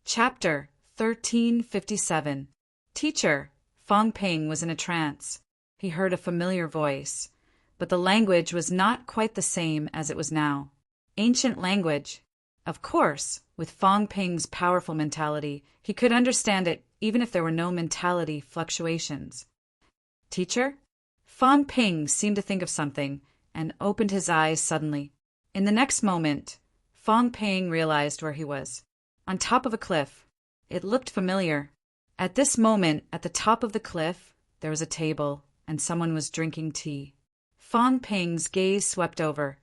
Chapter 1357. Teacher. Fong Ping was in a trance. He heard a familiar voice, but the language was not quite the same as it was now. Ancient language. Of course, with Fong Ping's powerful mentality, he could understand it even if there were no mentality fluctuations. Teacher? Fong Ping seemed to think of something and opened his eyes suddenly. In the next moment, Fong Ping realized where he was. On top of a cliff. It looked familiar. At this moment, at the top of the cliff, there was a table, and someone was drinking tea. Fong Ping's gaze swept over,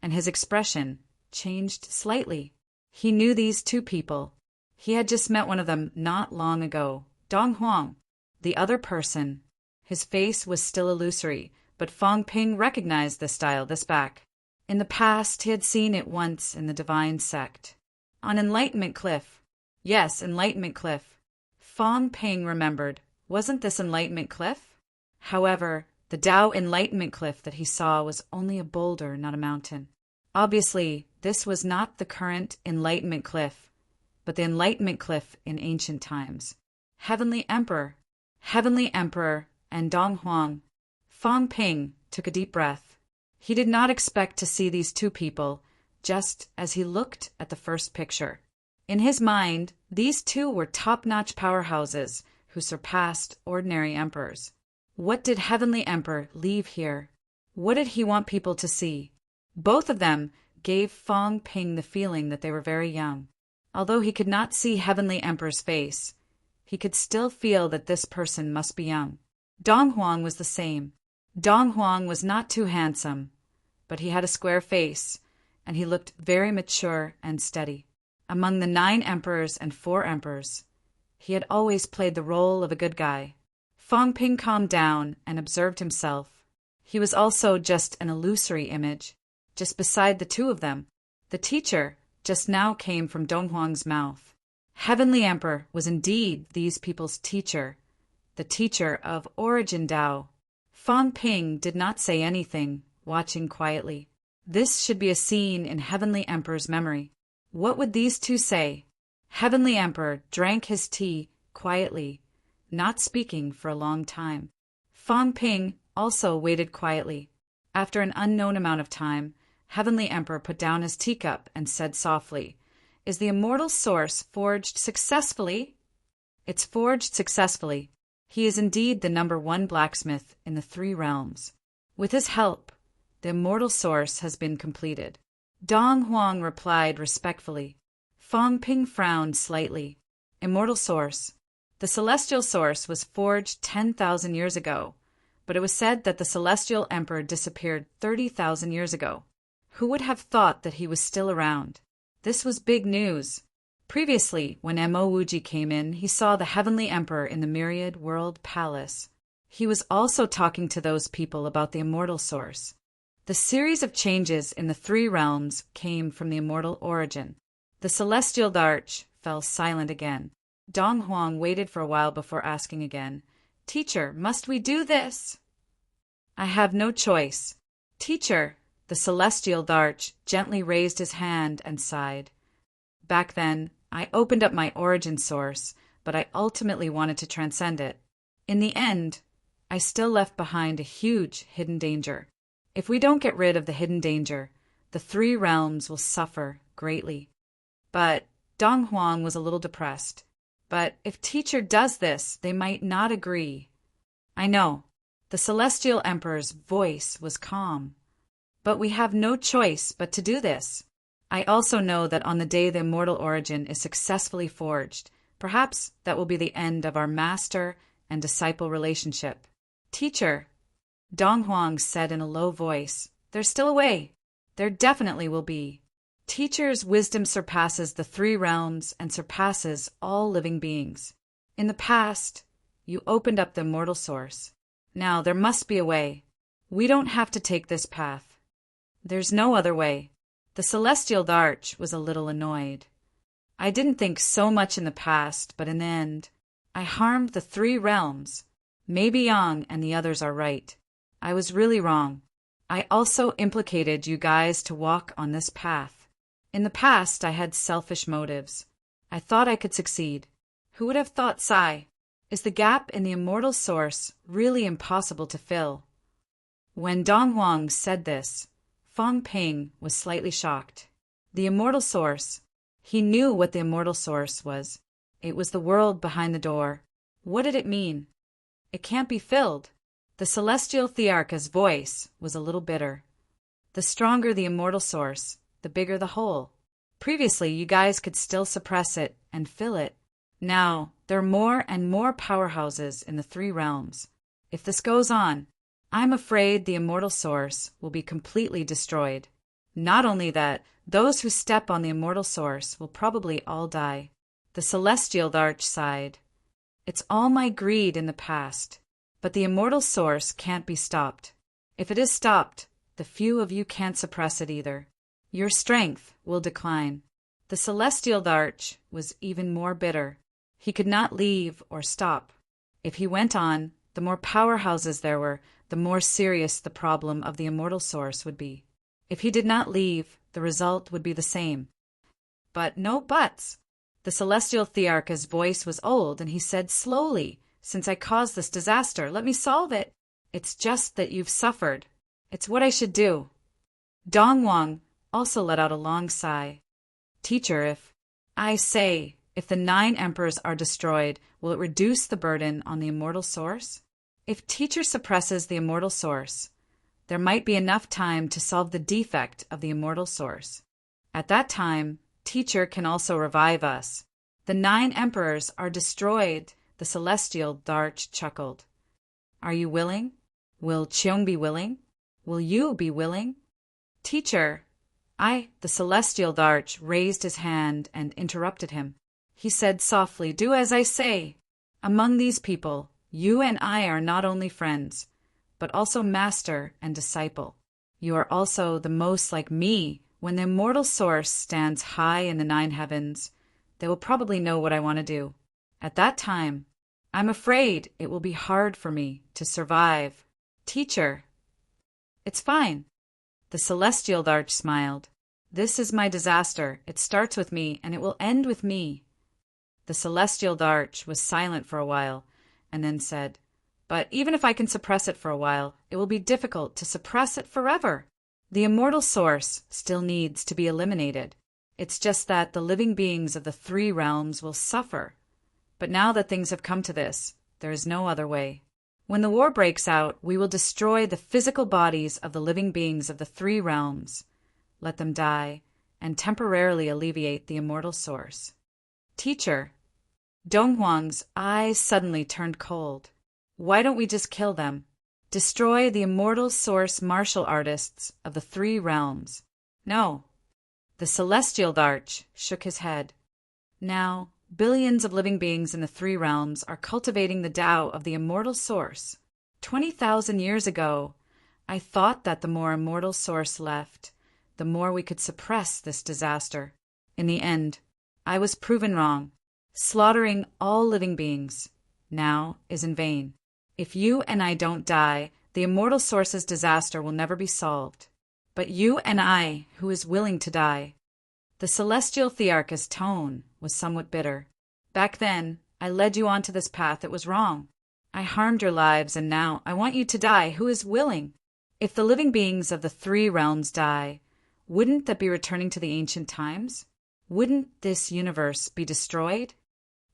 and his expression changed slightly. He knew these two people. He had just met one of them not long ago, Dong Huang. The other person. His face was still illusory, but Fong Ping recognized the style, this back. In the past, he had seen it once in the divine sect. On Enlightenment Cliff. Yes, Enlightenment Cliff. Fong Ping remembered. Wasn't this Enlightenment Cliff? However, the Tao Enlightenment Cliff that he saw was only a boulder, not a mountain. Obviously, this was not the current Enlightenment Cliff, but the Enlightenment Cliff in ancient times. Heavenly Emperor, and Dong Huang. Fong Ping took a deep breath. He did not expect to see these two people, just as he looked at the first picture. In his mind, these two were top-notch powerhouses who surpassed ordinary emperors. What did Heavenly Emperor leave here? What did he want people to see? Both of them gave Fong Ping the feeling that they were very young. Although he could not see Heavenly Emperor's face, he could still feel that this person must be young. Dong Huang was the same. Dong Huang was not too handsome, but he had a square face, and he looked very mature and steady. Among the 9 emperors and 4 emperors, he had always played the role of a good guy. Fong Ping calmed down and observed himself. He was also just an illusory image. Just beside the two of them, the teacher just now came from Dong Huang's mouth. Heavenly Emperor was indeed these people's teacher, the teacher of Origin Tao. Fong Ping did not say anything, watching quietly. This should be a scene in Heavenly Emperor's memory. What would these two say? Heavenly Emperor drank his tea quietly, not speaking for a long time. Fong Ping also waited quietly. After an unknown amount of time, Heavenly Emperor put down his teacup and said softly, "Is the immortal source forged successfully?" "It's forged successfully. He is indeed the #1 blacksmith in the 3 realms. With his help, the immortal source has been completed." Dong Huang replied respectfully. Fong Ping frowned slightly. Immortal source. The celestial source was forged 10,000 years ago, but it was said that the celestial emperor disappeared 30,000 years ago. Who would have thought that he was still around? This was big news. Previously, when Mo Wuji came in, he saw the Heavenly Emperor in the Myriad World Palace. He was also talking to those people about the immortal source. The series of changes in the 3 realms came from the immortal origin. The celestial arch fell silent again. Dong Huang waited for a while before asking again, "Teacher, must we do this?" "I have no choice." "Teacher," the celestial arch gently raised his hand and sighed. "Back then, I opened up my origin source, but I ultimately wanted to transcend it. In the end, I still left behind a huge hidden danger. If we don't get rid of the hidden danger, the 3 realms will suffer greatly." But Dong Huang was a little depressed. "But if teacher does this, they might not agree." "I know." The celestial emperor's voice was calm. "But we have no choice but to do this. I also know that on the day the immortal origin is successfully forged, perhaps that will be the end of our master and disciple relationship." "Teacher," Dong Huang said in a low voice, "there's still a way. There definitely will be. Teacher's wisdom surpasses the 3 realms and surpasses all living beings. In the past, you opened up the immortal source. Now there must be a way. We don't have to take this path. There's no other way." The celestial arch was a little annoyed. "I didn't think so much in the past, but in the end, I harmed the 3 realms. Maybe Yang and the others are right. I was really wrong. I also implicated you guys to walk on this path. In the past, I had selfish motives. I thought I could succeed. Who would have thought, sigh? Is the gap in the immortal source really impossible to fill? When Dong Huang said this, Fang Ping was slightly shocked. The immortal source. He knew what the immortal source was. It was the world behind the door. What did it mean? It can't be filled. The celestial Thearcha's voice was a little bitter. The stronger the immortal source, the bigger the hole. Previously, you guys could still suppress it and fill it. Now, there are more and more powerhouses in the three realms. If this goes on, I'm afraid the immortal source will be completely destroyed. Not only that, those who step on the immortal source will probably all die. The celestial Thearch sighed. It's all my greed in the past, but the immortal source can't be stopped. If it is stopped, the few of you can't suppress it either. Your strength will decline. The celestial Thearch was even more bitter. He could not leave or stop. If he went on, the more powerhouses there were, the more serious the problem of the immortal source would be. If he did not leave, the result would be the same. But no buts. The celestial Thearcha's voice was old, and he said slowly, "Since I caused this disaster, let me solve it. It's just that you've suffered. It's what I should do." Dong Huang also let out a long sigh. "Teacher, if the 9 emperors are destroyed, will it reduce the burden on the immortal source? If teacher suppresses the immortal source, there might be enough time to solve the defect of the immortal source. At that time, teacher can also revive us. The 9 emperors are destroyed," the celestial Thearch chuckled. "Are you willing? Will Cheong be willing? Will you be willing?" "Teacher, the celestial Thearch raised his hand and interrupted him. He said softly, "Do as I say. Among these people, you and I are not only friends, but also master and disciple. You are also the most like me. When the immortal source stands high in the 9 heavens, they will probably know what I want to do. At that time, I'm afraid it will be hard for me to survive. Teacher." "It's fine." The celestial Thearch smiled. "This is my disaster. It starts with me, and it will end with me." The celestial Thearch was silent for a while, and then said, "But even if I can suppress it for a while, it will be difficult to suppress it forever. The immortal source still needs to be eliminated. It's just that the living beings of the 3 realms will suffer. But now that things have come to this, there is no other way. When the war breaks out, we will destroy the physical bodies of the living beings of the 3 realms. Let them die, and temporarily alleviate the immortal source." "Teacher." Dong Huang's eyes suddenly turned cold. "Why don't we just kill them? Destroy the immortal source martial artists of the 3 realms." "No." The celestial Thearch shook his head. "Now, billions of living beings in the 3 realms are cultivating the Tao of the immortal source. 20,000 years ago, I thought that the more immortal source left, the more we could suppress this disaster. In the end, I was proven wrong. Slaughtering all living beings now is in vain. If you and I don't die, the immortal source's disaster will never be solved. But you and I, who is willing to die?" The celestial Thearcha's tone was somewhat bitter. "Back then, I led you onto this path. It was wrong. I harmed your lives, and now I want you to die. Who is willing? If the living beings of the 3 realms die, wouldn't that be returning to the ancient times? Wouldn't this universe be destroyed?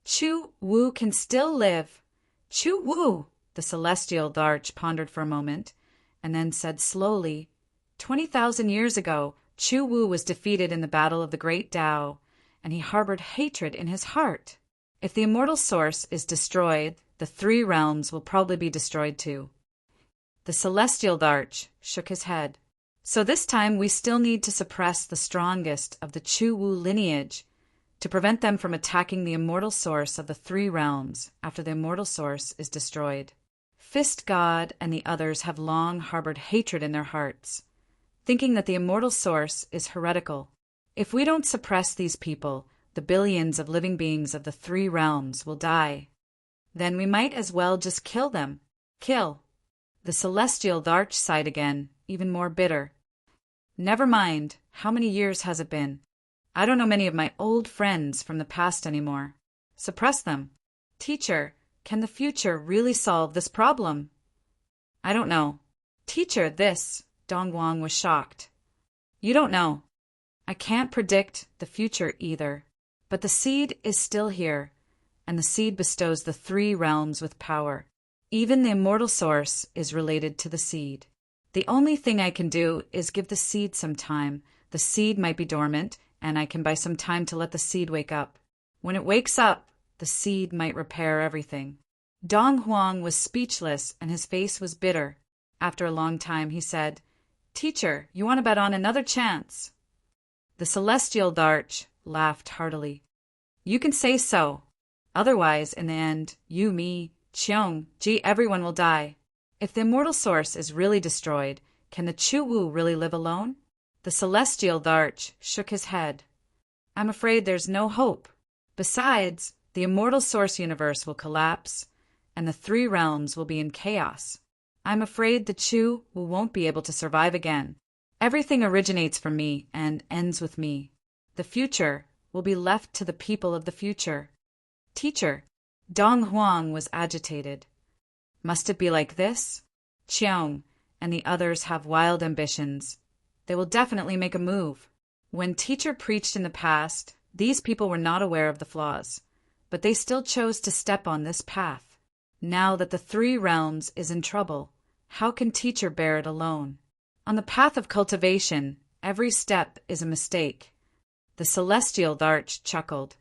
Chu Wu can still live." "Chu Wu!" The celestial Thearch pondered for a moment, and then said slowly, 20,000 years ago, Chu Wu was defeated in the battle of the Great Tao, and he harbored hatred in his heart. If the immortal source is destroyed, the 3 realms will probably be destroyed too." The celestial Thearch shook his head. "So this time we still need to suppress the strongest of the Chu Wu lineage to prevent them from attacking the immortal source of the 3 realms after the immortal source is destroyed. Fist God and the others have long harbored hatred in their hearts, thinking that the immortal source is heretical. If we don't suppress these people, the billions of living beings of the 3 realms will die. Then we might as well just kill them. Kill." The celestial Thearch sighed again, even more bitter. "Never mind. How many years has it been? I don't know many of my old friends from the past anymore. Suppress them. Teacher, can the future really solve this problem? I don't know. Teacher, Dong Huang was shocked. You don't know. I can't predict the future either. But the seed is still here, and the seed bestows the three realms with power. Even the immortal source is related to the seed. The only thing I can do is give the seed some time. The seed might be dormant, and I can buy some time to let the seed wake up. When it wakes up, the seed might repair everything. Dong Huang was speechless, and his face was bitter. After a long time, he said, Teacher, you want to bet on another chance? The celestial Darch laughed heartily. You can say so. Otherwise, in the end, you, me, Cheong, Ji, everyone will die. If the immortal source is really destroyed, can the Chu Wu really live alone? The celestial Darch shook his head. I'm afraid there's no hope. Besides, the immortal source universe will collapse, and the three realms will be in chaos. I'm afraid the Chu Wu won't be able to survive again. Everything originates from me and ends with me. The future will be left to the people of the future. Teacher, Dong Huang was agitated. Must it be like this? Cheong and the others have wild ambitions. They will definitely make a move. When Teacher preached in the past, these people were not aware of the flaws, but they still chose to step on this path. Now that the three realms is in trouble, how can Teacher bear it alone? On the path of cultivation, every step is a mistake. The celestial Darch chuckled.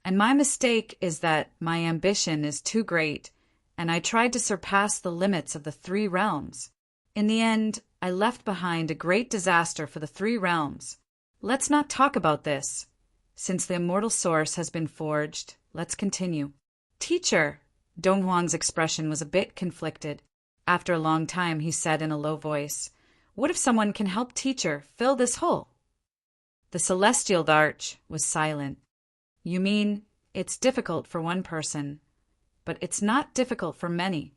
And my mistake is that my ambition is too great, and I tried to surpass the limits of the three realms. In the end, I left behind a great disaster for the three realms. Let's not talk about this. Since the immortal source has been forged, let's continue. Teacher, Dong Huang's expression was a bit conflicted. After a long time, he said in a low voice, What if someone can help Teacher fill this hole? The celestial Darch was silent. You mean it's difficult for one person, but it's not difficult for many.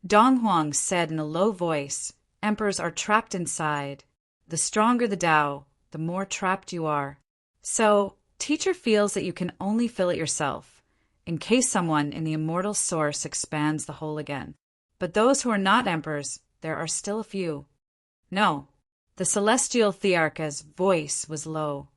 Dong Huang said in a low voice, Emperors are trapped inside. The stronger the Tao, the more trapped you are. So, Teacher feels that you can only fill it yourself, in case someone in the immortal source expands the hole again. But those who are not emperors, there are still a few. No, the celestial Thearcha's voice was low.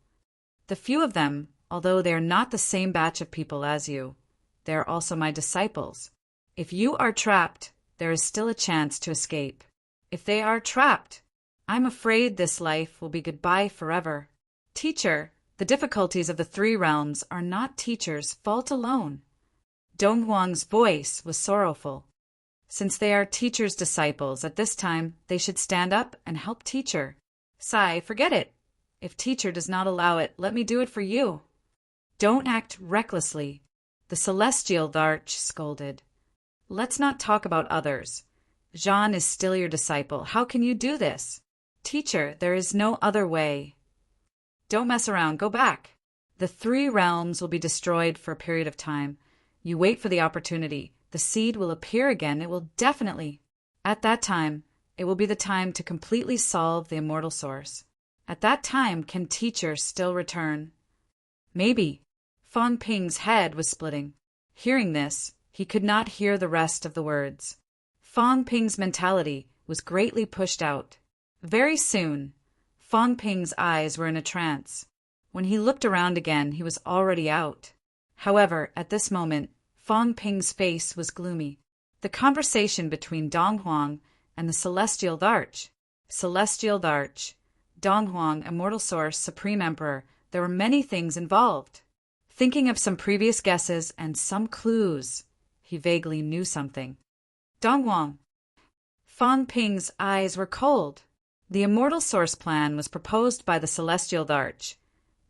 The few of them, although they are not the same batch of people as you, they are also my disciples. If you are trapped, there is still a chance to escape. If they are trapped, I'm afraid this life will be goodbye forever. Teacher, the difficulties of the three realms are not Teacher's fault alone. Dong Huang's voice was sorrowful. Since they are Teacher's disciples, at this time they should stand up and help Teacher. Sai, forget it. If Teacher does not allow it, let me do it for you. Don't act recklessly, the celestial Darch scolded. Let's not talk about others. Jean is still your disciple. How can you do this? Teacher, there is no other way. Don't mess around. Go back. The three realms will be destroyed for a period of time. You wait for the opportunity. The seed will appear again. It will definitely. At that time, it will be the time to completely solve the immortal source. At that time, can Teacher still return? Maybe. Fang Ping's head was splitting. Hearing this, he could not hear the rest of the words. Fang Ping's mentality was greatly pushed out. Very soon, Fang Ping's eyes were in a trance. When he looked around again, he was already out. However, at this moment, Fang Ping's face was gloomy. The conversation between Dong Huang and the celestial Darch. Celestial Darch, Dong Huang, immortal source, supreme emperor, there were many things involved. Thinking of some previous guesses and some clues, he vaguely knew something. Dong Huang. Fang Ping's eyes were cold. The immortal source plan was proposed by the celestial Darch,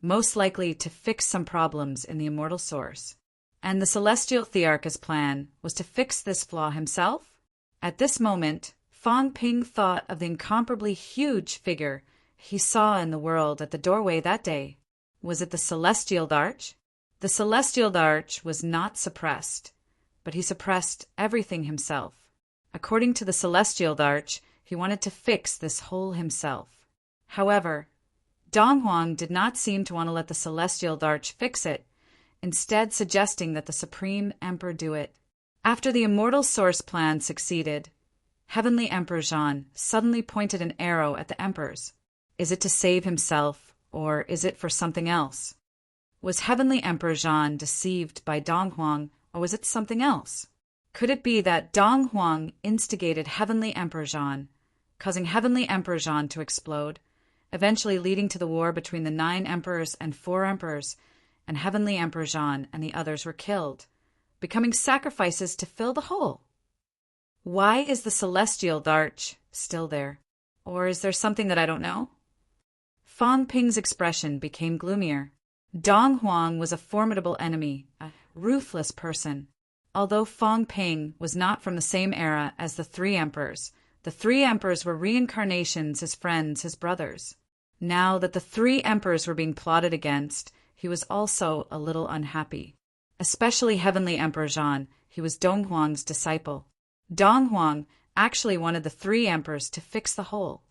most likely to fix some problems in the immortal source. And the celestial Thearcha's plan was to fix this flaw himself? At this moment, Fang Ping thought of the incomparably huge figure he saw in the world at the doorway that day. Was it the celestial Darch? The celestial Darch was not suppressed, but he suppressed everything himself. According to the celestial Darch, he wanted to fix this hole himself. However, Dong Huang did not seem to want to let the celestial darch fix it, instead suggesting that the Supreme Emperor do it. After the immortal source plan succeeded, Heavenly Emperor Zhan suddenly pointed an arrow at the emperors. Is it to save himself, or is it for something else? Was Heavenly Emperor Zhan deceived by Dong Huang, or was it something else? Could it be that Dong Huang instigated Heavenly Emperor Zhan, causing Heavenly Emperor Zhan to explode, eventually leading to the war between the 9 emperors and 4 emperors, and Heavenly Emperor Zhan and the others were killed, becoming sacrifices to fill the hole? Why is the celestial darch still there? Or is there something that I don't know? Fang Ping's expression became gloomier. Dong Huang was a formidable enemy, a ruthless person. Although Fang Ping was not from the same era as the 3 emperors, the 3 emperors were reincarnations, his friends, his brothers. Now that the 3 emperors were being plotted against, he was also a little unhappy. Especially Heavenly Emperor Zhan, he was Dong Huang's disciple. Dong Huang actually wanted the 3 emperors to fix the hole.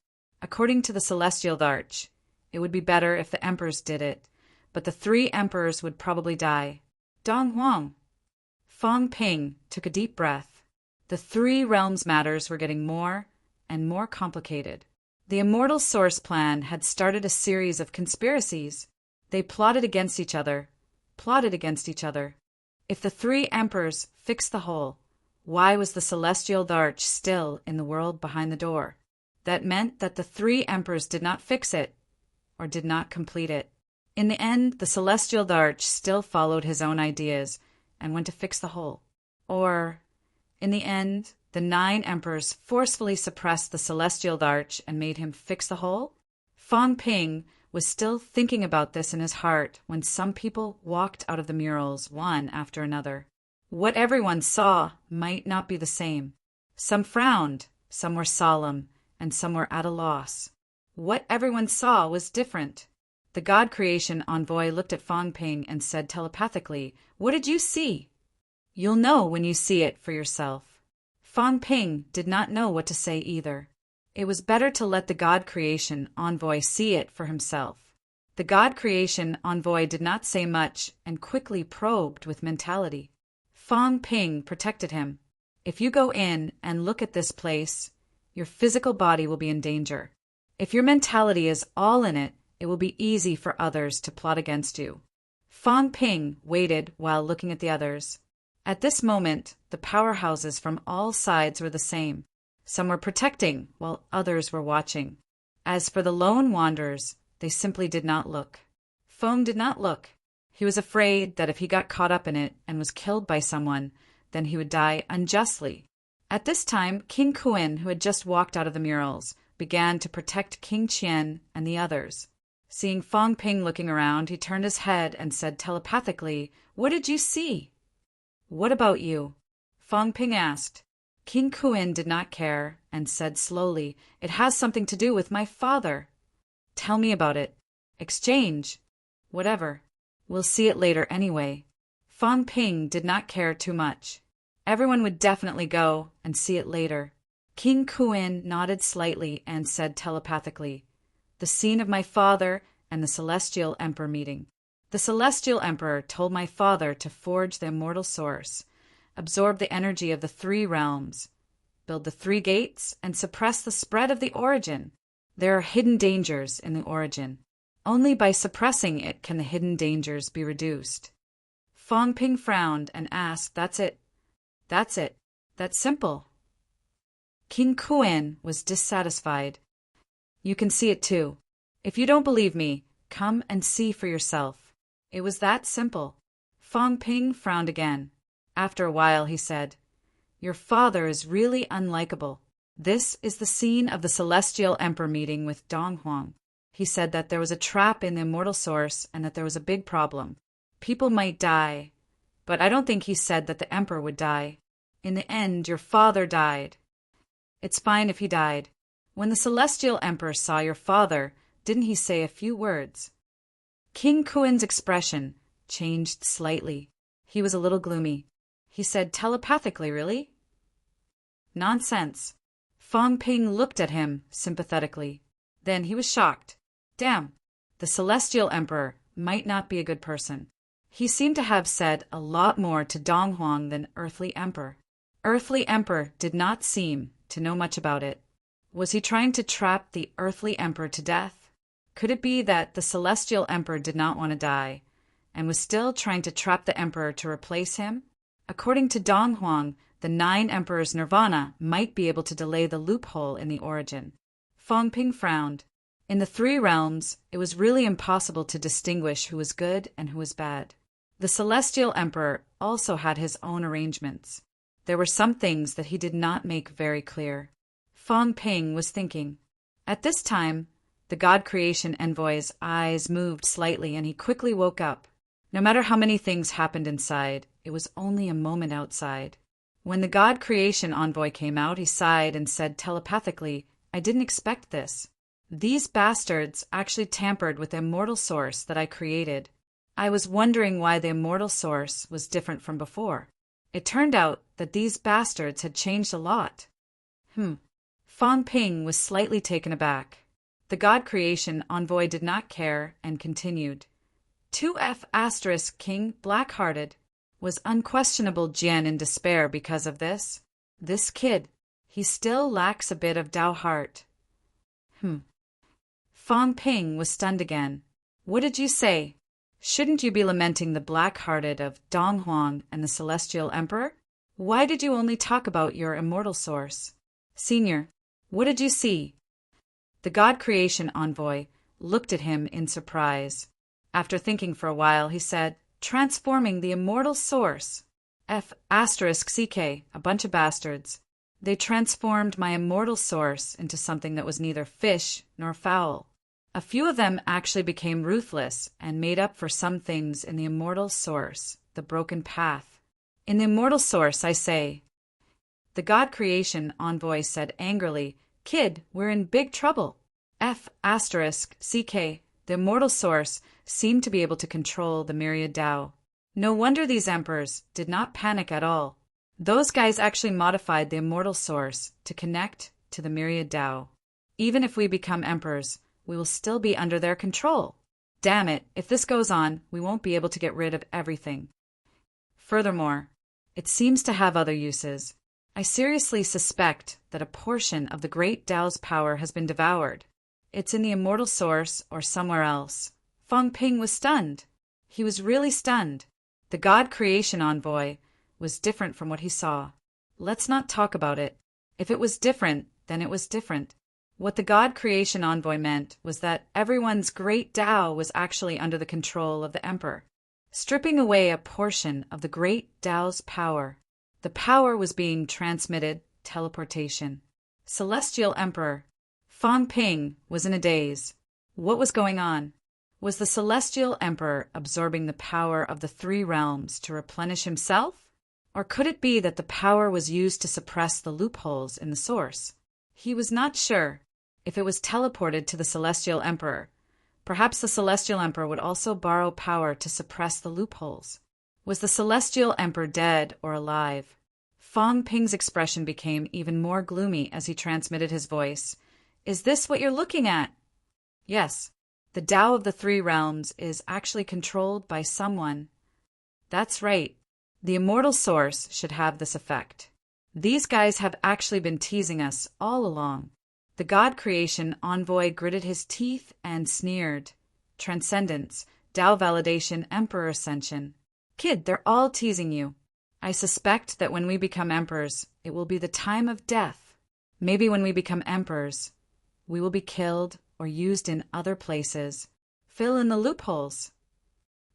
According to the celestial darch, it would be better if the emperors did it, but the 3 emperors would probably die. Dong Huang. Fang Ping took a deep breath. The 3 realms matters were getting more and more complicated. The immortal source plan had started a series of conspiracies. They plotted against each other. If the 3 emperors fixed the hole, why was the celestial darch still in the world behind the door? That meant that the 3 emperors did not fix it, or did not complete it. In the end, the celestial darch still followed his own ideas and went to fix the hole. Or, in the end, the 9 emperors forcefully suppressed the celestial darch and made him fix the hole? Fang Ping was still thinking about this in his heart when some people walked out of the murals one after another. What everyone saw might not be the same. Some frowned, some were solemn, and some were at a loss. What everyone saw was different. The God Creation envoy looked at Fang Ping and said telepathically, "What did you see?" "You'll know when you see it for yourself." Fang Ping did not know what to say either. It was better to let the God Creation envoy see it for himself. The God Creation envoy did not say much and quickly probed with mentality. Fang Ping protected him. "If you go in and look at this place, your physical body will be in danger. If your mentality is all in it, it will be easy for others to plot against you." Fang Ping waited while looking at the others. At this moment, the powerhouses from all sides were the same. Some were protecting, while others were watching. As for the lone wanderers, they simply did not look. Feng did not look. He was afraid that if he got caught up in it and was killed by someone, then he would die unjustly. At this time, King Kuan, who had just walked out of the murals, began to protect King Qian and the others. Seeing Fang Ping looking around, he turned his head and said telepathically, "What did you see?" "What about you?" Fang Ping asked. King Kuan did not care and said slowly, "It has something to do with my father." "Tell me about it." "Exchange." "Whatever. We'll see it later anyway." Fang Ping did not care too much. Everyone would definitely go and see it later. King Kuan nodded slightly and said telepathically, "The scene of my father and the Celestial Emperor meeting. The Celestial Emperor told my father to forge the immortal source, absorb the energy of the 3 realms, build the 3 gates, and suppress the spread of the origin. There are hidden dangers in the origin. Only by suppressing it can the hidden dangers be reduced." Fang Ping frowned and asked, "That's it? That's it? That's simple?" King Kuan was dissatisfied. "You can see it too. If you don't believe me, come and see for yourself. It was that simple." Fang Ping frowned again. After a while he said, "Your father is really unlikable. This is the scene of the Celestial Emperor meeting with Dong Huang. He said that there was a trap in the immortal source and that there was a big problem. People might die, but I don't think he said that the Emperor would die. In the end, your father died. It's fine if he died. When the Celestial Emperor saw your father, didn't he say a few words?" King Kuan's expression changed slightly. He was a little gloomy. He said telepathically, "Really?" "Nonsense." Fang Ping looked at him sympathetically. Then he was shocked. "Damn, the Celestial Emperor might not be a good person. He seemed to have said a lot more to Dong Huang than Earthly Emperor. Earthly Emperor did not seem to know much about it. Was he trying to trap the Earthly Emperor to death? Could it be that the Celestial Emperor did not want to die, and was still trying to trap the Emperor to replace him? According to Dong Huang, the 9 Emperors' nirvana might be able to delay the loophole in the origin. Fong Ping frowned. In the 3 realms, it was really impossible to distinguish who was good and who was bad. The Celestial Emperor also had his own arrangements. There were some things that he did not make very clear. Fong Ping was thinking. At this time, the God Creation Envoy's eyes moved slightly and he quickly woke up. No matter how many things happened inside, it was only a moment outside. When the God Creation Envoy came out, he sighed and said telepathically, "I didn't expect this. These bastards actually tampered with the immortal source that I created. I was wondering why the immortal source was different from before. It turned out that these bastards had changed a lot." Fong Ping was slightly taken aback. The God Creation Envoy did not care and continued. 2F** King Blackhearted was unquestionable Jian in despair because of this. This kid, he still lacks a bit of Dao heart. Fong Ping was stunned again. What did you say? Shouldn't you be lamenting the black-hearted of Dong Huang and the Celestial Emperor? Why did you only talk about your immortal source? Senior, what did you see? The God Creation Envoy looked at him in surprise. After thinking for a while, he said, "Transforming the immortal source. F***ck, a bunch of bastards. They transformed my immortal source into something that was neither fish nor fowl. A few of them actually became ruthless and made up for some things in the immortal source, the broken path. In the immortal source, I say." The God Creation Envoy said angrily, "Kid, we're in big trouble. F***ck, the immortal source, seemed to be able to control the myriad Tao. No wonder these emperors did not panic at all. Those guys actually modified the immortal source to connect to the myriad Tao. Even if we become emperors, we will still be under their control. Damn it, if this goes on, we won't be able to get rid of everything. Furthermore, it seems to have other uses. I seriously suspect that a portion of the great Tao's power has been devoured. It's in the immortal source or somewhere else." Fong Ping was stunned. He was really stunned. The God Creation Envoy was different from what he saw. Let's not talk about it. If it was different, then it was different. What the God Creation Envoy meant was that everyone's great Tao was actually under the control of the Emperor, stripping away a portion of the great Tao's power. The power was being transmitted teleportation. Celestial Emperor. Fong Ping was in a daze. What was going on? Was the Celestial Emperor absorbing the power of the 3 realms to replenish himself? Or could it be that the power was used to suppress the loopholes in the source? He was not sure. If it was teleported to the Celestial Emperor, perhaps the Celestial Emperor would also borrow power to suppress the loopholes. Was the Celestial Emperor dead or alive? Fong Ping's expression became even more gloomy as he transmitted his voice. "Is this what you're looking at?" "Yes. The Tao of the 3 realms is actually controlled by someone." "That's right. The immortal source should have this effect. These guys have actually been teasing us all along." The God Creation Envoy gritted his teeth and sneered. "Transcendence, Tao validation, Emperor ascension. Kid, they're all teasing you. I suspect that when we become emperors, it will be the time of death. Maybe when we become emperors, we will be killed or used in other places. Fill in the loopholes."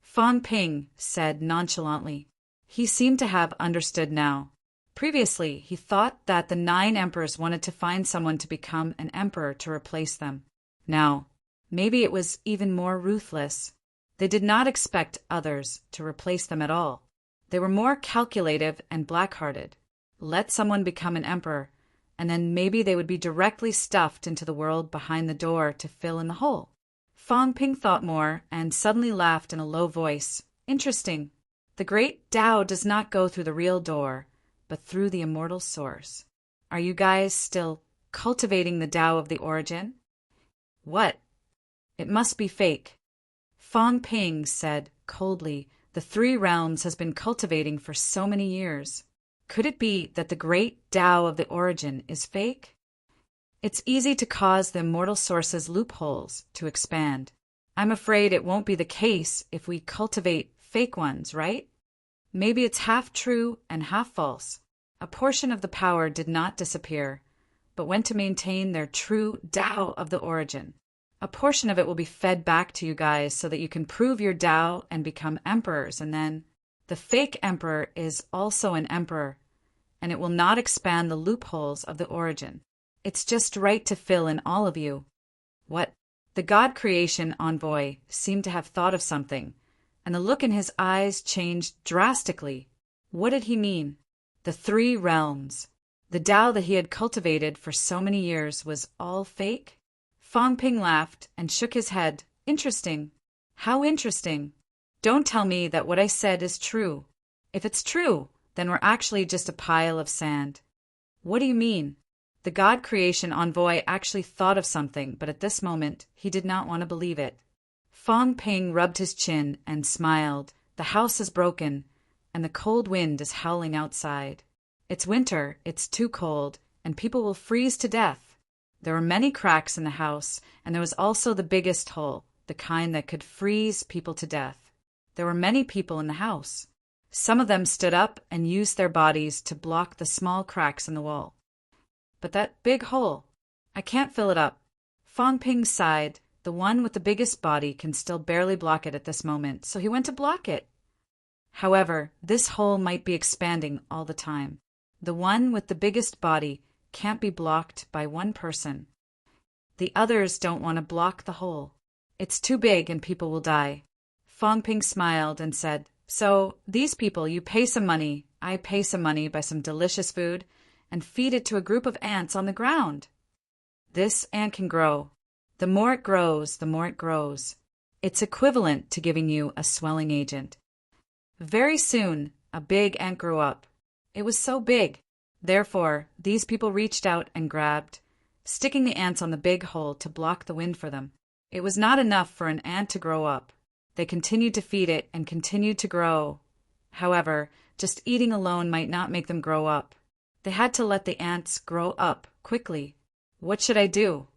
Fong Ping said nonchalantly. He seemed to have understood now. Previously, he thought that the 9 emperors wanted to find someone to become an emperor to replace them. Now, maybe it was even more ruthless. They did not expect others to replace them at all. They were more calculative and black-hearted. Let someone become an emperor, and then maybe they would be directly stuffed into the world behind the door to fill in the hole. Fong Ping thought more and suddenly laughed in a low voice. "Interesting. The great Tao does not go through the real door, but through the immortal source. Are you guys still cultivating the Tao of the origin?" "What?" It must be fake. Fong Ping said coldly, the three realms has been cultivating for so many years. Could it be that the great Tao of the origin is fake? It's easy to cause the immortal source's loopholes to expand. I'm afraid it won't be the case if we cultivate fake ones, right? Maybe it's half true and half false. A portion of the power did not disappear, but went to maintain their true Tao of the origin. A portion of it will be fed back to you guys so that you can prove your Tao and become emperors, and then the fake emperor is also an emperor, and it will not expand the loopholes of the origin. It's just right to fill in all of you. What? The God creation envoy seemed to have thought of something, and the look in his eyes changed drastically. What did he mean? The three realms. The Tao that he had cultivated for so many years was all fake? Fong Ping laughed and shook his head. Interesting. How interesting. Don't tell me that what I said is true. If it's true, then we're actually just a pile of sand. What do you mean? The God creation envoy actually thought of something, but at this moment, he did not want to believe it. Fong Ping rubbed his chin and smiled. The house is broken, and the cold wind is howling outside. It's winter, it's too cold, and people will freeze to death. There were many cracks in the house, and there was also the biggest hole, the kind that could freeze people to death. There were many people in the house. Some of them stood up and used their bodies to block the small cracks in the wall. But that big hole, I can't fill it up. Fong Ping sighed. The one with the biggest body can still barely block it at this moment, so he went to block it. However, this hole might be expanding all the time. The one with the biggest body can't be blocked by one person. The others don't want to block the hole. It's too big and people will die. Fong Ping smiled and said, so, these people, you pay some money, I pay some money, buy some delicious food, and feed it to a group of ants on the ground. This ant can grow. The more it grows, the more it grows. It's equivalent to giving you a swelling agent. Very soon, a big ant grew up. It was so big. Therefore, these people reached out and grabbed, sticking the ants on the big hole to block the wind for them. It was not enough for an ant to grow up. They continued to feed it and continued to grow. However, just eating alone might not make them grow up. They had to let the ants grow up quickly. What should I do?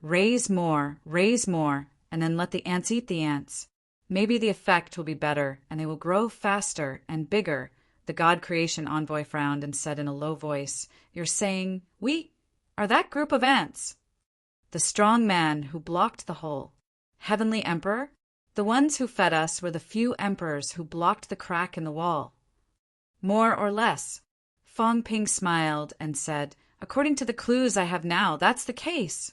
Raise more, and then let the ants eat the ants. Maybe the effect will be better, and they will grow faster and bigger. The God creation envoy frowned and said in a low voice, you're saying, we are that group of ants. The strong man who blocked the hole. Heavenly Emperor? The ones who fed us were the few emperors who blocked the crack in the wall. More or less. Fong Ping smiled and said, according to the clues I have now, that's the case.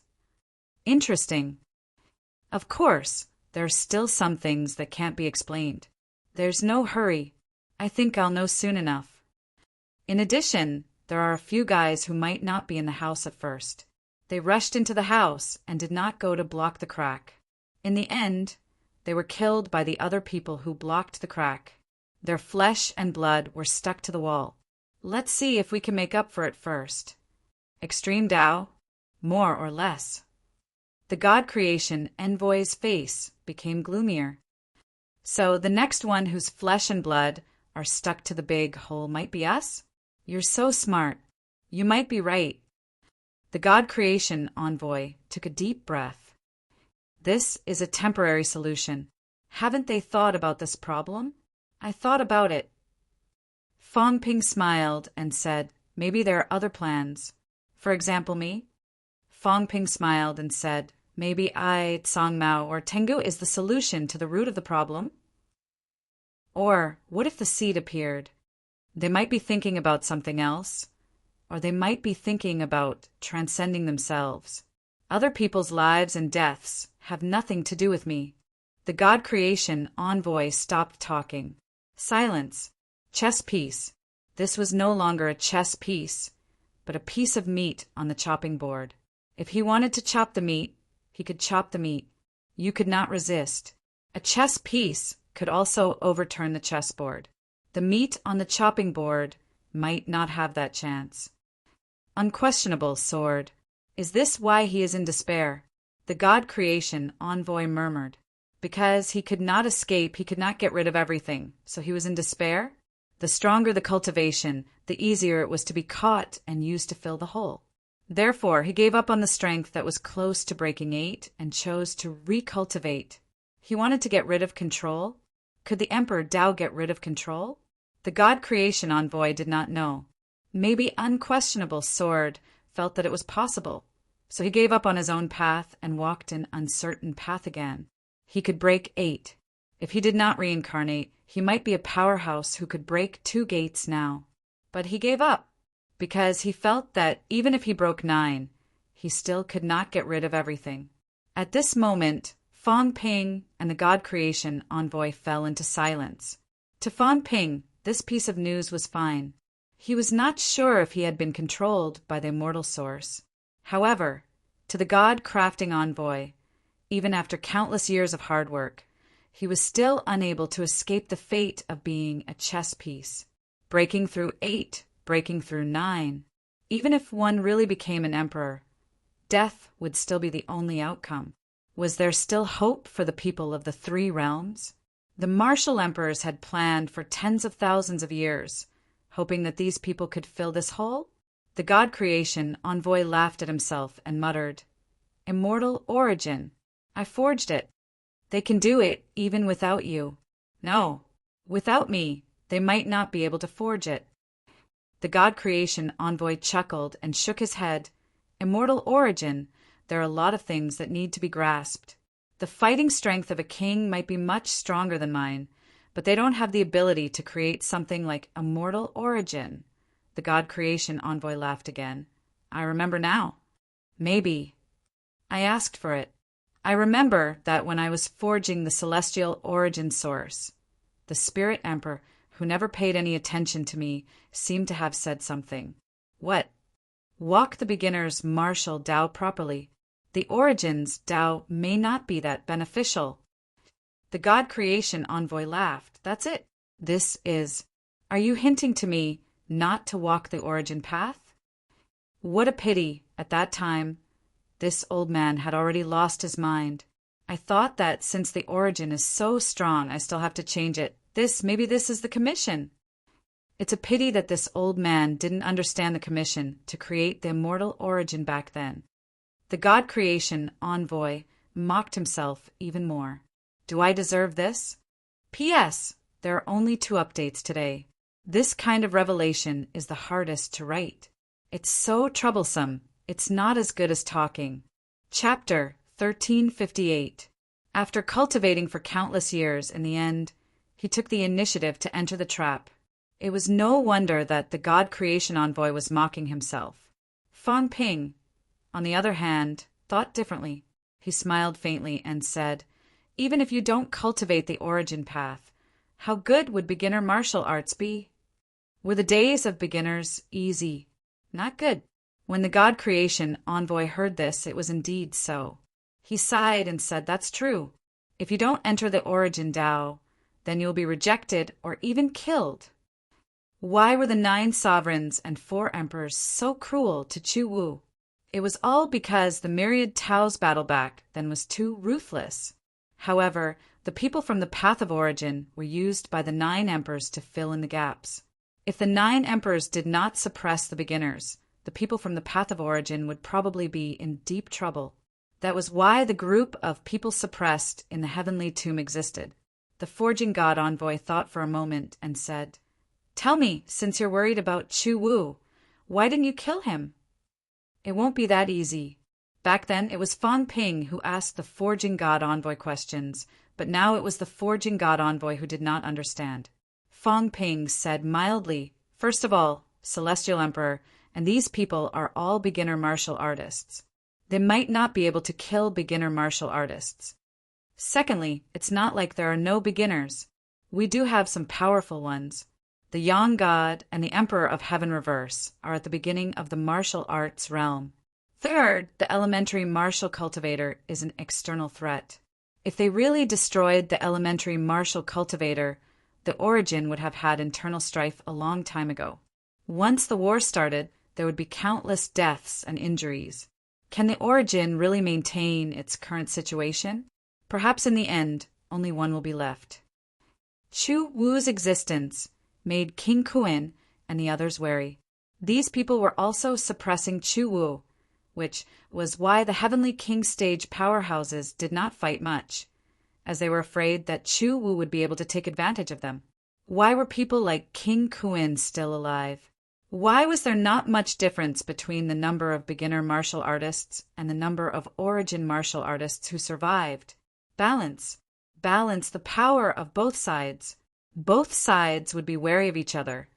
Interesting. Of course, there are still some things that can't be explained. There's no hurry. I think I'll know soon enough. In addition, there are a few guys who might not be in the house at first. They rushed into the house and did not go to block the crack. In the end, they were killed by the other people who blocked the crack. Their flesh and blood were stuck to the wall. Let's see if we can make up for it first. Extreme Tao? More or less. The God creation envoy's face became gloomier. So the next one whose flesh and blood are stuck to the big hole might be us? You're so smart. You might be right. The God creation envoy took a deep breath. This is a temporary solution. Haven't they thought about this problem? I thought about it. Fong Ping smiled and said, maybe there are other plans. For example, me? Fong Ping smiled and said, maybe I, Tsang Mao, or Tengu is the solution to the root of the problem? Or, what if the seed appeared? They might be thinking about something else, or they might be thinking about transcending themselves. Other people's lives and deaths have nothing to do with me. The God creation envoy stopped talking. Silence. Chess piece. This was no longer a chess piece, but a piece of meat on the chopping board. If he wanted to chop the meat, he could chop the meat. You could not resist. A chess piece could also overturn the chessboard. The meat on the chopping board might not have that chance. Unquestionable sword. Is this why he is in despair? The God creation envoy murmured. Because he could not escape, he could not get rid of everything, so he was in despair? The stronger the cultivation, the easier it was to be caught and used to fill the hole. Therefore, he gave up on the strength that was close to breaking 8 and chose to recultivate. He wanted to get rid of control. Could the Emperor Tao get rid of control? The God creation envoy did not know. Maybe Unquestionable Sword felt that it was possible, so he gave up on his own path and walked an uncertain path again. He could break 8. If he did not reincarnate, he might be a powerhouse who could break 2 gates now. But he gave up, because he felt that even if he broke 9, he still could not get rid of everything. At this moment, Fang Ping and the God creation envoy fell into silence. To Fang Ping, this piece of news was fine. He was not sure if he had been controlled by the immortal source. However, to the God crafting envoy, even after countless years of hard work, he was still unable to escape the fate of being a chess piece. Breaking through 8, breaking through 9. Even if one really became an emperor, death would still be the only outcome. Was there still hope for the people of the 3 realms? The martial emperors had planned for tens of thousands of years, hoping that these people could fill this hole. The God creation envoy laughed at himself and muttered, "Immortal origin. I forged it. They can do it even without you. No, without me, they might not be able to forge it." The God creation envoy chuckled and shook his head. "Immortal origin, there are a lot of things that need to be grasped. The fighting strength of a king might be much stronger than mine, but they don't have the ability to create something like immortal origin." The God creation envoy laughed again. "I remember now. Maybe. I asked for it. I remember that when I was forging the celestial origin source, the spirit emperor, who never paid any attention to me, seemed to have said something. What? Walk the beginner's martial Tao properly. The origins Tao may not be that beneficial." The God creation envoy laughed. "That's it. This is. Are you hinting to me not to walk the origin path?" What a pity, at that time, this old man had already lost his mind. "I thought that since the origin is so strong, I still have to change it. Maybe this is the commission." It's a pity that this old man didn't understand the commission to create the immortal origin back then. The God creation envoy mocked himself even more. "Do I deserve this?" P.S. There are only 2 updates today. This kind of revelation is the hardest to write. It's so troublesome. It's not as good as talking. Chapter 1358. After cultivating for countless years, in the end, he took the initiative to enter the trap. It was no wonder that the God creation envoy was mocking himself. Fang Ping, on the other hand, thought differently. He smiled faintly and said, "Even if you don't cultivate the origin path, how good would beginner martial arts be?" Were the days of beginners easy? Not good. When the God creation envoy heard this, it was indeed so. He sighed and said, "That's true. If you don't enter the origin Tao, then you'll be rejected or even killed." Why were the 9 sovereigns and 4 emperors so cruel to Chu Wu? It was all because the myriad Tao's battleback then was too ruthless. However, the people from the path of origin were used by the 9 emperors to fill in the gaps. If the 9 emperors did not suppress the beginners, the people from the path of origin would probably be in deep trouble. That was why the group of people suppressed in the heavenly tomb existed. The forging god envoy thought for a moment and said, "Tell me, since you're worried about Chu Wu, why didn't you kill him?" It won't be that easy. Back then, it was Fang Ping who asked the forging god envoy questions, but now it was the forging god envoy who did not understand. Fang Ping said mildly, "First of all, Celestial Emperor, and these people are all beginner martial artists. They might not be able to kill beginner martial artists. Secondly, it's not like there are no beginners. We do have some powerful ones. The Yang God and the Emperor of Heaven Reverse are at the beginning of the martial arts realm. Third, the elementary martial cultivator is an external threat. If they really destroyed the elementary martial cultivator, the origin would have had internal strife a long time ago. Once the war started, there would be countless deaths and injuries. Can the origin really maintain its current situation? Perhaps in the end, only one will be left. Chu Wu's existence made King Kuan and the others wary. These people were also suppressing Chu Wu, which was why the Heavenly King stage powerhouses did not fight much, as they were afraid that Chu Wu would be able to take advantage of them. Why were people like King Kuan still alive? Why was there not much difference between the number of beginner martial artists and the number of origin martial artists who survived? Balance. Balance the power of both sides. Both sides would be wary of each other,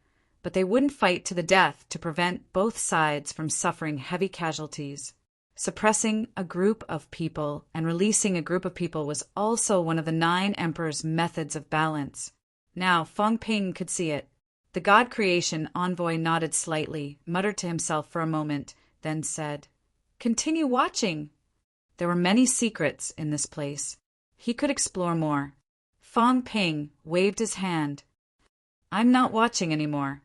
but they wouldn't fight to the death to prevent both sides from suffering heavy casualties. Suppressing a group of people and releasing a group of people was also one of the 9 emperors' methods of balance. Now Feng Ping could see it. The God creation envoy nodded slightly, muttered to himself for a moment, then said, "Continue watching." There were many secrets in this place. He could explore more. Feng Ping waved his hand. "I'm not watching anymore.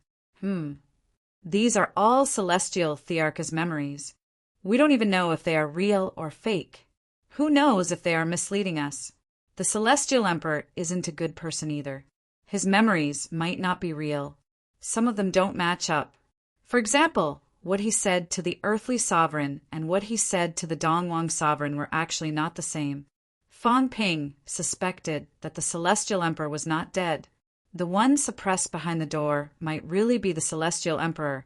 These are all Celestial Thearka's memories. We don't even know if they are real or fake. Who knows if they are misleading us? The Celestial Emperor isn't a good person either. His memories might not be real. Some of them don't match up. For example, what he said to the earthly sovereign and what he said to the Dongwang sovereign were actually not the same. Feng Ping suspected that the Celestial Emperor was not dead. The one suppressed behind the door might really be the Celestial Emperor,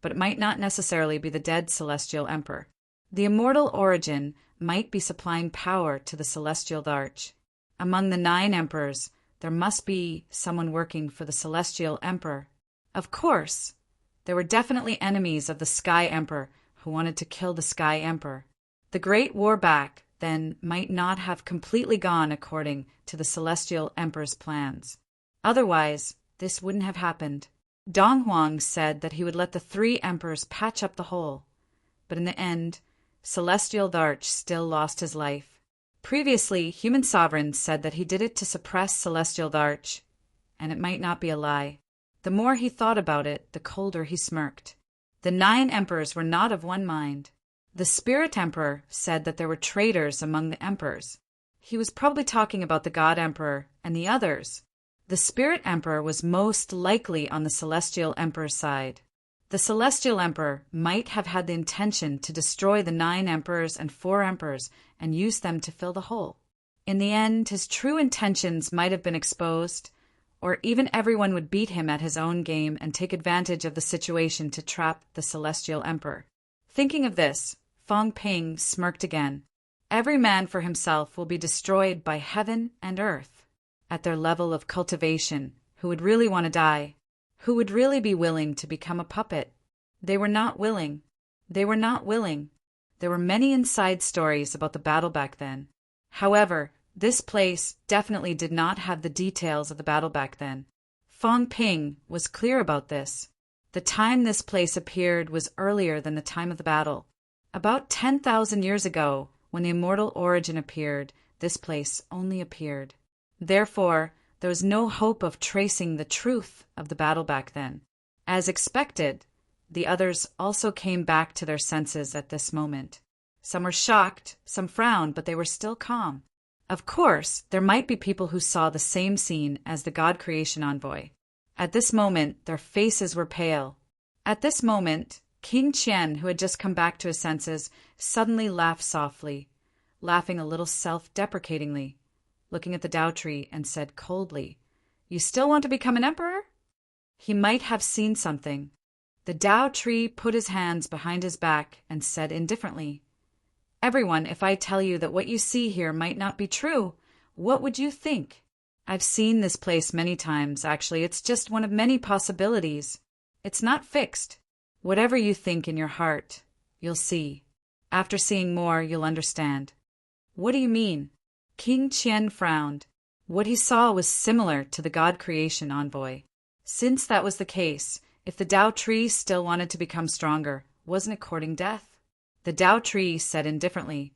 but it might not necessarily be the dead Celestial Emperor. The immortal origin might be supplying power to the Celestial Darch. Among the 9 emperors, there must be someone working for the Celestial Emperor. Of course, there were definitely enemies of the Sky Emperor who wanted to kill the Sky Emperor. The Great War back then might not have completely gone according to the Celestial Emperor's plans. Otherwise, this wouldn't have happened. Donghuang said that he would let the 3 emperors patch up the hole, but in the end, Celestial Darch still lost his life. Previously, human sovereigns said that he did it to suppress Celestial Darch, and it might not be a lie. The more he thought about it, the colder he smirked. The 9 emperors were not of one mind. The Spirit Emperor said that there were traitors among the emperors. He was probably talking about the God Emperor and the others. The Spirit Emperor was most likely on the Celestial Emperor's side. The Celestial Emperor might have had the intention to destroy the 9 emperors and 4 emperors and use them to fill the hole. In the end, his true intentions might have been exposed, or even everyone would beat him at his own game and take advantage of the situation to trap the Celestial Emperor. Thinking of this, Feng Ping smirked again. Every man for himself will be destroyed by heaven and earth. At their level of cultivation, who would really want to die? Who would really be willing to become a puppet? They were not willing. They were not willing. There were many inside stories about the battle back then. However, this place definitely did not have the details of the battle back then. Feng Ping was clear about this. The time this place appeared was earlier than the time of the battle. About 10,000 years ago, when the immortal origin appeared, this place only appeared. Therefore, there was no hope of tracing the truth of the battle back then. As expected, the others also came back to their senses at this moment. Some were shocked, some frowned, but they were still calm. Of course, there might be people who saw the same scene as the God creation envoy. At this moment, their faces were pale. At this moment, King Qian, who had just come back to his senses, suddenly laughed softly, laughing a little self-deprecatingly, looking at the Tao tree and said coldly, "You still want to become an emperor?" He might have seen something. The Tao tree put his hands behind his back and said indifferently, "Everyone, if I tell you that what you see here might not be true, what would you think? I've seen this place many times, actually. It's just one of many possibilities. It's not fixed. Whatever you think in your heart, you'll see. After seeing more, you'll understand." "What do you mean?" King Qian frowned. What he saw was similar to the God creation envoy. Since that was the case, if the Tao tree still wanted to become stronger, wasn't it courting death? The Tao tree said indifferently,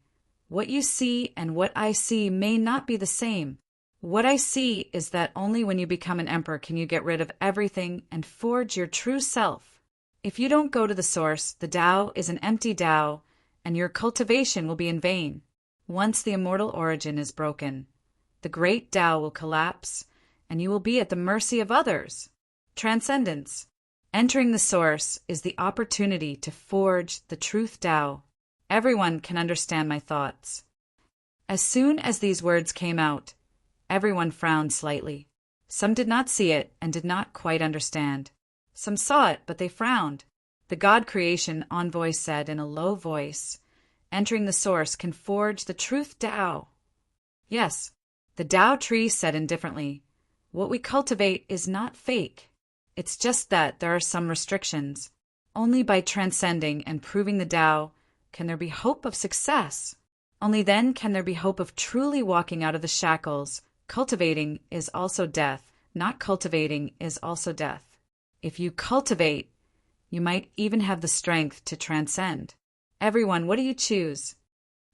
"What you see and what I see may not be the same. What I see is that only when you become an emperor can you get rid of everything and forge your true self. If you don't go to the source, the Tao is an empty Tao, and your cultivation will be in vain. Once the immortal origin is broken, the great Tao will collapse, and you will be at the mercy of others. Transcendence. Entering the source is the opportunity to forge the truth Tao. Everyone can understand my thoughts. As soon as these words came out, everyone frowned slightly. Some did not see it and did not quite understand. Some saw it, but they frowned. The God Creation Envoy said in a low voice, "Entering the source can forge the truth Tao." Yes, the Tao tree said indifferently, "What we cultivate is not fake. It's just that there are some restrictions. Only by transcending and proving the Tao can there be hope of success. Only then can there be hope of truly walking out of the shackles. Cultivating is also death. Not cultivating is also death. If you cultivate, you might even have the strength to transcend. Everyone, what do you choose?"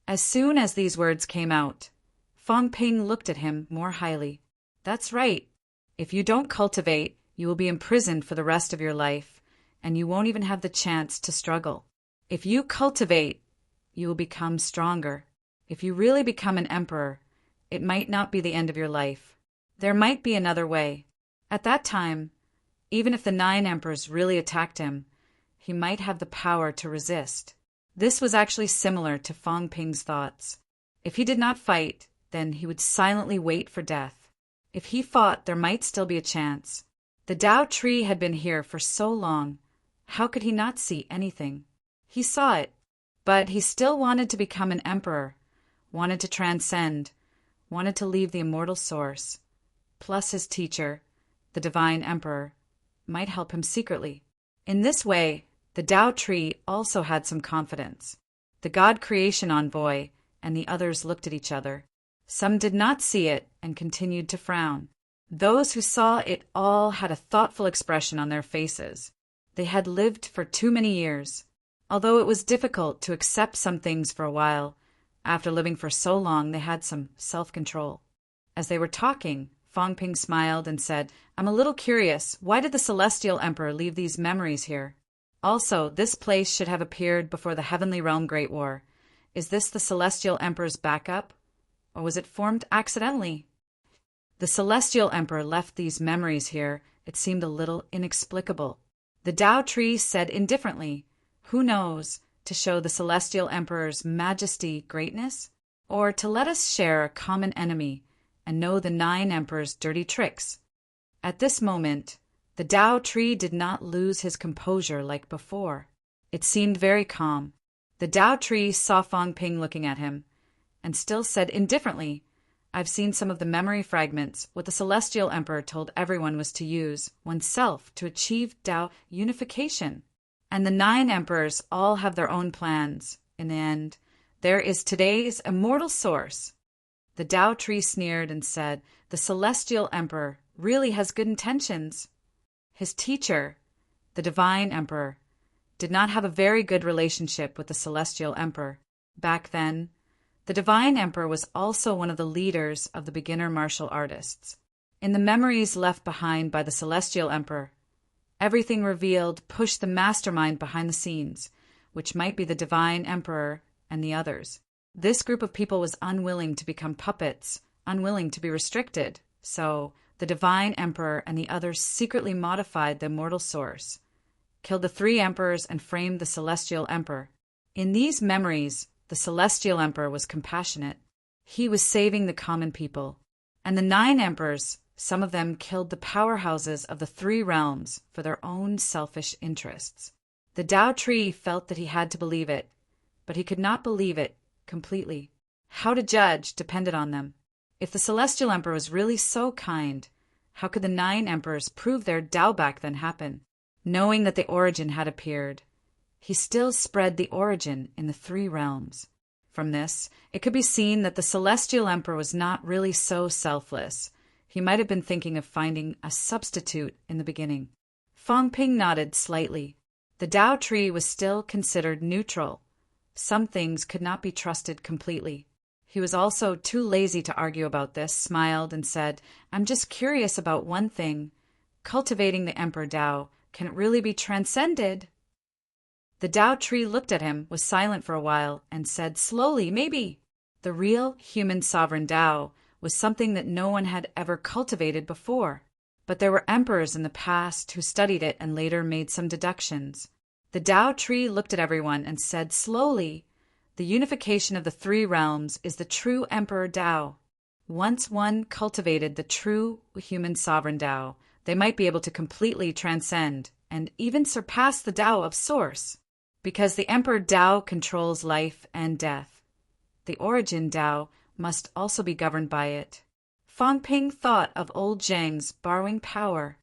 As soon as these words came out, Fong Ping looked at him more highly. "That's right. If you don't cultivate, you will be imprisoned for the rest of your life, and you won't even have the chance to struggle. If you cultivate, you will become stronger. If you really become an emperor, it might not be the end of your life. There might be another way. At that time, even if the 9 emperors really attacked him, he might have the power to resist." This was actually similar to Fong Ping's thoughts. If he did not fight, then he would silently wait for death. If he fought, there might still be a chance. The Tao tree had been here for so long. How could he not see anything? He saw it, but he still wanted to become an emperor, wanted to transcend, wanted to leave the immortal source. Plus his teacher, the divine emperor, might help him secretly. In this way, the Tao tree also had some confidence. The God Creation Envoy and the others looked at each other. Some did not see it and continued to frown. Those who saw it all had a thoughtful expression on their faces. They had lived for too many years. Although it was difficult to accept some things for a while, after living for so long they had some self-control. As they were talking, Fong Ping smiled and said, "I'm a little curious. Why did the Celestial Emperor leave these memories here? Also, this place should have appeared before the Heavenly Realm Great War. Is this the Celestial Emperor's backup? Or was it formed accidentally?" The Celestial Emperor left these memories here. It seemed a little inexplicable. The Tao tree said indifferently, "Who knows, to show the Celestial Emperor's majesty greatness? Or to let us share a common enemy and know the 9 emperors' dirty tricks?" At this moment, the Tao tree did not lose his composure like before. It seemed very calm. The Tao tree saw Fong Ping looking at him, and still said indifferently, "I've seen some of the memory fragments. What the Celestial Emperor told everyone was to use oneself to achieve Tao unification. And the 9 emperors all have their own plans. In the end, there is today's immortal source." The Tao tree sneered and said, "The Celestial Emperor really has good intentions." His teacher, the Divine Emperor, did not have a very good relationship with the Celestial Emperor. Back then, the Divine Emperor was also one of the leaders of the beginner martial artists. In the memories left behind by the Celestial Emperor, everything revealed pushed the mastermind behind the scenes, which might be the Divine Emperor and the others. This group of people was unwilling to become puppets, unwilling to be restricted, so the Divine Emperor and the others secretly modified the immortal source, killed the 3 emperors, and framed the Celestial Emperor. In these memories, the Celestial Emperor was compassionate. He was saving the common people. And the 9 emperors, some of them killed the powerhouses of the 3 realms for their own selfish interests. The Tao tree felt that he had to believe it, but he could not believe it completely. How to judge depended on them. If the Celestial Emperor was really so kind, how could the 9 emperors prove their Tao back then happen? Knowing that the origin had appeared, he still spread the origin in the 3 realms. From this, it could be seen that the Celestial Emperor was not really so selfless. He might have been thinking of finding a substitute in the beginning. Fong Ping nodded slightly. The Tao tree was still considered neutral. Some things could not be trusted completely. He was also too lazy to argue about this, smiled, and said, "I'm just curious about one thing. Cultivating the Emperor Tao, can it really be transcended?" The Tao tree looked at him, was silent for a while, and said slowly, maybe. The real human sovereign Tao was something that no one had ever cultivated before. But there were emperors in the past who studied it and later made some deductions. The Tao tree looked at everyone and said slowly, the unification of the three realms is the true Emperor Tao. Once one cultivated the true human sovereign Tao, they might be able to completely transcend and even surpass the Tao of Source, because the Emperor Tao controls life and death. The origin Tao must also be governed by it. Fang Ping thought of old Zhang's borrowing power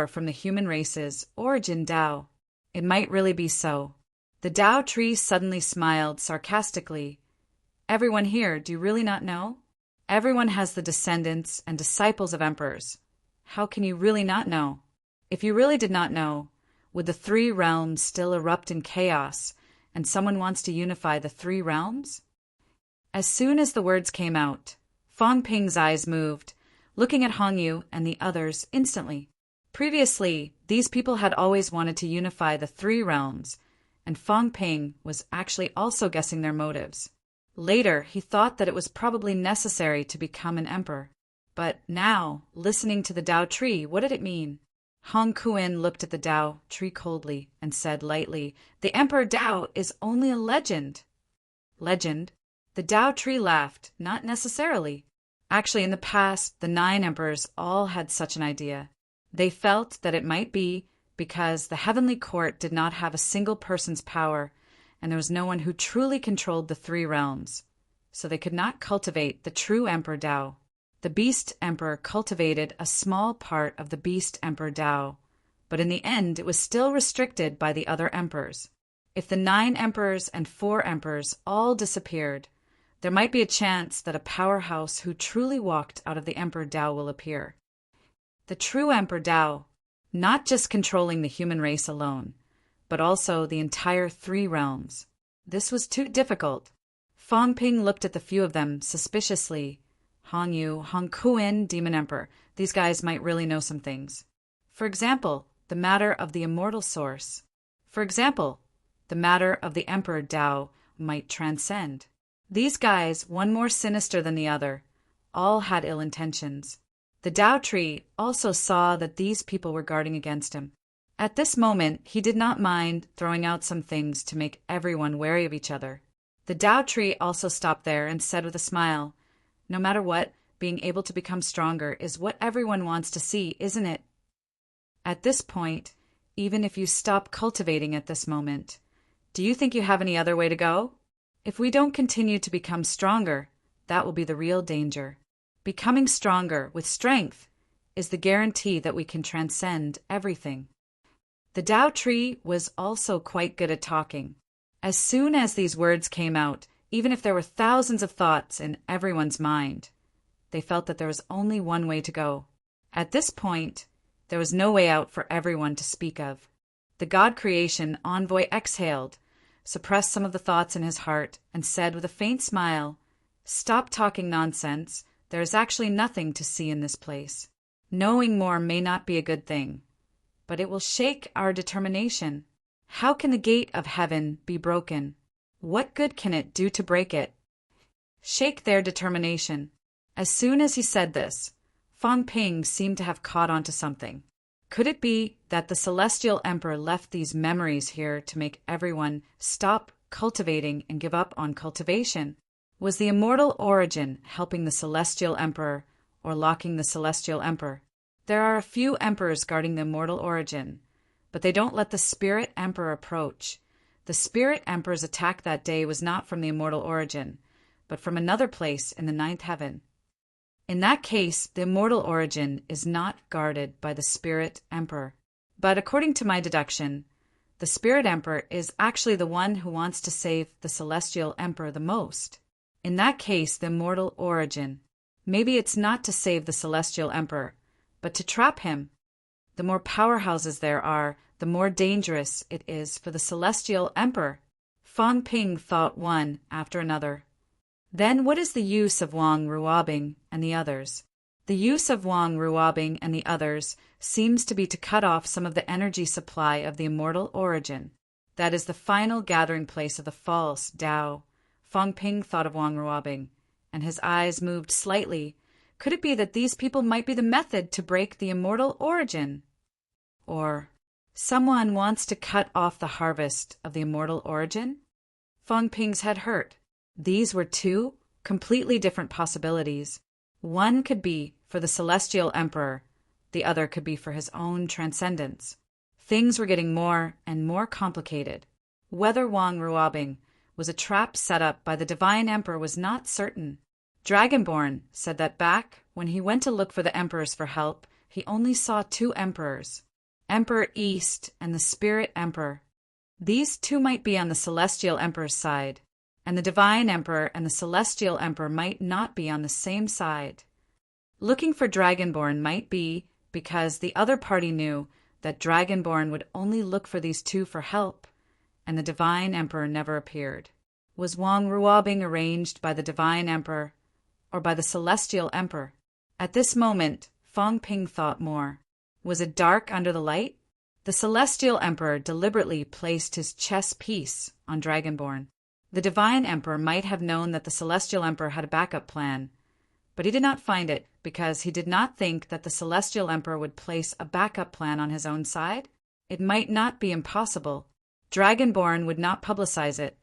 from the human race's origin Tao. It might really be so. The Tao tree suddenly smiled sarcastically. Everyone here, do you really not know? Everyone has the descendants and disciples of emperors. How can you really not know? If you really did not know, would the three realms still erupt in chaos, and someone wants to unify the three realms? As soon as the words came out, Fang Ping's eyes moved, looking at Hong Yu and the others instantly. Previously, these people had always wanted to unify the three realms, and Fang Ping was actually also guessing their motives. Later, he thought that it was probably necessary to become an emperor. But now, listening to the Tao tree, what did it mean? Hong Kuan looked at the Tao tree coldly and said lightly, the Emperor Tao is only a legend. Legend? The Tao tree laughed, not necessarily. Actually, in the past, the 9 emperors all had such an idea. They felt that it might be because the heavenly court did not have a single person's power, and there was no one who truly controlled the three realms, so they could not cultivate the true Emperor Tao. The Beast Emperor cultivated a small part of the Beast Emperor Tao, but in the end it was still restricted by the other emperors. If the 9 emperors and 4 emperors all disappeared, there might be a chance that a powerhouse who truly walked out of the Emperor Tao will appear. The true Emperor Tao, not just controlling the human race alone, but also the entire 3 realms. This was too difficult. Fang Ping looked at the few of them suspiciously. Hong Yu, Hong Kuan, Demon Emperor. These guys might really know some things. For example, the matter of the immortal source. For example, the matter of the Emperor Tao might transcend. These guys, one more sinister than the other, all had ill intentions. The Tao tree also saw that these people were guarding against him. At this moment, he did not mind throwing out some things to make everyone wary of each other. The Tao tree also stopped there and said with a smile, no matter what, being able to become stronger is what everyone wants to see, isn't it? At this point, even if you stop cultivating at this moment, do you think you have any other way to go? If we don't continue to become stronger, that will be the real danger. Becoming stronger with strength is the guarantee that we can transcend everything. The Tao tree was also quite good at talking. As soon as these words came out, even if there were thousands of thoughts in everyone's mind, they felt that there was only one way to go. At this point, there was no way out for everyone to speak of. The God creation envoy exhaled, suppressed some of the thoughts in his heart, and said with a faint smile, "Stop talking nonsense. There is actually nothing to see in this place. Knowing more may not be a good thing, but it will shake our determination. How can the gate of heaven be broken? What good can it do to break it? Shake their determination." As soon as he said this, Fang Ping seemed to have caught on to something. Could it be that the Celestial Emperor left these memories here to make everyone stop cultivating and give up on cultivation? Was the immortal origin helping the Celestial Emperor or locking the Celestial Emperor? There are a few emperors guarding the immortal origin, but they don't let the Spirit Emperor approach. The Spirit Emperor's attack that day was not from the immortal origin, but from another place in the 9th heaven. In that case, the immortal origin is not guarded by the Spirit Emperor. But according to my deduction, the Spirit Emperor is actually the one who wants to save the Celestial Emperor the most. In that case, the immortal origin. Maybe it's not to save the Celestial Emperor, but to trap him. The more powerhouses there are, the more dangerous it is for the Celestial Emperor. Fang Ping thought one after another. Then what is the use of Wang Ruobing and the others? The use of Wang Ruobing and the others seems to be to cut off some of the energy supply of the immortal origin. That is the final gathering place of the false Tao. Fong Ping thought of Wang Ruobing, and his eyes moved slightly. Could it be that these people might be the method to break the immortal origin? Or someone wants to cut off the harvest of the immortal origin? Fong Ping's head hurt. These were two completely different possibilities. One could be for the celestial emperor, the other could be for his own transcendence. Things were getting more and more complicated. Whether Wang Ruobing was a trap set up by the divine emperor was not certain. Dragonborn said that back when he went to look for the emperors for help, he only saw two emperors, Emperor East and the Spirit Emperor. These two might be on the celestial emperor's side, and the divine emperor and the celestial emperor might not be on the same side. Looking for Dragonborn might be because the other party knew that Dragonborn would only look for these two for help, and the divine emperor never appeared. Was Wang Ruobing arranged by the divine emperor or by the celestial emperor? At this moment, Fong Ping thought more. Was it dark under the light? The celestial emperor deliberately placed his chess piece on Dragonborn. The divine emperor might have known that the celestial emperor had a backup plan, but he did not find it because he did not think that the celestial emperor would place a backup plan on his own side. It might not be impossible. Dragonborn would not publicize it,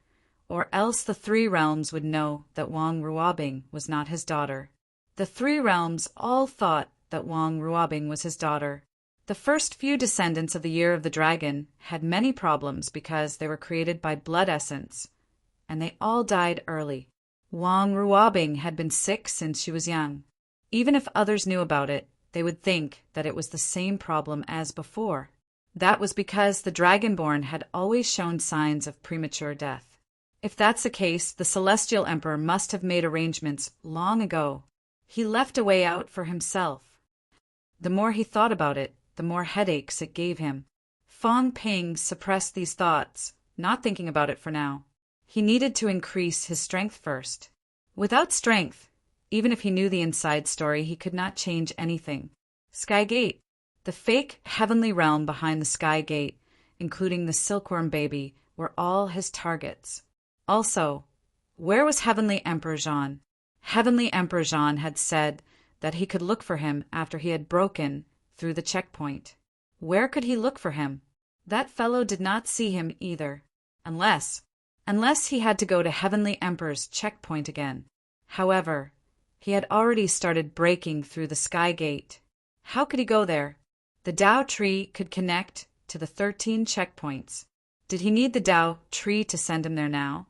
or else the Three Realms would know that Wang Ruobing was not his daughter. The Three Realms all thought that Wang Ruobing was his daughter. The first few descendants of the Year of the Dragon had many problems because they were created by blood essence, and they all died early. Wang Ruobing had been sick since she was young. Even if others knew about it, they would think that it was the same problem as before. That was because the Dragonborn had always shown signs of premature death. If that's the case, the Celestial Emperor must have made arrangements long ago. He left a way out for himself. The more he thought about it, the more headaches it gave him. Fong Ping suppressed these thoughts, not thinking about it for now. He needed to increase his strength first. Without strength, even if he knew the inside story, he could not change anything. Sky Gate, the fake heavenly realm behind the Sky Gate, including the silkworm baby, were all his targets. Also, where was Heavenly Emperor Jean? Heavenly Emperor Jean had said that he could look for him after he had broken through the checkpoint. Where could he look for him? That fellow did not see him either, unless he had to go to Heavenly Emperor's checkpoint again. However, he had already started breaking through the Sky Gate. How could he go there? The Tao tree could connect to the 13 checkpoints. Did he need the Tao tree to send him there now?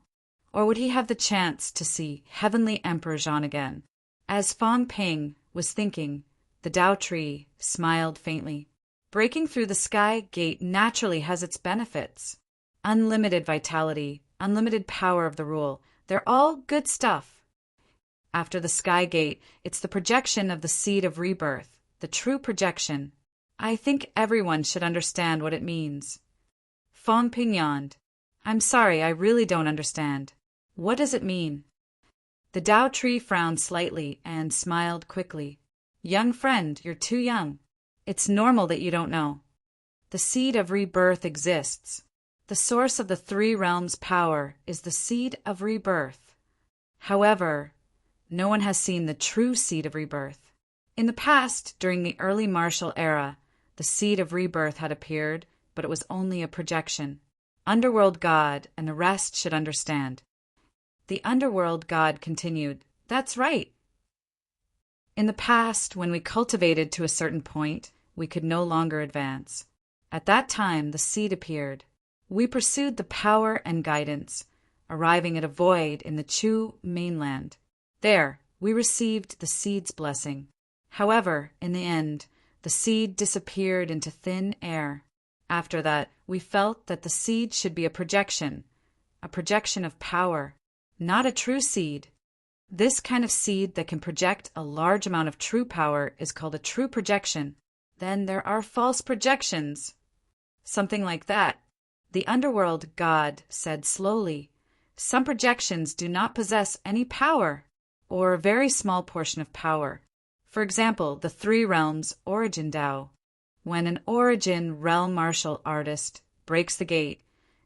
Or would he have the chance to see Heavenly Emperor Jean again? As Fong Ping was thinking, the Tao tree smiled faintly. Breaking through the Sky Gate naturally has its benefits. Unlimited vitality, unlimited power of the rule, they're all good stuff. After the Sky Gate, it's the projection of the seed of rebirth, the true projection. I think everyone should understand what it means. Fong Ping yawned. I'm sorry, I really don't understand. What does it mean? The Tao tree frowned slightly and smiled quickly. Young friend, you're too young. It's normal that you don't know. The seed of rebirth exists. The source of the Three Realms' power is the seed of rebirth. However, no one has seen the true seed of rebirth. In the past, during the early martial era, the seed of rebirth had appeared, but it was only a projection. Underworld God and the rest should understand. The Underworld God continued, That's right. In the past, when we cultivated to a certain point, we could no longer advance. At that time, the seed appeared. We pursued the power and guidance, arriving at a void in the Chu mainland. There, we received the seed's blessing. However, in the end, the seed disappeared into thin air. After that, we felt that the seed should be a projection of power, not a true seed. This kind of seed that can project a large amount of true power is called a true projection. Then there are false projections. Something like that. The Underworld God said slowly, Some projections do not possess any power, or a very small portion of power. For example, the Three Realms Origin Tao. When an Origin Realm martial artist breaks the gate,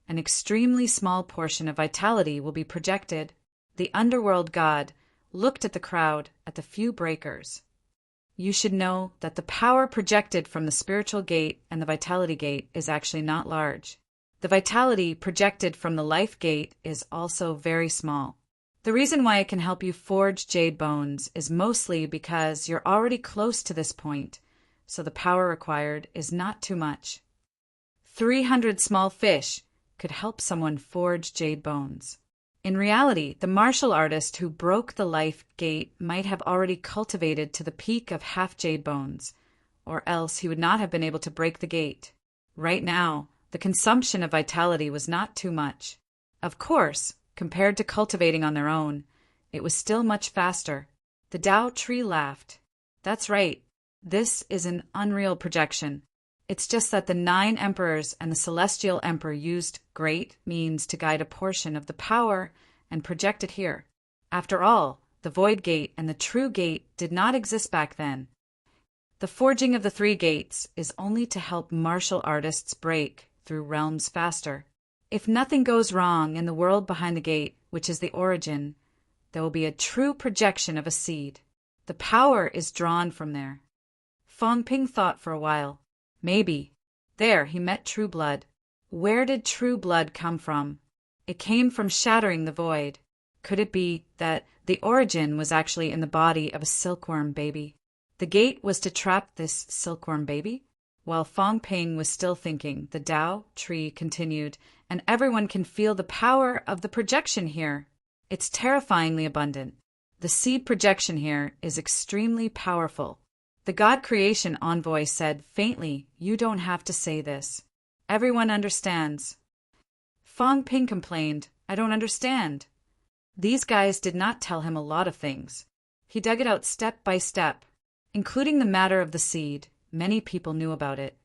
An extremely small portion of vitality will be projected. The underworld god looked at the crowd, at the few breakers. You should know that the power projected from the spiritual gate and the vitality gate is actually not large. The vitality projected from the life gate is also very small. The reason why it can help you forge jade bones is mostly because you're already close to this point, so the power required is not too much. 300 small fish could help someone forge jade bones. In reality, the martial artist who broke the life gate might have already cultivated to the peak of half jade bones, or else he would not have been able to break the gate. Right now, the consumption of vitality was not too much. Of course, compared to cultivating on their own, it was still much faster. The Tao tree laughed. That's right. This is an unreal projection. It's just that the 9 emperors and the celestial emperor used great means to guide a portion of the power and project it here. After all, the void gate and the true gate did not exist back then. The forging of the 3 gates is only to help martial artists break through realms faster. If nothing goes wrong in the world behind the gate, which is the origin, there will be a true projection of a seed. The power is drawn from there. Fong Ping thought for a while. Maybe. There he met true blood. Where did true blood come from? It came from shattering the void. Could it be that the origin was actually in the body of a silkworm baby? The gate was to trap this silkworm baby? While Fong Ping was still thinking, the Tao tree continued, and everyone can feel the power of the projection here. It's terrifyingly abundant. The seed projection here is extremely powerful. The God Creation Envoy said faintly, "You don't have to say this. Everyone understands." Fong Ping complained, "I don't understand." These guys did not tell him a lot of things. He dug it out step by step, including the matter of the seed. Many people knew about it.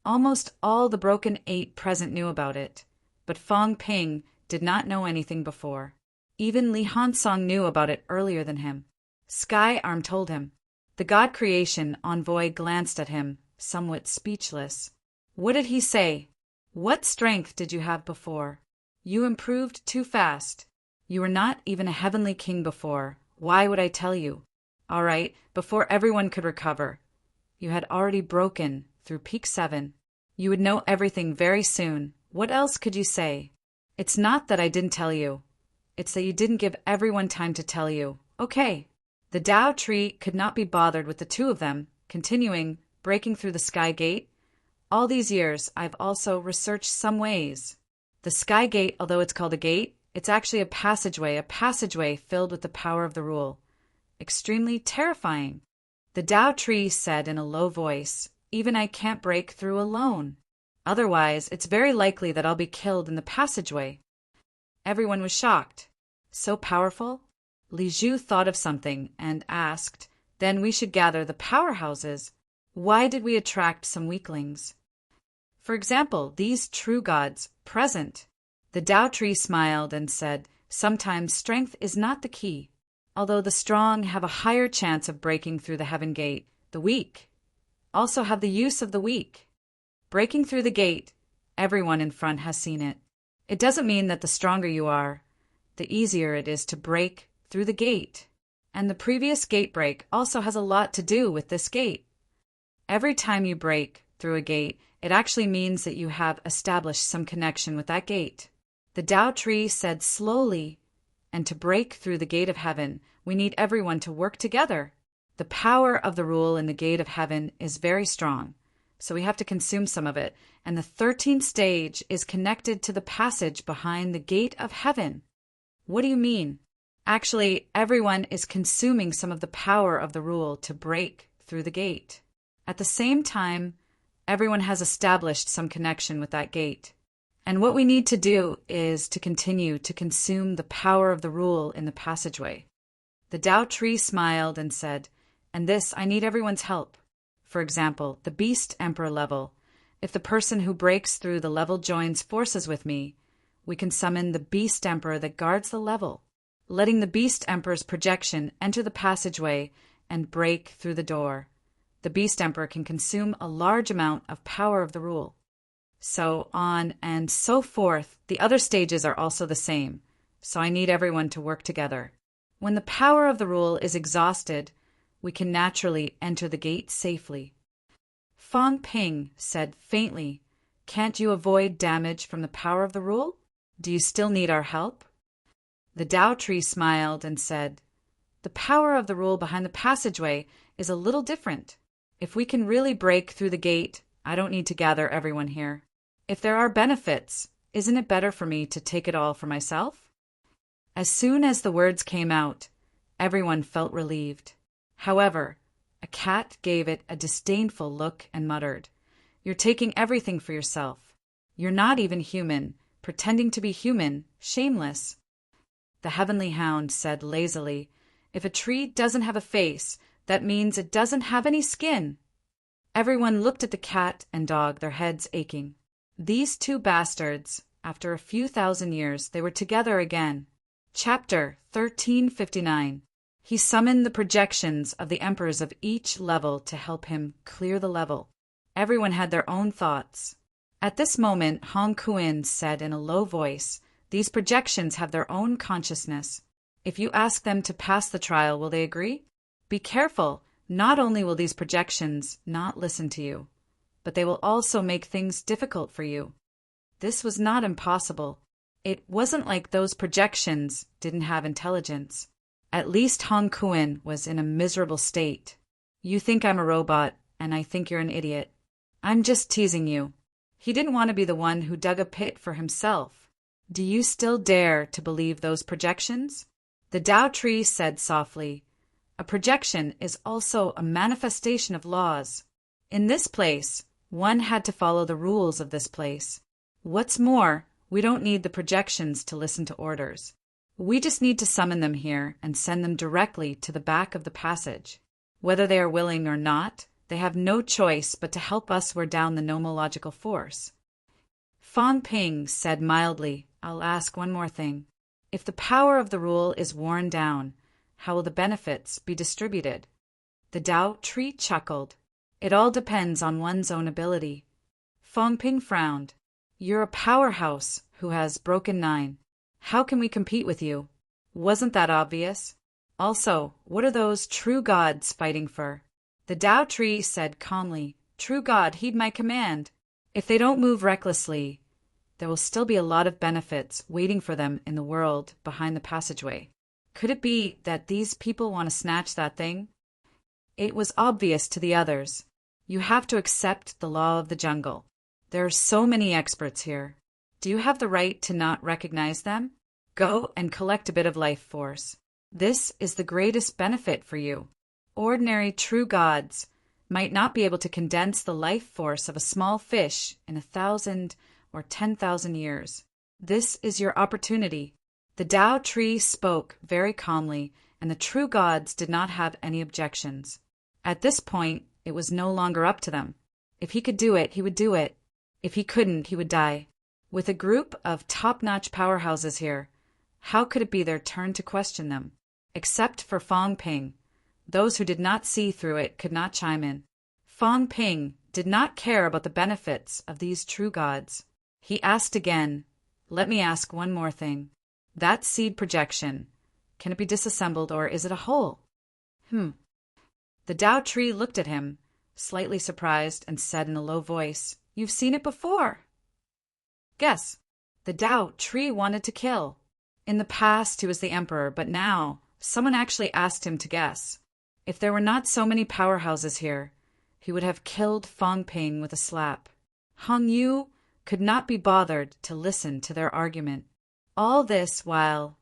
Almost all the broken 8 present knew about it, but Fong Ping did not know anything before. Even Li Hansong knew about it earlier than him. Sky Arm told him. The God Creation Envoy glanced at him, somewhat speechless. What did he say? What strength did you have before? You improved too fast. You were not even a heavenly king before. Why would I tell you? All right, before everyone could recover. You had already broken through peak 7. You would know everything very soon. What else could you say? It's not that I didn't tell you. It's that you didn't give everyone time to tell you. Okay. The Tao tree could not be bothered with the 2 of them, continuing, breaking through the sky gate. All these years, I've also researched some ways. The sky gate, although it's called a gate, it's actually a passageway filled with the power of the rule. Extremely terrifying. The Tao tree said in a low voice, "Even I can't break through alone. Otherwise, it's very likely that I'll be killed in the passageway." Everyone was shocked. So powerful? Li Zhu thought of something and asked, "Then we should gather the powerhouses. Why did we attract some weaklings? For example, these true gods present." The Tao tree smiled and said, "Sometimes strength is not the key. Although the strong have a higher chance of breaking through the heaven gate, the weak also have the use of the weak. Breaking through the gate, everyone in front has seen it. It doesn't mean that the stronger you are, the easier it is to break through the gate. And the previous gate break also has a lot to do with this gate. Every time you break through a gate, it actually means that you have established some connection with that gate." The Tao tree said slowly, "And to break through the gate of heaven, we need everyone to work together. The power of the rule in the gate of heaven is very strong, so we have to consume some of it, and the 13th stage is connected to the passage behind the gate of heaven." What do you mean? Actually, everyone is consuming some of the power of the rule to break through the gate. At the same time, everyone has established some connection with that gate. And what we need to do is to continue to consume the power of the rule in the passageway. The Tao tree smiled and said, "And this, I need everyone's help. For example, the Beast Emperor level. If the person who breaks through the level joins forces with me, we can summon the Beast Emperor that guards the level, letting the Beast Emperor's projection enter the passageway and break through the door. The Beast Emperor can consume a large amount of power of the rule." so on and so forth. The other stages are also the same, so I need everyone to work together. When the power of the rule is exhausted, we can naturally enter the gate safely. Fang Ping said faintly, "Can't you avoid damage from the power of the rule? Do you still need our help?" The Tao tree smiled and said, "The power of the rule behind the passageway is a little different. If we can really break through the gate, I don't need to gather everyone here. If there are benefits, isn't it better for me to take it all for myself?" As soon as the words came out, everyone felt relieved. However, a cat gave it a disdainful look and muttered, "You're taking everything for yourself. You're not even human, pretending to be human, shameless." The heavenly hound said lazily, "If a tree doesn't have a face, that means it doesn't have any skin." Everyone looked at the cat and dog, their heads aching. These two bastards, after a few thousand years, they were together again. Chapter 1359. He summoned the projections of the emperors of each level to help him clear the level. Everyone had their own thoughts. At this moment, Hong Kuin said in a low voice, "These projections have their own consciousness. If you ask them to pass the trial, will they agree? Be careful. Not only will these projections not listen to you, but they will also make things difficult for you." This was not impossible. It wasn't like those projections didn't have intelligence. At least Hong Kuin was in a miserable state. "You think I'm a robot, and I think you're an idiot. I'm just teasing you." He didn't want to be the one who dug a pit for himself. "Do you still dare to believe those projections?" The Tao tree said softly, "A projection is also a manifestation of laws. In this place, one had to follow the rules of this place. What's more, we don't need the projections to listen to orders. We just need to summon them here and send them directly to the back of the passage. Whether they are willing or not, they have no choice but to help us wear down the nomological force." Fang Ping said mildly, "I'll ask one more thing. If the power of the rule is worn down, how will the benefits be distributed?" The Tao tree chuckled. "It all depends on one's own ability." Fang Ping frowned. "You're a powerhouse who has broken 9. How can we compete with you? Wasn't that obvious? Also, what are those true gods fighting for?" The Tao tree said calmly, "True God, heed my command. If they don't move recklessly, there will still be a lot of benefits waiting for them in the world behind the passageway. Could it be that these people want to snatch that thing?" It was obvious to the others. You have to accept the law of the jungle. There are so many experts here. Do you have the right to not recognize them? Go and collect a bit of life force. This is the greatest benefit for you. Ordinary true gods might not be able to condense the life force of a small fish in 1,000 or 10,000 years. This is your opportunity. The Tao tree spoke very calmly, and the true gods did not have any objections. At this point, it was no longer up to them. If he could do it, he would do it. If he couldn't, he would die. With a group of top-notch powerhouses here, how could it be their turn to question them? Except for Fang Ping. Those who did not see through it could not chime in. Fang Ping did not care about the benefits of these true gods. He asked again, "Let me ask one more thing. That seed projection, can it be disassembled or is it a whole?" The Tao tree looked at him, slightly surprised, and said in a low voice, "You've seen it before." Guess. The Tao tree wanted to kill. In the past, he was the emperor, but now someone actually asked him to guess. If there were not so many powerhouses here, he would have killed Fang Ping with a slap. Hong Yu could not be bothered to listen to their argument. All this while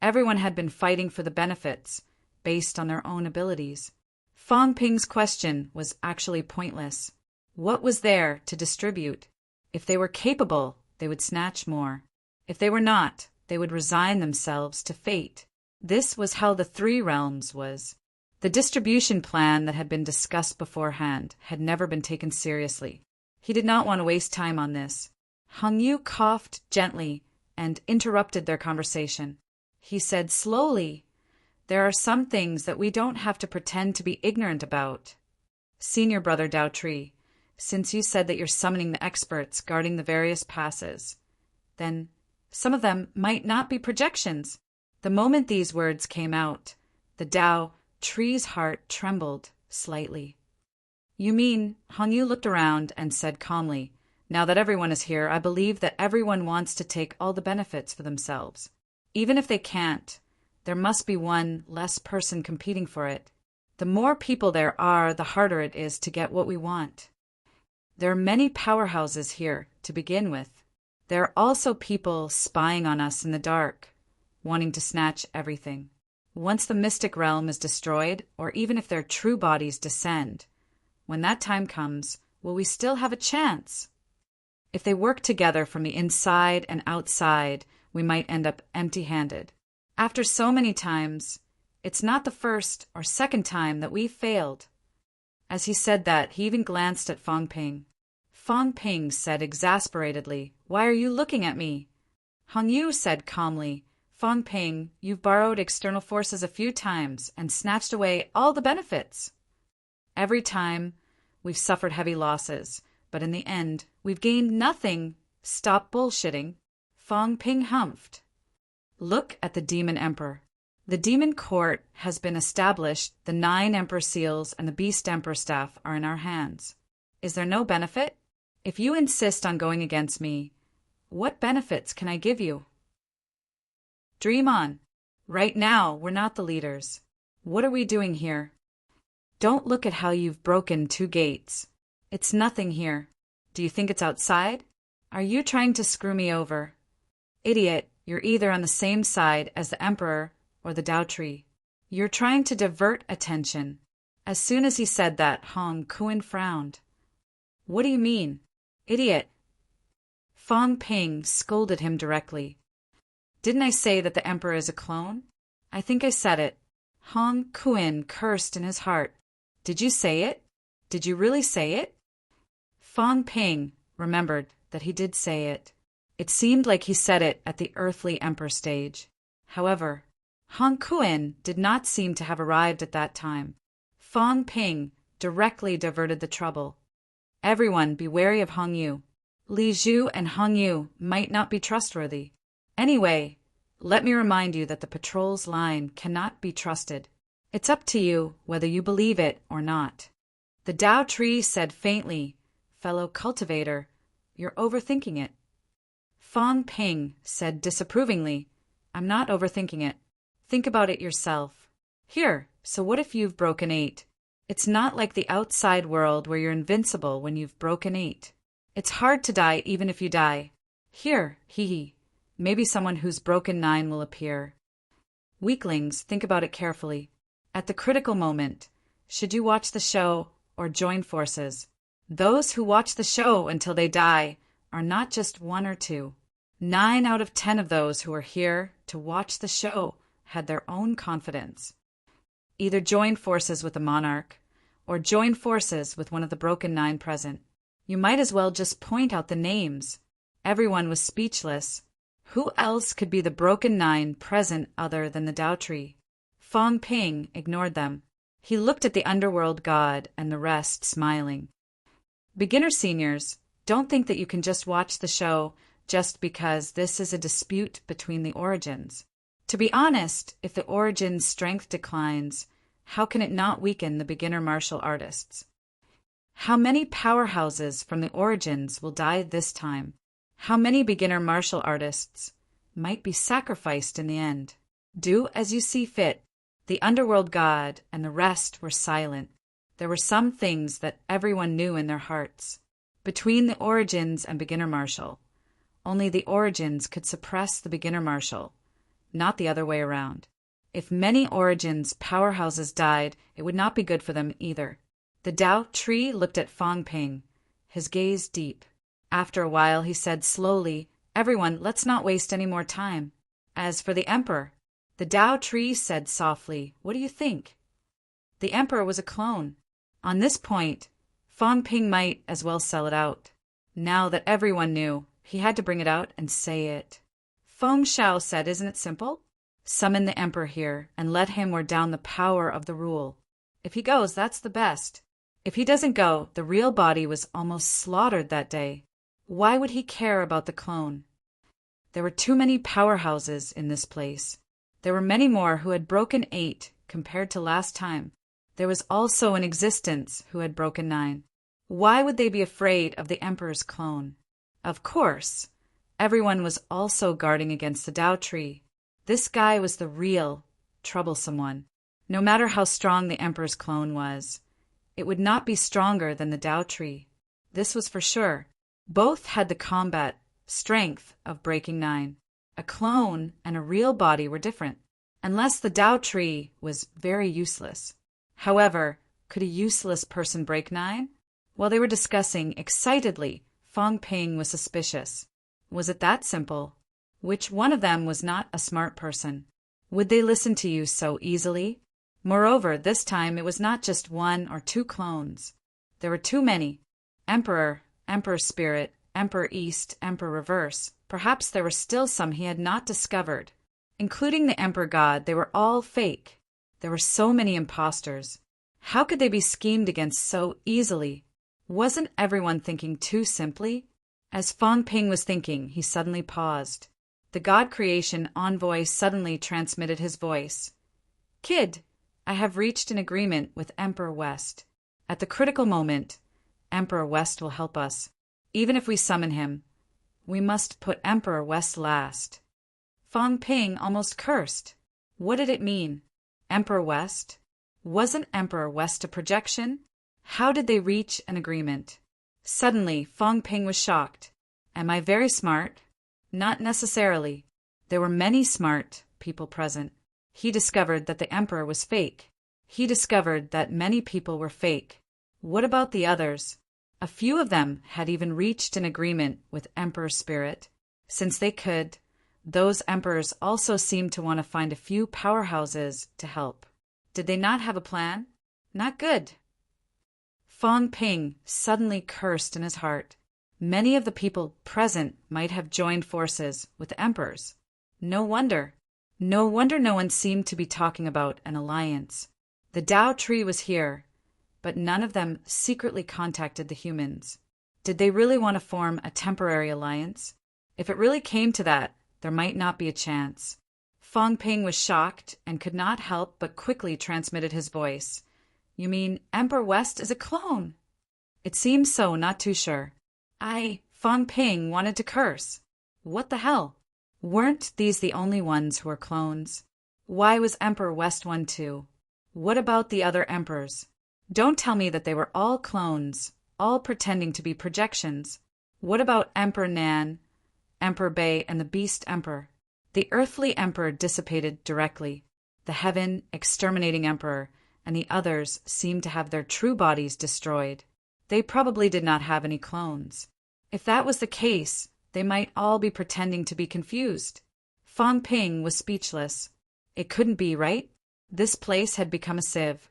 everyone had been fighting for the benefits based on their own abilities. Fang Ping's question was actually pointless. What was there to distribute? If they were capable, they would snatch more. If they were not, they would resign themselves to fate. This was how the 3 realms was. The distribution plan that had been discussed beforehand had never been taken seriously. He did not want to waste time on this. Hong Yu coughed gently and interrupted their conversation. He said slowly, "There are some things that we don't have to pretend to be ignorant about. Senior brother Tao Tree, since you said that you're summoning the experts guarding the various passes, then some of them might not be projections. The moment these words came out, the Tao tree's heart trembled slightly. You mean, Hongyu looked around and said calmly, now that everyone is here, I believe that everyone wants to take all the benefits for themselves. Even if they can't, there must be one less person competing for it. The more people there are, the harder it is to get what we want. There are many powerhouses here to begin with. There are also people spying on us in the dark, wanting to snatch everything. Once the mystic realm is destroyed, or even if their true bodies descend, when that time comes, will we still have a chance? If they work together from the inside and outside, we might end up empty-handed. After so many times, it's not the first or second time that we've failed. As he said that, he even glanced at Fang Ping. Fang Ping said exasperatedly, "Why are you looking at me?" Hongyu said calmly, "Fang Ping, you've borrowed external forces a few times and snatched away all the benefits. Every time, we've suffered heavy losses, but in the end, we've gained nothing. Stop bullshitting." Fang Ping humphed. Look at the Demon Emperor. The Demon Court has been established, the 9 Emperor Seals and the Beast Emperor staff are in our hands. Is there no benefit? If you insist on going against me, what benefits can I give you? Dream on. Right now, we're not the leaders. What are we doing here? Don't look at how you've broken 2 gates. It's nothing here. Do you think it's outside? Are you trying to screw me over? Idiot, you're either on the same side as the Emperor or the Tao Tree. You're trying to divert attention. As soon as he said that, Hong Kuan frowned. What do you mean? Idiot. Fang Ping scolded him directly. Didn't I say that the Emperor is a clone? I think I said it. Hong Kuan cursed in his heart. Did you say it? Did you really say it? Fang Ping remembered that he did say it. It seemed like he said it at the earthly Emperor stage. However, Hong Kuan did not seem to have arrived at that time. Fang Ping directly diverted the trouble. Everyone be wary of Hongyu. Li Zhu and Hongyu might not be trustworthy. Anyway, let me remind you that the patrol's line cannot be trusted. It's up to you whether you believe it or not. The Tao Tree said faintly, "Fellow cultivator, you're overthinking it." Fang Ping said disapprovingly, "I'm not overthinking it. Think about it yourself. Here, so what if you've broken 8? It's not like the outside world where you're invincible when you've broken 8. It's hard to die even if you die. Here, hee. Maybe someone who's broken 9 will appear. Weaklings, think about it carefully. At the critical moment, should you watch the show or join forces? Those who watch the show until they die are not just 1 or 2. 9 out of 10 of those who are here to watch the show had their own confidence. Either join forces with the monarch, or join forces with one of the broken 9 present. You might as well just point out the names. Everyone was speechless. Who else could be the broken 9 present other than the Tao Tree? Fang Ping ignored them. He looked at the underworld god and the rest smiling. Beginner seniors, don't think that you can just watch the show just because this is a dispute between the origins. To be honest, if the Origin's strength declines, how can it not weaken the beginner martial artists? How many powerhouses from the Origins will die this time? How many beginner martial artists might be sacrificed in the end? Do as you see fit. The underworld god and the rest were silent. There were some things that everyone knew in their hearts. Between the Origins and beginner martial, only the Origins could suppress the beginner martial, not the other way around. If many Origins powerhouses died, it would not be good for them either. The Tao Tree looked at Fang Ping, his gaze deep. After a while, he said slowly, "Everyone, let's not waste any more time." As for the Emperor, the Tao Tree said softly, "What do you think?" The Emperor was a clone. On this point, Fang Ping might as well sell it out. Now that everyone knew, he had to bring it out and say it. Feng Shao said, "Isn't it simple? Summon the Emperor here and let him wear down the power of the rule. If he goes, that's the best. If he doesn't go, the real body was almost slaughtered that day. Why would he care about the clone? There were too many powerhouses in this place. There were many more who had broken 8 compared to last time. There was also an existence who had broken 9. Why would they be afraid of the Emperor's clone? Of course, everyone was also guarding against the Tao tree. This guy was the real, troublesome one. No matter how strong the Emperor's clone was, it would not be stronger than the Tao tree. This was for sure. Both had the combat strength of breaking 9. A clone and a real body were different, unless the Tao tree was very useless. However, could a useless person break 9? While they were discussing excitedly, Fong Ping was suspicious. Was it that simple? Which one of them was not a smart person? Would they listen to you so easily? Moreover, this time it was not just 1 or 2 clones. There were too many. Emperor, Emperor Spirit, Emperor East, Emperor Reverse. Perhaps there were still some he had not discovered. Including the Emperor God, they were all fake. There were so many impostors. How could they be schemed against so easily? Wasn't everyone thinking too simply? As Fong Ping was thinking, he suddenly paused. The God Creation envoy suddenly transmitted his voice. Kid, I have reached an agreement with Emperor West. At the critical moment, Emperor West will help us. Even if we summon him, we must put Emperor West last. Fong Ping almost cursed. What did it mean? Emperor West? Wasn't Emperor West a projection? How did they reach an agreement? Suddenly, Fong Ping was shocked. Am I very smart? Not necessarily. There were many smart people present. He discovered that the Emperor was fake. He discovered that many people were fake. What about the others? A few of them had even reached an agreement with Emperor Spirit. Since they could, those emperors also seemed to want to find a few powerhouses to help. Did they not have a plan? Not good. Fong Ping suddenly cursed in his heart. Many of the people present might have joined forces with the emperors. No wonder. No wonder no one seemed to be talking about an alliance. The Tao tree was here, but none of them secretly contacted the humans. Did they really want to form a temporary alliance? If it really came to that, there might not be a chance. Fong Ping was shocked and could not help but quickly transmitted his voice. You mean Emperor West is a clone? It seems so, not too sure. Fong Ping wanted to curse. What the hell? Weren't these the only ones who were clones? Why was Emperor West one too? What about the other emperors? Don't tell me that they were all clones, all pretending to be projections. What about Emperor Nan, Emperor Bei, and the Beast Emperor? The earthly emperor dissipated directly. The heaven exterminating emperor and the others seemed to have their true bodies destroyed. They probably did not have any clones. If that was the case, they might all be pretending to be confused. Fong Ping was speechless. It couldn't be, right? This place had become a sieve,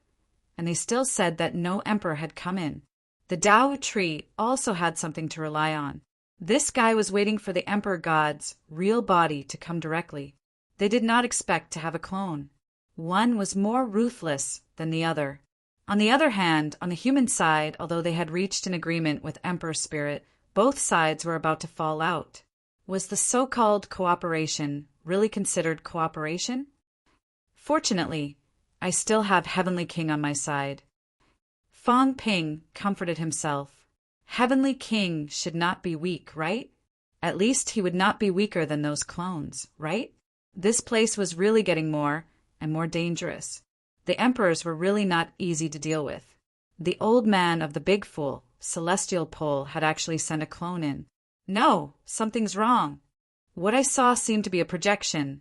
and they still said that no emperor had come in. The Tao tree also had something to rely on. This guy was waiting for the Emperor God's real body to come directly. They did not expect to have a clone. One was more ruthless than the other. On the other hand, on the human side, although they had reached an agreement with Emperor Spirit, both sides were about to fall out. Was the so-called cooperation really considered cooperation? Fortunately, I still have Heavenly King on my side. Fong Ping comforted himself. Heavenly King should not be weak, right? At least he would not be weaker than those clones, right? This place was really getting more and more dangerous. The emperors were really not easy to deal with. The old man of the big fool, Celestial Pole, had actually sent a clone in. No, something's wrong. What I saw seemed to be a projection,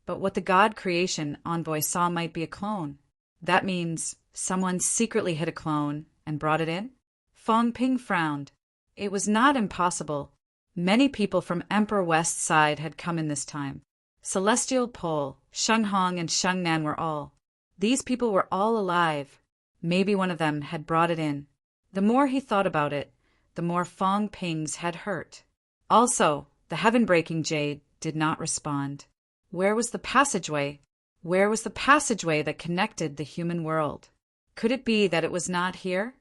but what the God Creation envoy saw might be a clone. That means someone secretly hid a clone and brought it in? Fong Ping frowned. It was not impossible. Many people from Emperor West's side had come in this time. Celestial Pole, Sheng Hong, and Sheng Nan were all. These people were all alive. Maybe one of them had brought it in. The more he thought about it, the more Fong Ping's head hurt. Also, the heaven-breaking jade did not respond. Where was the passageway? Where was the passageway that connected the human world? Could it be that it was not here?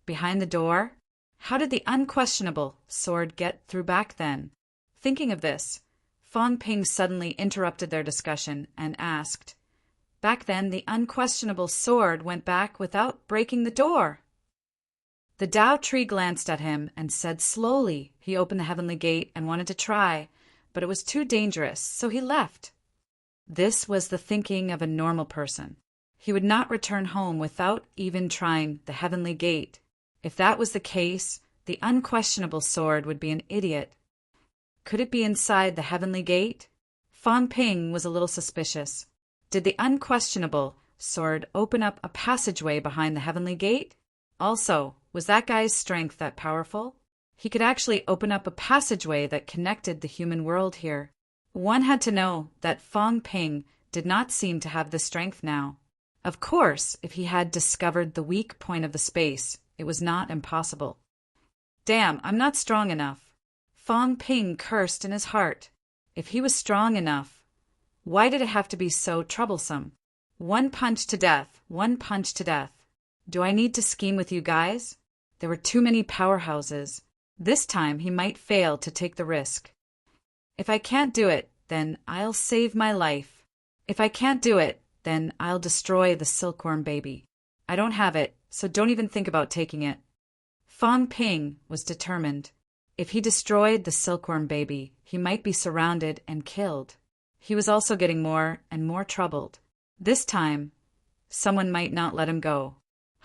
Behind the door? How did the unquestionable sword get through back then? Thinking of this, Fong Ping suddenly interrupted their discussion and asked, "Back then, the unquestionable sword went back without breaking the door." The Tao tree glanced at him and said slowly he opened the heavenly gate and wanted to try, but it was too dangerous, so he left. This was the thinking of a normal person. He would not return home without even trying the heavenly gate. If that was the case, the unquestionable sword would be an idiot. Could it be inside the heavenly gate? Fong Ping was a little suspicious. Did the unquestionable sword open up a passageway behind the heavenly gate? Also, was that guy's strength that powerful? He could actually open up a passageway that connected the human world here. One had to know that Fong Ping did not seem to have the strength now. Of course, if he had discovered the weak point of the space, it was not impossible. Damn, I'm not strong enough. Fong Ping cursed in his heart. If he was strong enough, why did it have to be so troublesome? One punch to death, one punch to death. Do I need to scheme with you guys? There were too many powerhouses. This time he might fail to take the risk. If I can't do it, then I'll save my life. If I can't do it, then I'll destroy the silkworm baby. I don't have it, so don't even think about taking it. Fong Ping was determined. If he destroyed the silkworm baby, he might be surrounded and killed. He was also getting more and more troubled. This time, someone might not let him go.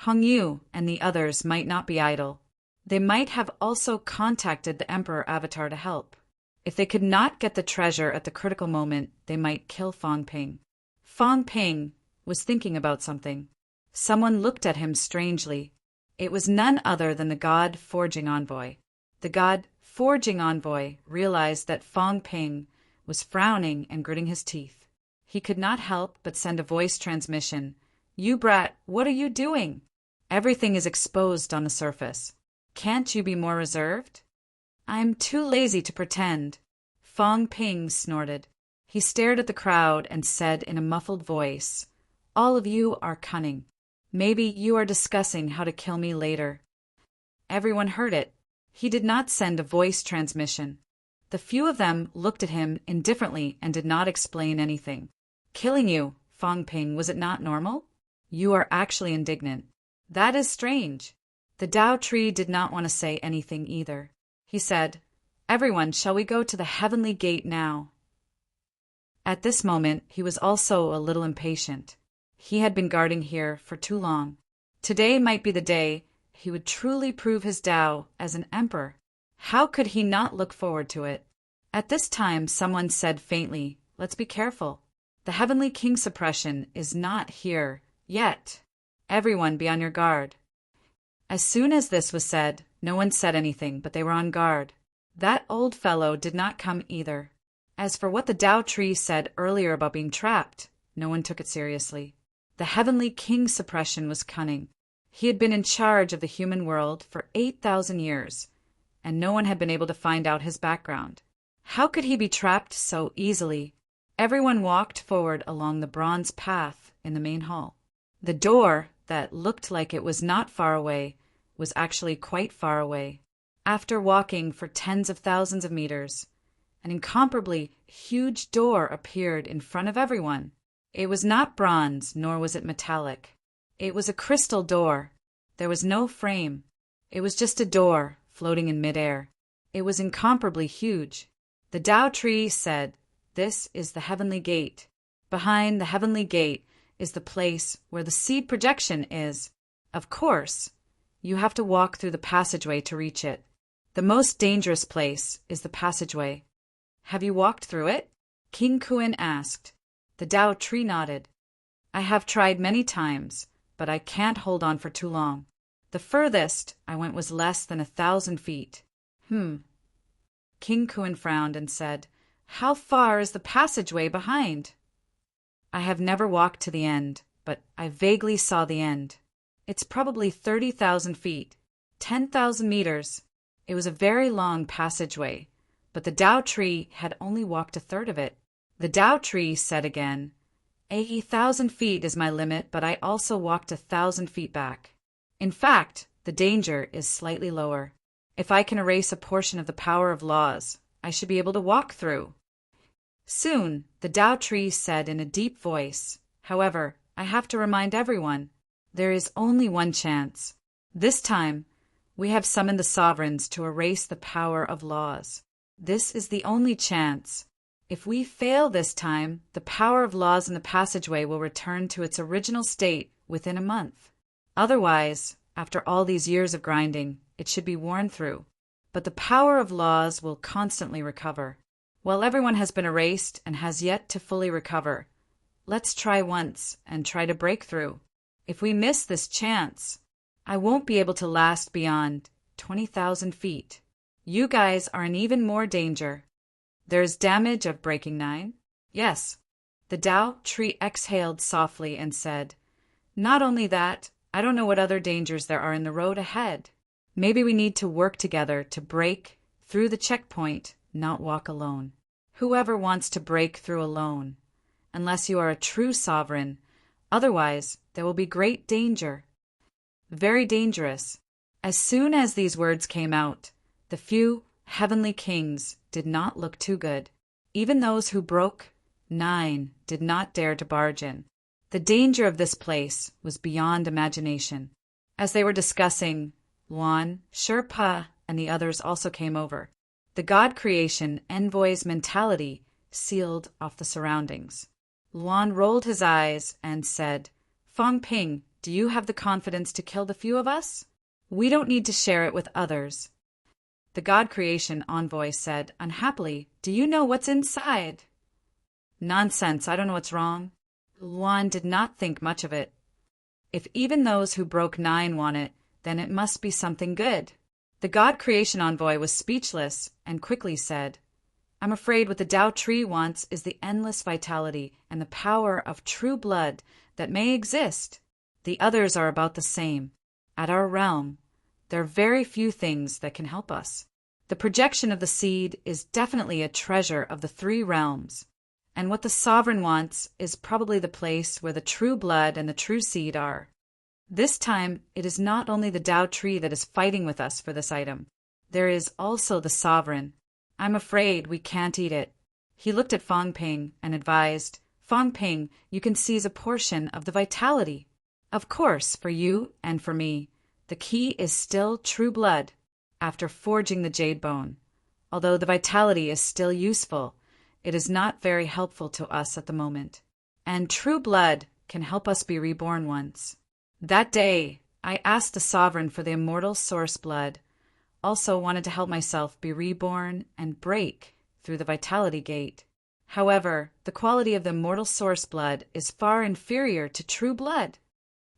Hong Yu and the others might not be idle. They might have also contacted the Emperor Avatar to help. If they could not get the treasure at the critical moment, they might kill Fong Ping. Fong Ping was thinking about something. Someone looked at him strangely. It was none other than the God Forging Envoy. The God Forging Envoy realized that Fong Ping was frowning and gritting his teeth. He could not help but send a voice transmission. "You brat, what are you doing? Everything is exposed on the surface. Can't you be more reserved?" "I'm too lazy to pretend." Fong Ping snorted. He stared at the crowd and said in a muffled voice, "All of you are cunning. Maybe you are discussing how to kill me later." Everyone heard it. He did not send a voice transmission. The few of them looked at him indifferently and did not explain anything. "Killing you, Fong Ping, was it not normal? You are actually indignant. That is strange." The Tao tree did not want to say anything either. He said, "Everyone, shall we go to the heavenly gate now?" At this moment, he was also a little impatient. He had been guarding here for too long. Today might be the day he would truly prove his Tao as an emperor. How could he not look forward to it? At this time, someone said faintly, "Let's be careful. The Heavenly King suppression is not here yet. Everyone be on your guard." As soon as this was said, no one said anything, but they were on guard. That old fellow did not come either. As for what the Tao tree said earlier about being trapped, no one took it seriously. The Heavenly King suppression was cunning. He had been in charge of the human world for 8,000 years, and no one had been able to find out his background. How could he be trapped so easily? Everyone walked forward along the bronze path in the main hall. The door, that looked like it was not far away, was actually quite far away. After walking for tens of thousands of meters, an incomparably huge door appeared in front of everyone. It was not bronze, nor was it metallic. It was a crystal door. There was no frame. It was just a door floating in midair. It was incomparably huge. The Tao tree said, "This is the heavenly gate. Behind the heavenly gate is the place where the seed projection is. Of course, you have to walk through the passageway to reach it. The most dangerous place is the passageway." "Have you walked through it?" King Kuan asked. The Tao tree nodded. "I have tried many times, but I can't hold on for too long. The furthest I went was less than 1,000 feet. King Kuan frowned and said, "How far is the passageway behind?" "I have never walked to the end, but I vaguely saw the end. It's probably 30,000 feet, 10,000 meters. It was a very long passageway, but the Tao tree had only walked a third of it." The Tao tree said again, 80,000 feet is my limit, but I also walked 1,000 feet back. In fact, The danger is slightly lower. If I can erase a portion of the power of laws, I should be able to walk through. Soon, the Tao tree said in a deep voice, "However, I have to remind everyone, there is only one chance. This time, we have summoned the sovereigns to erase the power of laws. This is the only chance. If we fail this time, the power of laws in the passageway will return to its original state within a month. Otherwise, after all these years of grinding, it should be worn through. But the power of laws will constantly recover. While everyone has been erased and has yet to fully recover, let's try once and try to break through. If we miss this chance, I won't be able to last beyond 20,000 feet. You guys are in even more danger. There's damage of breaking 9? Yes." The Tao tree exhaled softly and said, "Not only that, I don't know what other dangers there are in the road ahead. Maybe we need to work together to break through the checkpoint, not walk alone. Whoever wants to break through alone, unless you are a true sovereign, otherwise there will be great danger. Very dangerous." As soon as these words came out, the few heavenly kings did not look too good. Even those who broke 9 did not dare to barge in. The danger of this place was beyond imagination. As they were discussing, Luan, Sherpa, and the others also came over. The God creation envoy's mentality sealed off the surroundings. Luan rolled his eyes and said, "Fong Ping, do you have the confidence to kill the few of us? We don't need to share it with others." The God creation envoy said, unhappily, "Do you know what's inside?" "Nonsense, I don't know what's wrong." Luan did not think much of it. If even those who broke 9 want it, then it must be something good. The God creation envoy was speechless and quickly said, "I'm afraid what the Tao tree wants is the endless vitality and the power of true blood that may exist. The others are about the same. At our realm, there are very few things that can help us. The projection of the seed is definitely a treasure of the 3 realms. And what the sovereign wants is probably the place where the true blood and the true seed are. This time, it is not only the Tao tree that is fighting with us for this item. There is also the sovereign. I'm afraid we can't eat it." He looked at Fong Ping and advised, "Fong Ping, you can seize a portion of the vitality. Of course, for you and for me, the key is still true blood after forging the jade bone. Although the vitality is still useful, it is not very helpful to us at the moment. And true blood can help us be reborn once. That day, I asked the sovereign for the immortal source blood, also wanted to help myself be reborn and break through the vitality gate. However, the quality of the immortal source blood is far inferior to true blood."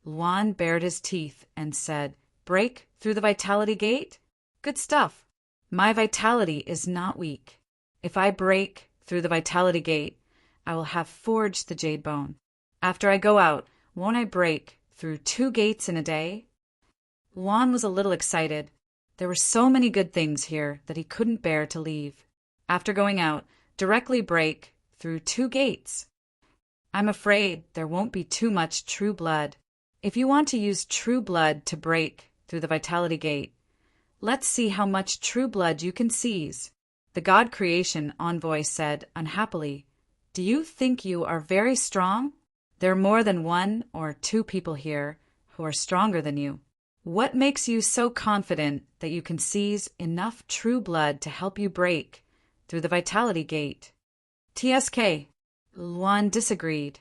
Luan bared his teeth and said, "Break through the vitality gate? Good stuff. My vitality is not weak. If I break through the vitality gate, I will have forged the jade bone. After I go out, won't I break through 2 gates in a day?" Luan was a little excited. There were so many good things here that he couldn't bear to leave. After going out, directly break through 2 gates. I'm afraid there won't be too much true blood. If you want to use true blood to break through the vitality gate, let's see how much true blood you can seize. The God creation envoy said unhappily, "Do you think you are very strong? There are more than 1 or 2 people here who are stronger than you. What makes you so confident that you can seize enough true blood to help you break through the vitality gate?" "TSK." Luan disagreed.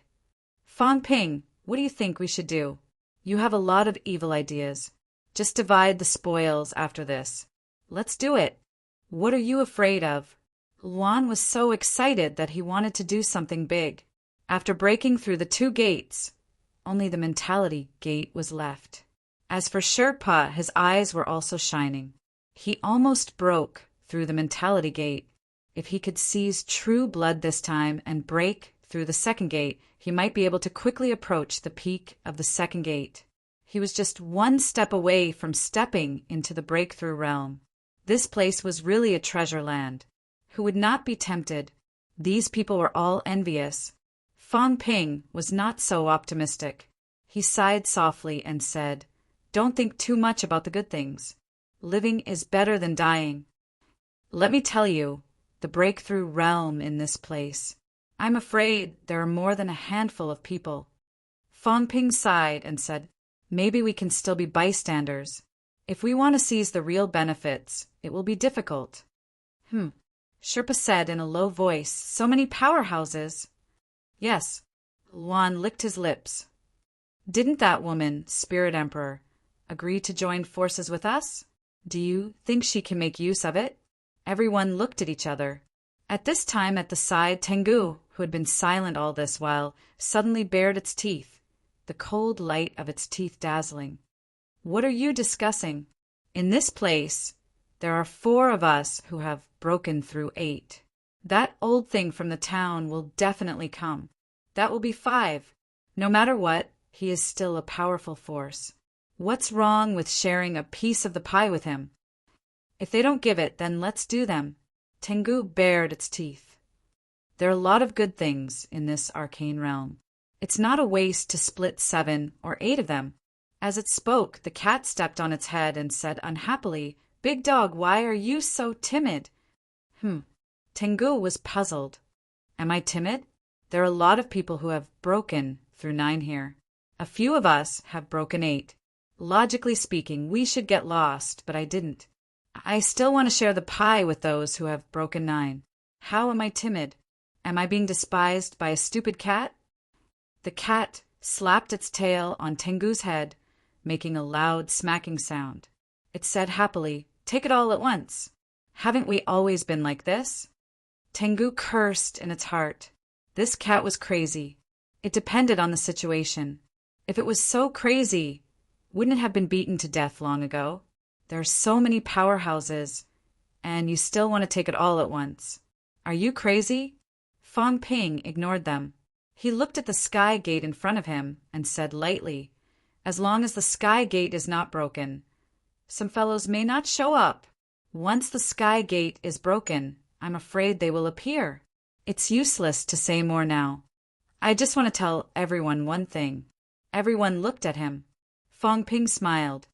"Fong Ping, what do you think we should do? You have a lot of evil ideas. Just divide the spoils after this. Let's do it. What are you afraid of?" Luan was so excited that he wanted to do something big. After breaking through the 2 gates, only the mentality gate was left. As for Sherpa, his eyes were also shining. He almost broke through the mentality gate. If he could seize true blood this time and break through the 2nd gate, he might be able to quickly approach the peak of the 2nd gate. He was just 1 step away from stepping into the breakthrough realm. This place was really a treasure land. Who would not be tempted? These people were all envious. Fong Ping was not so optimistic. He sighed softly and said, Don't think too much about the good things. Living is better than dying. Let me tell you, the breakthrough realm in this place. I'm afraid there are more than a handful of people. Fong Ping sighed and said, maybe we can still be bystanders. If we want to seize the real benefits, it will be difficult. Sherpa said in a low voice, so many powerhouses. Yes. Luan licked his lips. Didn't that woman, Spirit Emperor, agree to join forces with us? Do you think she can make use of it? Everyone looked at each other. At this time at the side, Tengu, who had been silent all this while, suddenly bared its teeth, the cold light of its teeth dazzling. What are you discussing? In this place, there are 4 of us who have broken through 8. That old thing from the town will definitely come. That will be 5. No matter what, he is still a powerful force. What's wrong with sharing a piece of the pie with him? If they don't give it, then let's do them. Tengu bared its teeth. There are a lot of good things in this arcane realm. It's not a waste to split 7 or 8 of them. As it spoke, the cat stepped on its head and said unhappily, Big dog, why are you so timid? Tengu was puzzled. Am I timid? There are a lot of people who have broken through 9 here. A few of us have broken 8. Logically speaking, we should get lost, but I didn't. I still want to share the pie with those who have broken 9. How am I timid? Am I being despised by a stupid cat? The cat slapped its tail on Tengu's head, making a loud smacking sound. It said happily, Take it all at once. Haven't we always been like this? Tengu cursed in its heart. This cat was crazy. It depended on the situation. If it was so crazy, wouldn't it have been beaten to death long ago? There are so many powerhouses, and you still want to take it all at once. Are you crazy? Fong Ping ignored them. He looked at the sky gate in front of him and said lightly, As long as the sky gate is not broken, some fellows may not show up. Once the sky gate is broken, I'm afraid they will appear. It's useless to say more now. I just want to tell everyone one thing. Everyone looked at him. Fong Ping smiled.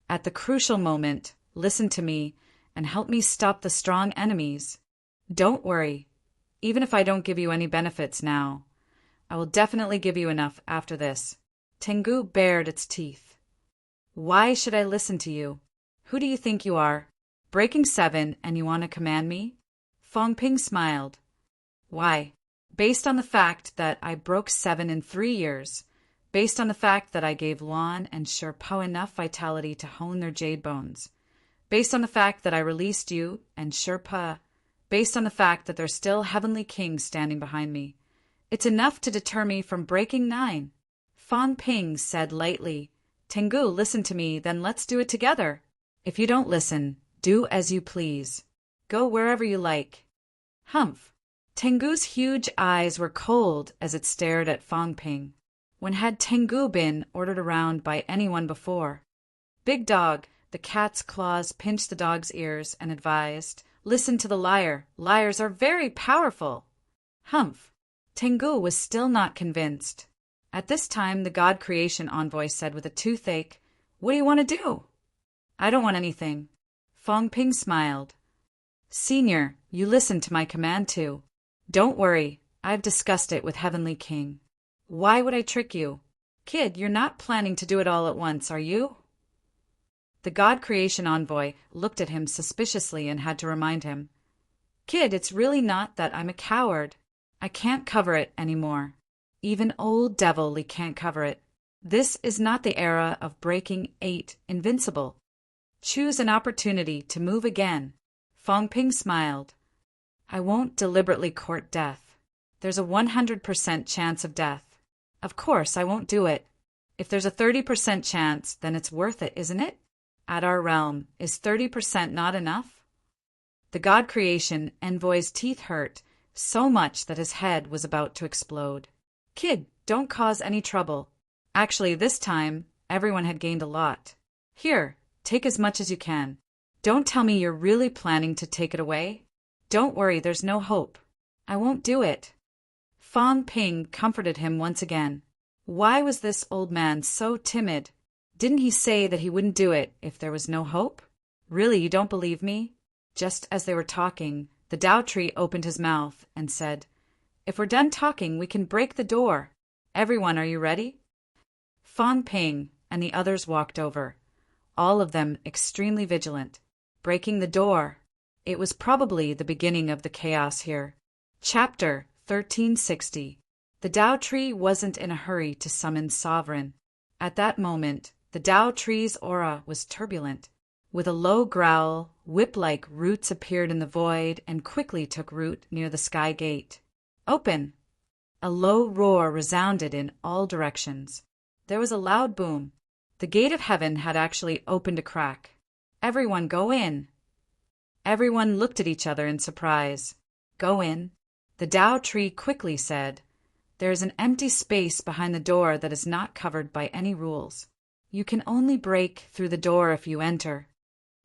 At the crucial moment, listen to me and help me stop the strong enemies. Don't worry. Even if I don't give you any benefits now, I will definitely give you enough after this. Tengu bared its teeth. Why should I listen to you? Who do you think you are? Breaking 7 and you want to command me? Fong Ping smiled. Why? Based on the fact that I broke 7 in 3 years. Based on the fact that I gave Luan and Sherpa enough vitality to hone their jade bones. Based on the fact that I released you and Sherpa. Based on the fact that there's still heavenly kings standing behind me. It's enough to deter me from breaking 9. Fong Ping said lightly, Tengu, listen to me, then let's do it together. If you don't listen, do as you please. Go wherever you like. Humph. Tengu's huge eyes were cold as it stared at Fong Ping. When had Tengu been ordered around by anyone before? Big dog, the cat's claws pinched the dog's ears and advised, Listen to the liar. Liars are very powerful. Humph. Tengu was still not convinced. At this time, the God Creation Envoy said with a toothache, What do you want to do? I don't want anything. Fong Ping smiled. Senior, you listened to my command too. Don't worry, I've discussed it with Heavenly King. Why would I trick you? Kid, you're not planning to do it all at once, are you? The God Creation Envoy looked at him suspiciously and had to remind him. Kid, it's really not that I'm a coward. I can't cover it anymore. Even old Devil can't cover it. This is not the era of breaking 8 invincible. Choose an opportunity to move again. Fong Ping smiled. I won't deliberately court death. There's a 100% chance of death. Of course, I won't do it. If there's a 30% chance, then it's worth it, isn't it? At our realm, is 30% not enough? The God Creation Envoy's teeth hurt so much that his head was about to explode. Kid, don't cause any trouble. Actually, this time, everyone had gained a lot. Here, take as much as you can. Don't tell me you're really planning to take it away. Don't worry, there's no hope. I won't do it. Fong Ping comforted him once again. Why was this old man so timid? Didn't he say that he wouldn't do it if there was no hope? Really, you don't believe me? Just as they were talking, the Tao tree opened his mouth and said, "If we're done talking, we can break the door. Everyone, are you ready?" Fang Ping and the others walked over, all of them extremely vigilant. Breaking the door. It was probably the beginning of the chaos here. Chapter 1360. The Tao tree wasn't in a hurry to summon Sovereign. At that moment, the Tao tree's aura was turbulent. With a low growl, whip-like roots appeared in the void and quickly took root near the sky gate. "Open!" A low roar resounded in all directions. There was a loud boom. The gate of heaven had actually opened a crack. "Everyone go in!" Everyone looked at each other in surprise. "Go in?" The Tao tree quickly said. "There is an empty space behind the door that is not covered by any rules. You can only break through the door if you enter."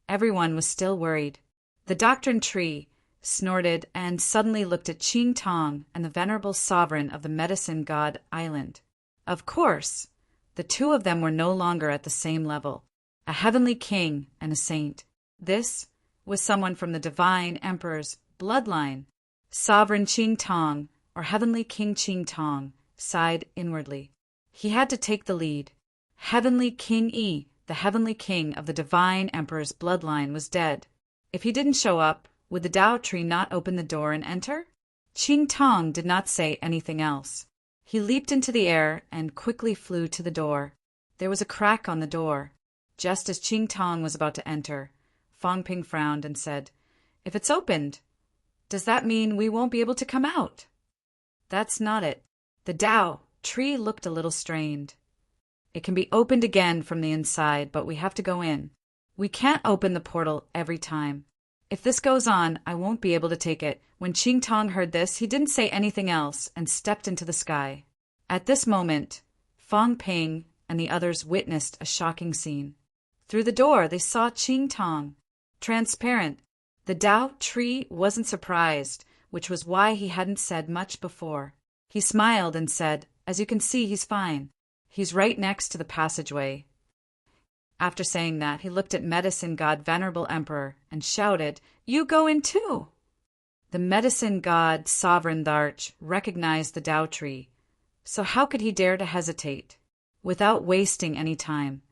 Everyone was still worried. The doctrine tree snorted and suddenly looked at Qing Tong and the venerable sovereign of the medicine god island. Of course, the two of them were no longer at the same level. A heavenly king and a saint. This was someone from the divine emperor's bloodline. Sovereign Qing Tong, or Heavenly King Qing Tong, sighed inwardly. He had to take the lead. Heavenly King Yi, the heavenly king of the divine emperor's bloodline, was dead. If he didn't show up, would the Tao tree not open the door and enter? Qing Tong did not say anything else. He leaped into the air and quickly flew to the door. There was a crack on the door. Just as Qing Tong was about to enter, Fang Ping frowned and said, "If it's opened, does that mean we won't be able to come out?" "That's not it." The Tao tree looked a little strained. "It can be opened again from the inside, but we have to go in. We can't open the portal every time. If this goes on, I won't be able to take it." When Qing Tong heard this, he didn't say anything else and stepped into the sky. At this moment, Fang Ping and the others witnessed a shocking scene. Through the door, they saw Qing Tong. Transparent. The Tao tree wasn't surprised, which was why he hadn't said much before. He smiled and said, "As you can see, he's fine. He's right next to the passageway." After saying that, he looked at medicine god Venerable Emperor and shouted, "You go in too!" The medicine god Sovereign Tharch recognized the Tao tree, so how could he dare to hesitate? Without wasting any time,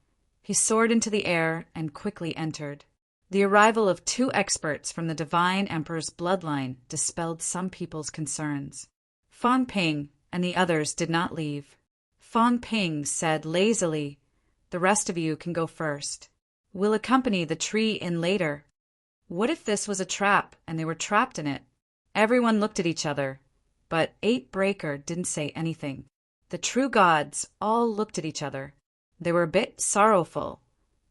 he soared into the air and quickly entered. The arrival of two experts from the divine emperor's bloodline dispelled some people's concerns. Fang Ping and the others did not leave. Fang Ping said lazily, "The rest of you can go first. We'll accompany the tree in later." What if this was a trap and they were trapped in it? Everyone looked at each other, but 8 Breaker didn't say anything. The true gods all looked at each other. They were a bit sorrowful,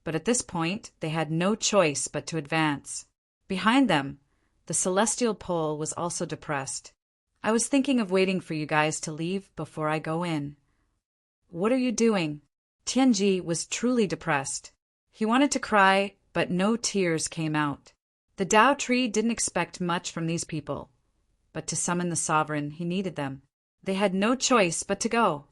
but at this point they had no choice but to advance. Behind them, the celestial pole was also depressed. "I was thinking of waiting for you guys to leave before I go in." "What are you doing?" Tianji was truly depressed. He wanted to cry, but no tears came out. The Tao tree didn't expect much from these people, but to summon the sovereign, he needed them. They had no choice but to go.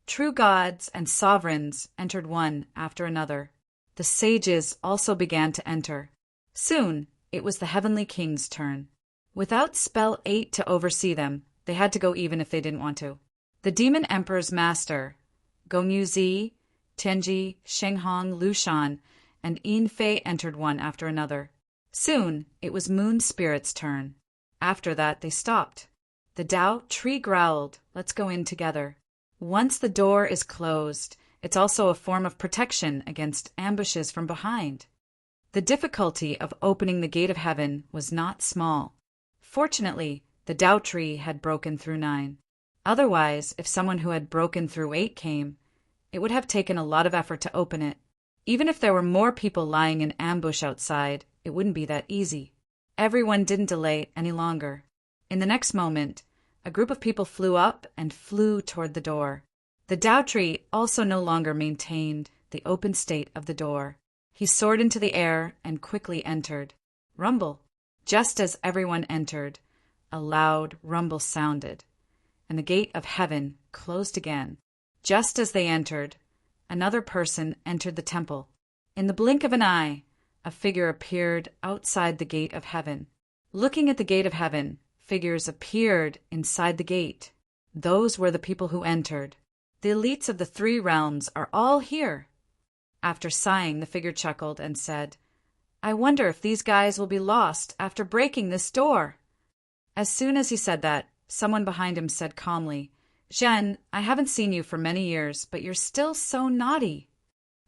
True gods and sovereigns entered one after another. The sages also began to enter. Soon, it was the heavenly king's turn. Without spell 8 to oversee them, they had to go even if they didn't want to. The demon emperor's master, Gongyu Zi, Tianji, Shenghong, Lushan, and Yin Fei entered one after another. Soon, it was Moon Spirit's turn. After that, they stopped. The Tao tree growled, "Let's go in together." Once the door is closed, it's also a form of protection against ambushes from behind. The difficulty of opening the gate of heaven was not small. Fortunately, the Tao tree had broken through 9. Otherwise, if someone who had broken through 8 came, it would have taken a lot of effort to open it. Even if there were more people lying in ambush outside, it wouldn't be that easy. Everyone didn't delay any longer. In the next moment, a group of people flew up and flew toward the door. The Tao tree also no longer maintained the open state of the door. He soared into the air and quickly entered. Rumble. Just as everyone entered, a loud rumble sounded, and the gate of heaven closed again. Just as they entered, another person entered the temple. In the blink of an eye, a figure appeared outside the gate of heaven. Looking at the gate of heaven, figures appeared inside the gate. Those were the people who entered. The elites of the three realms are all here. After sighing, the figure chuckled and said, I wonder if these guys will be lost after breaking this door. As soon as he said that, someone behind him said calmly, Zhen, I haven't seen you for many years, but you're still so naughty.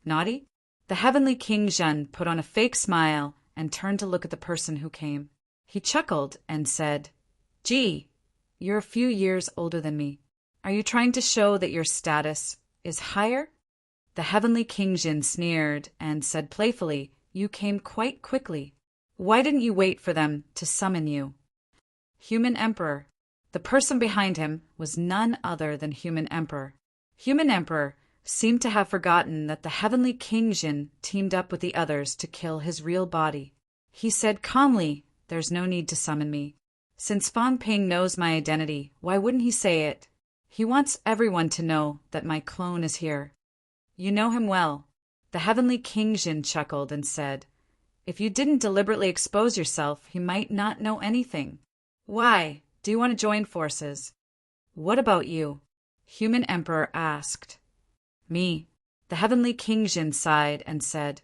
Naughty? The heavenly king Zhen put on a fake smile and turned to look at the person who came. He chuckled and said, Gee, you're a few years older than me. Are you trying to show that your status is higher? The heavenly king Zhen sneered and said playfully, You came quite quickly. Why didn't you wait for them to summon you? Human Emperor. The person behind him was none other than Human Emperor. Human Emperor seemed to have forgotten that the heavenly king Zhen teamed up with the others to kill his real body. He said calmly, There's no need to summon me. Since Fang Ping knows my identity, why wouldn't he say it? He wants everyone to know that my clone is here. You know him well. The heavenly king Zhen chuckled and said, If you didn't deliberately expose yourself, he might not know anything. Why? Do you want to join forces? What about you? Human Emperor asked. Me. The heavenly king Zhen sighed and said,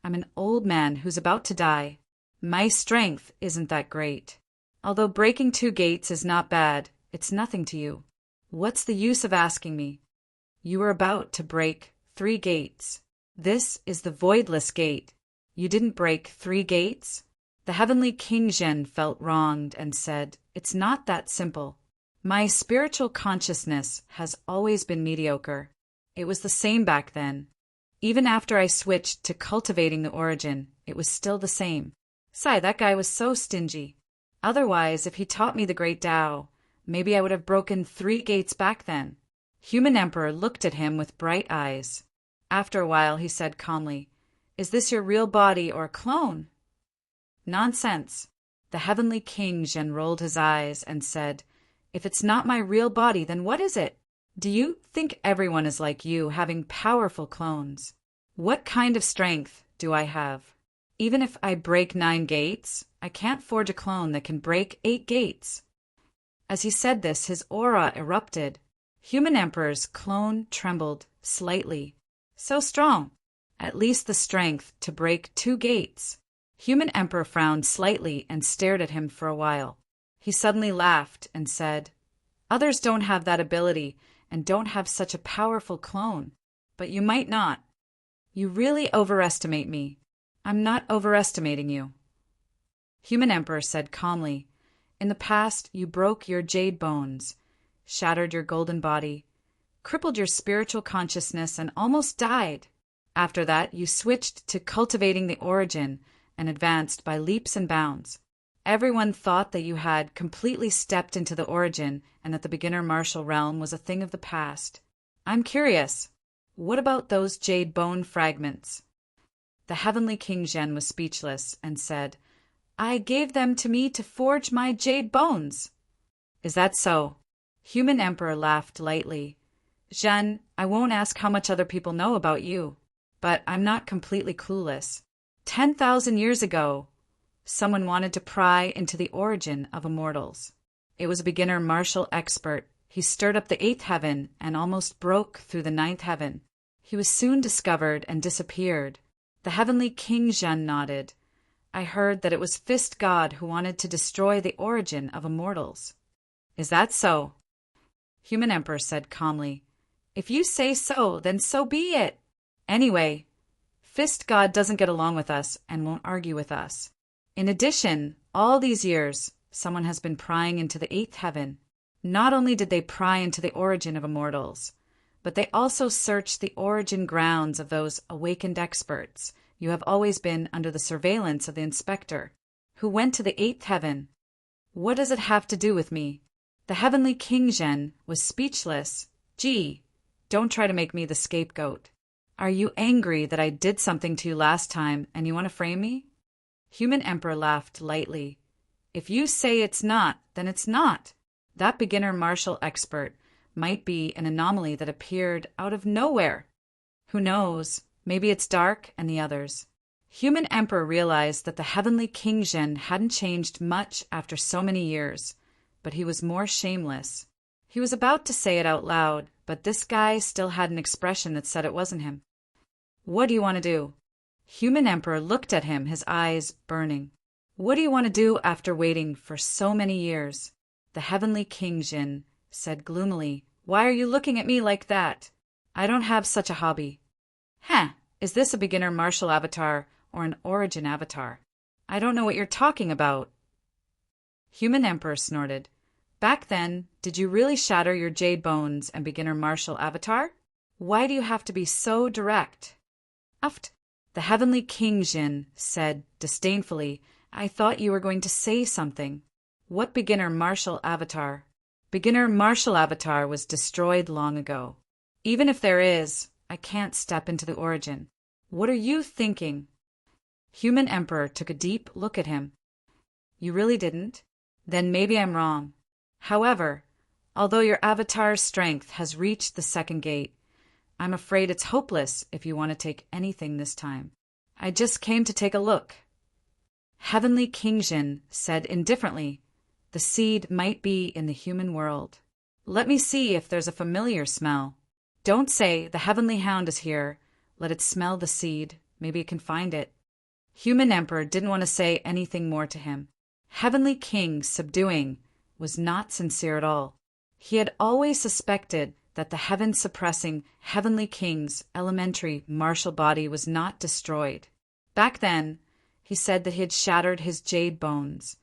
I'm an old man who's about to die. My strength isn't that great. Although breaking 2 gates is not bad, it's nothing to you. What's the use of asking me? You are about to break 3 gates. This is the voidless gate. You didn't break 3 gates? The heavenly king Zhen felt wronged and said, It's not that simple. My spiritual consciousness has always been mediocre. It was the same back then. Even after I switched to cultivating the origin, it was still the same. Sigh, that guy was so stingy. Otherwise, if he taught me the great Tao, maybe I would have broken 3 gates back then. Human Emperor looked at him with bright eyes. After a while, he said calmly, Is this your real body or a clone? Nonsense. The heavenly king Zhen rolled his eyes and said, If it's not my real body, then what is it? Do you think everyone is like you, having powerful clones? What kind of strength do I have? Even if I break 9 gates, I can't forge a clone that can break 8 gates. As he said this, his aura erupted. Human Emperor's clone trembled slightly. So strong. At least the strength to break 2 gates. Human Emperor frowned slightly and stared at him for a while. He suddenly laughed and said, Others don't have that ability and don't have such a powerful clone. But you might not. You really overestimate me. I'm not overestimating you. Human Emperor said calmly, In the past, you broke your jade bones, shattered your golden body, crippled your spiritual consciousness, and almost died. After that, you switched to cultivating the origin and advanced by leaps and bounds. Everyone thought that you had completely stepped into the origin and that the beginner martial realm was a thing of the past. I'm curious, what about those jade bone fragments? The heavenly king Zhen was speechless and said, I gave them to me to forge my jade bones. Is that so? Human Emperor laughed lightly. Zhen, I won't ask how much other people know about you, but I'm not completely clueless. 10,000 years ago, someone wanted to pry into the origin of immortals. It was a beginner martial expert. He stirred up the 8th heaven and almost broke through the 9th heaven. He was soon discovered and disappeared. The heavenly king Zhen nodded. I heard that it was Fist God who wanted to destroy the origin of immortals. Is that so? Human Emperor said calmly, If you say so, then so be it. Anyway, Fist God doesn't get along with us and won't argue with us. In addition, all these years, someone has been prying into the 8th heaven. Not only did they pry into the origin of immortals, but they also searched the origin grounds of those awakened experts. You have always been under the surveillance of the inspector, who went to the 8th heaven. What does it have to do with me? The heavenly king Zhen was speechless. Gee, don't try to make me the scapegoat. Are you angry that I did something to you last time and you want to frame me? Human Emperor laughed lightly. If you say it's not, then it's not. That beginner martial expert might be an anomaly that appeared out of nowhere. Who knows? Maybe it's Dark and the others. Human Emperor realized that the heavenly King Jin hadn't changed much after so many years, but he was more shameless. He was about to say it out loud, but this guy still had an expression that said it wasn't him. What do you want to do? Human Emperor looked at him, his eyes burning. What do you want to do after waiting for so many years? The heavenly King Jin said gloomily, Why are you looking at me like that? I don't have such a hobby. Is this a beginner martial avatar or an origin avatar? I don't know what you're talking about. Human Emperor snorted. Back then, did you really shatter your jade bones and beginner martial avatar? Why do you have to be so direct? Uft. The heavenly King Jin said disdainfully, I thought you were going to say something. What beginner martial avatar? Beginner martial avatar was destroyed long ago. Even if there is, I can't step into the origin. What are you thinking? Human Emperor took a deep look at him. You really didn't? Then maybe I'm wrong. However, although your avatar's strength has reached the second gate, I'm afraid it's hopeless if you want to take anything this time. I just came to take a look. Heavenly King Jin said indifferently, The seed might be in the human world. Let me see if there's a familiar smell. Don't say, The heavenly hound is here. Let it smell the seed. Maybe it can find it. Human Emperor didn't want to say anything more to him. Heavenly King, subduing, was not sincere at all. He had always suspected that the heaven-suppressing Heavenly King's elementary martial body was not destroyed. Back then, he said that he had shattered his jade bones,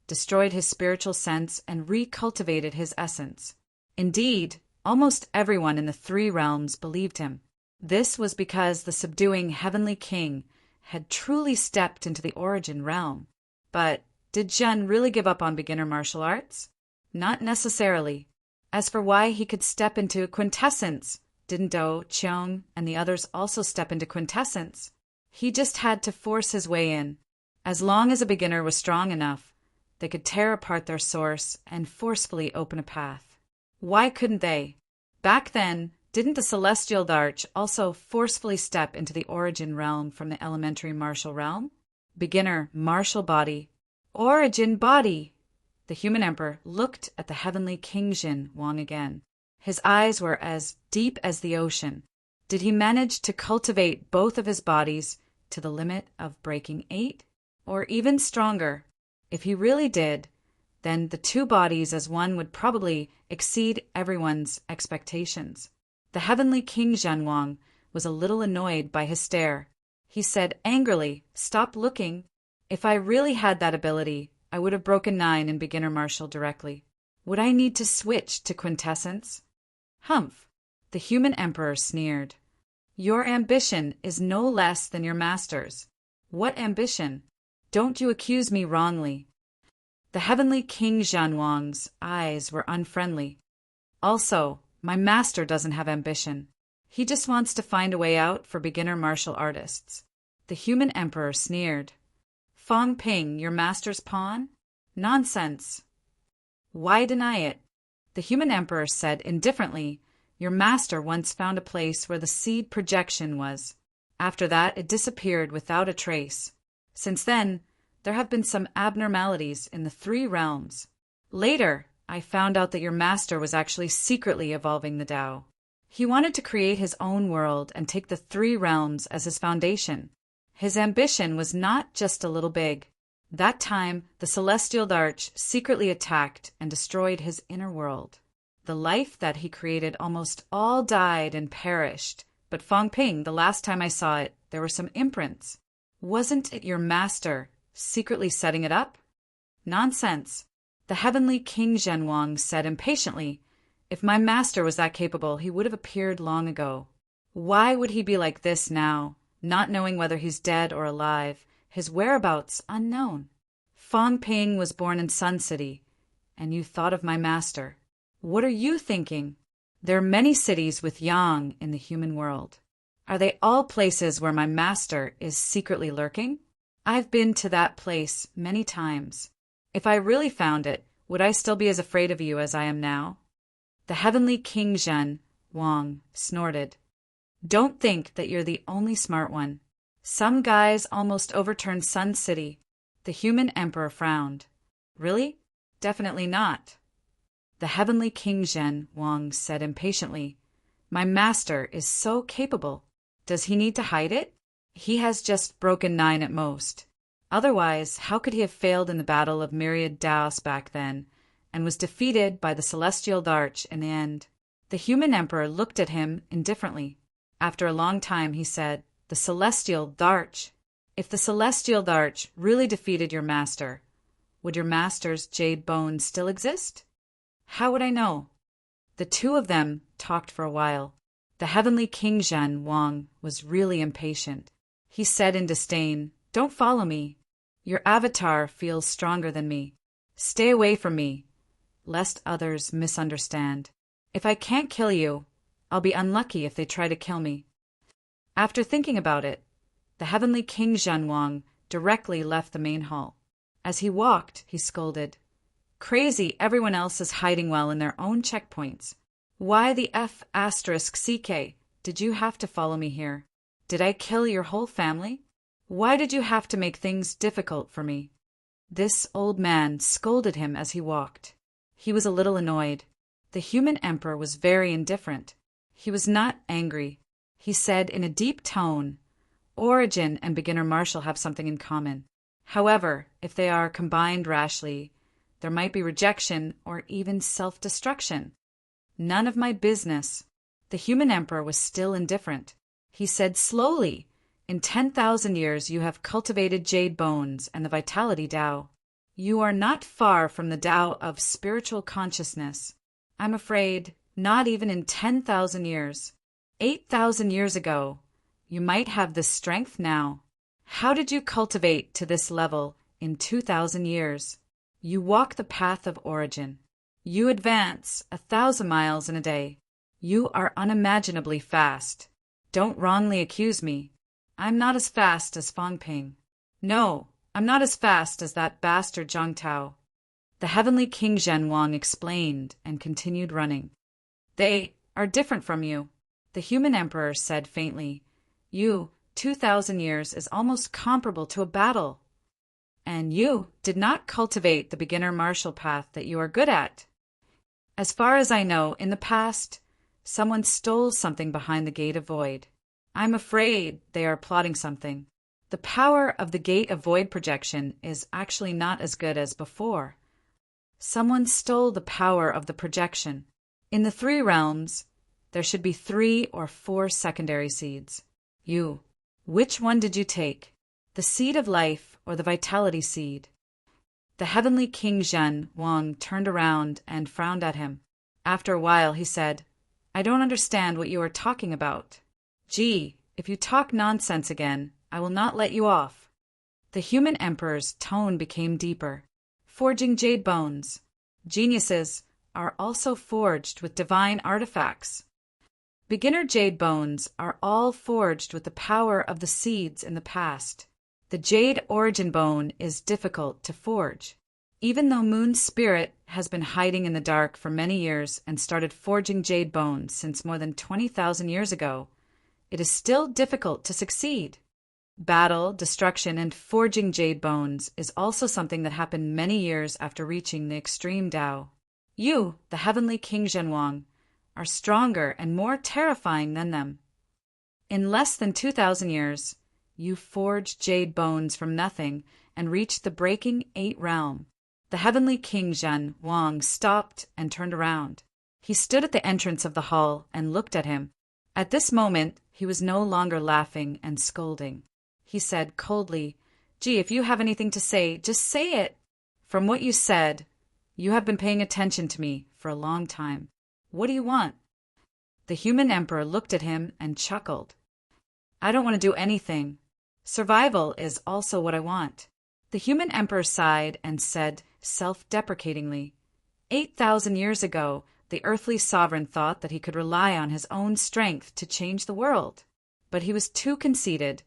destroyed his spiritual sense, and recultivated his essence. Indeed, almost everyone in the three realms believed him. This was because the subduing Heavenly King had truly stepped into the origin realm. But did Jin really give up on beginner martial arts? Not necessarily. As for why he could step into quintessence, didn't Do, Cheong, and the others also step into quintessence? He just had to force his way in. As long as a beginner was strong enough, they could tear apart their source and forcefully open a path. Why couldn't they? Back then, didn't the Celestial Darch also forcefully step into the origin realm from the elementary martial realm? Beginner martial body. Origin body! The Human Emperor looked at the heavenly King Jin Wang again. His eyes were as deep as the ocean. Did he manage to cultivate both of his bodies to the limit of breaking 8? Or even stronger? If he really did, then the two bodies as one would probably exceed everyone's expectations. The heavenly King Zhenwang was a little annoyed by his stare. He said angrily, Stop looking. If I really had that ability, I would have broken 9 in beginner martial directly. Would I need to switch to quintessence? Humph! The Human Emperor sneered. Your ambition is no less than your master's. What ambition? Don't you accuse me wrongly. The heavenly King Zhenwang's eyes were unfriendly. Also, my master doesn't have ambition. He just wants to find a way out for beginner martial artists. The Human Emperor sneered. Fong Ping, your master's pawn? Nonsense. Why deny it? The Human Emperor said indifferently, Your master once found a place where the seed projection was. After that, it disappeared without a trace. Since then, there have been some abnormalities in the 3 realms. Later, I found out that your master was actually secretly evolving the Tao. He wanted to create his own world and take the 3 realms as his foundation. His ambition was not just a little big. That time, the Celestial Darch secretly attacked and destroyed his inner world. The life that he created almost all died and perished. But Fong Ping, the last time I saw it, there were some imprints. Wasn't it your master secretly setting it up? Nonsense. The heavenly King Zhenwang said impatiently, If my master was that capable, he would have appeared long ago. Why would he be like this now? Not knowing whether he's dead or alive, his whereabouts unknown. Fong Ping was born in Sun City, and you thought of my master. What are you thinking? There are many cities with Yang in the human world. Are they all places where my master is secretly lurking? I've been to that place many times. If I really found it, would I still be as afraid of you as I am now? The heavenly King Zhen Wang snorted. Don't think that you're the only smart one. Some guys almost overturned Sun City. The human emperor frowned. Really? Definitely not. The heavenly King Zhen Wang said impatiently, My master is so capable. Does he need to hide it? He has just broken 9 at most. Otherwise, how could he have failed in the battle of Myriad Daos back then, and was defeated by the Celestial Darch in the end? The human emperor looked at him indifferently. After a long time, he said, The Celestial Darch. If the Celestial Darch really defeated your master, would your master's jade bones still exist? How would I know? The two of them talked for a while. The heavenly King Zhen Wang was really impatient. He said in disdain, Don't follow me. Your avatar feels stronger than me. Stay away from me, lest others misunderstand. If I can't kill you, I'll be unlucky if they try to kill me. After thinking about it, the heavenly King Zhen Wang directly left the main hall. As he walked, he scolded, Crazy, everyone else is hiding well in their own checkpoints. Why the F***CK did you have to follow me here? Did I kill your whole family? Why did you have to make things difficult for me? This old man scolded him as he walked. He was a little annoyed. The human emperor was very indifferent. He was not angry. He said in a deep tone, Origin and beginner martial have something in common. However, if they are combined rashly, there might be rejection or even self-destruction. None of my business. The human emperor was still indifferent. He said slowly, In 10,000 years you have cultivated jade bones and the vitality Tao. You are not far from the Tao of spiritual consciousness. I'm afraid, not even in 10,000 years. 8,000 years ago, you might have this strength now. How did you cultivate to this level in 2,000 years? You walk the path of origin. You advance 1,000 miles in a day. You are unimaginably fast. Don't wrongly accuse me. I'm not as fast as Fang Ping. No, I'm not as fast as that bastard Zhang Tao. The heavenly King Zhen Wang explained and continued running. They are different from you. The human emperor said faintly, You, 2,000 years is almost comparable to a battle. And you did not cultivate the beginner martial path that you are good at. As far as I know, in the past, someone stole something behind the Gate of Void. I'm afraid they are plotting something. The power of the Gate of Void projection is actually not as good as before. Someone stole the power of the projection. In the 3 realms, there should be 3 or 4 secondary seeds. You, which one did you take? The seed of life or the vitality seed? The heavenly King Zhen Wang turned around and frowned at him. After a while, he said, I don't understand what you are talking about. Gee, if you talk nonsense again, I will not let you off. The human emperor's tone became deeper. Forging jade bones. Geniuses are also forged with divine artifacts. Beginner jade bones are all forged with the power of the seeds in the past. The jade origin bone is difficult to forge. Even though Moon Spirit has been hiding in the dark for many years and started forging jade bones since more than 20,000 years ago, it is still difficult to succeed. Battle, destruction, and forging jade bones is also something that happened many years after reaching the extreme Tao. You, the heavenly King Zhenwang, are stronger and more terrifying than them. In less than 2,000 years, you forged jade bones from nothing and reached the breaking 8 realm. The heavenly King Zhen Wang stopped and turned around. He stood at the entrance of the hall and looked at him. At this moment, he was no longer laughing and scolding. He said coldly, Gee, if you have anything to say, just say it. From what you said, you have been paying attention to me for a long time. What do you want? The human emperor looked at him and chuckled. I don't want to do anything. Survival is also what I want. The human emperor sighed and said self-deprecatingly, 8,000 years ago, the earthly sovereign thought that he could rely on his own strength to change the world. But he was too conceited,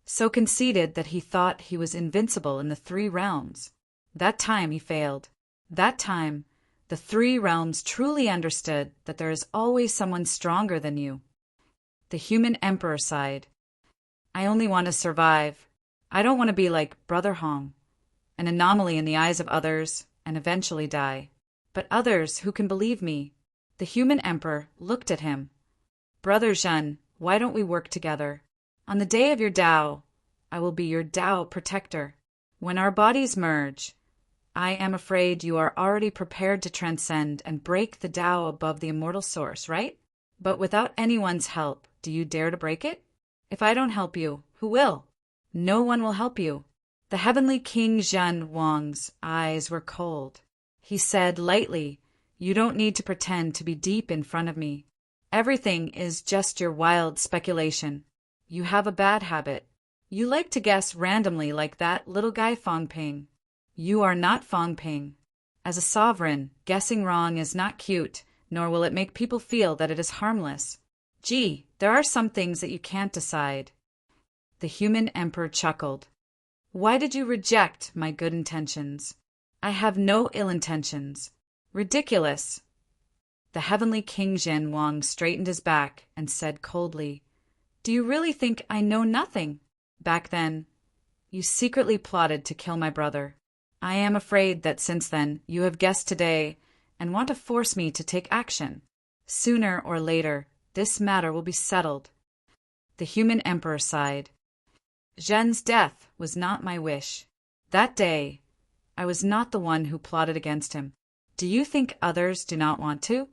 so conceited that he thought he was invincible in the 3 realms. That time he failed. That time, the 3 realms truly understood that there is always someone stronger than you. The human emperor sighed. I only want to survive. I don't want to be like Brother Hong, an anomaly in the eyes of others, and eventually die. But others who can believe me. The human emperor looked at him. Brother Zhen, why don't we work together? On the day of your Tao, I will be your Tao protector. When our bodies merge, I am afraid you are already prepared to transcend and break the Tao above the immortal source, right? But without anyone's help, do you dare to break it? If I don't help you, who will? No one will help you. The heavenly King Zhen Wang's eyes were cold. He said lightly, You don't need to pretend to be deep in front of me. Everything is just your wild speculation. You have a bad habit. You like to guess randomly like that little guy Fong Ping. You are not Fong Ping. As a sovereign, guessing wrong is not cute, nor will it make people feel that it is harmless. Gee, there are some things that you can't decide. The human emperor chuckled. Why did you reject my good intentions? I have no ill intentions. Ridiculous. The heavenly King Zhen Wang straightened his back and said coldly, Do you really think I know nothing? Back then, you secretly plotted to kill my brother. I am afraid that since then you have guessed today and want to force me to take action. Sooner or later, this matter will be settled. The human emperor sighed. Zhen's death was not my wish. That day, I was not the one who plotted against him. Do you think others do not want to?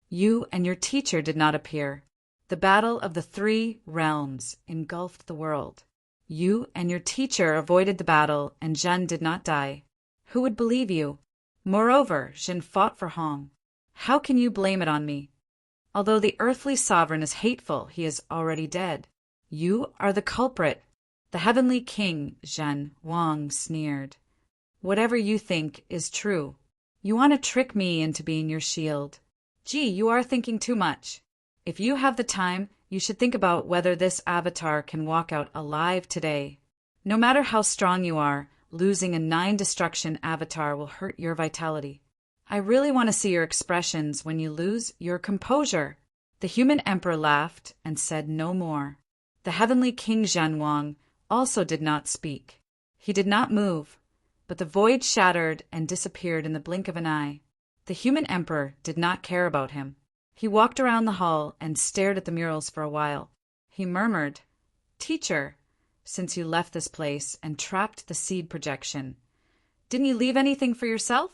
You and your teacher did not appear. The battle of the 3 realms engulfed the world. You and your teacher avoided the battle, and Zhen did not die. Who would believe you? Moreover, Zhen fought for Hong. How can you blame it on me? Although the earthly sovereign is hateful, he is already dead. You are the culprit. The heavenly king, Zhen Wang, sneered. Whatever you think is true. You want to trick me into being your shield. Gee, you are thinking too much. If you have the time, you should think about whether this avatar can walk out alive today. No matter how strong you are, losing a 9-destruction avatar will hurt your vitality. I really want to see your expressions when you lose your composure. The human emperor laughed and said no more. The heavenly King Zhen Wang also did not speak. He did not move, but the void shattered and disappeared in the blink of an eye. The human emperor did not care about him. He walked around the hall and stared at the murals for a while. He murmured, Teacher, since you left this place and trapped the seed projection, didn't you leave anything for yourself?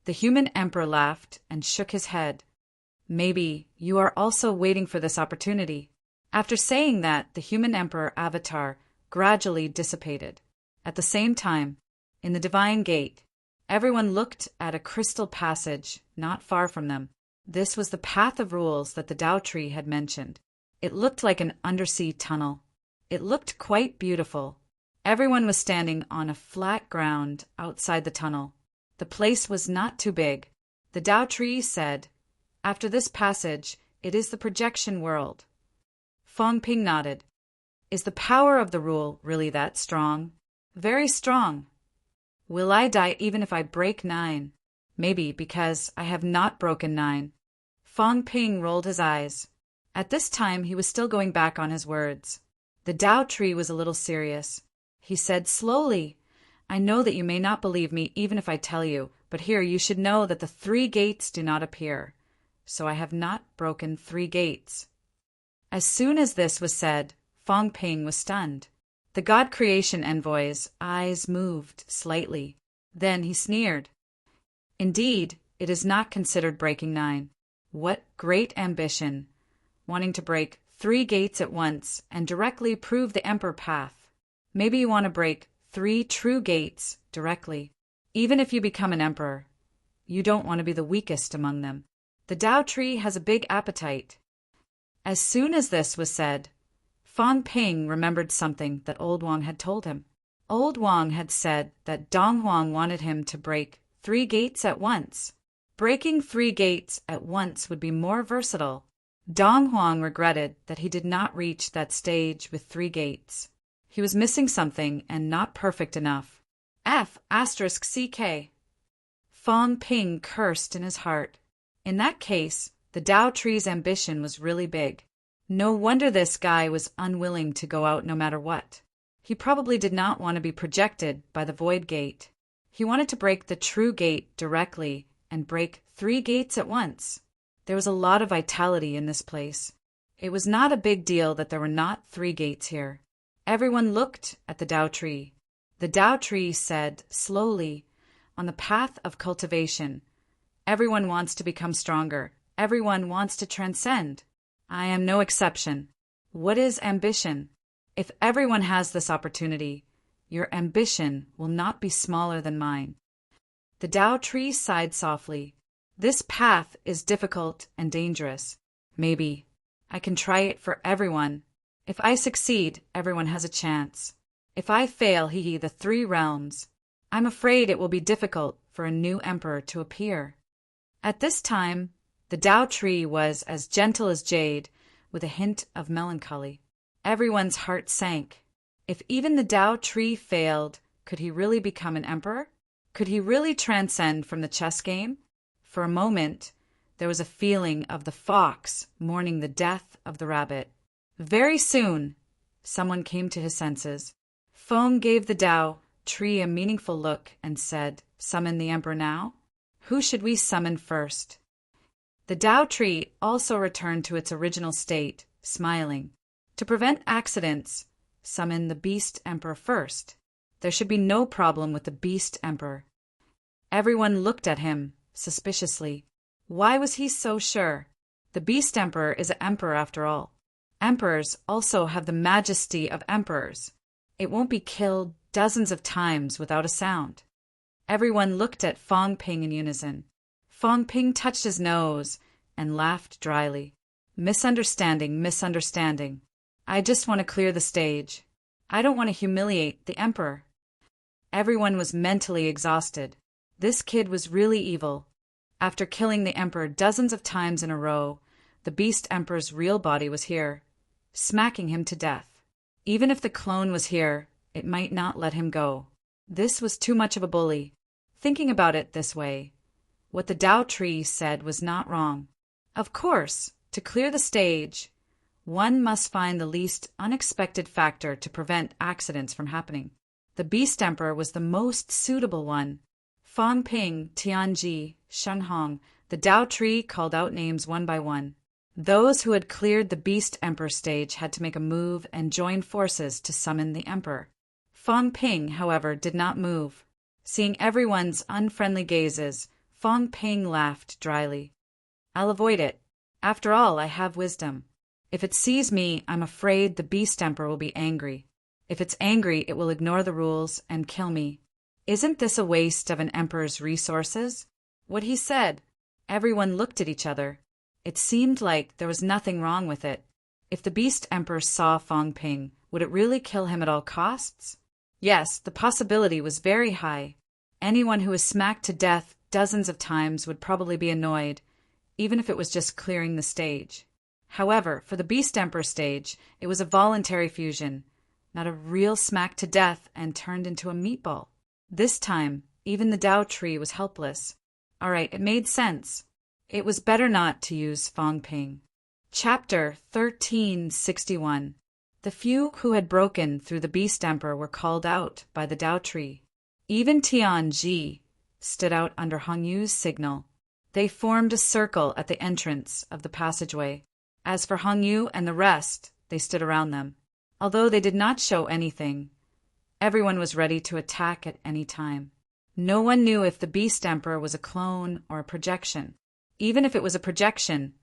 The human emperor laughed and shook his head. Maybe you are also waiting for this opportunity. After saying that, the human emperor avatar gradually dissipated. At the same time, in the divine gate, everyone looked at a crystal passage not far from them. This was the path of rules that the Tao tree had mentioned. It looked like an undersea tunnel. It looked quite beautiful. Everyone was standing on a flat ground outside the tunnel. The place was not too big. The Tao tree said, After this passage, it is the projection world. Fong Ping nodded. Is the power of the rule really that strong? Very strong. Will I die even if I break 9? Maybe because I have not broken 9. Fong Ping rolled his eyes. At this time, he was still going back on his words. The Tao tree was a little serious. He said slowly, I know that you may not believe me even if I tell you, but here you should know that the 3 gates do not appear. So I have not broken 3 gates. As soon as this was said, Fong Ping was stunned. The God creation envoy's eyes moved slightly. Then he sneered. Indeed, it is not considered breaking 9. What great ambition, wanting to break 3 gates at once and directly prove the emperor path. Maybe you want to break 3 true gates directly. Even if you become an emperor, you don't want to be the weakest among them. The Tao tree has a big appetite. As soon as this was said, Fong Ping remembered something that Old Wang had told him. Old Wang had said that Dong Huang wanted him to break 3 gates at once. Breaking 3 gates at once would be more versatile. Dong Huang regretted that he did not reach that stage with 3 gates. He was missing something and not perfect enough. F***CK. Fong Ping cursed in his heart. In that case, the Tao tree's ambition was really big. No wonder this guy was unwilling to go out no matter what. He probably did not want to be projected by the void gate. He wanted to break the true gate directly and break 3 gates at once. There was a lot of vitality in this place. It was not a big deal that there were not 3 gates here. Everyone looked at the Tao tree. The Tao tree said, slowly, on the path of cultivation, everyone wants to become stronger. Everyone wants to transcend. I am no exception. What is ambition? If everyone has this opportunity, your ambition will not be smaller than mine. The Tao tree sighed softly. This path is difficult and dangerous. Maybe I can try it for everyone. If I succeed, everyone has a chance. If I fail, the 3 realms. I'm afraid it will be difficult for a new emperor to appear. At this time, the Tao tree was as gentle as jade, with a hint of melancholy. Everyone's heart sank. If even the Tao tree failed, could he really become an emperor? Could he really transcend from the chess game? For a moment, there was a feeling of the fox mourning the death of the rabbit. Very soon, someone came to his senses. Feng gave the Tao tree a meaningful look and said, "Summon the emperor now? Who should we summon first?" The Tao tree also returned to its original state, smiling. To prevent accidents, summon the beast emperor first. There should be no problem with the beast emperor. Everyone looked at him suspiciously. Why was he so sure? The beast emperor is an emperor after all. Emperors also have the majesty of emperors. It won't be killed dozens of times without a sound. Everyone looked at Feng Ping in unison. Feng Ping touched his nose and laughed dryly. Misunderstanding, misunderstanding. I just want to clear the stage. I don't want to humiliate the emperor. Everyone was mentally exhausted. This kid was really evil. After killing the emperor dozens of times in a row, the beast emperor's real body was here, smacking him to death. Even if the clone was here, it might not let him go. This was too much of a bully. Thinking about it this way, what the Tao tree said was not wrong. Of course, to clear the stage, one must find the least unexpected factor to prevent accidents from happening. The beast emperor was the most suitable one. Feng Ping, Tianji, Shenhong, the Tao tree called out names one by one. Those who had cleared the beast emperor stage had to make a move and join forces to summon the emperor. Feng Ping, however, did not move. Seeing everyone's unfriendly gazes, Feng Ping laughed dryly. I'll avoid it. After all, I have wisdom. If it sees me, I'm afraid the beast emperor will be angry. If it's angry, it will ignore the rules and kill me. Isn't this a waste of an emperor's resources? What he said. Everyone looked at each other. It seemed like there was nothing wrong with it. If the beast emperor saw Feng Ping, would it really kill him at all costs? Yes, the possibility was very high. Anyone who was smacked to death dozens of times would probably be annoyed, even if it was just clearing the stage. However, for the beast emperor stage, it was a voluntary fusion, not a real smack to death and turned into a meatball. This time, even the Tao tree was helpless. All right, it made sense. It was better not to use Feng Ping. Chapter 1361. The few who had broken through the beast emperor were called out by the Tao tree. Even Tianji stood out under Hong Yu's signal. They formed a circle at the entrance of the passageway. As for Hong Yu and the rest, they stood around them. Although they did not show anything, everyone was ready to attack at any time. No one knew if the beast emperor was a clone or a projection. Even if it was a projection,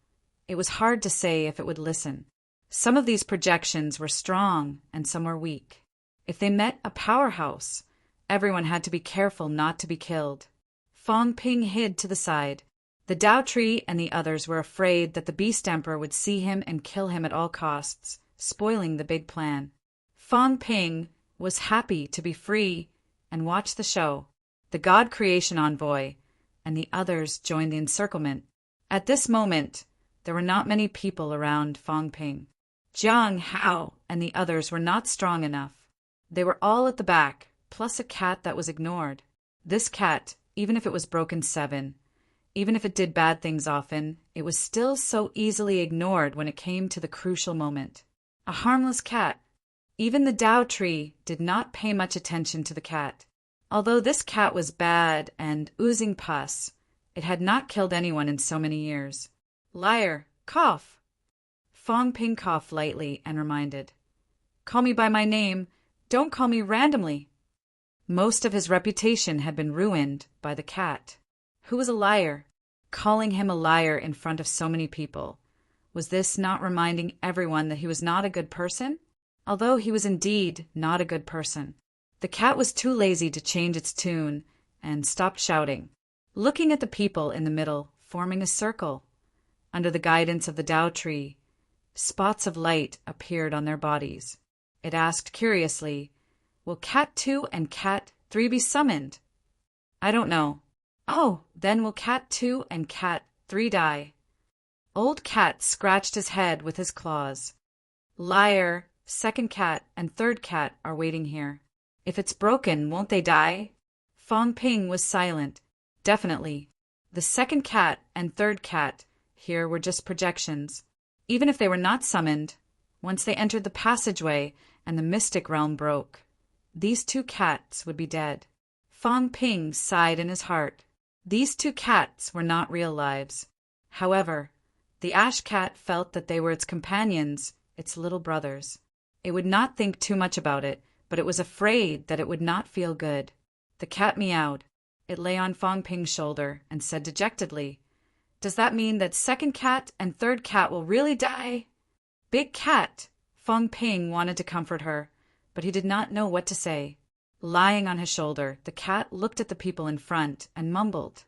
it was hard to say if it would listen. Some of these projections were strong and some were weak. If they met a powerhouse, everyone had to be careful not to be killed. Feng Ping hid to the side. The Tao tree and the others were afraid that the beast emperor would see him and kill him at all costs, spoiling the big plan. Feng Ping was happy to be free and watch the show. The God Creation Envoy and the others joined the encirclement. At this moment, there were not many people around Feng Ping. Jiang Hao and the others were not strong enough. They were all at the back, plus a cat that was ignored. This cat, even if it was broken 7, Even if it did bad things often, it was still so easily ignored when it came to the crucial moment. A harmless cat. Even the Tao tree did not pay much attention to the cat. Although this cat was bad and oozing pus, it had not killed anyone in so many years. Liar, cough. Fong Ping coughed lightly and reminded. Call me by my name. Don't call me randomly. Most of his reputation had been ruined by the cat. Who was a liar? Calling him a liar in front of so many people. Was this not reminding everyone that he was not a good person? Although he was indeed not a good person. The cat was too lazy to change its tune and stopped shouting, looking at the people in the middle, forming a circle. Under the guidance of the Tao tree, spots of light appeared on their bodies. It asked curiously, will Cat 2 and Cat 3 be summoned? I don't know. Oh, then will Cat 2 and Cat 3 die? Old Cat scratched his head with his claws. Liar, second cat and third cat are waiting here. If it's broken, won't they die? Fong Ping was silent. Definitely. The second cat and third cat here were just projections. Even if they were not summoned, once they entered the passageway and the mystic realm broke, these two cats would be dead. Fong Ping sighed in his heart. These two cats were not real lives. However, the ash cat felt that they were its companions, its little brothers. It would not think too much about it, but it was afraid that it would not feel good. The cat meowed. It lay on Fong Ping's shoulder and said dejectedly, Does that mean that second cat and third cat will really die? Big cat! Fong Ping wanted to comfort her, but he did not know what to say. Lying on his shoulder, the cat looked at the people in front and mumbled.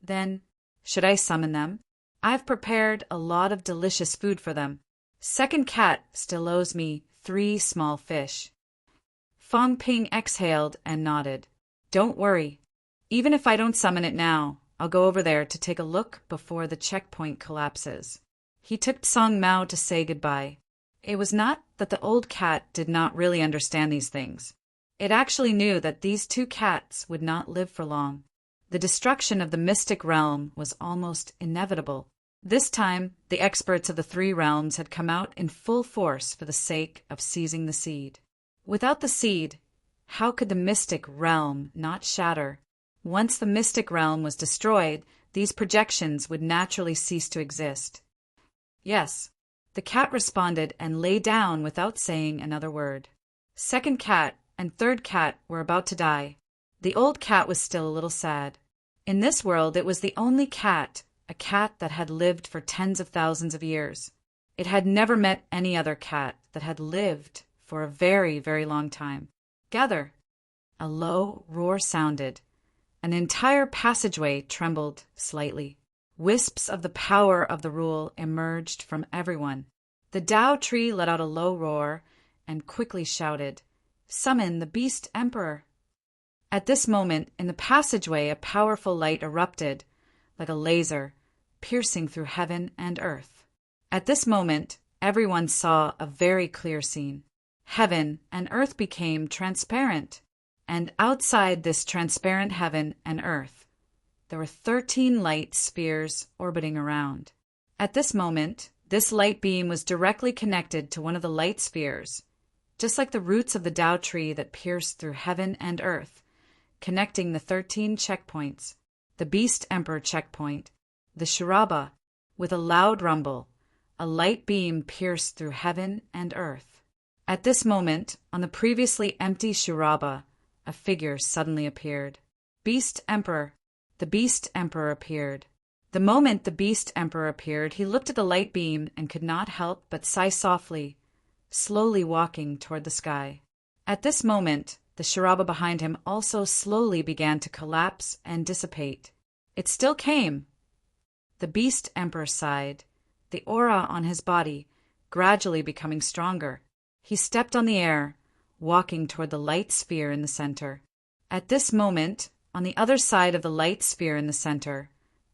Then, should I summon them? I've prepared a lot of delicious food for them. Second cat still owes me 3 small fish. Fong Ping exhaled and nodded. Don't worry. Even if I don't summon it now, I'll go over there to take a look before the checkpoint collapses. He took Song Mao to say goodbye. It was not that the old cat did not really understand these things. It actually knew that these two cats would not live for long. The destruction of the mystic realm was almost inevitable. This time, the experts of the 3 realms had come out in full force for the sake of seizing the seed. Without the seed, how could the mystic realm not shatter? Once the mystic realm was destroyed, these projections would naturally cease to exist. Yes, the cat responded and lay down without saying another word. Second cat and third cat were about to die. The old cat was still a little sad. In this world, it was the only cat, a cat that had lived for tens of thousands of years. It had never met any other cat that had lived for a very, very long time. Gather! A low roar sounded. An entire passageway trembled slightly. Wisps of the power of the rule emerged from everyone. The Tao tree let out a low roar and quickly shouted, Summon the Beast Emperor! At this moment, in the passageway, a powerful light erupted, like a laser, piercing through heaven and earth. At this moment, everyone saw a very clear scene. Heaven and earth became transparent, and outside this transparent heaven and earth, there were 13 light spheres orbiting around. At this moment, this light beam was directly connected to one of the light spheres, just like the roots of the Tao tree that pierced through heaven and earth, connecting the 13 checkpoints. The Beast Emperor checkpoint, the Shiraba. With a loud rumble, a light beam pierced through heaven and earth. At this moment, on the previously empty Shiraba, a figure suddenly appeared. Beast Emperor. The Beast Emperor appeared. The moment the Beast Emperor appeared, he looked at the light beam and could not help but sigh softly, slowly walking toward the sky. At this moment, the Shiraba behind him also slowly began to collapse and dissipate. It still came. The Beast Emperor sighed, the aura on his body gradually becoming stronger. He stepped on the air, walking toward the light sphere in the center. At this moment, on the other side of the light sphere in the center,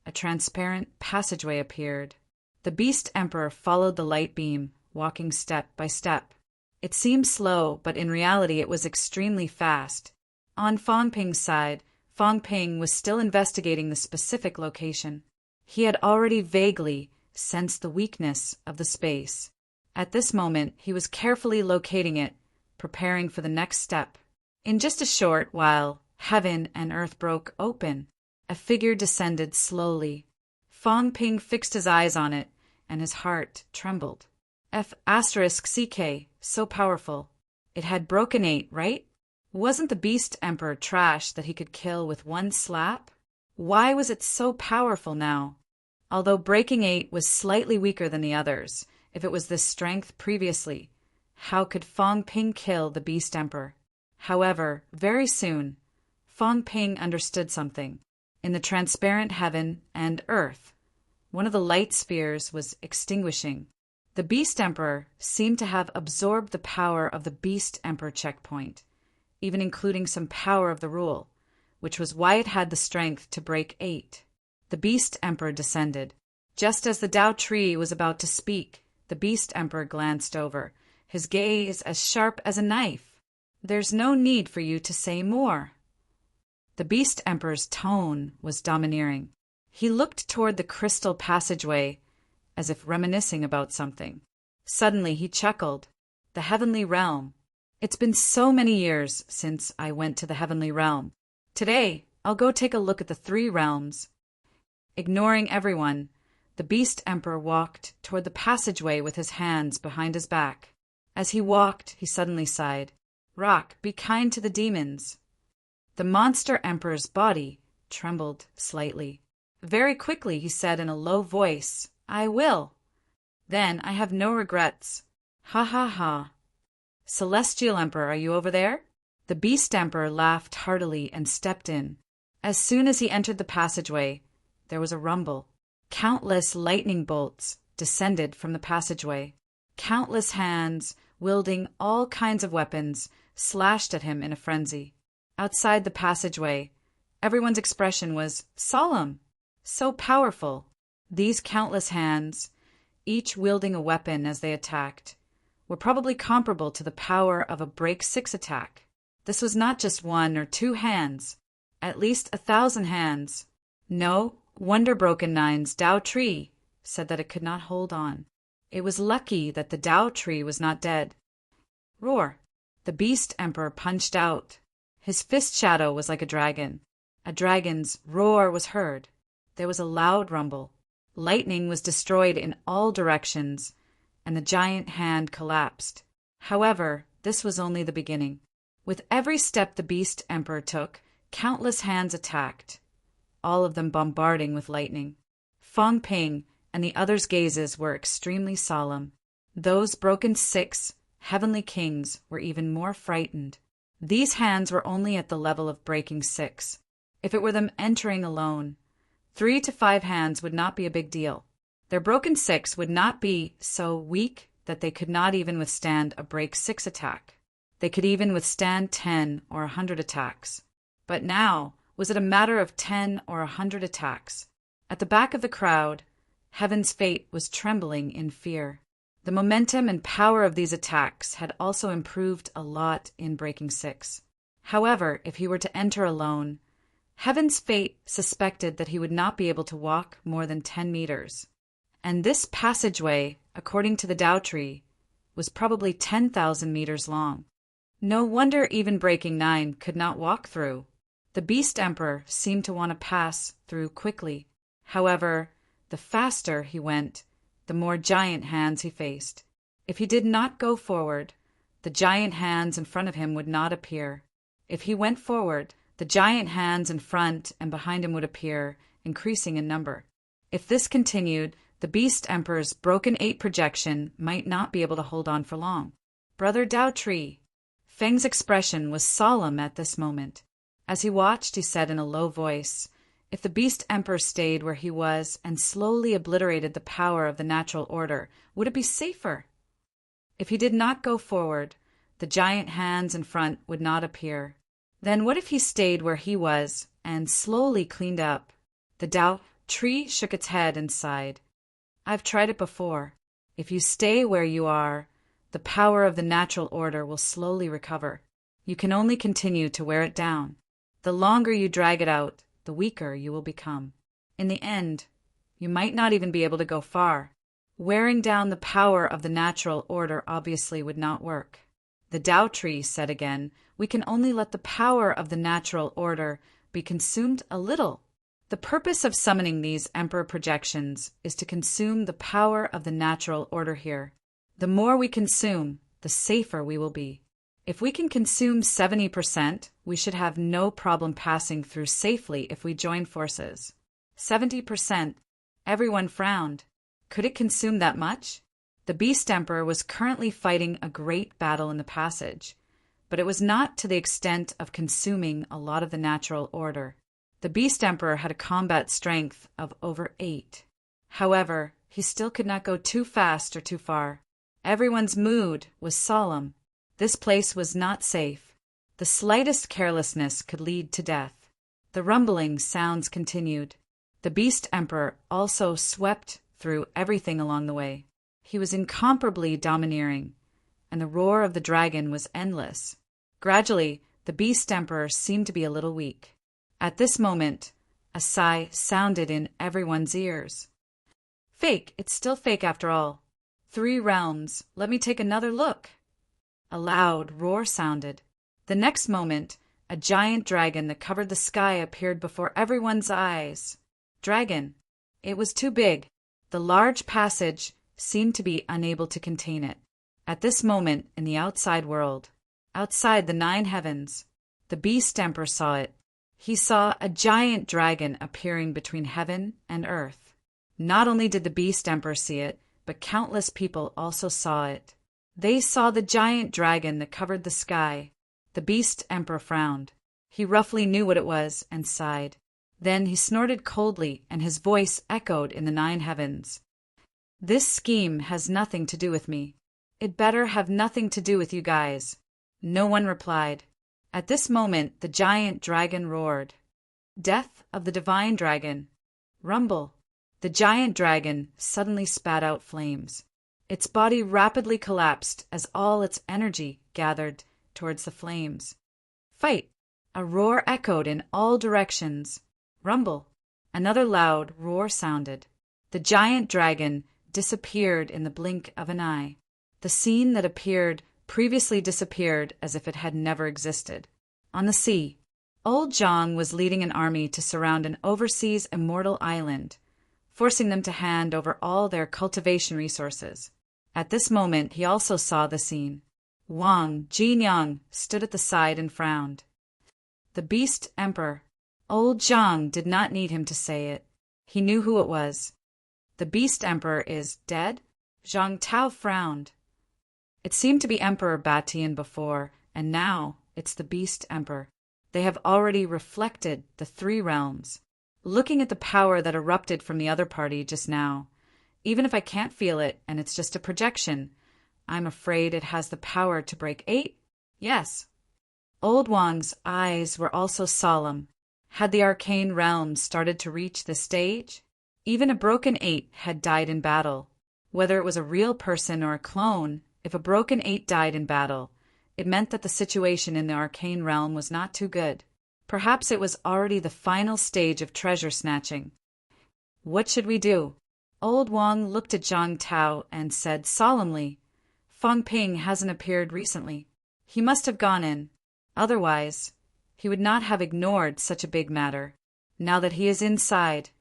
a transparent passageway appeared. The Beast Emperor followed the light beam, walking step by step. It seemed slow, but in reality it was extremely fast. On Fong Ping's side, Fong Ping was still investigating the specific location. He had already vaguely sensed the weakness of the space. At this moment, he was carefully locating it, preparing for the next step. In just a short while, heaven and earth broke open. A figure descended slowly. Fong Ping fixed his eyes on it, and his heart trembled. F***CK, so powerful. It had broken 8, right? Wasn't the Beast Emperor trash that he could kill with one slap? Why was it so powerful now? Although breaking 8 was slightly weaker than the others, if it was this strength previously, how could Fong Ping kill the Beast Emperor? However, very soon, Fong Ping understood something. In the transparent heaven and earth, one of the light spheres was extinguishing. The Beast Emperor seemed to have absorbed the power of the Beast Emperor checkpoint, even including some power of the rule, which was why it had the strength to break 8. The Beast Emperor descended. Just as the Tao Tree was about to speak, the Beast Emperor glanced over, his gaze as sharp as a knife. There's no need for you to say more. The Beast Emperor's tone was domineering. He looked toward the crystal passageway, as if reminiscing about something. Suddenly he chuckled. The heavenly realm. It's been so many years since I went to the heavenly realm. Today, I'll go take a look at the 3 realms. Ignoring everyone, the Beast Emperor walked toward the passageway with his hands behind his back. As he walked, he suddenly sighed. Rock, be kind to the demons. The Monster Emperor's body trembled slightly. Very quickly he said in a low voice, I will. Then I have no regrets. Ha ha ha. Celestial Emperor, are you over there? The Beast Emperor laughed heartily and stepped in. As soon as he entered the passageway, there was a rumble. Countless lightning bolts descended from the passageway. Countless hands, wielding all kinds of weapons, slashed at him in a frenzy. Outside the passageway, everyone's expression was solemn, so powerful. These countless hands, each wielding a weapon as they attacked, were probably comparable to the power of a break 6 attack. This was not just 1 or 2 hands, at least 1,000 hands. No, Wonder Broken Nine's Tao Tree said that it could not hold on. It was lucky that the Tao Tree was not dead. Roar! The Beast Emperor punched out. His fist shadow was like a dragon. A dragon's roar was heard. There was a loud rumble. Lightning was destroyed in all directions, and the giant hand collapsed. However, this was only the beginning. With every step the Beast Emperor took, countless hands attacked, all of them bombarding with lightning. Fong Ping and the others' gazes were extremely solemn. Those broken 6 heavenly kings were even more frightened. These hands were only at the level of breaking 6. If it were them entering alone, 3 to 5 hands would not be a big deal. Their broken 6 would not be so weak that they could not even withstand a break 6 attack. They could even withstand 10 or 100 attacks. But now, was it a matter of 10 or 100 attacks? At the back of the crowd, Heaven's fate was trembling in fear. The momentum and power of these attacks had also improved a lot in breaking 6. However, if he were to enter alone, Heaven's fate suspected that he would not be able to walk more than 10 meters. And this passageway, according to the Tao Tree, was probably 10,000 meters long. No wonder even breaking 9 could not walk through. The Beast Emperor seemed to want to pass through quickly. However, the faster he went, the more giant hands he faced. If he did not go forward, the giant hands in front of him would not appear. If he went forward, the giant hands in front and behind him would appear, increasing in number. If this continued, the Beast Emperor's broken 8 projection might not be able to hold on for long. Brother Tao Tree. Feng's expression was solemn at this moment. As he watched, he said in a low voice, if the Beast Emperor stayed where he was and slowly obliterated the power of the natural order, would it be safer? If he did not go forward, the giant hands in front would not appear. Then what if he stayed where he was and slowly cleaned up? The Tao Tree shook its head and sighed. I've tried it before. If you stay where you are, the power of the natural order will slowly recover. You can only continue to wear it down. The longer you drag it out, the weaker you will become. In the end, You might not even be able to go far. Wearing down the power of the natural order obviously would not work. The Tao Tree said again, we can only let the power of the natural order be consumed a little. The purpose of summoning these emperor projections is to consume the power of the natural order here. The more we consume, the safer we will be. If we can consume 70%, we should have no problem passing through safely if we join forces. 70%. Everyone frowned. Could it consume that much? The Beast Emperor was currently fighting a great battle in the passage, but it was not to the extent of consuming a lot of the natural order. The Beast Emperor had a combat strength of over 8. However, he still could not go too fast or too far. Everyone's mood was solemn. This place was not safe. The slightest carelessness could lead to death. The rumbling sounds continued. The Beast Emperor also swept through everything along the way. He was incomparably domineering, and the roar of the dragon was endless. Gradually, the Beast Emperor seemed to be a little weak. At this moment, a sigh sounded in everyone's ears. Fake, it's still fake after all. 3 realms, let me take another look. A loud roar sounded. The next moment, a giant dragon that covered the sky appeared before everyone's eyes. Dragon. It was too big. The large passage seemed to be unable to contain it. At this moment in the outside world, outside the 9 heavens, the Beast Emperor saw it. He saw a giant dragon appearing between heaven and earth. Not only did the Beast Emperor see it, but countless people also saw it. They saw the giant dragon that covered the sky. The Beast Emperor frowned. He roughly knew what it was and sighed. Then he snorted coldly, and his voice echoed in the 9 heavens. This scheme has nothing to do with me. It better have nothing to do with you guys. No one replied. At this moment, the giant dragon roared. Death of the divine dragon. Rumble. The giant dragon suddenly spat out flames. Its body rapidly collapsed as all its energy gathered towards the flames. Fight! A roar echoed in all directions. Rumble. Another loud roar sounded. The giant dragon disappeared in the blink of an eye. The scene that appeared previously disappeared as if it had never existed. On the sea, Old Zhang was leading an army to surround an overseas immortal island, forcing them to hand over all their cultivation resources. At this moment, he also saw the scene. Wang Jinyang stood at the side and frowned. The Beast Emperor. Old Zhang did not need him to say it. He knew who it was. The Beast Emperor is dead? Zhang Tao frowned. It seemed to be Emperor Batian before, and now it's the Beast Emperor. They have already reflected the 3 realms. Looking at the power that erupted from the other party just now, even if I can't feel it and it's just a projection, I'm afraid it has the power to break 8? Yes. Old Wang's eyes were also solemn. Had the arcane realms started to reach this stage? Even a broken 8 had died in battle. Whether it was a real person or a clone, if a broken 8 died in battle, it meant that the situation in the arcane realm was not too good. Perhaps it was already the final stage of treasure snatching. What should we do? Old Wang looked at Zhang Tao and said solemnly, Fang Ping hasn't appeared recently. He must have gone in. Otherwise, he would not have ignored such a big matter. Now that he is inside,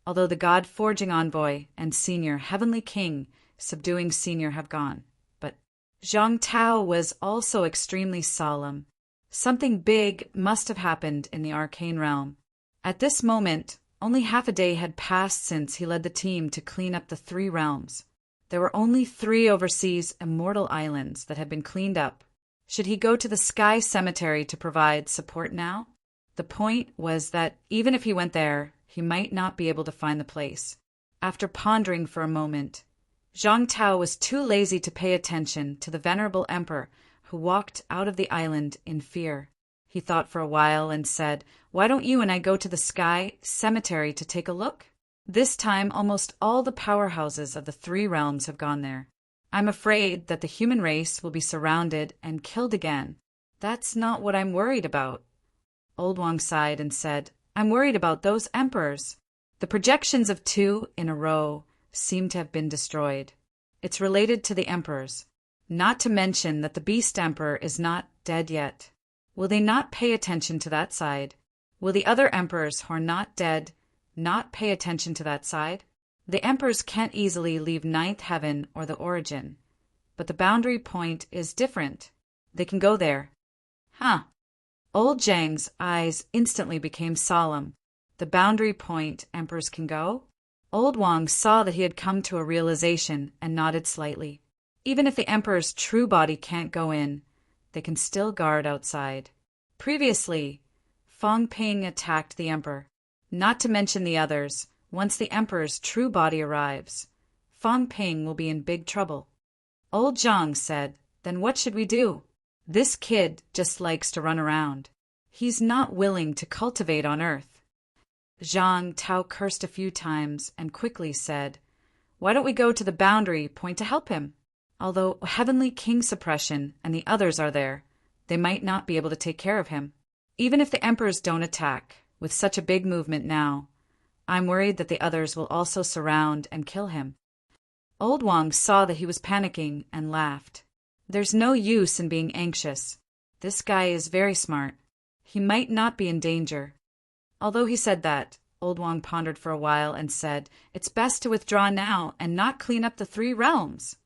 although the God-forging envoy and senior heavenly king subduing senior have gone. But Zhang Tao was also extremely solemn. Something big must have happened in the arcane realm. At this moment, only half a day had passed since he led the team to clean up the 3 realms. There were only 3 overseas immortal islands that had been cleaned up. Should he go to the Sky Cemetery to provide support now? The point was that even if he went there, he might not be able to find the place. After pondering for a moment, Zhang Tao was too lazy to pay attention to the venerable emperor who walked out of the island in fear. He thought for a while and said, Why don't you and I go to the Sky Cemetery to take a look? This time almost all the powerhouses of the 3 realms have gone there. I'm afraid that the human race will be surrounded and killed again. That's not what I'm worried about. Old Wang sighed and said, I'm worried about those emperors. The projections of 2 in a row seem to have been destroyed. It's related to the emperors. Not to mention that the Beast Emperor is not dead yet. Will they not pay attention to that side? Will the other emperors who are not dead not pay attention to that side? The emperors can't easily leave Ninth Heaven or the Origin, but the boundary point is different. They can go there. Huh. Old Zhang's eyes instantly became solemn. The boundary point emperors can go? Old Wang saw that he had come to a realization and nodded slightly. Even if the emperor's true body can't go in, they can still guard outside. Previously, Fang Ping attacked the emperor. Not to mention the others, once the emperor's true body arrives, Fang Ping will be in big trouble. Old Zhang said, "Then what should we do? This kid just likes to run around. He's not willing to cultivate on earth." Zhang Tao cursed a few times and quickly said, "Why don't we go to the boundary point to help him? Although Heavenly King Suppression and the others are there, they might not be able to take care of him. Even if the emperors don't attack, with such a big movement now, I'm worried that the others will also surround and kill him." Old Wang saw that he was panicking and laughed. "There's no use in being anxious. This guy is very smart. He might not be in danger." Although he said that, Old Wang pondered for a while and said, "It's best to withdraw now and not clean up the 3 realms.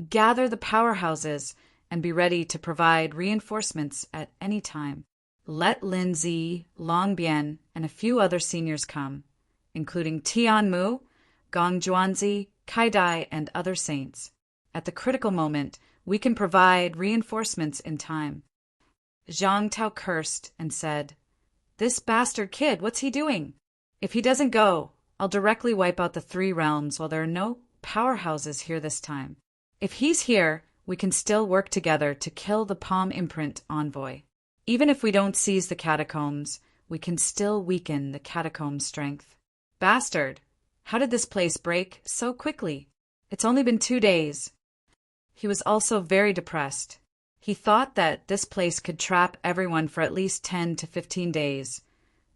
Gather the powerhouses and be ready to provide reinforcements at any time. Let Lin Zi, Long Bian, and a few other seniors come, including Tian Mu, Gong Juanzi, Kai Dai, and other saints. At the critical moment, we can provide reinforcements in time." Zhang Tao cursed and said, "This bastard kid, what's he doing? If he doesn't go, I'll directly wipe out the 3 realms while there are no powerhouses here this time. If he's here, we can still work together to kill the Palm Imprint envoy. Even if we don't seize the catacombs, we can still weaken the catacombs' strength. Bastard, how did this place break so quickly? It's only been 2 days." He was also very depressed. He thought that this place could trap everyone for at least 10 to 15 days,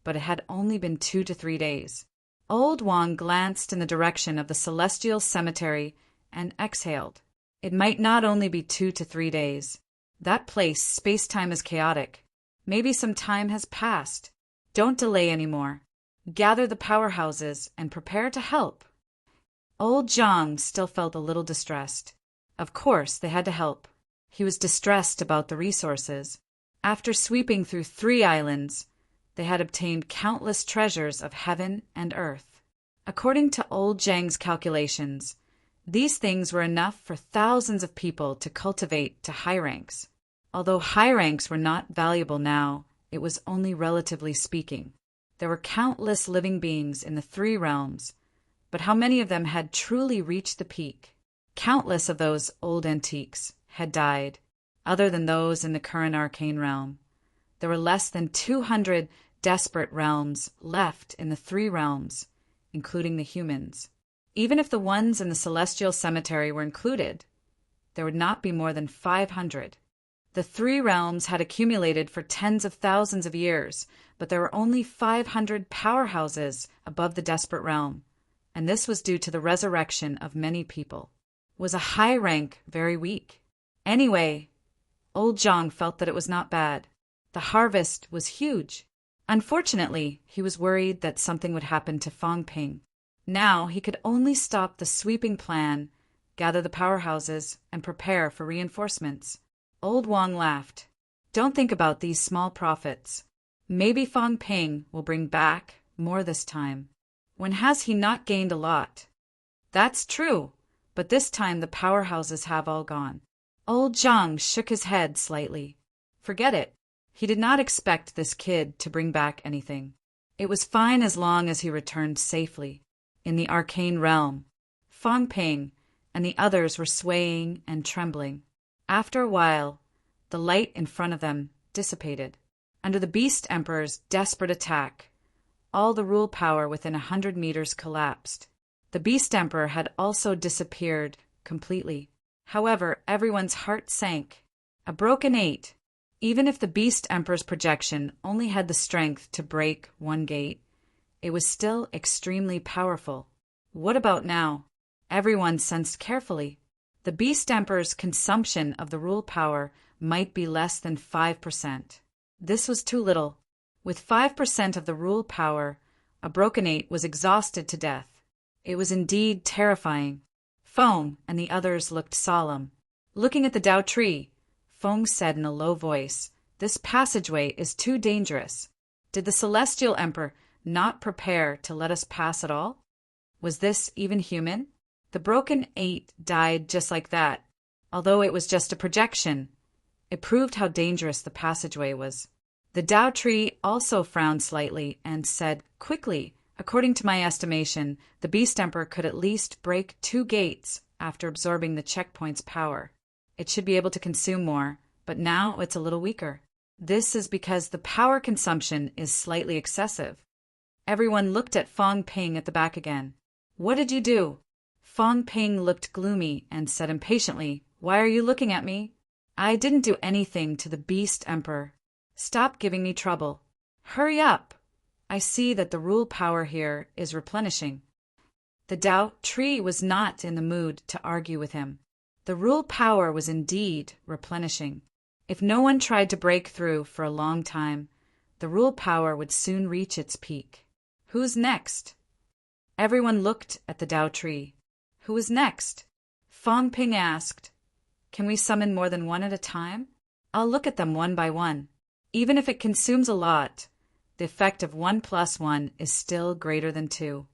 but it had only been 2 to 3 days. Old Wang glanced in the direction of the celestial cemetery and exhaled. It might not only be 2 to 3 days. That place, space-time is chaotic. Maybe some time has passed. Don't delay anymore. Gather the powerhouses and prepare to help. Old Zhang still felt a little distressed. Of course, they had to help. He was distressed about the resources. After sweeping through 3 islands, they had obtained countless treasures of heaven and earth. According to old Zhang's calculations, these things were enough for thousands of people to cultivate to high ranks. Although high ranks were not valuable now, it was only relatively speaking. There were countless living beings in the 3 realms, but how many of them had truly reached the peak? Countless of those old antiques had died, other than those in the current arcane realm. There were less than 200 desperate realms left in the 3 realms, including the humans. Even if the ones in the celestial cemetery were included, there would not be more than 500. The 3 realms had accumulated for tens of thousands of years, but there were only 500 powerhouses above the desperate realm, and this was due to the resurrection of many people. Was a high rank very weak? Anyway, old Zhang felt that it was not bad. The harvest was huge. Unfortunately, he was worried that something would happen to Fang Ping. Now he could only stop the sweeping plan, gather the powerhouses, and prepare for reinforcements. Old Wang laughed. "Don't think about these small profits. Maybe Fang Ping will bring back more this time. When has he not gained a lot?" "That's true, but this time the powerhouses have all gone." Old Zhang shook his head slightly. Forget it. He did not expect this kid to bring back anything. It was fine as long as he returned safely. In the arcane realm, Fang Ping and the others were swaying and trembling. After a while, the light in front of them dissipated. Under the Beast Emperor's desperate attack, all the rule power within 100 meters collapsed. The Beast Emperor had also disappeared completely. However, everyone's heart sank. A broken 8. Even if the Beast Emperor's projection only had the strength to break 1 gate, it was still extremely powerful. What about now? Everyone sensed carefully. The Beast Emperor's consumption of the rule power might be less than 5%. This was too little. With 5% of the rule power, a Broken Eight was exhausted to death. It was indeed terrifying. Feng and the others looked solemn. Looking at the Dao tree, Feng said in a low voice, "This passageway is too dangerous. Did the Celestial Emperor not prepare to let us pass at all? Was this even human?" The Broken Eight died just like that, although it was just a projection. It proved how dangerous the passageway was. The Dao tree also frowned slightly and said quickly, "According to my estimation, the Beast Emperor could at least break 2 gates after absorbing the checkpoint's power. It should be able to consume more, but now it's a little weaker. This is because the power consumption is slightly excessive." Everyone looked at Feng Ping at the back again. "What did you do?" Feng Ping looked gloomy and said impatiently, "Why are you looking at me? I didn't do anything to the Beast Emperor. Stop giving me trouble. Hurry up. I see that the rule power here is replenishing." The Dao tree was not in the mood to argue with him. The rule power was indeed replenishing. If no one tried to break through for a long time, the rule power would soon reach its peak. Who's next? Everyone looked at the Dao tree. Who is next? Feng Ping asked. "Can we summon more than one at a time? I'll look at them one by one. Even if it consumes a lot, the effect of 1 + 1 is still greater than 2.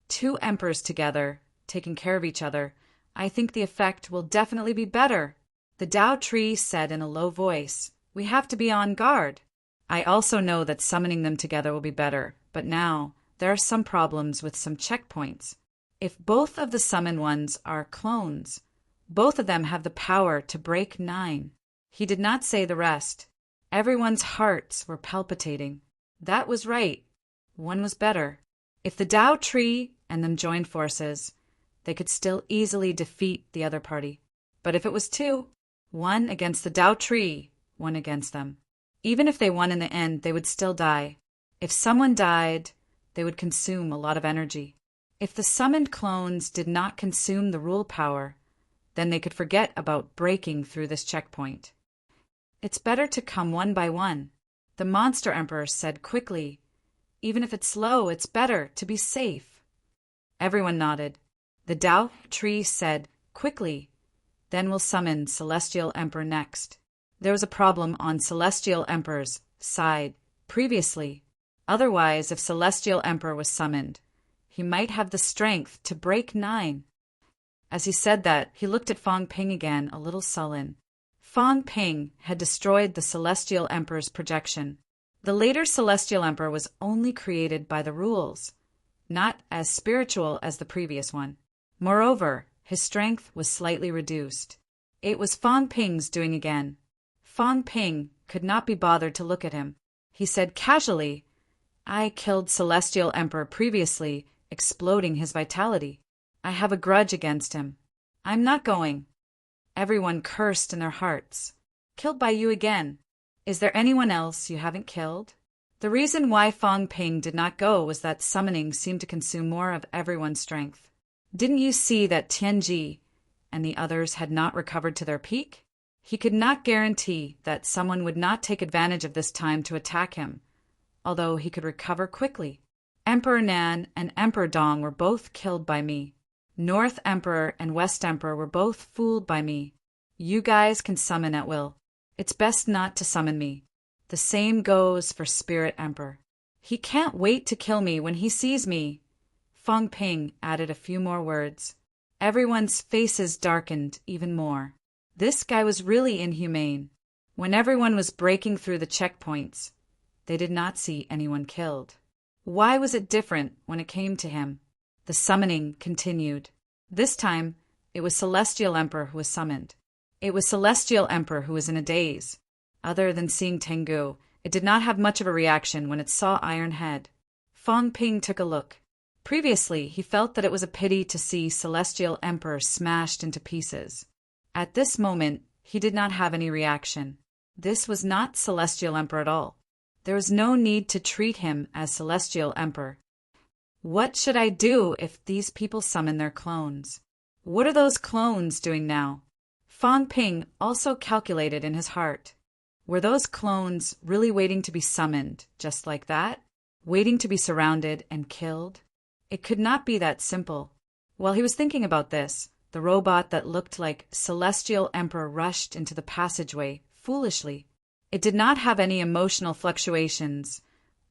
2 emperors together, taking care of each other, I think the effect will definitely be better." The Dao tree said in a low voice, "We have to be on guard. I also know that summoning them together will be better, but now there are some problems with some checkpoints. If both of the summoned ones are clones, both of them have the power to break 9. He did not say the rest. Everyone's hearts were palpitating. That was right. One was better. If the Dao tree and them joined forces, they could still easily defeat the other party. But if it was 2, 1 against the Dao tree, 1 against them. Even if they won in the end, they would still die. If someone died, they would consume a lot of energy. If the summoned clones did not consume the rule power, then they could forget about breaking through this checkpoint. It's better to come one by one, the Monster Emperor said quickly. Even if it's slow, it's better to be safe. Everyone nodded. The Dao tree said quickly, "Then we'll summon Celestial Emperor next." There was a problem on Celestial Emperor's side previously. Otherwise, if Celestial Emperor was summoned, he might have the strength to break 9. As he said that, he looked at Feng Ping again, a little sullen. Feng Ping had destroyed the Celestial Emperor's projection. The later Celestial Emperor was only created by the rules, not as spiritual as the previous one. Moreover, his strength was slightly reduced. It was Feng Ping's doing again. Feng Ping could not be bothered to look at him. He said casually, "I killed Celestial Emperor previously, exploding his vitality. I have a grudge against him. I'm not going." Everyone cursed in their hearts. "Killed by you again. Is there anyone else you haven't killed?" The reason why Feng Ping did not go was that summoning seemed to consume more of everyone's strength. Didn't you see that Tianji and the others had not recovered to their peak? He could not guarantee that someone would not take advantage of this time to attack him, although he could recover quickly. Emperor Nan and Emperor Dong were both killed by me. North Emperor and West Emperor were both fooled by me. You guys can summon at will. It's best not to summon me. The same goes for Spirit Emperor. He can't wait to kill me when he sees me." Feng Ping added a few more words. Everyone's faces darkened even more. This guy was really inhumane. When everyone was breaking through the checkpoints, they did not see anyone killed. Why was it different when it came to him? The summoning continued. This time, it was Celestial Emperor who was summoned. It was Celestial Emperor who was in a daze. Other than seeing Tengu, it did not have much of a reaction when it saw Iron Head. Feng Ping took a look. Previously, he felt that it was a pity to see Celestial Emperor smashed into pieces. At this moment, he did not have any reaction. This was not Celestial Emperor at all. There was no need to treat him as Celestial Emperor. What should I do if these people summon their clones? What are those clones doing now? Fang Ping also calculated in his heart. Were those clones really waiting to be summoned, just like that? Waiting to be surrounded and killed? It could not be that simple. While he was thinking about this, the robot that looked like Celestial Emperor rushed into the passageway, foolishly. It did not have any emotional fluctuations,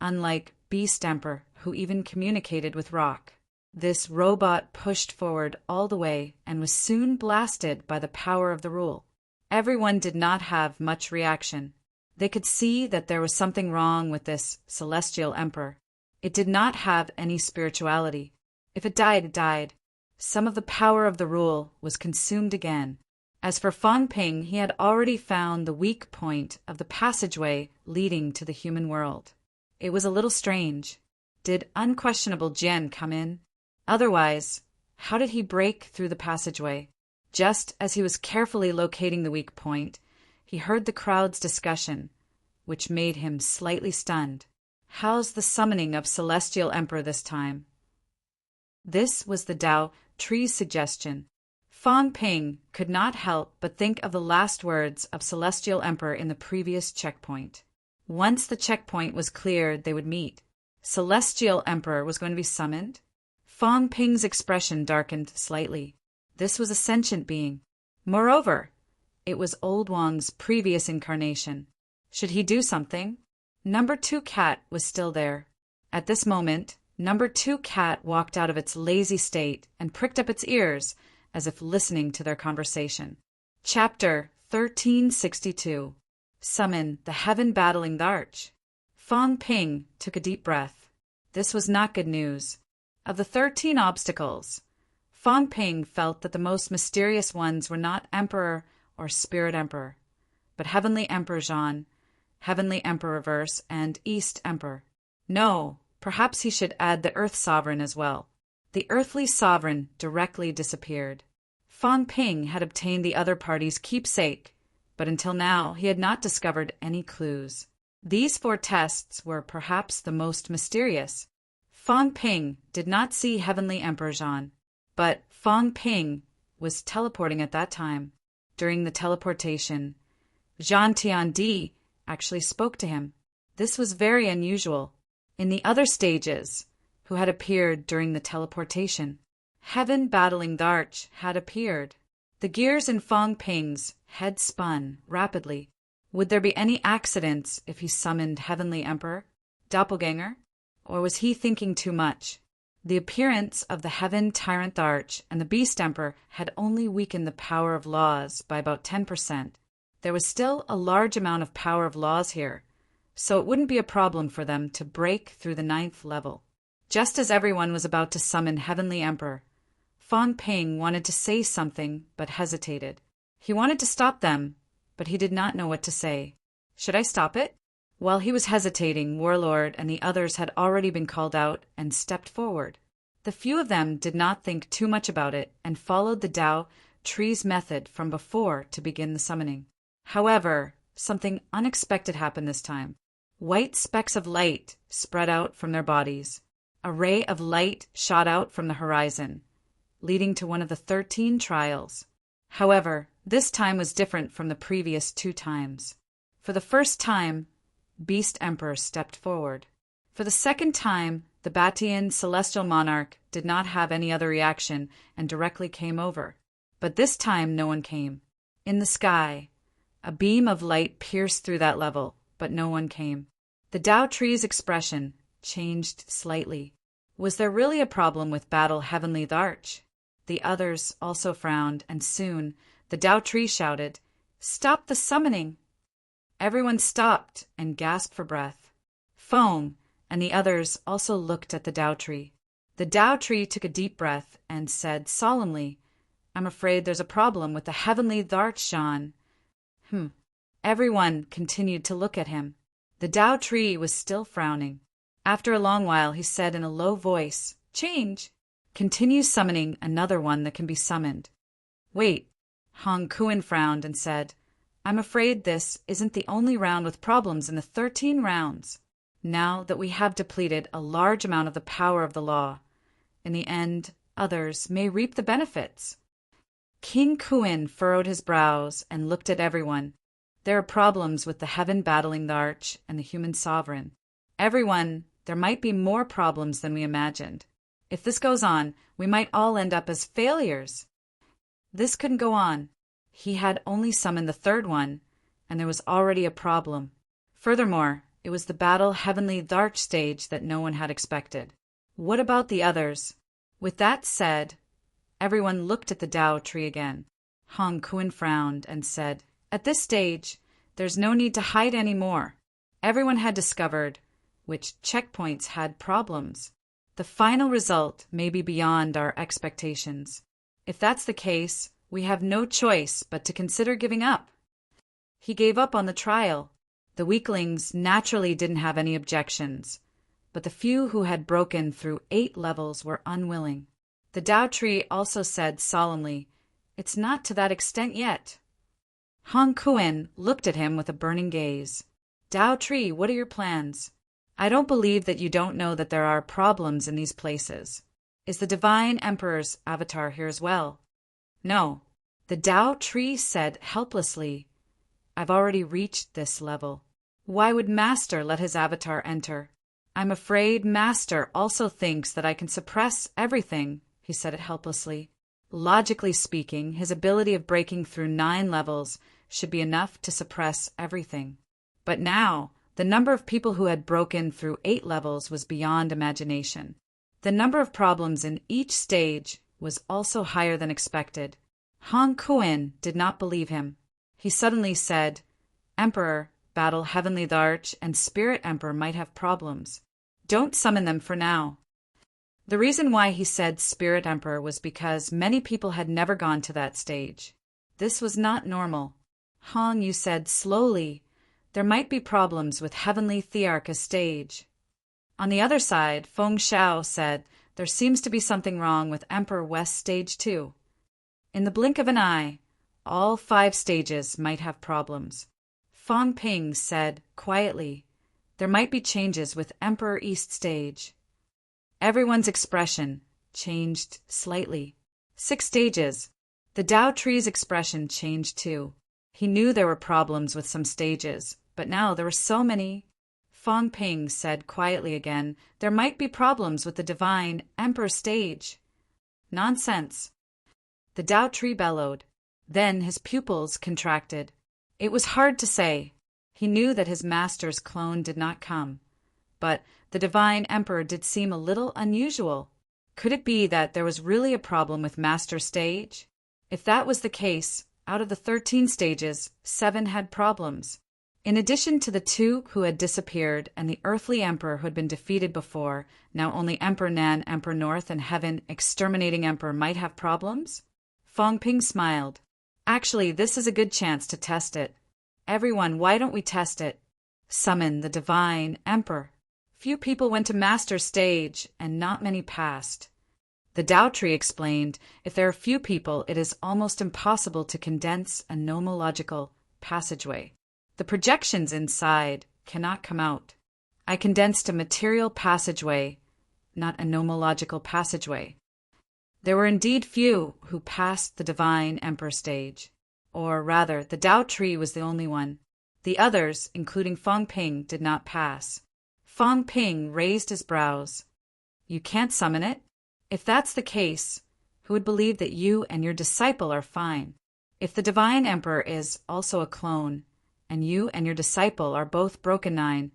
unlike Beast Emperor, who even communicated with rock. This robot pushed forward all the way and was soon blasted by the power of the rule. Everyone did not have much reaction. They could see that there was something wrong with this Celestial Emperor. It did not have any spirituality. If it died, it died. Some of the power of the rule was consumed again. As for Fang Ping, he had already found the weak point of the passageway leading to the human world. It was a little strange. Did unquestionable Jian come in? Otherwise, how did he break through the passageway? Just as he was carefully locating the weak point, he heard the crowd's discussion, which made him slightly stunned. How's the summoning of Celestial Emperor this time? This was the Tao Tree's suggestion. Fang Ping could not help but think of the last words of Celestial Emperor in the previous checkpoint. Once the checkpoint was cleared, they would meet. Celestial Emperor was going to be summoned? Fang Ping's expression darkened slightly. This was a sentient being. Moreover, it was Old Wang's previous incarnation. Should he do something? Number 2 cat was still there. At this moment, Number 2 cat walked out of its lazy state and pricked up its ears as if listening to their conversation. Chapter 1362. Summon the Heaven Battling the Arch. Fang Ping took a deep breath. This was not good news. Of the 13 obstacles, Fang Ping felt that the most mysterious ones were not Emperor or Spirit Emperor, but Heavenly Emperor Zhan, Heavenly Emperor Reverse, and East Emperor. No, perhaps he should add the Earth Sovereign as well. The earthly sovereign directly disappeared. Fang Ping had obtained the other party's keepsake, but until now he had not discovered any clues. These 4 tests were perhaps the most mysterious. Fang Ping did not see Heavenly Emperor Zhan, but Fang Ping was teleporting at that time. During the teleportation, Zhan Tiandi actually spoke to him. This was very unusual. In the other stages, who had appeared during the teleportation, Heaven Battling the Arch had appeared. The gears in Fang Ping's head spun rapidly. Would there be any accidents if he summoned Heavenly Emperor, Doppelganger? Or was he thinking too much? The appearance of the Heaven Tyrant the Arch and the Beast Emperor had only weakened the power of laws by about 10%. There was still a large amount of power of laws here, so it wouldn't be a problem for them to break through the 9th level. Just as everyone was about to summon Heavenly Emperor, Fang Ping wanted to say something but hesitated. He wanted to stop them, but he did not know what to say. Should I stop it? While he was hesitating, Warlord and the others had already been called out and stepped forward. The few of them did not think too much about it and followed the Tao Tree's method from before to begin the summoning. However, something unexpected happened this time. White specks of light spread out from their bodies. A ray of light shot out from the horizon, leading to one of the 13 trials. However, this time was different from the previous 2 times. For the first time, Beast Emperor stepped forward. For the second time, the Batian Celestial Monarch did not have any other reaction and directly came over. But this time no one came. In the sky, a beam of light pierced through that level, but no one came. The Tao Tree's expression changed slightly. Was there really a problem with Battle Heavenly the Arch? The others also frowned, and soon the Tao Tree shouted, "Stop the summoning!" Everyone stopped and gasped for breath. Feng and the others also looked at the Tao Tree. The Tao Tree took a deep breath and said solemnly, "I'm afraid there's a problem with the Heavenly the Arch, Zhan." Everyone continued to look at him. The Tao Tree was still frowning. After a long while, he said in a low voice, "Change. Continue summoning another one that can be summoned." "Wait." Hong Kuan frowned and said, "I'm afraid this isn't the only round with problems in the 13 rounds." now that we have depleted a large amount of the power of the law. In the end, others may reap the benefits. King Kuin furrowed his brows and looked at everyone. There are problems with the heaven battling the arch and the human sovereign. Everyone, there might be more problems than we imagined. If this goes on, we might all end up as failures. This couldn't go on. He had only summoned the third one, and there was already a problem. Furthermore, it was the battle heavenly Dharch stage that no one had expected. What about the others? With that said, everyone looked at the Tao tree again. Hong Kuan frowned and said, "At this stage, there's no need to hide any more. Everyone had discovered which checkpoints had problems. The final result may be beyond our expectations. If that's the case, we have no choice but to consider giving up." He gave up on the trial. The weaklings naturally didn't have any objections, but the few who had broken through 8 levels were unwilling. The Tao tree also said solemnly, "It's not to that extent yet." Hong Kuan looked at him with a burning gaze. "Tao tree, what are your plans? I don't believe that you don't know that there are problems in these places. Is the Divine Emperor's avatar here as well?" "No." The Tao tree said helplessly, "I've already reached this level. Why would Master let his avatar enter?" "I'm afraid Master also thinks that I can suppress everything," he said it helplessly. Logically speaking, his ability of breaking through 9 levels should be enough to suppress everything. But now, the number of people who had broken through 8 levels was beyond imagination. The number of problems in each stage was also higher than expected. Hong Kuan did not believe him. He suddenly said, "Emperor, Battle Heavenly Dharch and Spirit Emperor might have problems. Don't summon them for now." The reason why he said Spirit Emperor was because many people had never gone to that stage. This was not normal. "Hong, you said slowly, there might be problems with Heavenly Thearchus stage." On the other side, Feng Xiao said, "There seems to be something wrong with Emperor West stage 2. In the blink of an eye, all 5 stages might have problems." Fang Ping said quietly, "There might be changes with Emperor East stage." Everyone's expression changed slightly. 6 stages. The Tao tree's expression changed too. He knew there were problems with some stages, but now there were so many. Fang Ping said quietly again, "There might be problems with the Divine Emperor stage." "Nonsense." The Tao tree bellowed. Then his pupils contracted. It was hard to say. He knew that his master's clone did not come, but the Divine Emperor did seem a little unusual. Could it be that there was really a problem with Master Stage? If that was the case, out of the 13 stages, 7 had problems. In addition to the 2 who had disappeared and the earthly emperor who had been defeated before, now only Emperor Nan, Emperor North, and Heaven Exterminating Emperor might have problems? Fang Ping smiled. "Actually, this is a good chance to test it. Everyone, why don't we test it? Summon the Divine Emperor." Few people went to Master Stage, and not many passed. The Tao tree explained, "If there are few people, it is almost impossible to condense a nomological passageway. The projections inside cannot come out. I condensed a material passageway, not a nomological passageway." There were indeed few who passed the Divine Emperor stage. Or rather, the Tao tree was the only one. The others, including Fang Ping, did not pass. Fang Ping raised his brows. "You can't summon it? If that's the case, who would believe that you and your disciple are fine? If the Divine Emperor is also a clone, and you and your disciple are both Broken 9,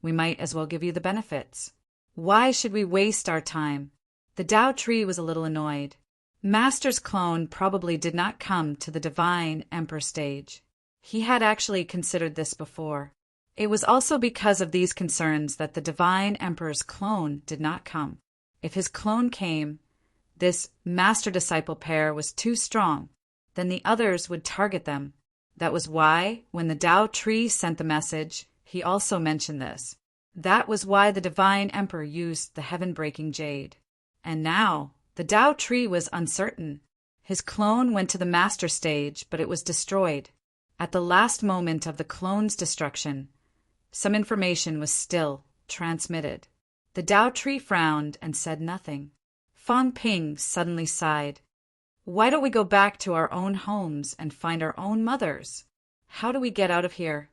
we might as well give you the benefits. Why should we waste our time?" The Tao tree was a little annoyed. Master's clone probably did not come to the Divine Emperor stage. He had actually considered this before. It was also because of these concerns that the Divine Emperor's clone did not come. If his clone came, this master-disciple pair was too strong, then the others would target them. That was why, when the Tao tree sent the message, he also mentioned this. That was why the Divine Emperor used the heaven-breaking jade. And now, the Tao tree was uncertain. His clone went to the master stage, but it was destroyed. At the last moment of the clone's destruction, some information was still transmitted. The Tao tree frowned and said nothing. Fang Ping suddenly sighed. Why don't we go back to our own homes and find our own mothers? How do we get out of here?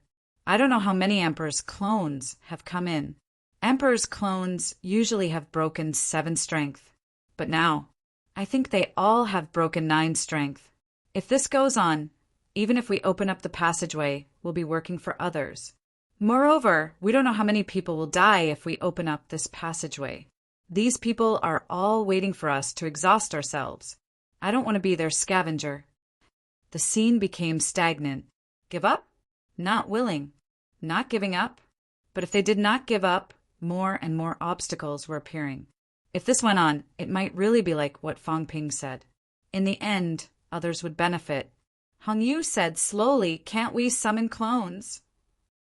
I don't know how many Emperor's clones have come in. Emperor's clones usually have broken 7 strength. But now, I think they all have broken 9 strength. If this goes on, even if we open up the passageway, we'll be working for others. Moreover, we don't know how many people will die if we open up this passageway. These people are all waiting for us to exhaust ourselves. I don't want to be their scavenger. The scene became stagnant. Give up? Not willing. Not giving up? But if they did not give up, more and more obstacles were appearing. If this went on, it might really be like what Fang Ping said. In the end, others would benefit. Hong Yu said slowly, can't we summon clones?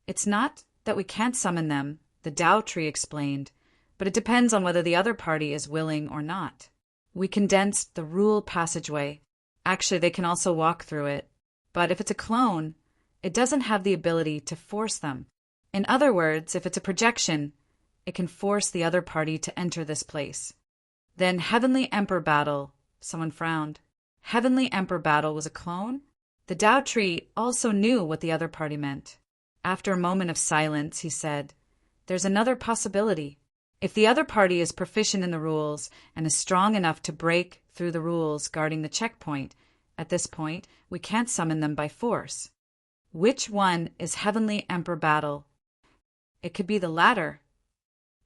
It's not that we can't summon them, the Tao tree explained, but it depends on whether the other party is willing or not. We condensed the rule passageway. Actually, they can also walk through it. But if it's a clone, it doesn't have the ability to force them. In other words, if it's a projection, it can force the other party to enter this place. Then Heavenly Emperor Battle, someone frowned. Heavenly Emperor Battle was a clone? The Tao tree also knew what the other party meant. After a moment of silence, he said, there's another possibility. If the other party is proficient in the rules and is strong enough to break through the rules guarding the checkpoint, at this point, we can't summon them by force. Which one is Heavenly Emperor Battle? It could be the latter.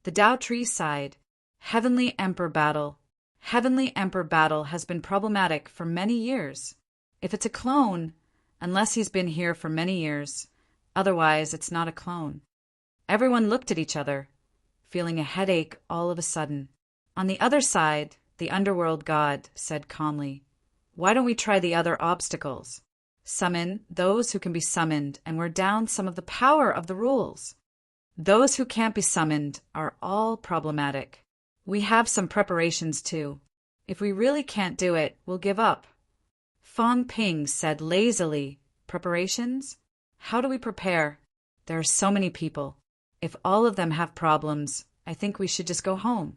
The Tao tree sighed. Heavenly Emperor Battle. Heavenly Emperor Battle has been problematic for many years. If it's a clone, unless he's been here for many years, otherwise it's not a clone. Everyone looked at each other, feeling a headache all of a sudden. On the other side, the underworld god said calmly, why don't we try the other obstacles? Summon those who can be summoned, and we're down some of the power of the rules. Those who can't be summoned are all problematic. We have some preparations too. If we really can't do it, we'll give up. Fang Ping said lazily, preparations? How do we prepare? There are so many people. If all of them have problems, I think we should just go home.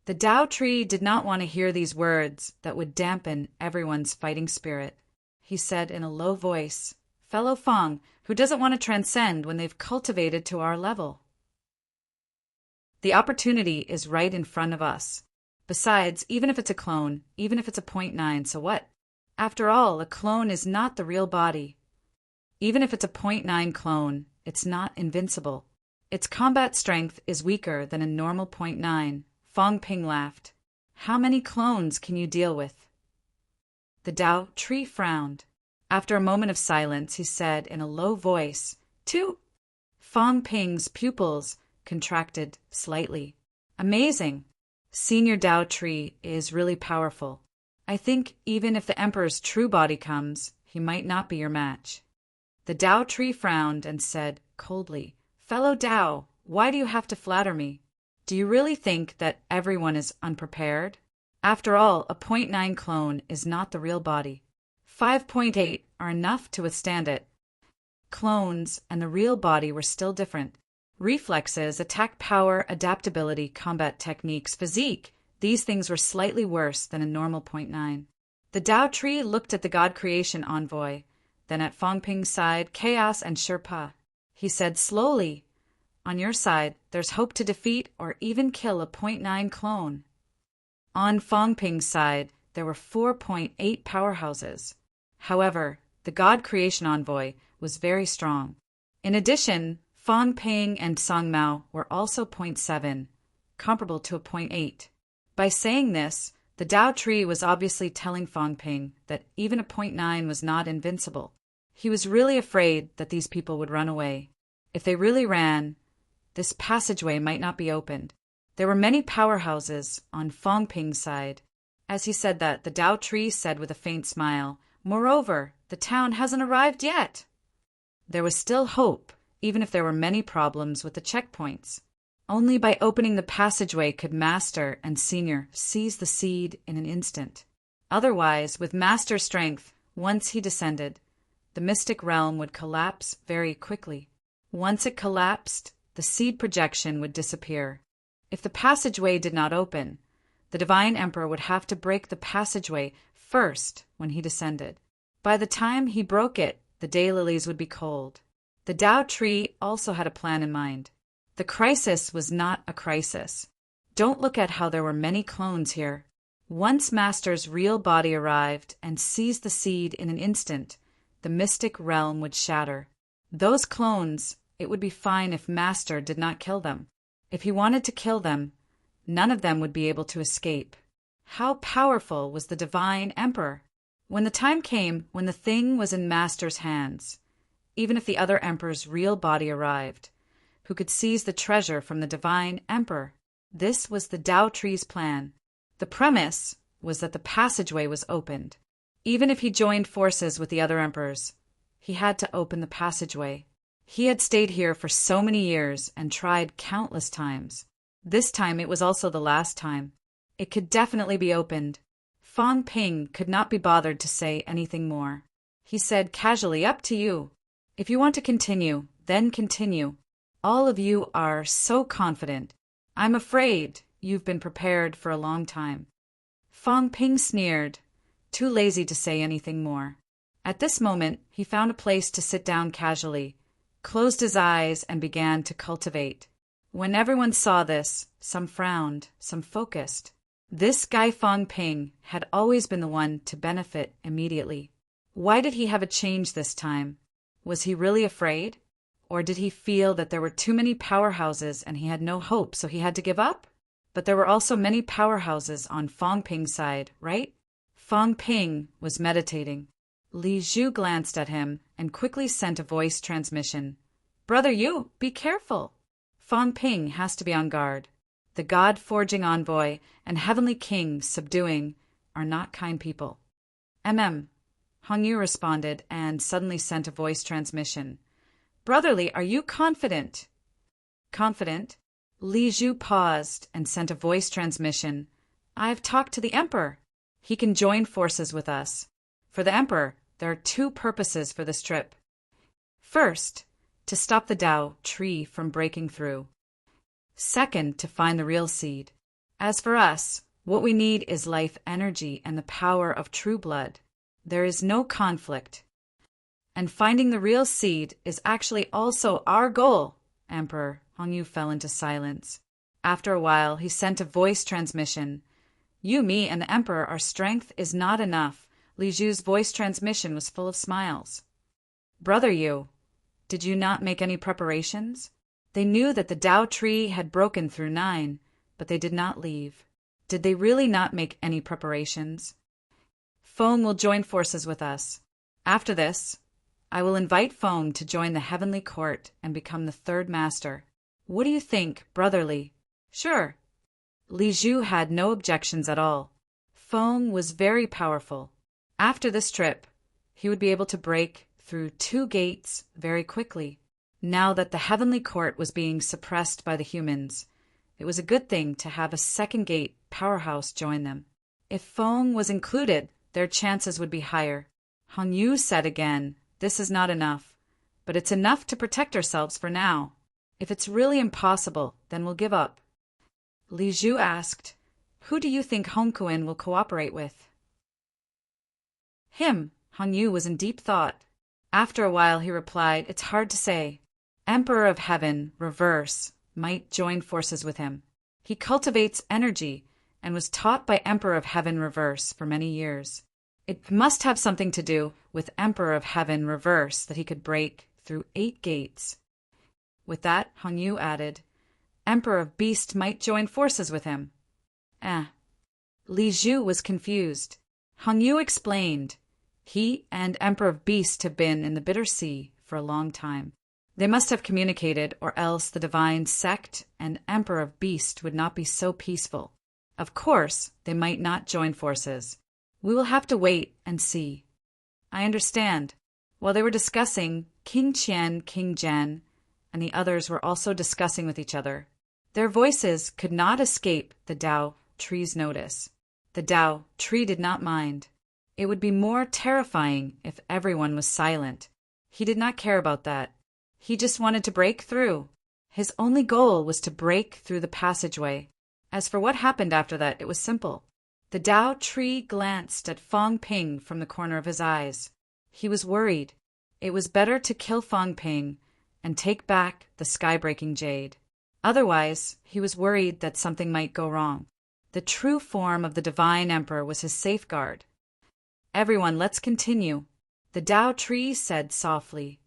The Tao tree did not want to hear these words that would dampen everyone's fighting spirit. He said in a low voice, fellow Fang, who doesn't want to transcend when they've cultivated to our level? The opportunity is right in front of us. Besides, even if it's a clone, even if it's a 0.9, so what? After all, a clone is not the real body. Even if it's a 0.9 clone, it's not invincible. Its combat strength is weaker than a normal 0.9. Fang Ping laughed. How many clones can you deal with? The Tao tree frowned. After a moment of silence, he said in a low voice, 2. Fang Ping's pupils contracted slightly. Amazing. Senior Tao tree is really powerful. I think even if the Emperor's true body comes, he might not be your match. The Tao tree frowned and said coldly, fellow Tao, why do you have to flatter me? Do you really think that everyone is unprepared? After all, a 0.9 clone is not the real body. 5.8 are enough to withstand it. Clones and the real body were still different. Reflexes, attack power, adaptability, combat techniques, physique, these things were slightly worse than a normal 0.9. The Tao tree looked at the God creation envoy, then at Fang Ping's side, Chaos and Sherpa. He said slowly, on your side, there's hope to defeat or even kill a 0.9 clone. On Fang Ping's side, there were 4.8 powerhouses. However, the God creation envoy was very strong. In addition, Fang Ping and Song Mao were also 0.7, comparable to a 0.8. By saying this, the Tao tree was obviously telling Fang Ping that even a 0.9 was not invincible. He was really afraid that these people would run away. If they really ran, this passageway might not be opened. There were many powerhouses on Fang Ping's side. As he said that, the Tao tree said with a faint smile, moreover, the town hasn't arrived yet. There was still hope, even if there were many problems with the checkpoints. Only by opening the passageway could Master and Senior seize the seed in an instant. Otherwise, with Master strength, once he descended, the mystic realm would collapse very quickly. Once it collapsed, the seed projection would disappear. If the passageway did not open, the Divine Emperor would have to break the passageway first when he descended. By the time he broke it, the daylilies would be cold. The Tao tree also had a plan in mind. The crisis was not a crisis. Don't look at how there were many clones here. Once Master's real body arrived and seized the seed in an instant, the mystic realm would shatter. Those clones, it would be fine if Master did not kill them. If he wanted to kill them, none of them would be able to escape. How powerful was the Divine Emperor? When the time came when the thing was in Master's hands, even if the other Emperor's real body arrived, who could seize the treasure from the Divine Emperor? This was the Tao tree's plan. The premise was that the passageway was opened. Even if he joined forces with the other emperors, he had to open the passageway. He had stayed here for so many years and tried countless times. This time it was also the last time. It could definitely be opened. Fang Ping could not be bothered to say anything more. He said casually, "Up to you. If you want to continue, then continue. All of you are so confident. I'm afraid you've been prepared for a long time." Fang Ping sneered, too lazy to say anything more. At this moment, he found a place to sit down casually, closed his eyes, and began to cultivate. When everyone saw this, some frowned, some focused. This guy Fang Ping had always been the one to benefit immediately. Why did he have a change this time? Was he really afraid? Or did he feel that there were too many powerhouses and he had no hope, so he had to give up? But there were also many powerhouses on Fang Ping's side, right? Fang Ping was meditating. Li Zhu glanced at him and quickly sent a voice transmission. "Brother Yu, be careful." Fang Ping has to be on guard. The God-forging envoy and heavenly king subduing are not kind people. Hong Yu responded and suddenly sent a voice transmission. "Brotherly, are you confident?" "Confident?" Li Zhu paused and sent a voice transmission. "I've talked to the Emperor. He can join forces with us. For the Emperor, there are two purposes for this trip. First, to stop the Tao tree from breaking through. Second, to find the real seed. As for us, what we need is life energy and the power of true blood. There is no conflict. And finding the real seed is actually also our goal." Emperor Hong Yu fell into silence. After a while, he sent a voice transmission. "You, me, and the Emperor, our strength is not enough." Li Zhu's voice transmission was full of smiles. "Brother Yu, did you not make any preparations?" They knew that the Tao tree had broken through 9, but they did not leave. Did they really not make any preparations? "Feng will join forces with us. After this, I will invite Feng to join the heavenly court and become the third master. What do you think, brotherly?" "Sure." Li Zhu had no objections at all. Feng was very powerful. After this trip, he would be able to break through 2 gates very quickly. Now that the heavenly court was being suppressed by the humans, it was a good thing to have a second gate powerhouse join them. If Feng was included, their chances would be higher. Hong Yu said again, "This is not enough, but it's enough to protect ourselves for now. If it's really impossible, then we'll give up." Li Zhu asked, "Who do you think Hong Kuan will cooperate with?" "Him." Hong Yu was in deep thought. After a while he replied, "It's hard to say. Emperor of Heaven, Reverse, might join forces with him. He cultivates energy and was taught by Emperor of Heaven Reverse for many years. It must have something to do with Emperor of Heaven Reverse that he could break through 8 gates." With that, Hong Yu added, "Emperor of Beast might join forces with him." Li Zhu was confused. Hong Yu explained, "He and Emperor of Beast have been in the Bitter Sea for a long time. They must have communicated, or else the divine sect and Emperor of Beast would not be so peaceful. Of course, they might not join forces. We will have to wait and see." "I understand." While they were discussing, King Qian, King Zhen, and the others were also discussing with each other. Their voices could not escape the Tao tree's notice. The Tao tree did not mind. It would be more terrifying if everyone was silent. He did not care about that. He just wanted to break through. His only goal was to break through the passageway. As for what happened after that, it was simple. The Tao tree glanced at Fong Ping from the corner of his eyes. He was worried. It was better to kill Fong Ping and take back the sky-breaking jade. Otherwise, he was worried that something might go wrong. The true form of the Divine Emperor was his safeguard. Everyone, let's continue, the Tao tree said softly.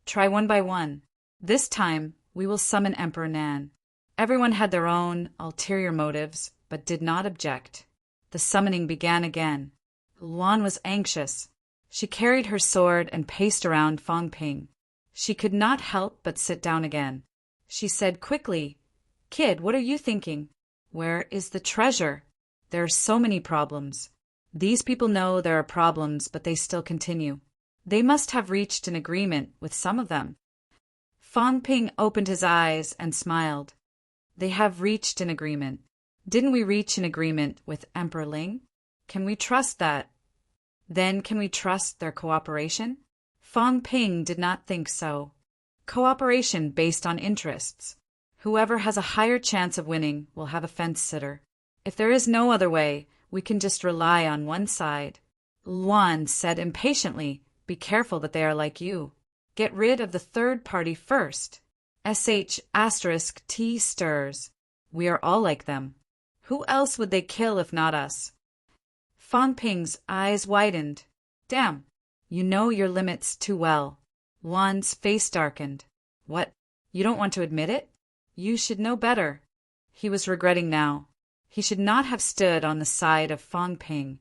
Try one by one. This time, we will summon Emperor Nan. Everyone had their own ulterior motives, but did not object. The summoning began again. Luan was anxious. She carried her sword and paced around Fong Ping. She could not help but sit down again. She said quickly, Kid, what are you thinking? Where is the treasure? There are so many problems. These people know there are problems, but they still continue. They must have reached an agreement with some of them. Fong Ping opened his eyes and smiled. They have reached an agreement. Didn't we reach an agreement with Emperor Ling? Can we trust that? Then can we trust their cooperation? Fong Ping did not think so. Cooperation based on interests. Whoever has a higher chance of winning will have a fence-sitter. If there is no other way, we can just rely on one side. Luan said impatiently, Be careful that they are like you. Get rid of the third party first. *T stirs. We are all like them. Who else would they kill if not us? Fong Ping's eyes widened. Damn, you know your limits too well. Luan's face darkened. What? You don't want to admit it? You should know better. He was regretting now. He should not have stood on the side of Fong Ping,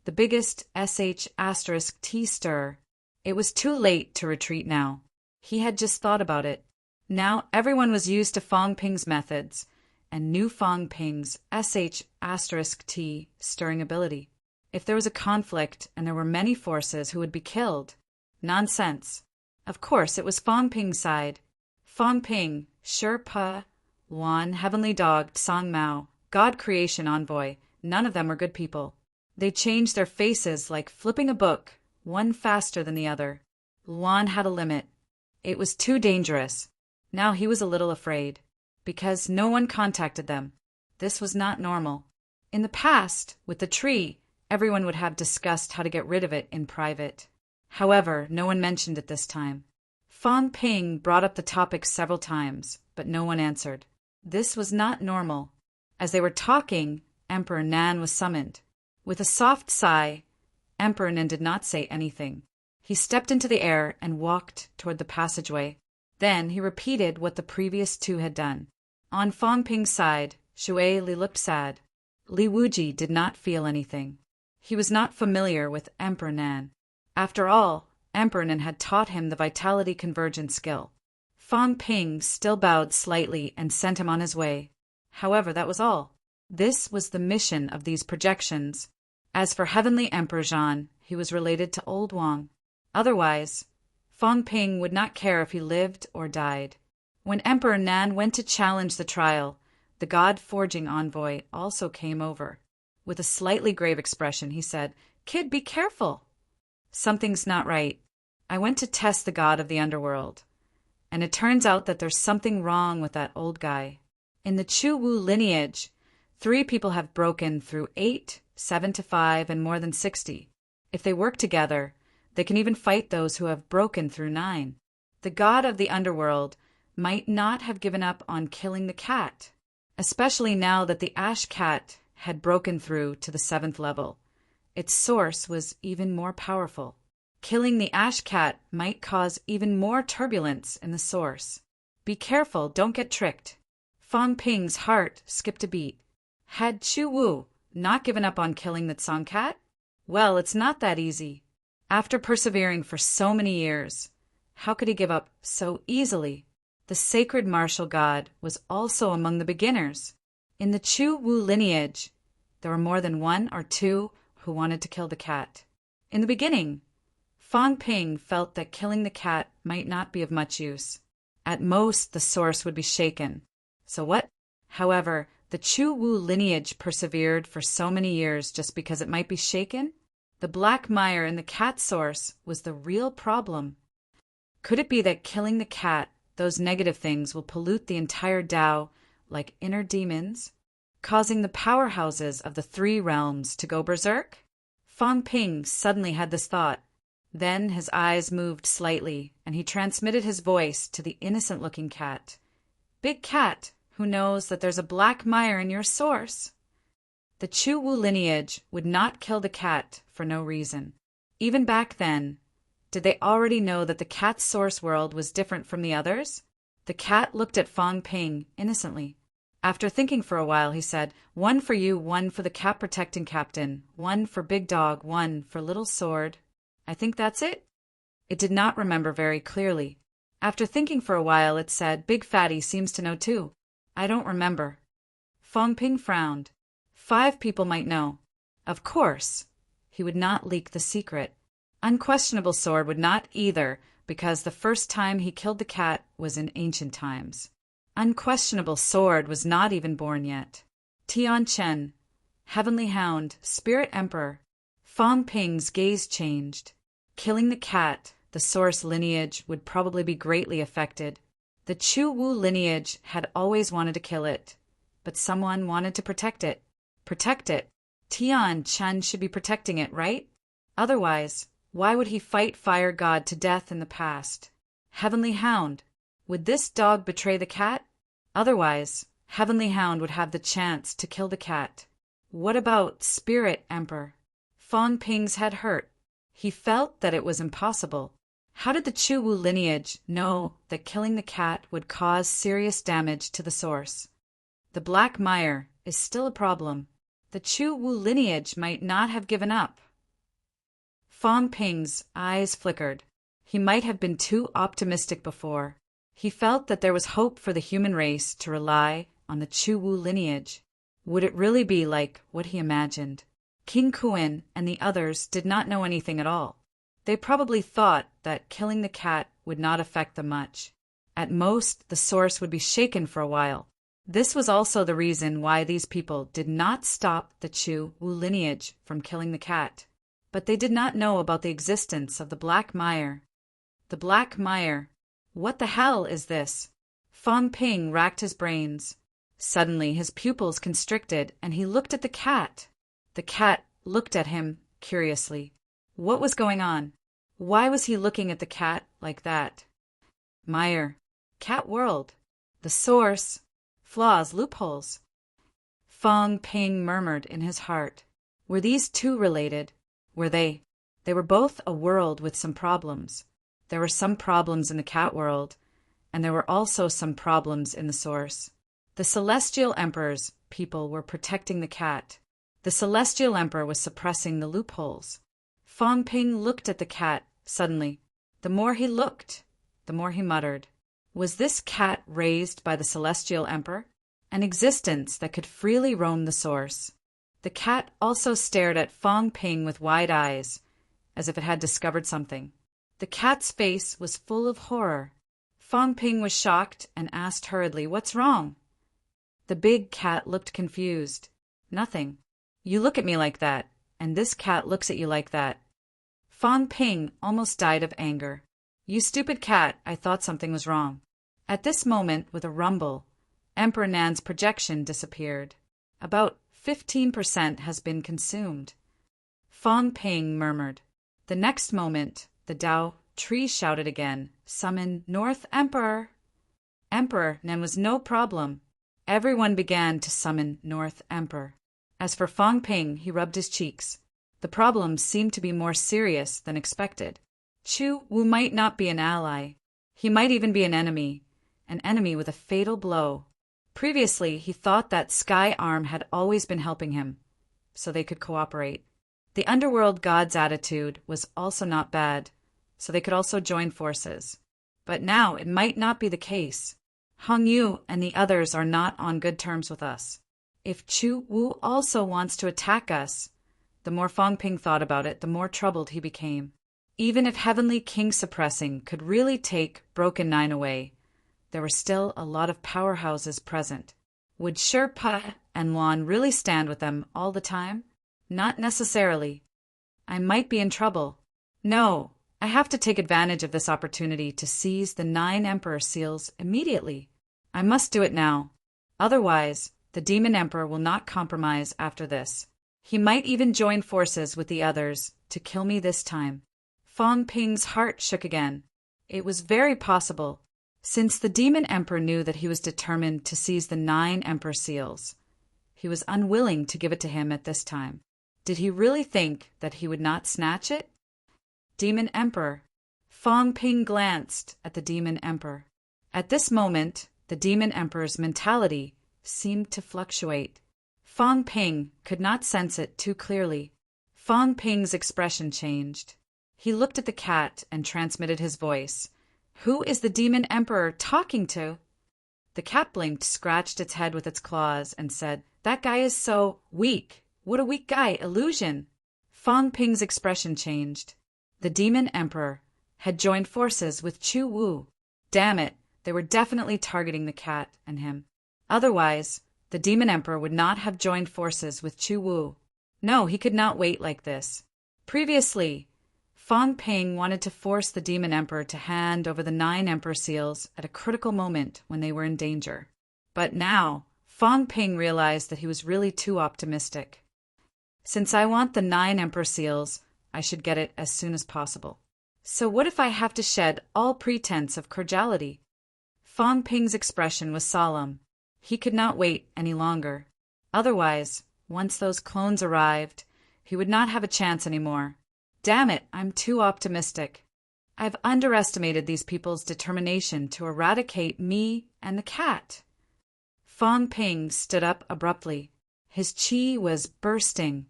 the biggest *T stir. It was too late to retreat now. He had just thought about it. Now everyone was used to Fong Ping's methods, and knew Fong Ping's *T stirring ability. If there was a conflict and there were many forces who would be killed. Nonsense. Of course, it was Fong Ping's side. Fong Ping, Sherpa, Luan, Heavenly Dog, Song Mao, God Creation Envoy, none of them were good people. They changed their faces like flipping a book, one faster than the other. Luan had a limit. It was too dangerous. Now he was a little afraid. Because no one contacted them. This was not normal. In the past, with the tree, everyone would have discussed how to get rid of it in private. However, no one mentioned it this time. Fong Ping brought up the topic several times, but no one answered. This was not normal. As they were talking, Emperor Nan was summoned. With a soft sigh, Emperor Nan did not say anything. He stepped into the air and walked toward the passageway. Then he repeated what the previous two had done. On Fong Ping's side, Shui Li looked sad. Li Wuji did not feel anything. He was not familiar with Emperor Nan. After all, Emperor Nan had taught him the vitality convergence skill. Fong Ping still bowed slightly and sent him on his way. However, that was all. This was the mission of these projections. As for Heavenly Emperor Zhan, he was related to Old Wang. Otherwise, Fong Ping would not care if he lived or died. When Emperor Nan went to challenge the trial, the God-forging envoy also came over. With a slightly grave expression, he said, Kid, be careful. Something's not right. I went to test the god of the underworld, and it turns out that there's something wrong with that old guy. In the Chu Wu lineage, 3 people have broken through 8, 7 to 5, and more than 60. If they work together, they can even fight those who have broken through 9. The god of the underworld might not have given up on killing the cat, especially now that the ash cat had broken through to the 7th level. Its source was even more powerful. Killing the ash cat might cause even more turbulence in the source. Be careful, don't get tricked. Fong Ping's heart skipped a beat. Had Chu Wu not given up on killing the Tsong cat? Well, it's not that easy. After persevering for so many years, how could he give up so easily? The sacred martial god was also among the beginners. In the Chu Wu lineage, there were more than 1 or 2 who wanted to kill the cat. In the beginning, Fong Ping felt that killing the cat might not be of much use. At most, the source would be shaken. So what? However, the Chu Wu lineage persevered for so many years just because it might be shaken? The black mire in the cat source was the real problem. Could it be that killing the cat those negative things will pollute the entire Tao like inner demons, causing the powerhouses of the three realms to go berserk? Fang Ping suddenly had this thought. Then his eyes moved slightly, and he transmitted his voice to the innocent-looking cat. Big cat, who knows that there's a black mire in your source? The Chu Wu lineage would not kill the cat for no reason. Even back then, did they already know that the cat's source world was different from the others? The cat looked at Fang Ping innocently. After thinking for a while, he said, "One for you, one for the cat-protecting captain, one for Big Dog, one for Little Sword. I think that's it?" It did not remember very clearly. After thinking for a while, it said, "Big Fatty seems to know too. I don't remember." Fang Ping frowned. 5 people might know. Of course, he would not leak the secret. Unquestionable Sword would not either, because the first time he killed the cat was in ancient times. Unquestionable Sword was not even born yet. Tian Chen, Heavenly Hound, Spirit Emperor. Fang Ping's gaze changed. Killing the cat, the source lineage, would probably be greatly affected. The Chu Wu lineage had always wanted to kill it, but someone wanted to protect it. Protect it. Tian Chen should be protecting it, right? Otherwise, why would he fight Fire God to death in the past? Heavenly Hound. Would this dog betray the cat? Otherwise, Heavenly Hound would have the chance to kill the cat. What about Spirit Emperor? Fang Ping's head hurt. He felt that it was impossible. How did the Chu Wu lineage know that killing the cat would cause serious damage to the source? The Black Mire is still a problem. The Chu Wu lineage might not have given up. Fang Ping's eyes flickered. He might have been too optimistic before. He felt that there was hope for the human race to rely on the Chu Wu lineage. Would it really be like what he imagined? King Kuan and the others did not know anything at all. They probably thought that killing the cat would not affect them much. At most, the source would be shaken for a while. This was also the reason why these people did not stop the Chu Wu lineage from killing the cat. But they did not know about the existence of the Black Mire. The Black Mire. What the hell is this? Fang Ping racked his brains. Suddenly his pupils constricted and he looked at the cat. The cat looked at him curiously. What was going on? Why was he looking at the cat like that? Mire. Cat world. The source. Flaws, loopholes. Fang Ping murmured in his heart. Were these two related? Were they? They were both a world with some problems. There were some problems in the cat world, and there were also some problems in the source. The Celestial Emperor's people were protecting the cat. The Celestial Emperor was suppressing the loopholes. Fang Ping looked at the cat suddenly. The more he looked, the more he muttered. Was this cat raised by the Celestial Emperor? An existence that could freely roam the source. The cat also stared at Fang Ping with wide eyes, as if it had discovered something. The cat's face was full of horror. Fang Ping was shocked and asked hurriedly, "What's wrong?" The big cat looked confused. "Nothing. You look at me like that, and this cat looks at you like that." Fang Ping almost died of anger. "You stupid cat, I thought something was wrong." At this moment, with a rumble, Emperor Nan's projection disappeared. About 15% has been consumed. Fang Ping murmured. The next moment, the Tao tree shouted again, "Summon North Emperor!" Emperor Nan was no problem. Everyone began to summon North Emperor. As for Fang Ping, he rubbed his cheeks. The problem seemed to be more serious than expected. Chu Wu might not be an ally. He might even be an enemy with a fatal blow. Previously, he thought that Sky Arm had always been helping him, so they could cooperate. The underworld god's attitude was also not bad, so they could also join forces. But now it might not be the case. Hong Yu and the others are not on good terms with us. If Chu Wu also wants to attack us, the more Fang Ping thought about it, the more troubled he became. Even if Heavenly King Suppressing could really take Broken Nine away, there were still a lot of powerhouses present. Would Sherpa and Luan really stand with them all the time? Not necessarily. I might be in trouble. No, I have to take advantage of this opportunity to seize the 9 Emperor seals immediately. I must do it now. Otherwise, the Demon Emperor will not compromise after this. He might even join forces with the others to kill me this time. Fang Ping's heart shook again. It was very possible, since the Demon Emperor knew that he was determined to seize the 9 Emperor seals. He was unwilling to give it to him at this time. Did he really think that he would not snatch it? Demon Emperor. Fang Ping glanced at the Demon Emperor. At this moment, the Demon Emperor's mentality seemed to fluctuate. Fang Ping could not sense it too clearly. Fang Ping's expression changed. He looked at the cat and transmitted his voice. Who is the Demon Emperor talking to? The cat blinked, scratched its head with its claws, and said, That guy is so weak. What a weak guy, illusion. Fang Ping's expression changed. The Demon Emperor had joined forces with Chu Wu. Damn it, they were definitely targeting the cat and him. Otherwise, the Demon Emperor would not have joined forces with Chu Wu. No, he could not wait like this. Previously, Fang Ping wanted to force the Demon Emperor to hand over the 9 Emperor seals at a critical moment when they were in danger. But now, Fang Ping realized that he was really too optimistic. Since I want the 9 Emperor seals, I should get it as soon as possible. So what if I have to shed all pretense of cordiality? Fang Ping's expression was solemn. He could not wait any longer. Otherwise, once those clones arrived, he would not have a chance anymore. Damn it, I'm too optimistic. I've underestimated these people's determination to eradicate me and the cat. Fang Ping stood up abruptly. His chi was bursting,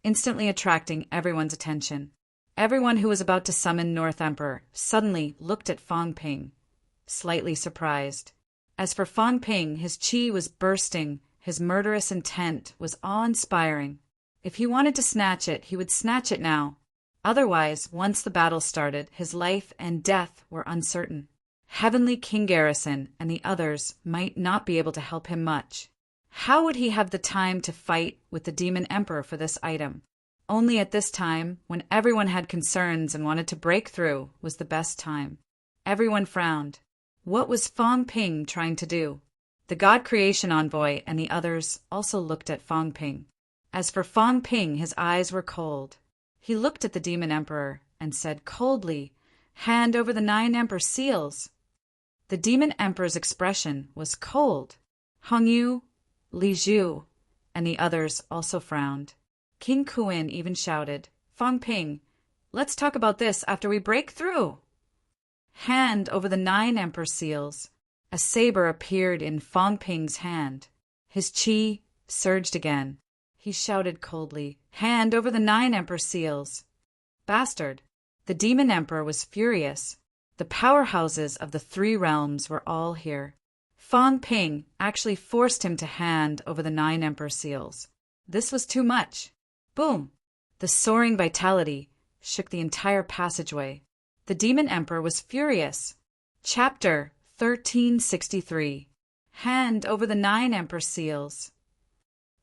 instantly attracting everyone's attention. Everyone who was about to summon North Emperor suddenly looked at Fang Ping, slightly surprised. As for Fang Ping, his chi was bursting, his murderous intent was awe-inspiring. If he wanted to snatch it, he would snatch it now. Otherwise, once the battle started, his life and death were uncertain. Heavenly King Garrison and the others might not be able to help him much. How would he have the time to fight with the Demon Emperor for this item? Only at this time, when everyone had concerns and wanted to break through, was the best time. Everyone frowned. What was Fang Ping trying to do? The God Creation Envoy and the others also looked at Fang Ping. As for Fang Ping, his eyes were cold. He looked at the Demon Emperor and said coldly, Hand over the 9 Emperor seals. The Demon Emperor's expression was cold. Hong Yu, Li Zhu, and the others also frowned. King Kuin even shouted, Fang Ping, let's talk about this after we break through. Hand over the 9 Emperor seals. A saber appeared in Fang Ping's hand. His chi surged again. He shouted coldly, Hand over the 9 Emperor seals. Bastard. The Demon Emperor was furious. The powerhouses of the 3 realms were all here. Fang Ping actually forced him to hand over the 9 Emperor seals. This was too much. Boom! The soaring vitality shook the entire passageway. The Demon Emperor was furious. Chapter 1363. Hand over the 9 Emperor seals.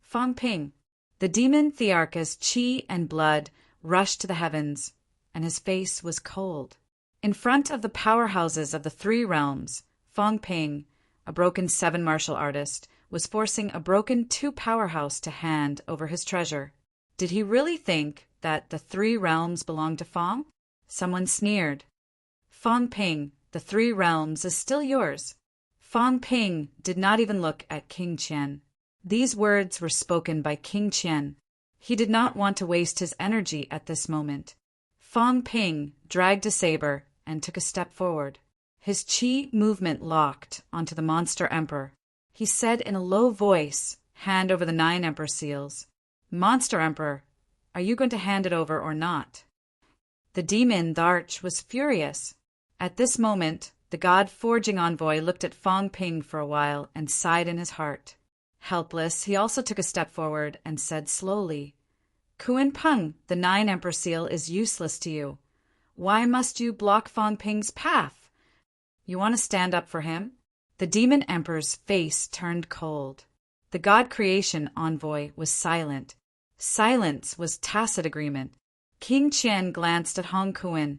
Fang Ping. The demon Thearcha's chi and blood rushed to the heavens, and his face was cold. In front of the powerhouses of the 3 realms, Fang Ping, a broken 7 martial artist, was forcing a broken 2 powerhouse to hand over his treasure. Did he really think that the 3 realms belonged to Fang? Someone sneered. Fang Ping, the 3 realms is still yours. Fang Ping did not even look at King Qian. These words were spoken by King Qian. He did not want to waste his energy at this moment. Fang Ping dragged a saber and took a step forward. His chi movement locked onto the Monster Emperor. He said in a low voice, Hand over the 9 Emperor seals. Monster Emperor, are you going to hand it over or not? The demon Tharch was furious. At this moment, the God-forging envoy looked at Fang Ping for a while and sighed in his heart. Helpless, he also took a step forward and said slowly, Kuan Peng, the 9 Emperor seal is useless to you. Why must you block Fang Ping's path? You want to stand up for him? The Demon Emperor's face turned cold. The God Creation envoy was silent. Silence was tacit agreement. King Qian glanced at Hong Kuan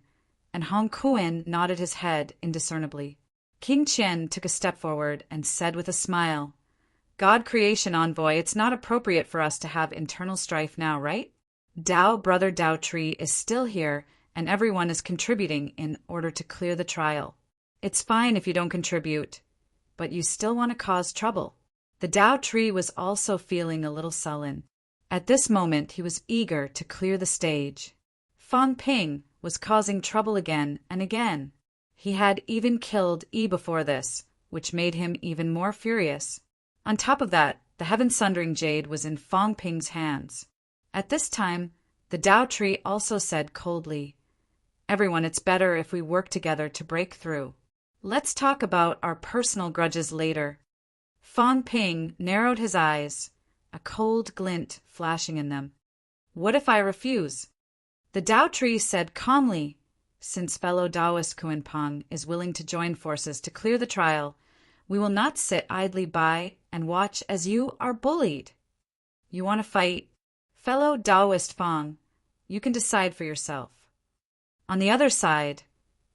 and Hong Kuan nodded his head indiscernibly. King Qian took a step forward and said with a smile, God Creation Envoy, it's not appropriate for us to have internal strife now, right? Dao Brother Dao Tree is still here, and everyone is contributing in order to clear the trial. It's fine if you don't contribute, but you still want to cause trouble. The Dao Tree was also feeling a little sullen. At this moment, he was eager to clear the stage. Fang Ping was causing trouble again and again. He had even killed Yi before this, which made him even more furious. On top of that, the heaven-sundering jade was in Fang Ping's hands. At this time, the Dao Tree also said coldly, Everyone, it's better if we work together to break through. Let's talk about our personal grudges later. Fang Ping narrowed his eyes, a cold glint flashing in them. What if I refuse? The Dao Tree said calmly, Since fellow Taoist Kuan Pang is willing to join forces to clear the trial, we will not sit idly by and watch as you are bullied. You want to fight? Fellow Taoist Fang, you can decide for yourself. On the other side,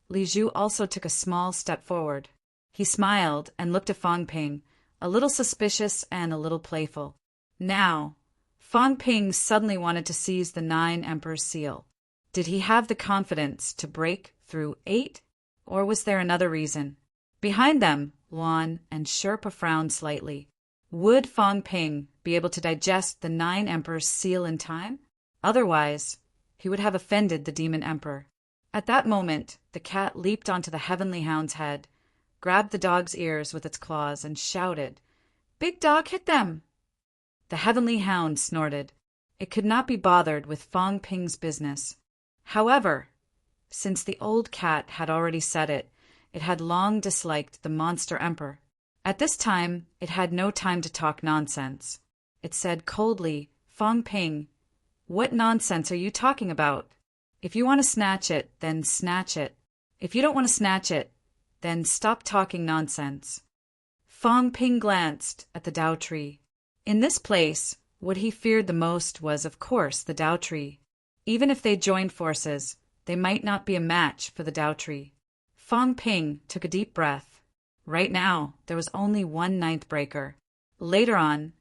Li Zhu also took a small step forward. He smiled and looked at Fang Ping, a little suspicious and a little playful. Now, Fang Ping suddenly wanted to seize the 9 Emperor's seal. Did he have the confidence to break through 8? Or was there another reason? Behind them, Luan and Sherpa frowned slightly. Would Fang Ping be able to digest the 9 Emperor's seal in time? Otherwise, he would have offended the Demon Emperor. At that moment, the cat leaped onto the Heavenly Hound's head, grabbed the dog's ears with its claws, and shouted, Big dog, hit them! The Heavenly Hound snorted. It could not be bothered with Fang Ping's business. However, since the old cat had already said it, it had long disliked the Monster Emperor. At this time, it had no time to talk nonsense. It said coldly, Fang Ping, what nonsense are you talking about? If you want to snatch it, then snatch it. If you don't want to snatch it, then stop talking nonsense. Fang Ping glanced at the Dao Tree. In this place, what he feared the most was, of course, the Dao Tree. Even if they joined forces, they might not be a match for the Dao Tree. Fang Ping took a deep breath. Right now, there was only one ninth breaker. Later on,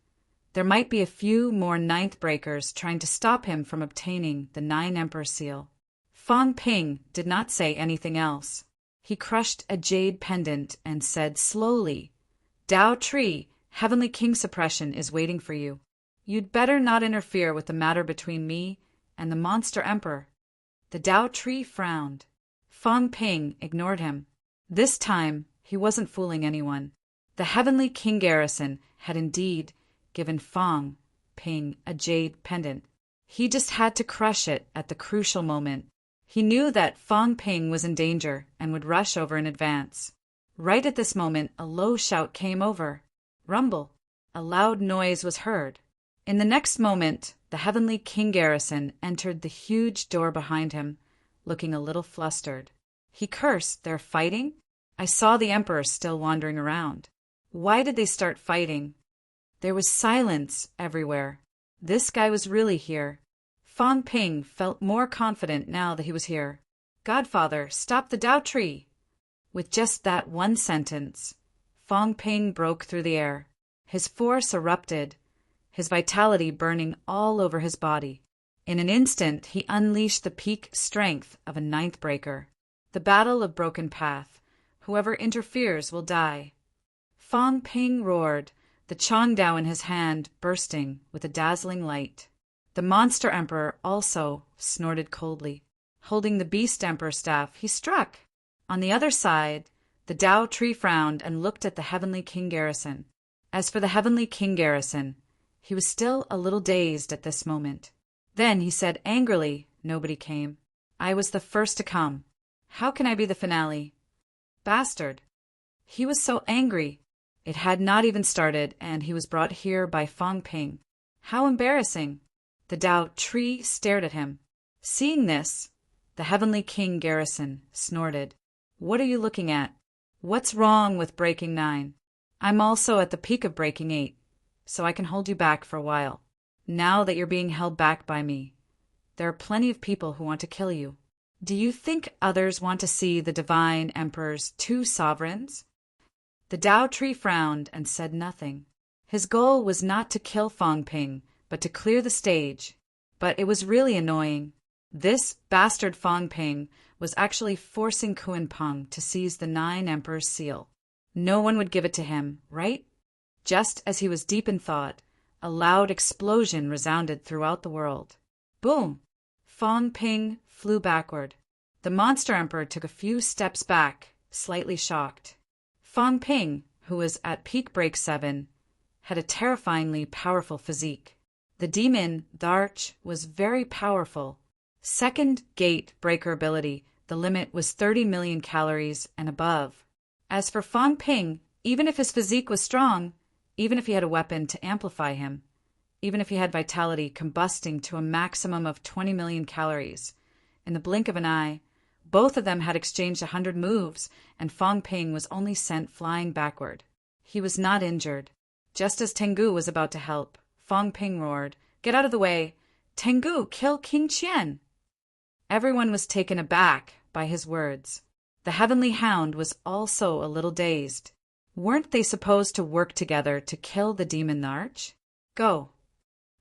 there might be a few more ninth breakers trying to stop him from obtaining the 9 Emperor seal. Fang Ping did not say anything else. He crushed a jade pendant and said slowly, Dao Tree, Heavenly King Suppression is waiting for you. You'd better not interfere with the matter between me and the Monster Emperor. The Dao Tree frowned. Fang Ping ignored him. This time, he wasn't fooling anyone. The Heavenly King Garrison had indeed given Fang Ping a jade pendant. He just had to crush it at the crucial moment. He knew that Fang Ping was in danger and would rush over in advance. Right at this moment, a low shout came over. Rumble. A loud noise was heard. In the next moment, the Heavenly King Garrison entered the huge door behind him, looking a little flustered. He cursed, They're fighting? I saw the Emperor still wandering around. Why did they start fighting? There was silence everywhere. This guy was really here. Fang Ping felt more confident now that he was here. Godfather, stop the Dao Tree! With just that one sentence, Fang Ping broke through the air. His force erupted, his vitality burning all over his body. In an instant, he unleashed the peak strength of a ninth breaker. The battle of Broken Path. Whoever interferes will die. Fang Ping roared, the Changdao in his hand bursting with a dazzling light. The Monster Emperor also snorted coldly. Holding the Beast Emperor staff, he struck. On the other side, the Dao Tree frowned and looked at the Heavenly King Garrison. As for the Heavenly King Garrison, he was still a little dazed at this moment. Then he said angrily, Nobody came. I was the first to come. How can I be the finale? Bastard. He was so angry. It had not even started, and he was brought here by Fang Ping. How embarrassing. The Dao Tree stared at him. Seeing this, the Heavenly King Garrison snorted. What are you looking at? What's wrong with breaking 9? I'm also at the peak of breaking 8, so I can hold you back for a while. Now that you're being held back by me, there are plenty of people who want to kill you. Do you think others want to see the divine emperor's two sovereigns? The Tao tree frowned and said nothing. His goal was not to kill Fong Ping, but to clear the stage. But it was really annoying. This bastard Fong Ping was actually forcing Kuan Peng to seize the Nine Emperors' seal. No one would give it to him, right? Just as he was deep in thought, a loud explosion resounded throughout the world. Boom! Fong Ping flew backward. The monster emperor took a few steps back, slightly shocked. Fong Ping, who was at peak break 7, had a terrifyingly powerful physique. The demon, the Arch, was very powerful. Second gate breaker ability, the limit was 30 million calories and above. As for Fong Ping, even if his physique was strong, even if he had a weapon to amplify him, even if he had vitality combusting to a maximum of 20 million calories, in the blink of an eye, both of them had exchanged 100 moves, and Fong Ping was only sent flying backward. He was not injured. Just as Tengu was about to help, Fong Ping roared, "Get out of the way! Tengu, kill King Qian!" Everyone was taken aback by his words. The Heavenly Hound was also a little dazed. Weren't they supposed to work together to kill the demon Arch? Go!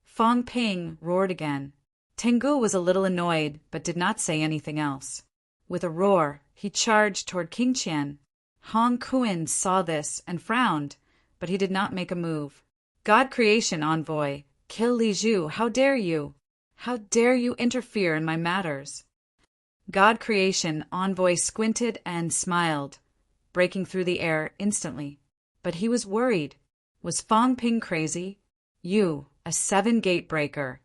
Fong Ping roared again. Tengu was a little annoyed, but did not say anything else. With a roar, he charged toward King Qian. Hong Kuan saw this and frowned, but he did not make a move. God Creation Envoy, kill Li Zhu, how dare you? How dare you interfere in my matters? God Creation Envoy squinted and smiled, breaking through the air instantly. But he was worried. Was Fong Ping crazy? You, a 7-gate breaker,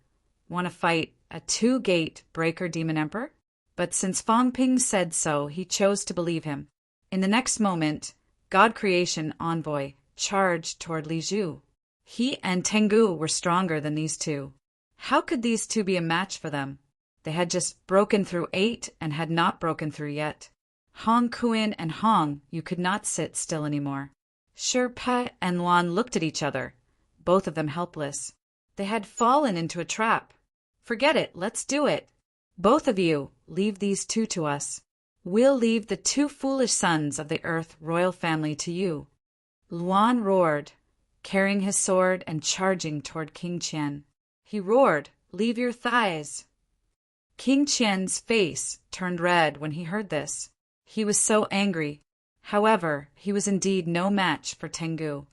want to fight a 2-gate breaker demon emperor? But since Fong Ping said so, he chose to believe him. In the next moment, God Creation Envoy charged toward Li Zhu. He and Tengu were stronger than these two. How could these two be a match for them? They had just broken through 8 and had not broken through yet. Hong Kuan and Hong, you could not sit still anymore. Shi Pe and Luan looked at each other, both of them helpless. They had fallen into a trap. Forget it, let's do it. Both of you, leave these two to us. We'll leave the 2 foolish sons of the Earth royal family to you. Luan roared, carrying his sword and charging toward King Qian. He roared, "Leave your thighs!" King Qian's face turned red when he heard this. He was so angry. However, he was indeed no match for Tengu.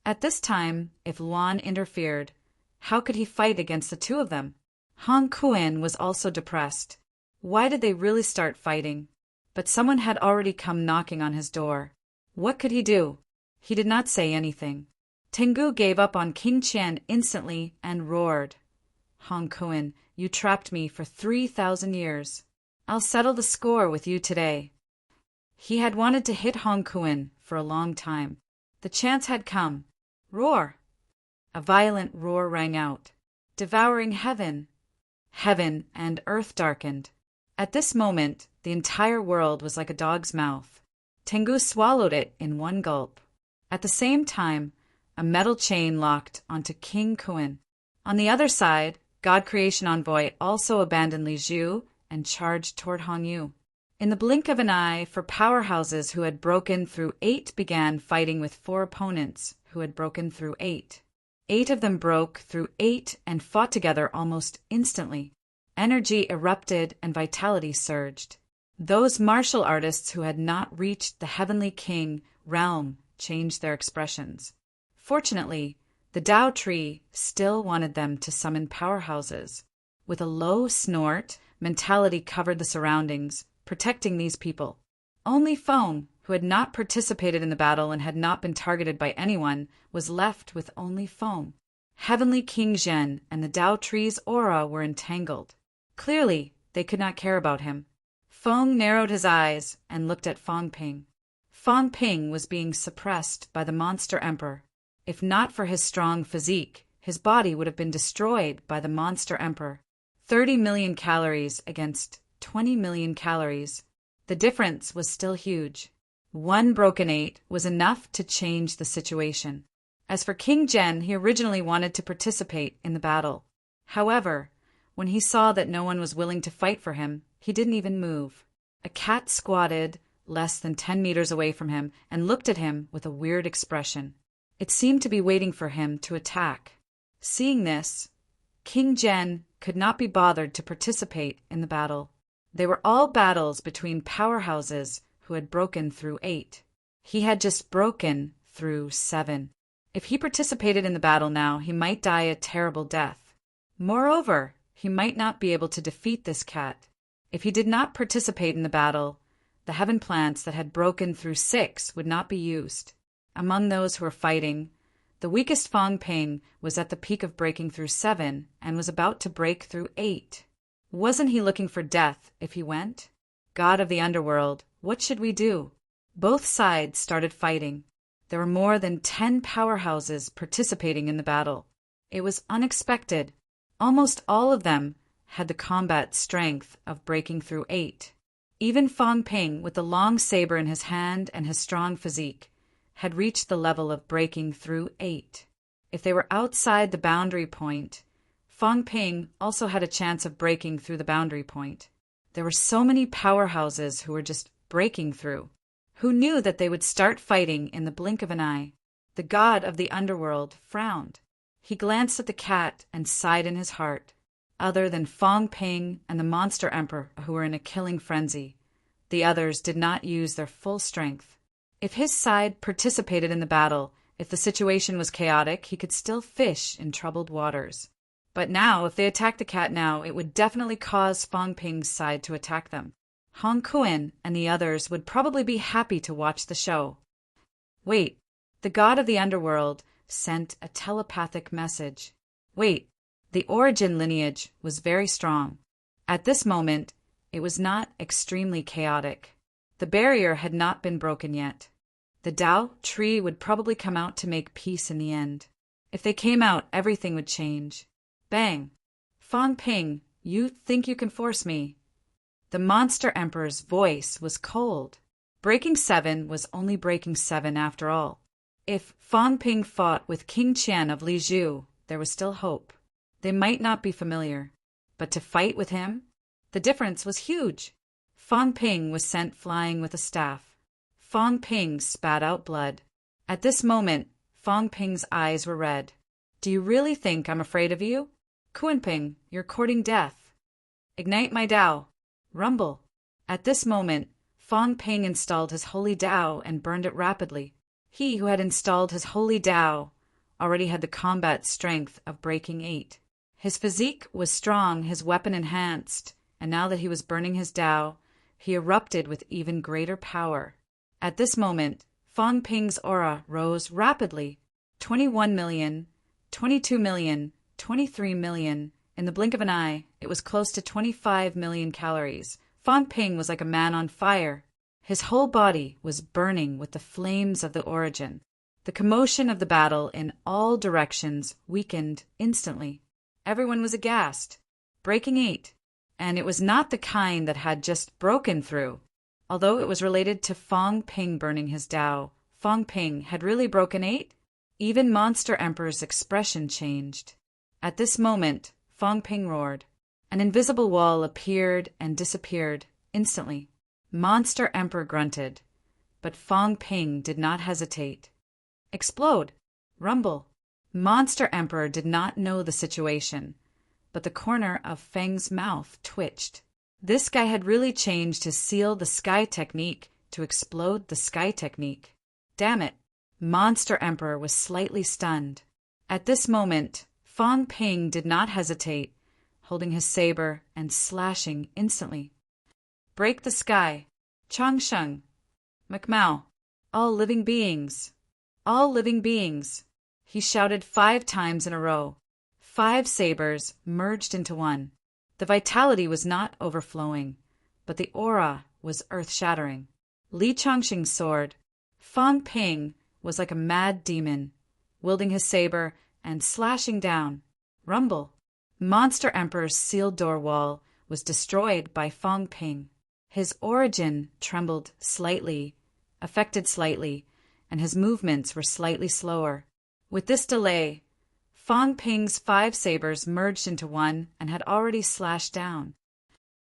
At this time, if Luan interfered, how could he fight against the 2 of them? Hong Kuan was also depressed. Why did they really start fighting? But someone had already come knocking on his door. What could he do? He did not say anything. Tengu gave up on King Qian instantly and roared, "Hong Kuan, you trapped me for 3,000 years. I'll settle the score with you today." He had wanted to hit Hong Kuan for a long time. The chance had come. Roar! A violent roar rang out, devouring heaven. Heaven and earth darkened. At this moment, the entire world was like a dog's mouth. Tengu swallowed it in one gulp. At the same time, a metal chain locked onto King Kuan. On the other side, God Creation Envoy also abandoned Li Zhu and charged toward Hong Yu. In the blink of an eye, 4 powerhouses who had broken through 8 began fighting with 4 opponents who had broken through 8. 8 of them broke through 8 and fought together almost instantly. Energy erupted and vitality surged. Those martial artists who had not reached the Heavenly King realm changed their expressions. Fortunately, the Tao tree still wanted them to summon powerhouses. With a low snort, mentality covered the surroundings, protecting these people. Only Feng, who had not participated in the battle and had not been targeted by anyone, was left with only Feng. Heavenly King Zhen and the Tao tree's aura were entangled. Clearly, they could not care about him. Feng narrowed his eyes and looked at Fong Ping. Fong Ping was being suppressed by the monster emperor. If not for his strong physique, his body would have been destroyed by the monster emperor. 30 million calories against 20 million calories. The difference was still huge. 1 broken 8 was enough to change the situation. As for King Zhen, he originally wanted to participate in the battle. However, when he saw that no one was willing to fight for him, He didn't even move. A cat squatted less than 10 meters away from him and looked at him with a weird expression. It seemed to be waiting for him to attack. Seeing this, King Jen could not be bothered to participate in the battle. They were all battles between powerhouses who had broken through 8. He had just broken through 7. If he participated in the battle now, he might die a terrible death. Moreover, he might not be able to defeat this cat. If he did not participate in the battle, the heaven plants that had broken through 6 would not be used. Among those who were fighting, the weakest Fong Ping was at the peak of breaking through 7 and was about to break through 8. Wasn't he looking for death if he went? God of the underworld, what should we do? Both sides started fighting. There were more than 10 powerhouses participating in the battle. It was unexpected. Almost all of them had the combat strength of breaking through 8. Even Fong Ping, with the long saber in his hand and his strong physique, had reached the level of breaking through 8. If they were outside the boundary point, Fong Ping also had a chance of breaking through the boundary point. There were so many powerhouses who were just breaking through. Who knew that they would start fighting in the blink of an eye? The god of the underworld frowned. He glanced at the cat and sighed in his heart. Other than Fong Ping and the monster emperor who were in a killing frenzy, the others did not use their full strength. If his side participated in the battle, if the situation was chaotic, he could still fish in troubled waters. But now, if they attacked the cat now, it would definitely cause Fong Ping's side to attack them. Hong Kuan and the others would probably be happy to watch the show. Wait, the god of the underworld sent a telepathic message. Wait, the origin lineage was very strong. At this moment, it was not extremely chaotic. The barrier had not been broken yet. The Tao tree would probably come out to make peace in the end. If they came out, everything would change. Bang! Fong Ping, you think you can force me? The monster emperor's voice was cold. Breaking 7 was only breaking 7 after all. If Fong Ping fought with King Qian of Lizhu, there was still hope. They might not be familiar, but to fight with him? The difference was huge. Fong Ping was sent flying with a staff. Fong Ping spat out blood. At this moment, Fong Ping's eyes were red. Do you really think I'm afraid of you? Kuan-Ping, you're courting death. Ignite my Tao. Rumble. At this moment, Fong Ping installed his holy Tao and burned it rapidly. He who had installed his holy Tao already had the combat strength of breaking 8. His physique was strong, his weapon enhanced, and now that he was burning his Tao, he erupted with even greater power. At this moment, Fong Ping's aura rose rapidly. 21 million, 22 million, 23 million. In the blink of an eye, it was close to 25 million calories. Fong Ping was like a man on fire. His whole body was burning with the flames of the origin. The commotion of the battle in all directions weakened instantly. Everyone was aghast. Breaking 8. And it was not the kind that had just broken through. Although it was related to Fong Ping burning his Tao, Fong Ping had really broken 8? Even Monster Emperor's expression changed. At this moment, Fong Ping roared. An invisible wall appeared and disappeared instantly. Monster Emperor grunted, but Fong Ping did not hesitate. Explode! Rumble! Monster Emperor did not know the situation, but the corner of Feng's mouth twitched. This guy had really changed his seal the sky technique to explode the sky technique. Damn it! Monster Emperor was slightly stunned. At this moment, Fong Ping did not hesitate, holding his saber and slashing instantly. Break the sky. Changsheng. Macmao. All living beings. All living beings. He shouted 5 times in a row. 5 sabers merged into one. The vitality was not overflowing, but the aura was earth-shattering. Li Changsheng's sword. Fong Ping was like a mad demon, wielding his saber and slashing down. Rumble. Monster Emperor's sealed door wall was destroyed by Fong Ping. His origin trembled slightly, affected slightly, and his movements were slightly slower. With this delay, Fong Ping's 5 sabers merged into one and had already slashed down.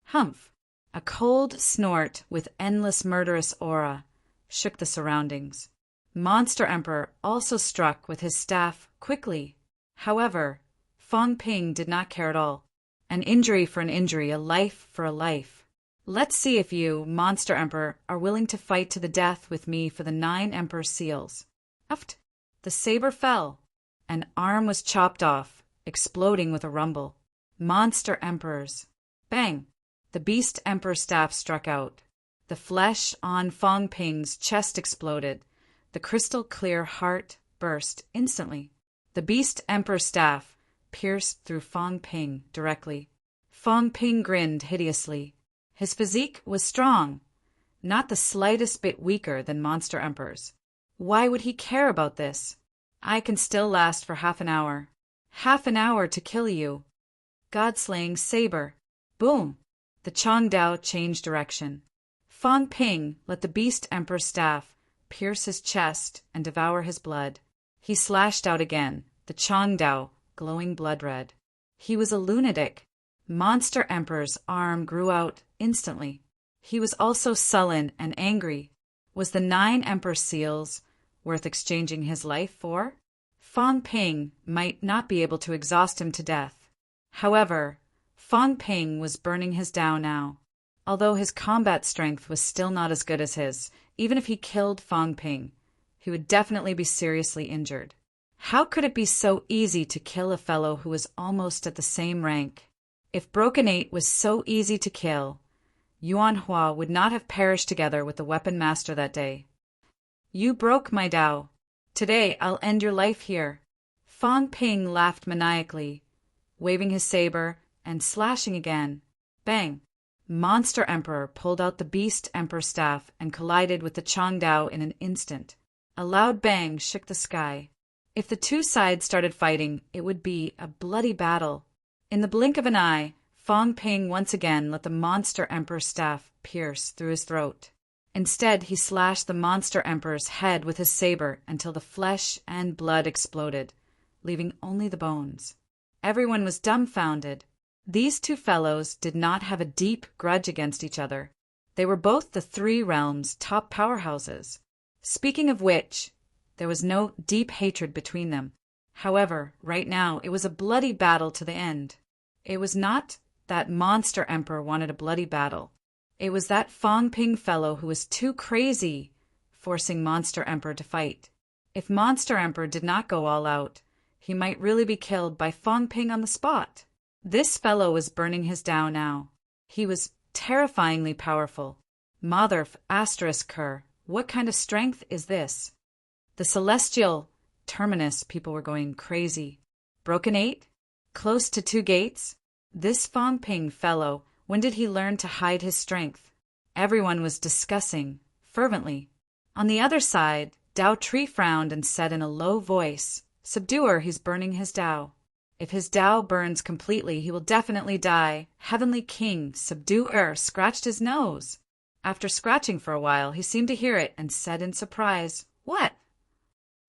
Humph! A cold snort with endless murderous aura shook the surroundings. Monster Emperor also struck with his staff quickly. However, Fong Ping did not care at all. An injury for an injury, a life for a life. Let's see if you, Monster Emperor, are willing to fight to the death with me for the 9 Emperor seals. Uft! The saber fell. An arm was chopped off, exploding with a rumble. Monster Emperors. Bang! The Beast Emperor staff struck out. The flesh on Fong Ping's chest exploded. The crystal-clear heart burst instantly. The Beast Emperor staff pierced through Fong Ping directly. Fong Ping grinned hideously. His physique was strong, not the slightest bit weaker than Monster Emperor's. Why would he care about this? I can still last for half an hour. Half an hour to kill you. God-slaying saber. Boom! The Changdao changed direction. Fong Ping let the Beast Emperor staff pierce his chest and devour his blood. He slashed out again, the Changdao glowing blood red. He was a lunatic. Monster Emperor's arm grew out instantly. He was also sullen and angry. Was the 9 Emperor seals worth exchanging his life for? Fong Ping might not be able to exhaust him to death. However, Fong Ping was burning his Dao now. Although his combat strength was still not as good as his, even if he killed Fong Ping, he would definitely be seriously injured. How could it be so easy to kill a fellow who was almost at the same rank? If Broken 8 was so easy to kill, Yuan Hua would not have perished together with the weapon master that day. You broke my Dao. Today I'll end your life here. Fong Ping laughed maniacally, waving his saber and slashing again. Bang! Monster Emperor pulled out the Beast Emperor staff and collided with the Changdao in an instant. A loud bang shook the sky. If the two sides started fighting, it would be a bloody battle. In the blink of an eye, Fong Ping once again let the Monster Emperor staff pierce through his throat. Instead, he slashed the Monster Emperor's head with his saber until the flesh and blood exploded, leaving only the bones. Everyone was dumbfounded. These two fellows did not have a deep grudge against each other. They were both the 3 realms' top powerhouses. Speaking of which, there was no deep hatred between them. However, right now, it was a bloody battle to the end. It was not that Monster Emperor wanted a bloody battle. It was that Fong Ping fellow who was too crazy, forcing Monster Emperor to fight. If Monster Emperor did not go all out, he might really be killed by Fong Ping on the spot. This fellow was burning his Dao now. He was terrifyingly powerful. Motherf asterisk her, what kind of strength is this? The celestial terminus people were going crazy. Broken 8? Close to 2 gates? This Fong Ping fellow, when did he learn to hide his strength? Everyone was discussing, fervently. On the other side, Dao Tree frowned and said in a low voice, "Subdue her, he's burning his Dao. If his Dao burns completely, he will definitely die. Heavenly King, subdue her," scratched his nose. After scratching for a while, he seemed to hear it and said in surprise, "What?"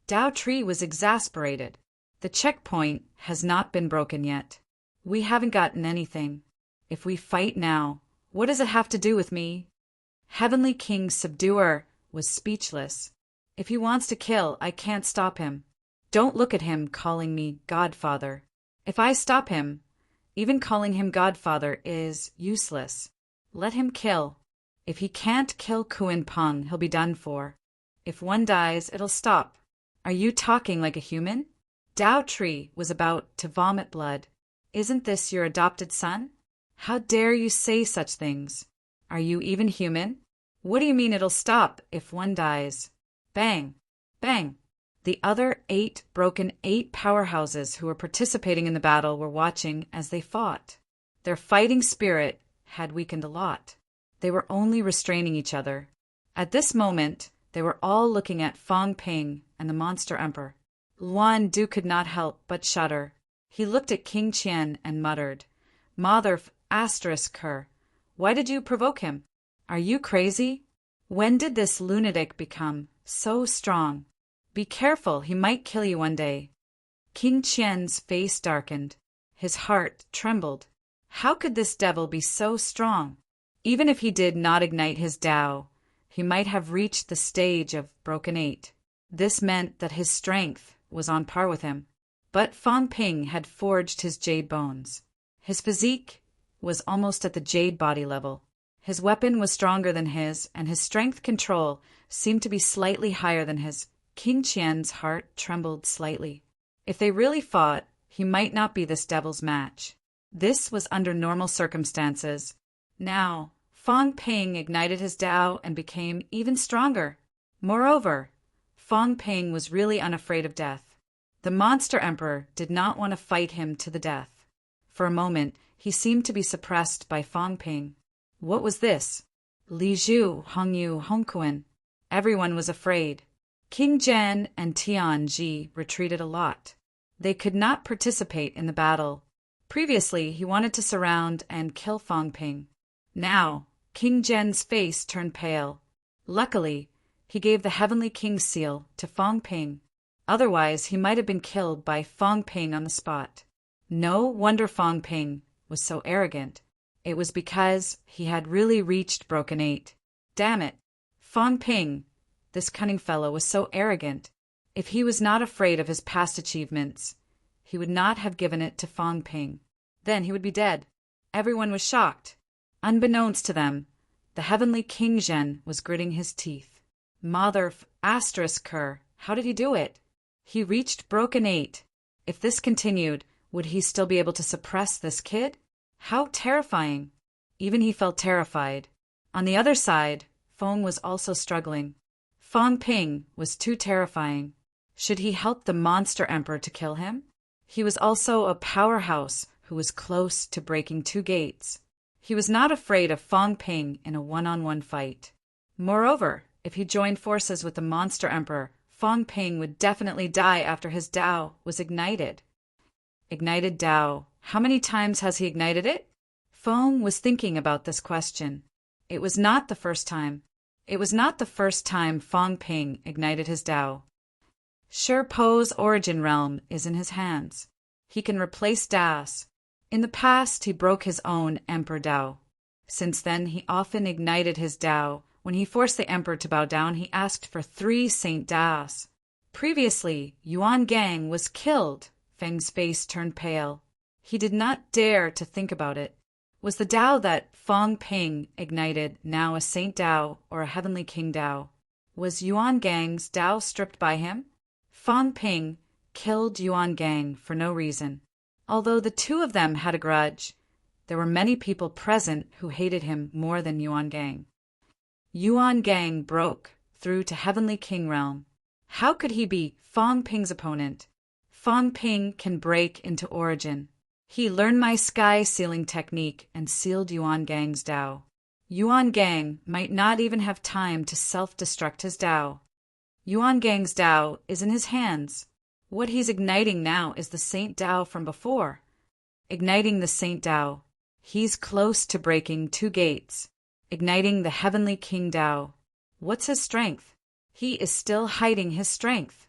Dao Tree was exasperated. The checkpoint has not been broken yet. We haven't gotten anything. If we fight now, what does it have to do with me? Heavenly King Subduer was speechless. If he wants to kill, I can't stop him. Don't look at him calling me Godfather. If I stop him, even calling him Godfather is useless. Let him kill. If he can't kill Kuan Peng, he'll be done for. If one dies, it'll stop. Are you talking like a human? Dao Tree was about to vomit blood. Isn't this your adopted son? How dare you say such things? Are you even human? What do you mean it'll stop if one dies? Bang! Bang! The other 8 broken 8 powerhouses who were participating in the battle were watching as they fought. Their fighting spirit had weakened a lot. They were only restraining each other. At this moment, they were all looking at Fong Ping and the Monster Emperor. Luan Du could not help but shudder. He looked at King Qian and muttered, "Mother asterisk her. Why did you provoke him? Are you crazy? When did this lunatic become so strong? Be careful, he might kill you one day." King Qian's face darkened. His heart trembled. How could this devil be so strong? Even if he did not ignite his Tao, he might have reached the stage of broken 8. This meant that his strength was on par with him. But Fang Ping had forged his jade bones. His physique was almost at the jade body level. His weapon was stronger than his, and his strength control seemed to be slightly higher than his. King Qian's heart trembled slightly. If they really fought, he might not be this devil's match. This was under normal circumstances. Now, Fang Ping ignited his Tao and became even stronger. Moreover, Fang Ping was really unafraid of death. The monster emperor did not want to fight him to the death. For a moment, he seemed to be suppressed by Fang Ping. What was this? Li Zhu, Hongyu, Hongquan. Everyone was afraid. King Zhen and Tian Ji retreated a lot. They could not participate in the battle. Previously, he wanted to surround and kill Fang Ping. Now, King Zhen's face turned pale. Luckily, he gave the Heavenly King's seal to Fang Ping. Otherwise, he might have been killed by Fang Ping on the spot. No wonder Fang Ping was so arrogant. It was because he had really reached broken 8. Damn it! Fang Ping, this cunning fellow, was so arrogant. If he was not afraid of his past achievements, he would not have given it to Fang Ping. Then he would be dead. Everyone was shocked. Unbeknownst to them, the Heavenly King Zhen was gritting his teeth. Mother asterisk her, how did he do it? He reached broken 8. If this continued, would he still be able to suppress this kid? How terrifying! Even he felt terrified. On the other side, Feng was also struggling. Fang Ping was too terrifying. Should he help the monster emperor to kill him? He was also a powerhouse who was close to breaking 2 gates. He was not afraid of Fang Ping in a one-on-one fight. Moreover, if he joined forces with the monster emperor, Fang Ping would definitely die after his Tao was ignited. Ignited Tao. How many times has he ignited it? Feng was thinking about this question. It was not the first time. It was not the first time Fang Ping ignited his Tao. Shi Po's origin realm is in his hands. He can replace Daos. In the past, he broke his own Emperor Tao. Since then, he often ignited his Tao. When he forced the emperor to bow down, he asked for 3 Saint Daos. Previously, Yuan Gang was killed. Feng's face turned pale. He did not dare to think about it. Was the Tao that Fang Ping ignited now a Saint Tao or a Heavenly King Tao? Was Yuan Gang's Tao stripped by him? Fang Ping killed Yuan Gang for no reason. Although the 2 of them had a grudge, there were many people present who hated him more than Yuan Gang. Yuan Gang broke through to Heavenly King Realm. How could he be Fang Ping's opponent? Fang Ping can break into origin. He learned my sky sealing technique and sealed Yuan Gang's Tao. Yuan Gang might not even have time to self-destruct his Tao. Yuan Gang's Tao is in his hands. What he's igniting now is the Saint Tao from before. Igniting the Saint Tao. He's close to breaking 2 gates. Igniting the Heavenly King Tao. What's his strength? He is still hiding his strength.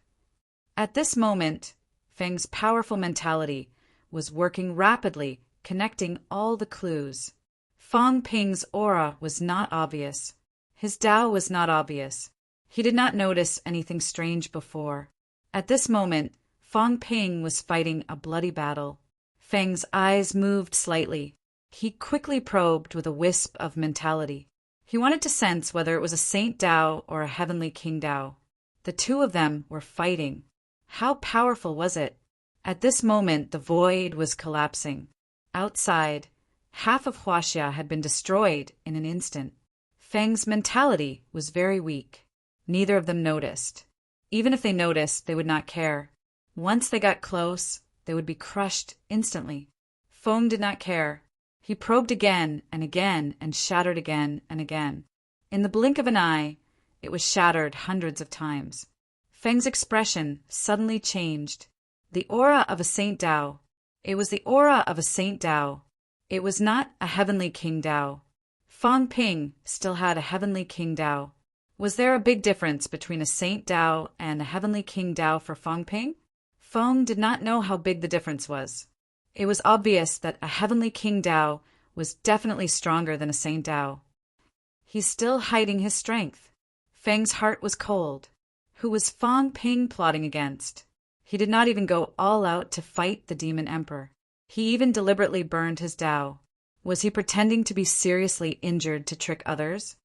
At this moment, Feng's powerful mentality was working rapidly, connecting all the clues. Fang Ping's aura was not obvious. His Tao was not obvious. He did not notice anything strange before. At this moment, Fang Ping was fighting a bloody battle. Feng's eyes moved slightly. He quickly probed with a wisp of mentality. He wanted to sense whether it was a Saint Tao or a Heavenly King Tao. The 2 of them were fighting. How powerful was it? At this moment, the void was collapsing. Outside, half of Huaxia had been destroyed in an instant. Feng's mentality was very weak. Neither of them noticed. Even if they noticed, they would not care. Once they got close, they would be crushed instantly. Feng did not care. He probed again and shattered again and again. In the blink of an eye, it was shattered hundreds of times. Feng's expression suddenly changed. The aura of a Saint Tao. It was the aura of a Saint Tao. It was not a Heavenly King Tao. Fang Ping still had a Heavenly King Tao. Was there a big difference between a Saint Tao and a Heavenly King Tao for Fang Ping? Feng did not know how big the difference was. It was obvious that a Heavenly King Tao was definitely stronger than a Saint Tao. He's still hiding his strength. Feng's heart was cold. Who was Fang Ping plotting against? He did not even go all out to fight the Demon Emperor. He even deliberately burned his Tao. Was he pretending to be seriously injured to trick others?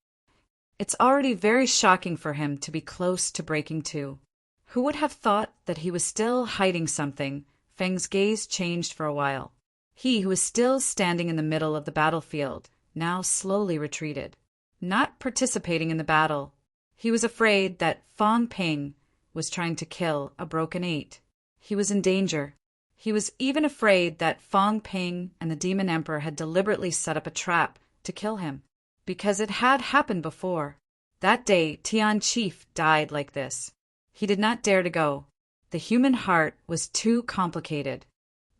It's already very shocking for him to be close to breaking too. Who would have thought that he was still hiding something? Feng's gaze changed for a while. He who was still standing in the middle of the battlefield now slowly retreated, not participating in the battle. He was afraid that Fang Ping was trying to kill a broken 8. He was in danger. He was even afraid that Fang Ping and the Demon Emperor had deliberately set up a trap to kill him, because it had happened before. That day, Tian Chief died like this. He did not dare to go. The human heart was too complicated.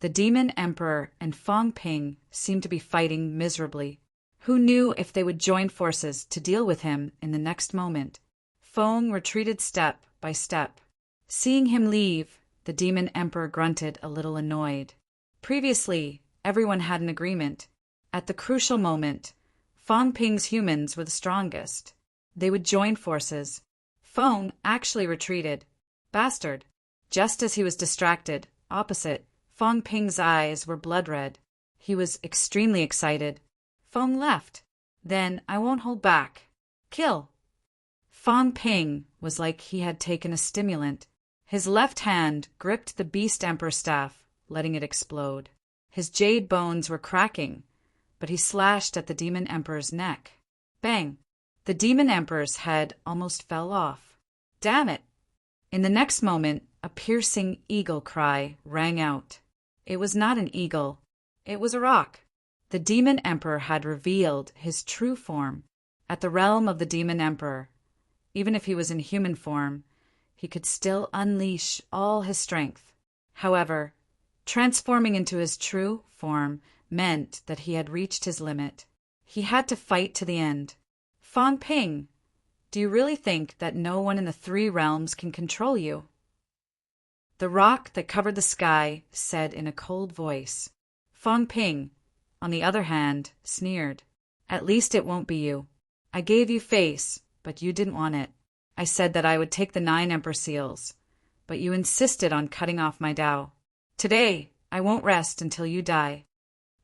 The Demon Emperor and Fang Ping seemed to be fighting miserably. Who knew if they would join forces to deal with him in the next moment? Feng retreated step by step. Seeing him leave, the Demon Emperor grunted a little annoyed. Previously, everyone had an agreement. At the crucial moment, Fang Ping's humans were the strongest. They would join forces. Feng actually retreated. Bastard. Just as he was distracted, opposite, Fang Ping's eyes were blood red. He was extremely excited. Feng left. Then I won't hold back. Kill. Fang Ping was like he had taken a stimulant. His left hand gripped the Beast Emperor staff, letting it explode. His jade bones were cracking, but he slashed at the Demon Emperor's neck. Bang! The Demon Emperor's head almost fell off. Damn it! In the next moment, a piercing eagle cry rang out. It was not an eagle. It was a rock. The Demon Emperor had revealed his true form. At the realm of the Demon Emperor, even if he was in human form, he could still unleash all his strength. However, transforming into his true form meant that he had reached his limit. He had to fight to the end. Fang Ping, do you really think that no one in the 3 realms can control you? The rock that covered the sky said in a cold voice. Fang Ping, on the other hand, sneered. At least it won't be you. I gave you face, but you didn't want it. I said that I would take the 9 Emperor Seals, but you insisted on cutting off my Tao. Today, I won't rest until you die.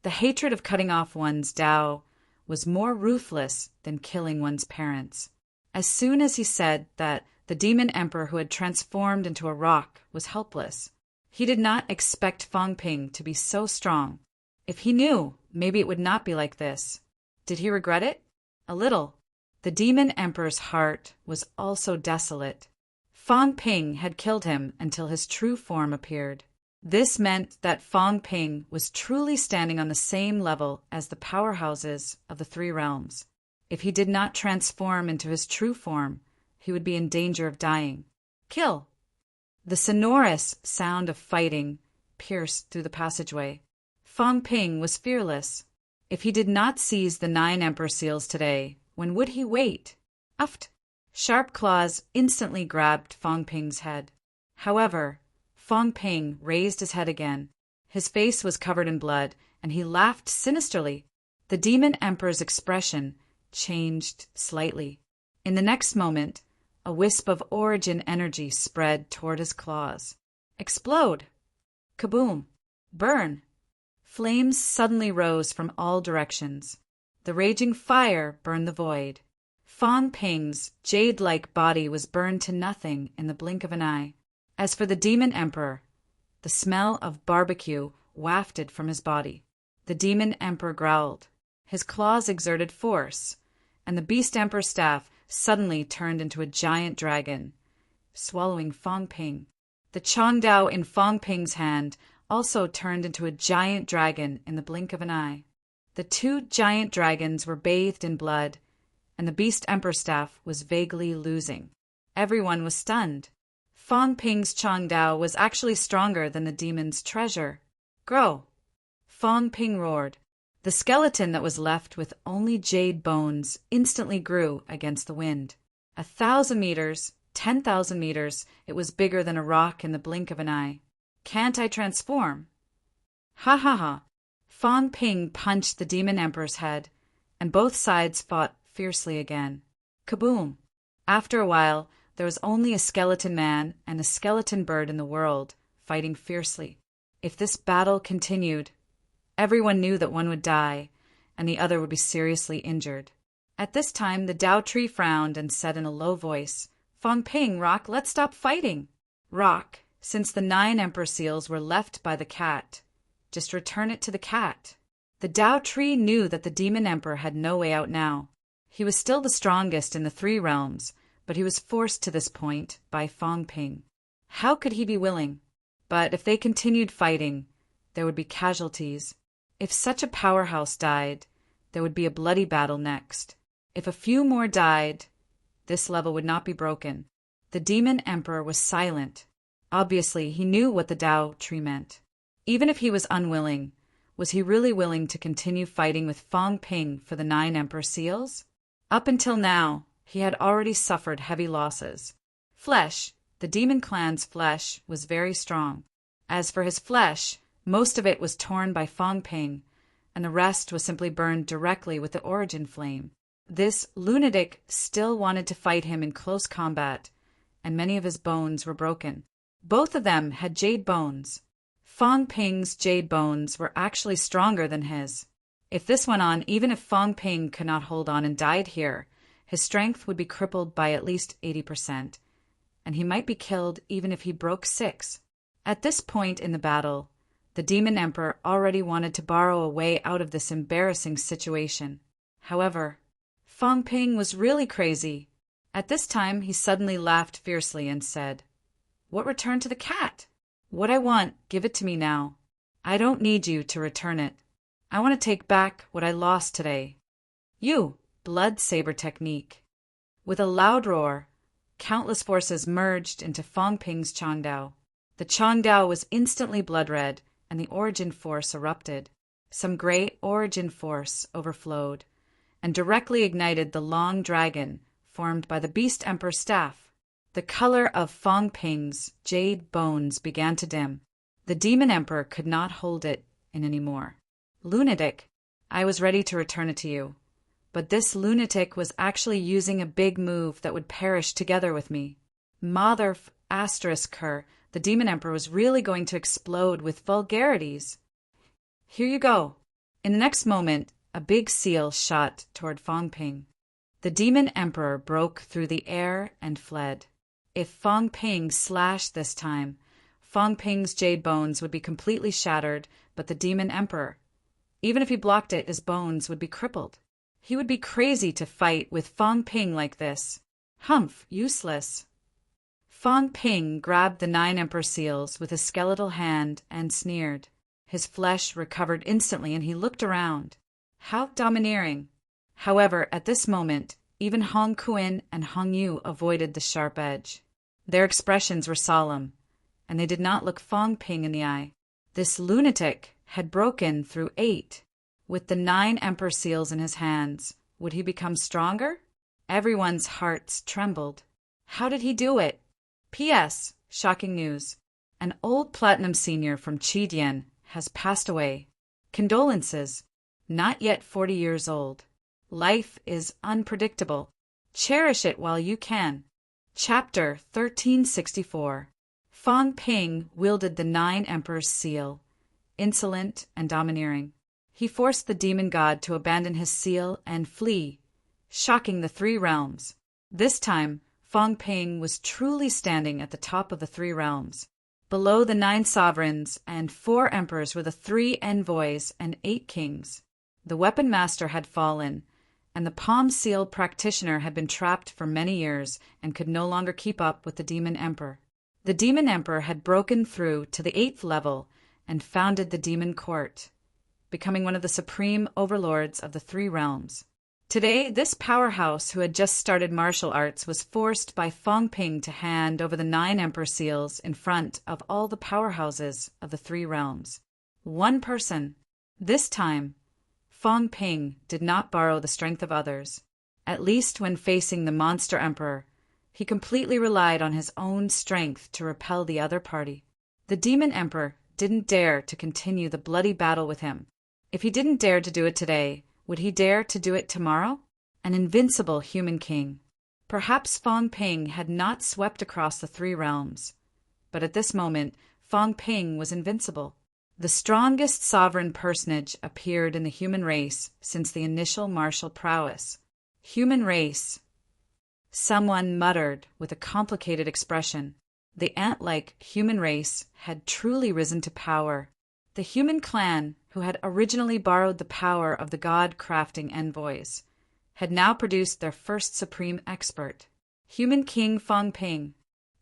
The hatred of cutting off one's Tao was more ruthless than killing one's parents. As soon as he said that the Demon Emperor who had transformed into a rock was helpless, he did not expect Fang Ping to be so strong. If he knew, maybe it would not be like this. Did he regret it? A little. The Demon Emperor's heart was also desolate. Fang Ping had killed him until his true form appeared. This meant that Fang Ping was truly standing on the same level as the powerhouses of the 3 realms. If he did not transform into his true form, he would be in danger of dying. Kill! The sonorous sound of fighting pierced through the passageway. Fang Ping was fearless. If he did not seize the 9 Emperor Seals today, when would he wait? Uft! Sharp claws instantly grabbed Fang Ping's head. However, Fang Ping raised his head again. His face was covered in blood, and he laughed sinisterly. The Demon Emperor's expression changed slightly. In the next moment, a wisp of origin energy spread toward his claws. Explode! Kaboom! Burn! Flames suddenly rose from all directions. The raging fire burned the void. Fang Ping's jade-like body was burned to nothing in the blink of an eye. As for the Demon Emperor, the smell of barbecue wafted from his body. The Demon Emperor growled. His claws exerted force, and the Beast Emperor's staff suddenly turned into a giant dragon, swallowing Fang Ping. The Changdao in Fang Ping's hand also turned into a giant dragon in the blink of an eye. The 2 giant dragons were bathed in blood, and the Beast Emperor staff was vaguely losing. Everyone was stunned. Fang Ping's Changdao was actually stronger than the demon's treasure. Grow! Fang Ping roared. The skeleton that was left with only jade bones instantly grew against the wind. 1,000 meters, 10,000 meters, it was bigger than a rock in the blink of an eye. Can't I transform? Ha! Fang Ping punched the Demon Emperor's head, and both sides fought fiercely again. Kaboom! After a while, there was only a skeleton man and a skeleton bird in the world, fighting fiercely. If this battle continued, everyone knew that one would die, and the other would be seriously injured. At this time, the Tao tree frowned and said in a low voice, "Fong Ping, Rock, let's stop fighting." "Rock, since the 9 emperor seals were left by the cat, just return it to the cat." The Tao tree knew that the demon emperor had no way out now. He was still the strongest in the 3 realms, but he was forced to this point by Fong Ping. How could he be willing? But if they continued fighting, there would be casualties. If such a powerhouse died, there would be a bloody battle next. If a few more died, this level would not be broken. The demon emperor was silent. Obviously, he knew what the Tao tree meant. Even if he was unwilling, was he really willing to continue fighting with Fong Ping for the 9 emperor seals? Up until now, he had already suffered heavy losses. Flesh, the demon clan's flesh, was very strong. As for his flesh, most of it was torn by Fong Ping, and the rest was simply burned directly with the origin flame. This lunatic still wanted to fight him in close combat, and many of his bones were broken. Both of them had jade bones. Fong Ping's jade bones were actually stronger than his. If this went on, even if Fong Ping could not hold on and died here, his strength would be crippled by at least 80%, and he might be killed even if he broke 6. At this point in the battle, the demon emperor already wanted to borrow a way out of this embarrassing situation. However, Fong Ping was really crazy. At this time, he suddenly laughed fiercely and said, "What return to the cat? What I want, give it to me now. I don't need you to return it. I want to take back what I lost today." You, blood saber technique. With a loud roar, countless forces merged into Fong Ping's Changdao. The Changdao was instantly blood red, and the origin force erupted. Some great origin force overflowed, and directly ignited the long dragon formed by the Beast Emperor's staff. The color of Fong Ping's jade bones began to dim. The Demon Emperor could not hold it in any more. "Lunatic, I was ready to return it to you, but this lunatic was actually using a big move that would perish together with me. Mother asterisk her, the Demon Emperor was really going to explode with vulgarities. Here you go." In the next moment, a big seal shot toward Fong Ping. The Demon Emperor broke through the air and fled. If Fong Ping slashed this time, Fong Ping's jade bones would be completely shattered, but the Demon Emperor, even if he blocked it, his bones would be crippled. He would be crazy to fight with Fong Ping like this. Humph, useless. Fong Ping grabbed the 9 emperor seals with his skeletal hand and sneered. His flesh recovered instantly and he looked around. How domineering. However, at this moment, even Hong Kuan and Hong Yu avoided the sharp edge. Their expressions were solemn, and they did not look Fong Ping in the eye. This lunatic had broken through 8. With the 9 emperor seals in his hands, would he become stronger? Everyone's hearts trembled. How did he do it? P.S. Shocking news. An old platinum senior from Chidian has passed away. Condolences. Not yet 40 years old. Life is unpredictable. Cherish it while you can. Chapter 1364. Fong Ping wielded the 9 emperor's seal, insolent and domineering. He forced the demon god to abandon his seal and flee, shocking the 3 realms. This time, Fong Ping was truly standing at the top of the 3 realms. Below the 9 sovereigns and 4 emperors were the 3 envoys and 8 kings. The weapon master had fallen, and the palm seal practitioner had been trapped for many years and could no longer keep up with the demon emperor. The demon emperor had broken through to the 8th level and founded the demon court, becoming one of the supreme overlords of the 3 realms. Today, this powerhouse who had just started martial arts was forced by Fong Ping to hand over the 9 emperor seals in front of all the powerhouses of the 3 realms. One person. This time, Fong Ping did not borrow the strength of others. At least when facing the monster emperor, he completely relied on his own strength to repel the other party. The demon emperor didn't dare to continue the bloody battle with him. If he didn't dare to do it today, would he dare to do it tomorrow? an invincible human king. Perhaps Fong Ping had not swept across the three realms, but at this moment Fong Ping was invincible. The strongest sovereign personage appeared in the human race since the initial martial prowess. Human race. Someone muttered with a complicated expression. The ant-like human race had truly risen to power. The human clan, who had originally borrowed the power of the god-crafting envoys, had now produced their first supreme expert, human king Fong Ping.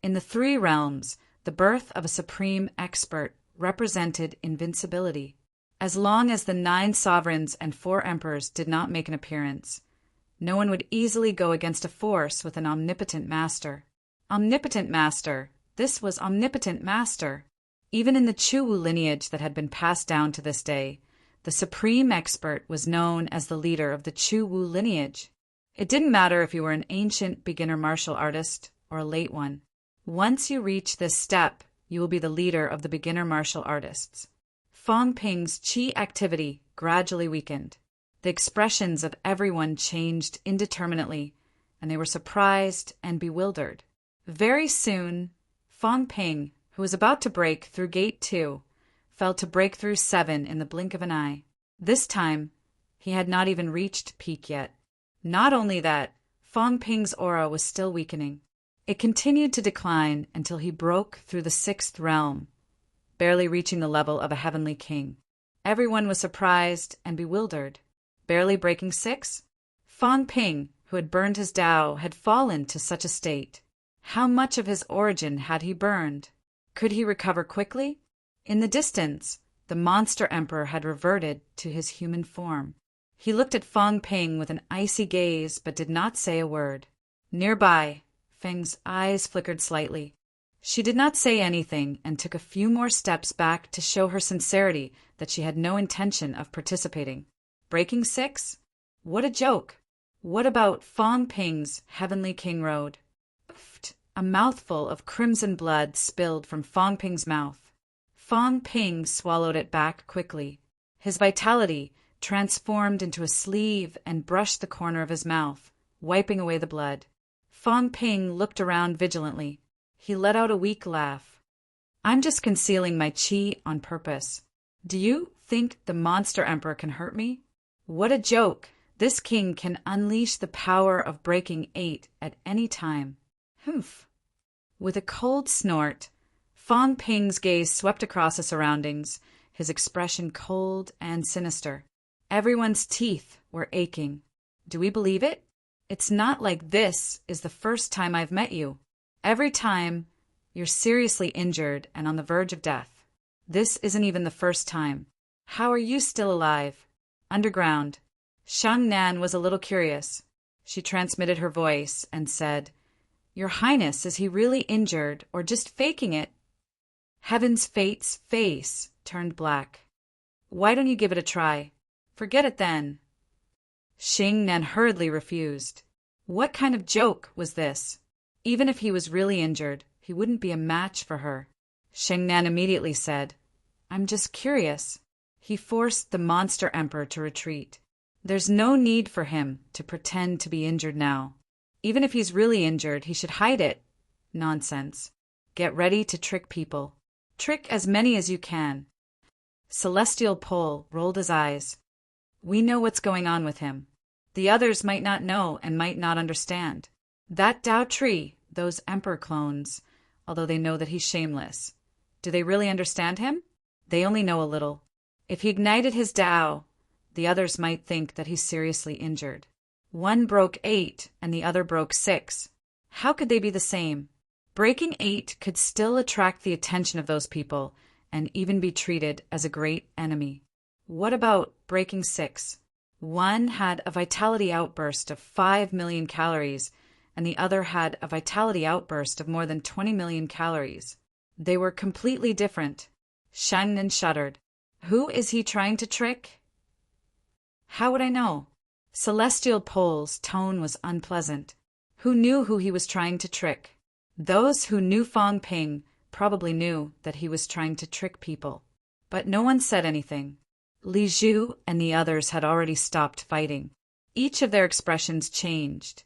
In the three realms, the birth of a supreme expert represented invincibility. As long as the 9 sovereigns and 4 emperors did not make an appearance, no one would easily go against a force with an omnipotent master. Omnipotent master. This was omnipotent master. Even in the Chuwu lineage that had been passed down to this day, the supreme expert was known as the leader of the Chuwu lineage. It didn't matter if you were an ancient beginner martial artist or a late one. Once you reach this step, you will be the leader of the beginner martial artists. Fong Ping's qi activity gradually weakened. The expressions of everyone changed indeterminately, and they were surprised and bewildered. Very soon, Fong Ping, who was about to break through Gate 2, fell to Breakthrough 7 in the blink of an eye. This time, he had not even reached peak yet. Not only that, Fong Ping's aura was still weakening. It continued to decline until he broke through the 6th realm, barely reaching the level of a heavenly king. Everyone was surprised and bewildered. Barely breaking 6? Fong Ping, who had burned his Tao, had fallen to such a state. How much of his origin had he burned? Could he recover quickly? In the distance, the monster emperor had reverted to his human form. He looked at Fong Ping with an icy gaze but did not say a word. Nearby, Feng's eyes flickered slightly. She did not say anything and took a few more steps back to show her sincerity that she had no intention of participating. Breaking 6? What a joke! What about Fong Ping's Heavenly King Road? A mouthful of crimson blood spilled from Fong Ping's mouth. Fong Ping swallowed it back quickly. His vitality transformed into a sleeve and brushed the corner of his mouth, wiping away the blood. Fong Ping looked around vigilantly. He let out a weak laugh. I'm just concealing my qi on purpose. Do you think the monster emperor can hurt me? What a joke! This king can unleash the power of breaking 8 at any time. Humph! With a cold snort, Fong Ping's gaze swept across the surroundings, his expression cold and sinister. Everyone's teeth were aching. Do we believe it? It's not like this is the first time I've met you. Every time, you're seriously injured and on the verge of death. This isn't even the first time. How are you still alive? Underground. Shang Nan was a little curious. She transmitted her voice and said, Your Highness, is he really injured or just faking it? Heaven's Fate's face turned black. Why don't you give it a try? Forget it then. Xing Nan hurriedly refused. What kind of joke was this? Even if he was really injured, he wouldn't be a match for her. Xing Nan immediately said, I'm just curious. He forced the monster emperor to retreat. There's no need for him to pretend to be injured now. Even if he's really injured, he should hide it. Nonsense. Get ready to trick people. Trick as many as you can. Celestial Pole rolled his eyes. We know what's going on with him. The others might not know and might not understand. That Tao tree, those emperor clones, although they know that he's shameless. Do they really understand him? They only know a little. If he ignited his Tao, the others might think that he's seriously injured. One broke 8 and the other broke 6. How could they be the same? Breaking 8 could still attract the attention of those people and even be treated as a great enemy. What about breaking 6? One had a vitality outburst of 5 million calories, and the other had a vitality outburst of more than 20 million calories. They were completely different. Shangnan shuddered. Who is he trying to trick? How would I know? Celestial Pole's tone was unpleasant. Who knew who he was trying to trick? Those who knew Fong Ping probably knew that he was trying to trick people. But no one said anything. Li Zhu and the others had already stopped fighting. Each of their expressions changed,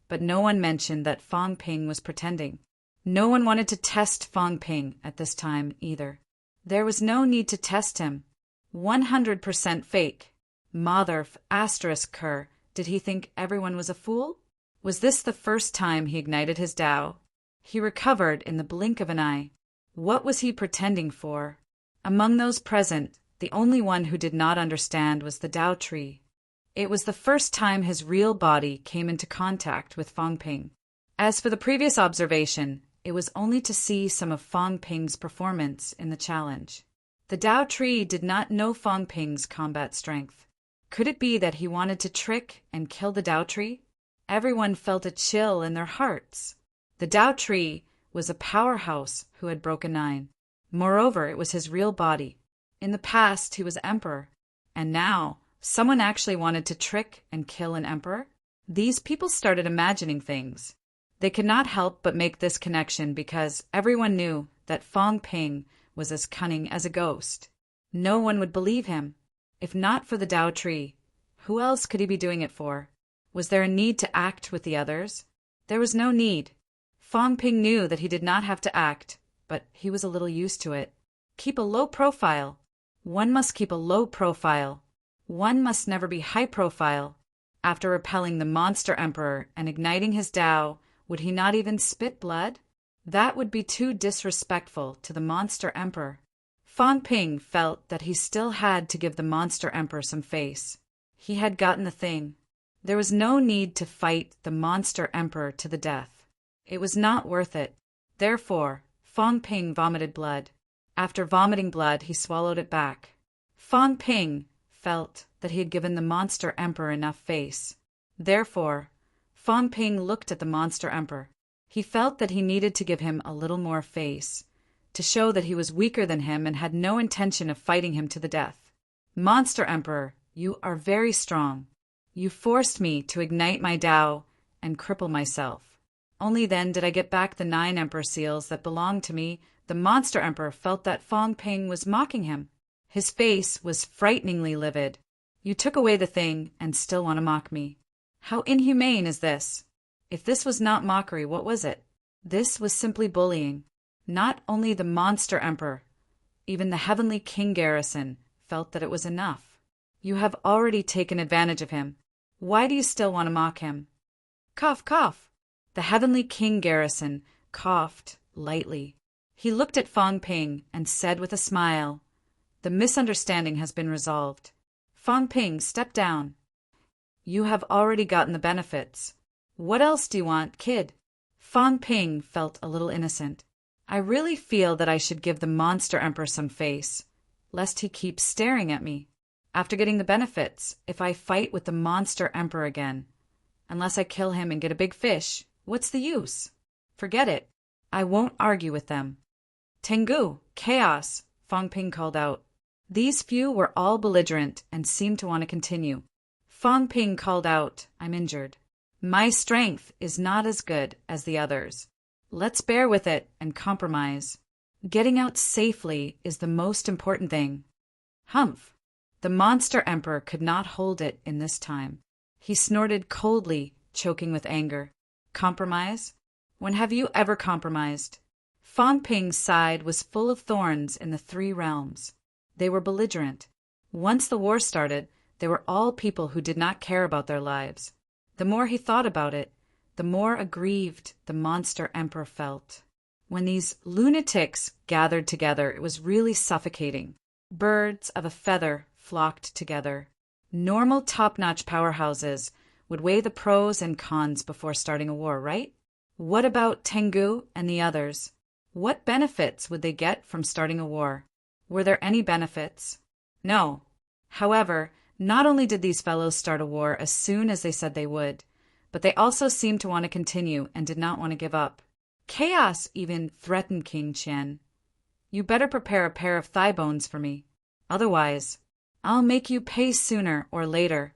but no one mentioned that Fang Ping was pretending. No one wanted to test Fang Ping at this time either. There was no need to test him. 100% fake. Motherf asterisk cur, did he think everyone was a fool? Was this the first time he ignited his Tao? He recovered in the blink of an eye. What was he pretending for? Among those present, the only one who did not understand was the Tao tree. It was the first time his real body came into contact with Fang Ping. As for the previous observation, it was only to see some of Fang Ping's performance in the challenge. The Tao tree did not know Fang Ping's combat strength. Could it be that he wanted to trick and kill the Tao tree? Everyone felt a chill in their hearts. The Tao tree was a powerhouse who had broken 9. Moreover, it was his real body. In the past, he was emperor. And now, someone actually wanted to trick and kill an emperor? These people started imagining things. They could not help but make this connection because everyone knew that Fang Ping was as cunning as a ghost. No one would believe him. If not for the Tao tree, who else could he be doing it for? Was there a need to act with the others? There was no need. Fang Ping knew that he did not have to act, but he was a little used to it. Keep a low profile. One must keep a low profile. One must never be high profile. After repelling the monster emperor and igniting his Tao, would he not even spit blood? That would be too disrespectful to the monster emperor. Fang Ping felt that he still had to give the monster emperor some face. He had gotten the thing. There was no need to fight the monster emperor to the death. It was not worth it. Therefore, Fang Ping vomited blood. After vomiting blood, he swallowed it back. Fang Ping felt that he had given the monster emperor enough face. Therefore, Fang Ping looked at the monster emperor. He felt that he needed to give him a little more face, to show that he was weaker than him and had no intention of fighting him to the death. Monster emperor, you are very strong. You forced me to ignite my Tao and cripple myself. Only then did I get back the 9 emperor seals that belonged to me. The monster emperor felt that Fang Ping was mocking him. His face was frighteningly livid. You took away the thing and still want to mock me. How inhumane is this? If this was not mockery, what was it? This was simply bullying. Not only the monster emperor, even the heavenly king garrison felt that it was enough. You have already taken advantage of him. Why do you still want to mock him? Cough, cough. The heavenly king garrison coughed lightly. He looked at Fang Ping and said with a smile, "The misunderstanding has been resolved." Fang Ping stepped down. You have already gotten the benefits. What else do you want, kid? Fang Ping felt a little innocent. I really feel that I should give the monster emperor some face, lest he keeps staring at me. After getting the benefits, if I fight with the monster emperor again, unless I kill him and get a big fish, what's the use? Forget it. I won't argue with them. Tengu, chaos, Fang Ping called out. These few were all belligerent and seemed to want to continue. Fang Ping called out, I'm injured. My strength is not as good as the others. Let's bear with it and compromise. Getting out safely is the most important thing. Humph! The monster emperor could not hold it in this time. He snorted coldly, choking with anger. Compromise? When have you ever compromised? Fang Ping's side was full of thorns in the 3 realms. They were belligerent. Once the war started, they were all people who did not care about their lives. The more he thought about it, the more aggrieved the monster emperor felt. When these lunatics gathered together, it was really suffocating. Birds of a feather flocked together. Normal top-notch powerhouses would weigh the pros and cons before starting a war, right? What about Tengu and the others? What benefits would they get from starting a war? Were there any benefits? No. However, not only did these fellows start a war as soon as they said they would, but they also seemed to want to continue and did not want to give up. Chaos even threatened King Qian. You better prepare a pair of thigh bones for me. Otherwise, I'll make you pay sooner or later.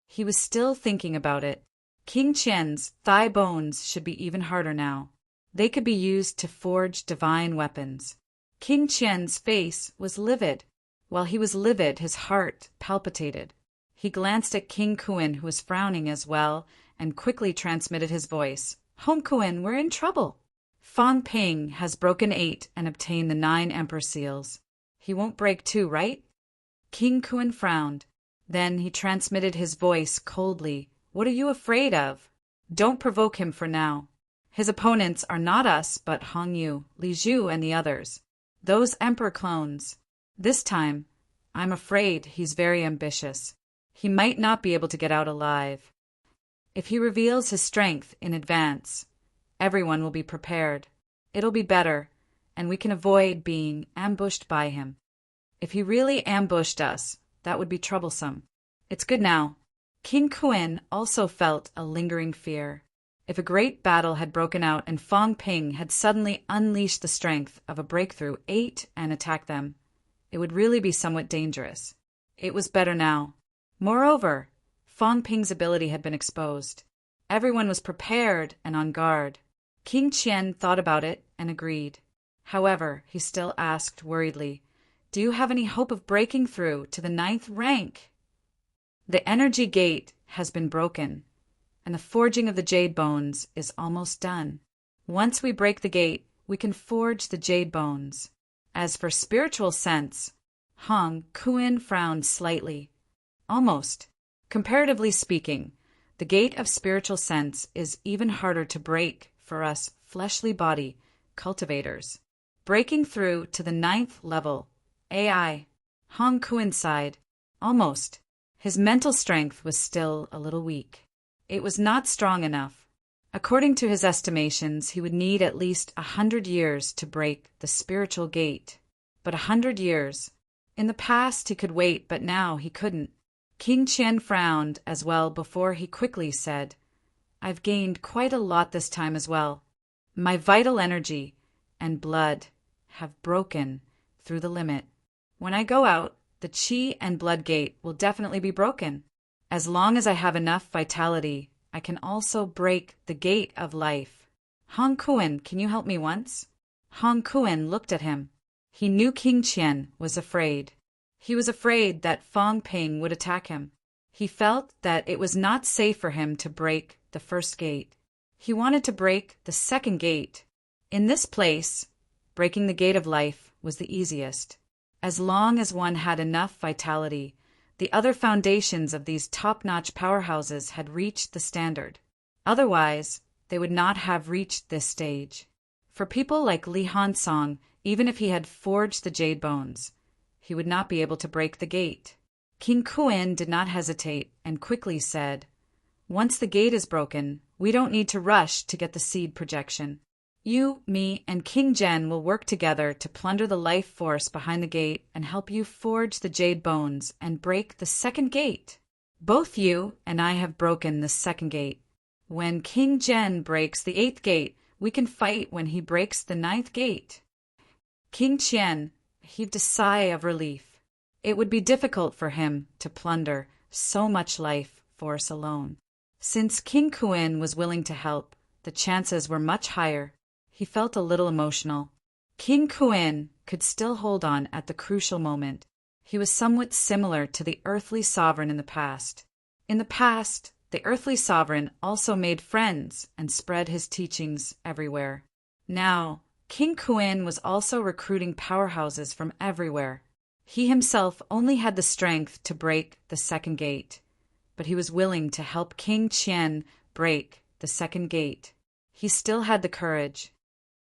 He was still thinking about it. King Qian's thigh bones should be even harder now. They could be used to forge divine weapons. King Qian's face was livid. While he was livid, his heart palpitated. He glanced at King Kuin, who was frowning as well, and quickly transmitted his voice. Home Kuin, we're in trouble. Fang Ping has broken 8 and obtained the 9 Emperor Seals. He won't break 2, right? King Kuin frowned. Then he transmitted his voice coldly. What are you afraid of? Don't provoke him for now. His opponents are not us, but Hong Yu, Li Zhu, and the others. Those Emperor clones. This time, I'm afraid he's very ambitious. He might not be able to get out alive. If he reveals his strength in advance, everyone will be prepared. It'll be better, and we can avoid being ambushed by him. If he really ambushed us, that would be troublesome. It's good now. King Kuin also felt a lingering fear. If a great battle had broken out and Fang Ping had suddenly unleashed the strength of a breakthrough 8 and attacked them, it would really be somewhat dangerous. It was better now. Moreover, Fang Ping's ability had been exposed. Everyone was prepared and on guard. King Qian thought about it and agreed. However, he still asked worriedly, do you have any hope of breaking through to the 9th rank? The energy gate has been broken, and the forging of the jade bones is almost done. Once we break the gate, we can forge the jade bones. As for spiritual sense, Hong Kuin frowned slightly. Almost. Comparatively speaking, the gate of spiritual sense is even harder to break for us fleshly body cultivators. Breaking through to the 9th level, AI. Hong Kuin sighed. Almost. His mental strength was still a little weak. It was not strong enough. According to his estimations, he would need at least 100 years to break the spiritual gate. But 100 years. In the past he could wait, but now he couldn't. King Qian frowned as well before he quickly said, I've gained quite a lot this time as well. My vital energy and blood have broken through the limit. When I go out, the Qi and blood gate will definitely be broken. As long as I have enough vitality, I can also break the gate of life. Hong Kuin, can you help me once? Hong Kuin looked at him. He knew King Qian was afraid. He was afraid that Fang Ping would attack him. He felt that it was not safe for him to break the first gate. He wanted to break the second gate. In this place, breaking the gate of life was the easiest. As long as one had enough vitality, the other foundations of these top-notch powerhouses had reached the standard. Otherwise, they would not have reached this stage. For people like Li Hansong, even if he had forged the jade bones, he would not be able to break the gate. King Kuin did not hesitate and quickly said, Once the gate is broken, we don't need to rush to get the seed projection. You, me, and King Zhen will work together to plunder the life force behind the gate and help you forge the jade bones and break the second gate. Both you and I have broken the second gate. When King Zhen breaks the 8th gate, we can fight when he breaks the 9th gate. King Qian heaved a sigh of relief. It would be difficult for him to plunder so much life force alone. Since King Kuin was willing to help, the chances were much higher. He felt a little emotional. King Kuin could still hold on at the crucial moment. He was somewhat similar to the earthly sovereign in the past. In the past, the earthly sovereign also made friends and spread his teachings everywhere. Now, King Kuin was also recruiting powerhouses from everywhere. He himself only had the strength to break the second gate, but he was willing to help King Qian break the second gate. He still had the courage.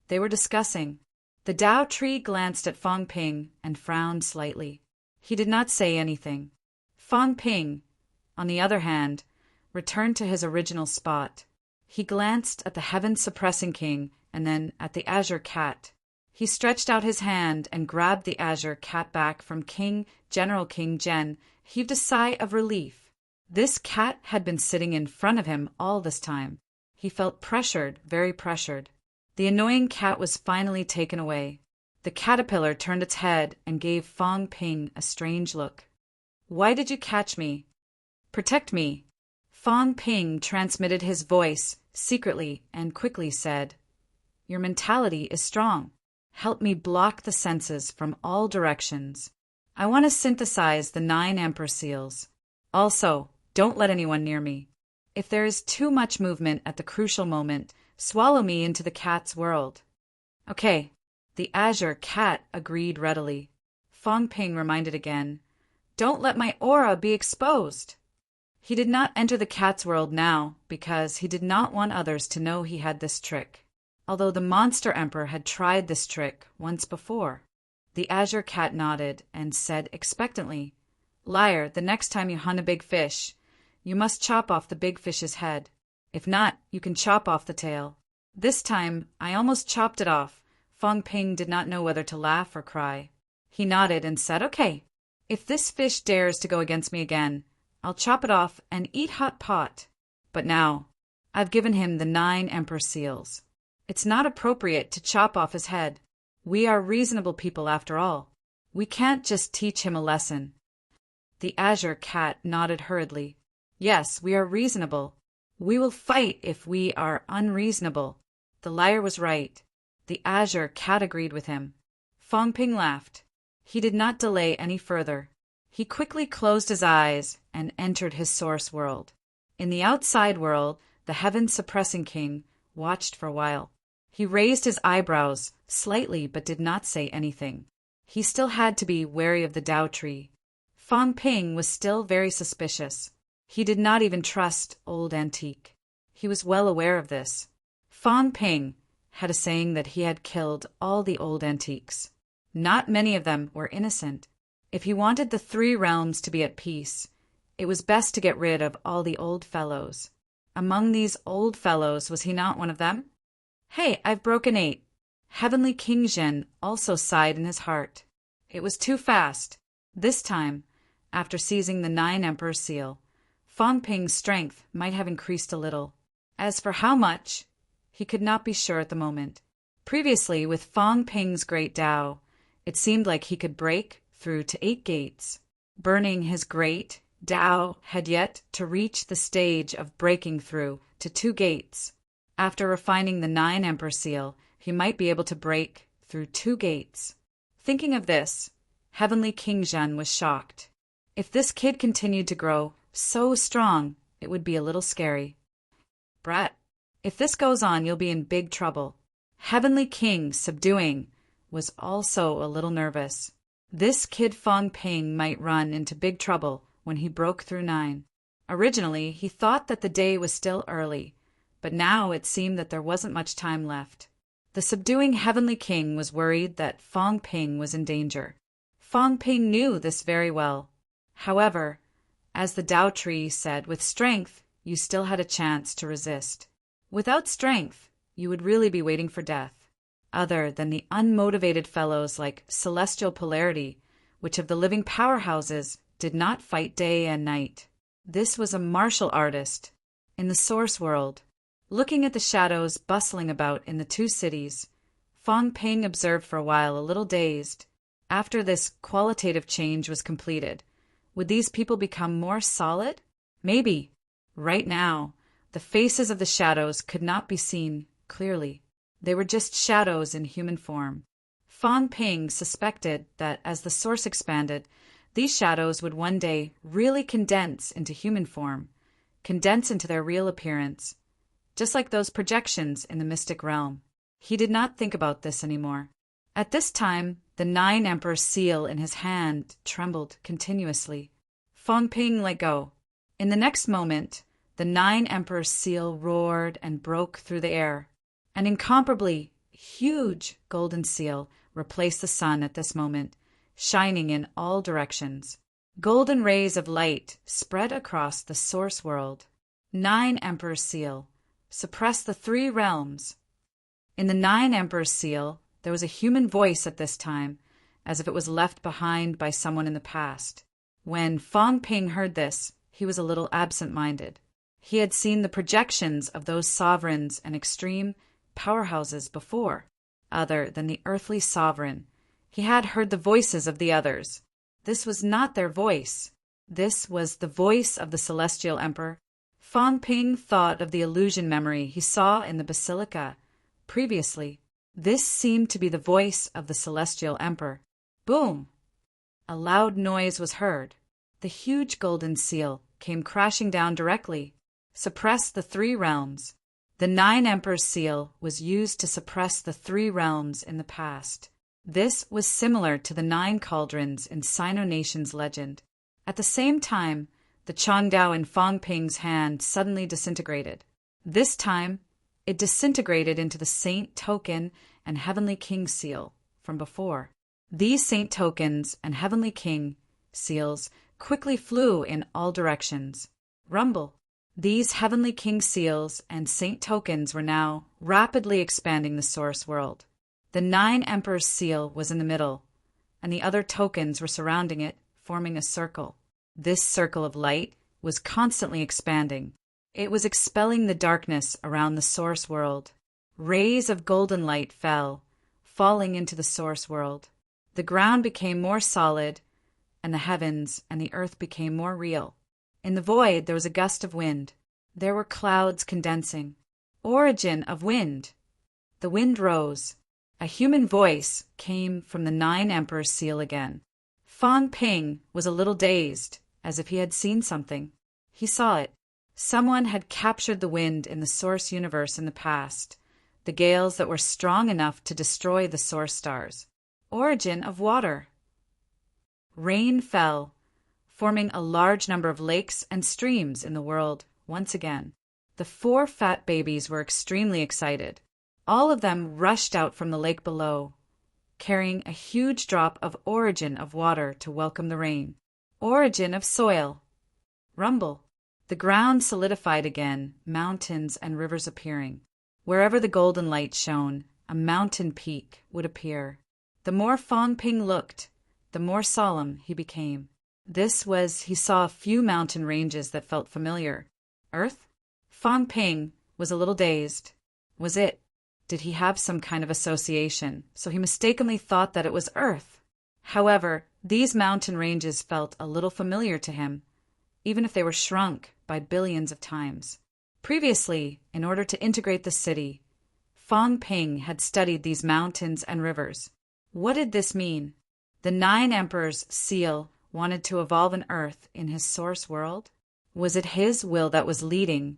They were discussing. The Dao tree glanced at Fang Ping and frowned slightly. He did not say anything. Fang Ping, on the other hand, returned to his original spot. He glanced at the heaven-suppressing king and then at the azure cat. He stretched out his hand and grabbed the azure cat back from General King Zhen, heaved a sigh of relief. This cat had been sitting in front of him all this time. He felt pressured, very pressured. The annoying cat was finally taken away. The caterpillar turned its head and gave Fang Ping a strange look. Why did you catch me? Protect me. Fang Ping transmitted his voice secretly and quickly said, Your mentality is strong. Help me block the senses from all directions. I want to synthesize the 9 Emperor Seals. Also, don't let anyone near me. If there is too much movement at the crucial moment, swallow me into the cat's world. Okay, the azure cat agreed readily. Fong Ping reminded again, don't let my aura be exposed. He did not enter the cat's world now because he did not want others to know he had this trick, although the monster emperor had tried this trick once before. The azure cat nodded and said expectantly, Liar, the next time you hunt a big fish, you must chop off the big fish's head. If not, you can chop off the tail. This time, I almost chopped it off. Fong Ping did not know whether to laugh or cry. He nodded and said, Okay, if this fish dares to go against me again, I'll chop it off and eat hot pot. But now, I've given him the 9 emperor seals. It's not appropriate to chop off his head. We are reasonable people after all. We can't just teach him a lesson. The azure cat nodded hurriedly. Yes, we are reasonable. We will fight if we are unreasonable. The liar was right. The azure cat agreed with him. Fong Ping laughed. He did not delay any further. He quickly closed his eyes and entered his source world. In the outside world, the heaven-suppressing king watched for a while. He raised his eyebrows slightly but did not say anything. He still had to be wary of the Tao tree. Fong Ping was still very suspicious. He did not even trust Old Antique. He was well aware of this. Fong Ping had a saying that he had killed all the old antiques. Not many of them were innocent. If he wanted the 3 realms to be at peace, it was best to get rid of all the old fellows. Among these old fellows, was he not one of them? Hey, I've broken 8. Heavenly King Zhen also sighed in his heart. It was too fast. This time, after seizing the 9 emperor's seal, Fong Ping's strength might have increased a little. As for how much, he could not be sure at the moment. Previously, with Fong Ping's great Tao, it seemed like he could break through to 8 gates. Burning his great Tao had yet to reach the stage of breaking through to 2 gates. After refining the 9 emperor seal, he might be able to break through 2 gates. Thinking of this, Heavenly King Zhen was shocked. If this kid continued to grow so strong, it would be a little scary. Brat, if this goes on, you'll be in big trouble. Heavenly King, subduing, was also a little nervous. This kid Fong Ping might run into big trouble when he broke through 9. Originally, he thought that the day was still early, but now it seemed that there wasn't much time left. The subduing Heavenly King was worried that Fong Ping was in danger. Fong Ping knew this very well. However, as the Tao tree said, with strength, you still had a chance to resist. Without strength, you would really be waiting for death. Other than the unmotivated fellows like Celestial Polarity, which of the living powerhouses did not fight day and night. This was a martial artist. In the source world, looking at the shadows bustling about in the 2 cities, Fong Ping observed for a while, a little dazed. After this qualitative change was completed, would these people become more solid? Maybe. Right now, the faces of the shadows could not be seen clearly. They were just shadows in human form. Fong Ping suspected that as the source expanded, these shadows would one day really condense into human form, condense into their real appearance, just like those projections in the mystic realm. He did not think about this anymore. At this time, the 9 emperor seal in his hand trembled continuously. Fong Ping let go. In the next moment, the 9 emperor seal roared and broke through the air. An incomparably huge golden seal replaced the sun at this moment, shining in all directions. Golden rays of light spread across the source world. 9 emperor seal suppressed the 3 realms. In the 9 emperor seal, there was a human voice at this time, as if it was left behind by someone in the past. When Fong Ping heard this, he was a little absent-minded. He had seen the projections of those sovereigns and extreme powerhouses before. Other than the earthly sovereign, he had heard the voices of the others. This was not their voice. This was the voice of the Celestial Emperor. Fong Ping thought of the illusion memory he saw in the basilica previously. This seemed to be the voice of the Celestial Emperor. Boom! A loud noise was heard. The huge golden seal came crashing down directly, suppressed the three realms. The Nine Emperors seal was used to suppress the three realms in the past. This was similar to the nine cauldrons in Sino Nation's legend. At the same time, the Changdao in Fang Ping's hand suddenly disintegrated. This time, it disintegrated into the Saint Token and Heavenly King seal from before. These Saint Tokens and Heavenly King seals quickly flew in all directions. Rumble. These Heavenly King seals and Saint Tokens were now rapidly expanding the source world. The Nine Emperors seal was in the middle, and the other tokens were surrounding it, forming a circle. This circle of light was constantly expanding. It was expelling the darkness around the source world. Rays of golden light fell, falling into the source world. The ground became more solid, and the heavens and the earth became more real. In the void there was a gust of wind. There were clouds condensing. Origin of wind. The wind rose. A human voice came from the Nine Emperors seal again. Fang Ping was a little dazed, as if he had seen something. He saw it. Someone had captured the wind in the source universe in the past, the gales that were strong enough to destroy the source stars. Origin of water. Rain fell, forming a large number of lakes and streams in the world once again. The four fat babies were extremely excited. All of them rushed out from the lake below, carrying a huge drop of origin of water to welcome the rain. Origin of soil. Rumble. The ground solidified again, mountains and rivers appearing. Wherever the golden light shone, a mountain peak would appear. The more Fang Ping looked, the more solemn he became. He saw a few mountain ranges that felt familiar. Earth? Fang Ping was a little dazed. Was it? Did he have some kind of association, so he mistakenly thought that it was Earth? However, these mountain ranges felt a little familiar to him, even if they were shrunk by billions of times. Previously, in order to integrate the city, Fang Ping had studied these mountains and rivers. What did this mean? The Nine Emperors seal wanted to evolve an Earth in his source world? Was it his will that was leading,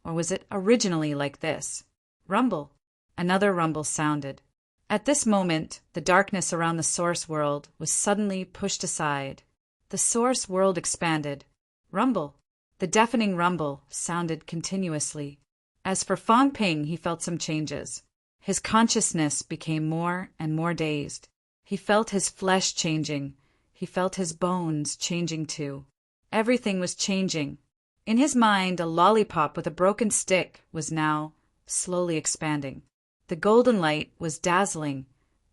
or was it originally like this? Rumble. Another rumble sounded. At this moment, the darkness around the source world was suddenly pushed aside. The source world expanded. Rumble. The deafening rumble sounded continuously. As for Fang Ping, he felt some changes. His consciousness became more and more dazed. He felt his flesh changing. He felt his bones changing too. Everything was changing. In his mind, a lollipop with a broken stick was now slowly expanding. The golden light was dazzling,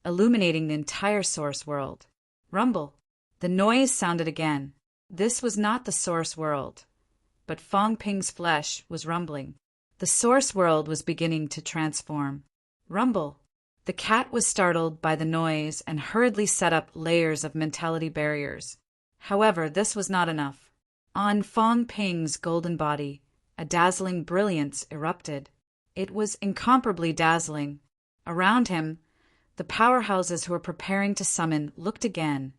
illuminating the entire source world. Rumble. The noise sounded again. This was not the source world, but Fang Ping's flesh was rumbling. The source world was beginning to transform. Rumble. The cat was startled by the noise and hurriedly set up layers of mentality barriers. However, this was not enough. On Fang Ping's golden body, a dazzling brilliance erupted. It was incomparably dazzling. Around him, the powerhouses who were preparing to summon looked again,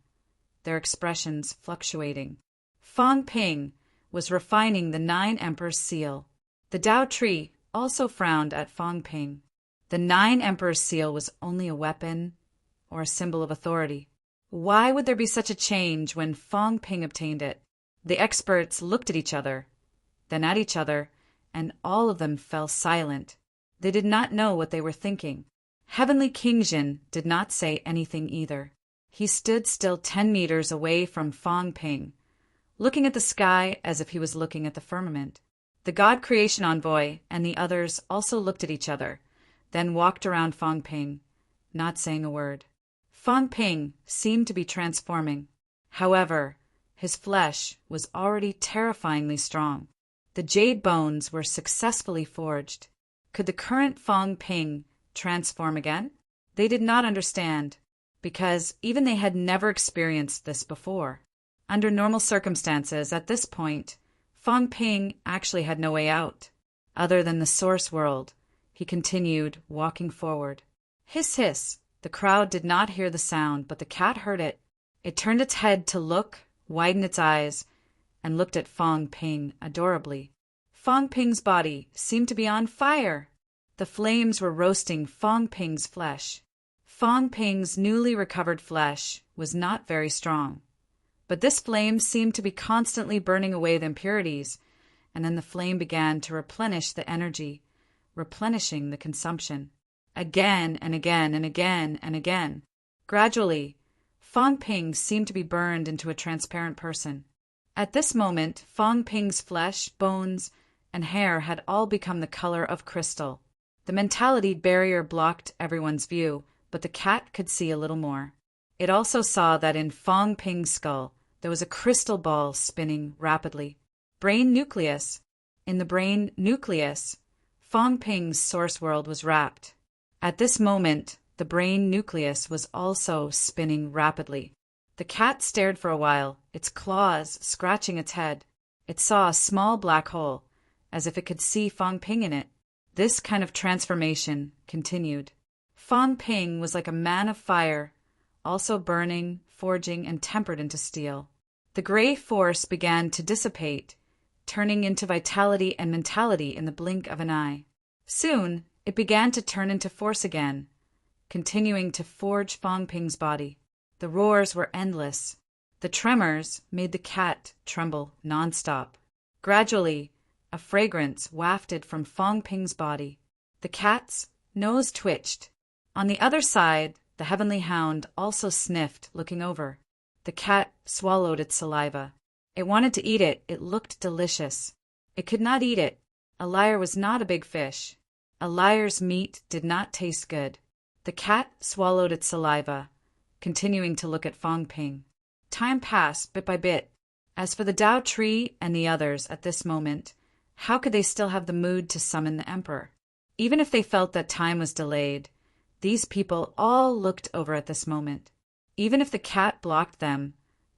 their expressions fluctuating. Fang Ping was refining the Nine Emperors seal. The Dao tree also frowned at Fang Ping. The Nine Emperors seal was only a weapon or a symbol of authority. Why would there be such a change when Fang Ping obtained it? The experts looked at each other, then at each other, and all of them fell silent. They did not know what they were thinking. Heavenly King Jin did not say anything either. He stood still 10 meters away from Fang Ping, looking at the sky as if he was looking at the firmament. The God Creation Envoy and the others also looked at each other, then walked around Fang Ping, not saying a word. Fang Ping seemed to be transforming. However, his flesh was already terrifyingly strong. The jade bones were successfully forged. Could the current Fang Ping transform again? They did not understand, because even they had never experienced this before. Under normal circumstances, at this point, Fang Ping actually had no way out. Other than the source world, he continued walking forward. Hiss, hiss. The crowd did not hear the sound, but the cat heard it. It turned its head to look widened its eyes, and looked at Fong Ping adorably. Fong Ping's body seemed to be on fire. The flames were roasting Fong Ping's flesh. Fong Ping's newly recovered flesh was not very strong, but this flame seemed to be constantly burning away the impurities, and then the flame began to replenish the energy, replenishing the consumption. Again and again and again and again. Gradually, Fong Ping seemed to be burned into a transparent person. At this moment, Fong Ping's flesh, bones, and hair had all become the color of crystal. The mentality barrier blocked everyone's view, but the cat could see a little more. It also saw that in Fong Ping's skull there was a crystal ball spinning rapidly. Brain nucleus. In the brain nucleus, Fong Ping's source world was wrapped. At this moment, the brain nucleus was also spinning rapidly. The cat stared for a while, its claws scratching its head. It saw a small black hole, as if it could see Fong Ping in it. This kind of transformation continued. Fong Ping was like a man of fire, also burning, forging, and tempered into steel. The gray force began to dissipate, turning into vitality and mentality in the blink of an eye. Soon, it began to turn into force again, continuing to forge Fong Ping's body. The roars were endless. The tremors made the cat tremble nonstop. Gradually, a fragrance wafted from Fong Ping's body. The cat's nose twitched. On the other side, the heavenly hound also sniffed, looking over. The cat swallowed its saliva. It wanted to eat it. It looked delicious. It could not eat it. A liar was not a big fish. A liar's meat did not taste good. The cat swallowed its saliva, continuing to look at Fong Ping. Time passed bit by bit. As for the Tao Tree and the others at this moment, how could they still have the mood to summon the emperor? Even if they felt that time was delayed, these people all looked over at this moment. Even if the cat blocked them,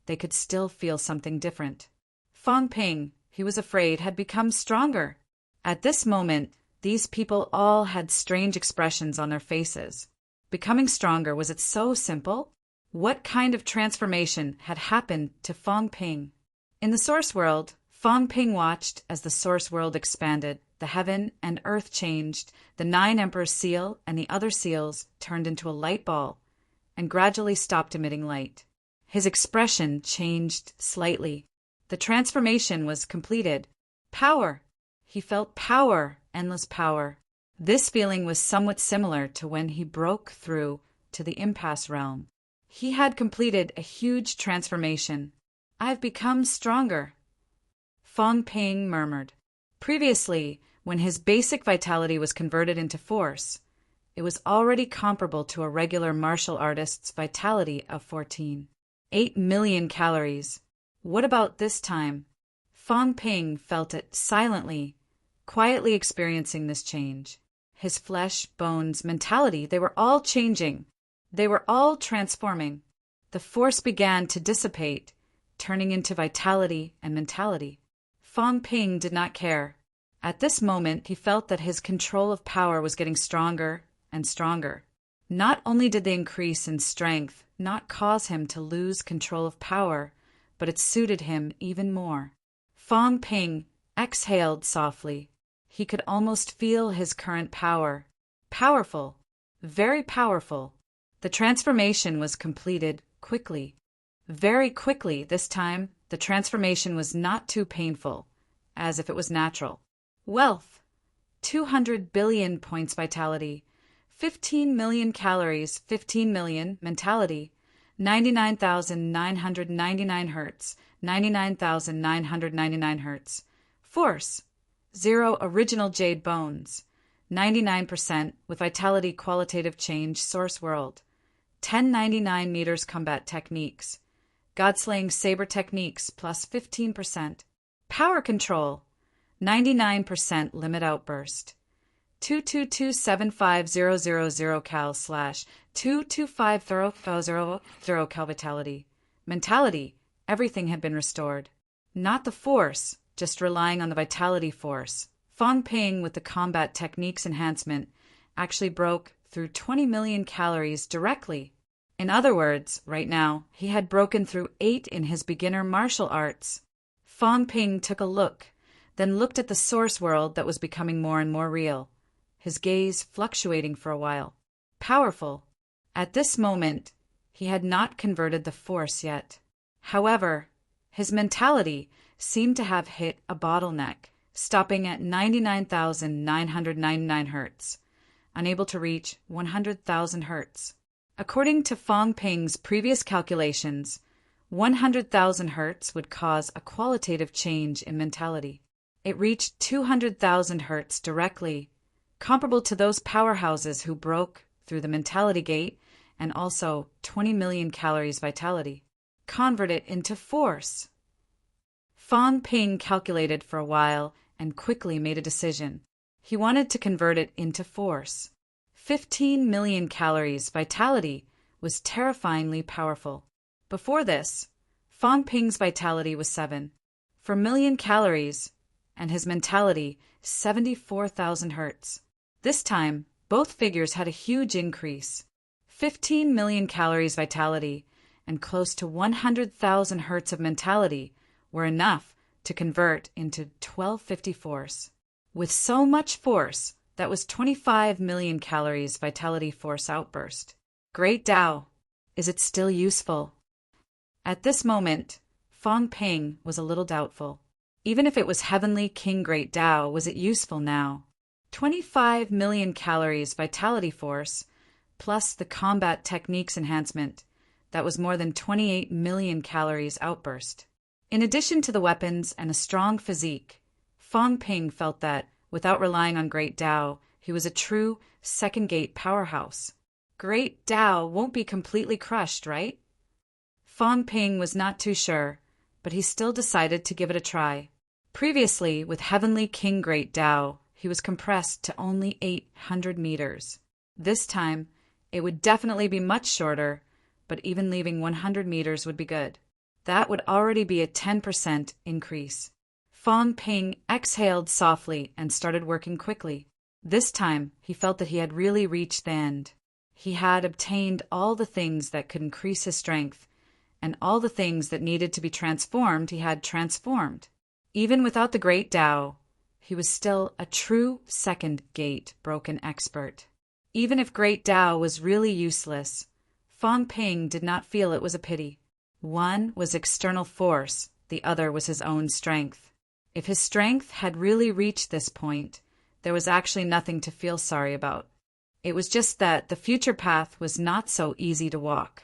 they could still feel something different. Fong Ping, he was afraid, had become stronger. At this moment, these people all had strange expressions on their faces. Becoming stronger, was it so simple? What kind of transformation had happened to Fong Ping? In the Source World, Fong Ping watched as the Source World expanded, the heaven and earth changed, the 9 Emperors' seal and the other seals turned into a light ball, and gradually stopped emitting light. His expression changed slightly. The transformation was completed. Power! He felt power, endless power. This feeling was somewhat similar to when he broke through to the impasse realm. He had completed a huge transformation. I've become stronger, Fong Ping murmured. Previously, when his basic vitality was converted into force, it was already comparable to a regular martial artist's vitality of 8 million calories. What about this time? Fong Ping felt it silently, quietly experiencing this change. His flesh, bones, mentality, they were all changing. They were all transforming. The force began to dissipate, turning into vitality and mentality. Fong Ping did not care. At this moment, he felt that his control of power was getting stronger and stronger. Not only did they increase in strength, not cause him to lose control of power, but it suited him even more. Fong Ping exhaled softly. He could almost feel his current power. Powerful, very powerful. The transformation was completed quickly. Very quickly this time, the transformation was not too painful, as if it was natural. Wealth, 200 billion points vitality, 15 million calories, 15 million mentality, 99,999 hertz, 99,999 hertz. Force, 0 original jade bones, 99% with vitality qualitative change source world, 1099 meters combat techniques, God-slaying saber techniques plus 15%. Power control, 99% limit outburst. 222-75000 cal slash 22500 cal vitality. Mentality, everything had been restored. Not the force, just relying on the vitality force. Fong Ping, with the combat techniques enhancement, actually broke through 20 million calories directly. In other words, right now, he had broken through 8 in his beginner martial arts. Fong Ping took a look, then looked at the source world that was becoming more and more real, his gaze fluctuating for a while. Powerful. At this moment, he had not converted the force yet. However, his mentality seemed to have hit a bottleneck, stopping at 99,999 hertz, unable to reach 100,000 hertz. According to Fong Ping's previous calculations, 100,000 hertz would cause a qualitative change in mentality. It reached 200,000 hertz directly, comparable to those powerhouses who broke through the mentality gate, and also 20 million calories vitality. Convert it into force. Fong Ping calculated for a while and quickly made a decision. He wanted to convert it into force. 15 million calories vitality was terrifyingly powerful. Before this, Fong Ping's vitality was 7 for million calories, and his mentality 74,000 hertz. This time, both figures had a huge increase. 15 million calories vitality and close to 100,000 hertz of mentality were enough to convert into 1250 force. With so much force, that was 25 million calories vitality force outburst. Great Tao, is it still useful? At this moment, Fong Ping was a little doubtful. Even if it was Heavenly King Great Tao, was it useful now? 25 million calories vitality force, plus the combat techniques enhancement, that was more than 28 million calories outburst. In addition to the weapons and a strong physique, Fong Ping felt that, without relying on Great Tao, he was a true second gate powerhouse. Great Tao won't be completely crushed, right? Fong Ping was not too sure, but he still decided to give it a try. Previously, with Heavenly King Great Tao, he was compressed to only 800 meters. This time, it would definitely be much shorter, but even leaving 100 meters would be good. That would already be a 10% increase. Fong Ping exhaled softly and started working quickly. This time, he felt that he had really reached the end. He had obtained all the things that could increase his strength, and all the things that needed to be transformed he had transformed. Even without the Great Tao, he was still a true second gate broken expert. Even if Great Tao was really useless, Fong Ping did not feel it was a pity. One was external force, the other was his own strength. If his strength had really reached this point, there was actually nothing to feel sorry about. It was just that the future path was not so easy to walk.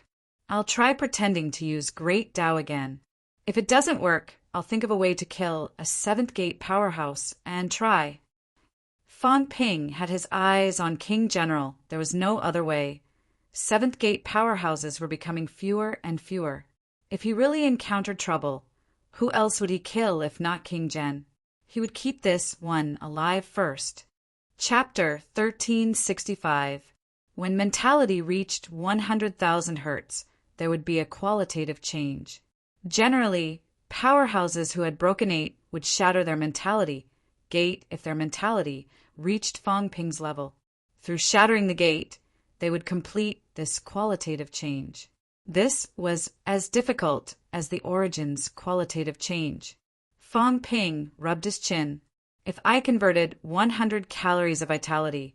I'll try pretending to use Great Tao again. If it doesn't work, I'll think of a way to kill a seventh gate powerhouse and try. Fong Ping had his eyes on King General. There was no other way. Seventh gate powerhouses were becoming fewer and fewer. If he really encountered trouble, who else would he kill if not King Gen? He would keep this one alive first. Chapter 1365. When mentality reached 100,000 hertz, there would be a qualitative change. Generally, powerhouses who had broken 8 would shatter their mentality gate if their mentality reached Fong Ping's level. Through shattering the gate, they would complete this qualitative change. This was as difficult as the Origin's qualitative change. Fong Ping rubbed his chin. If I converted 100 calories of vitality,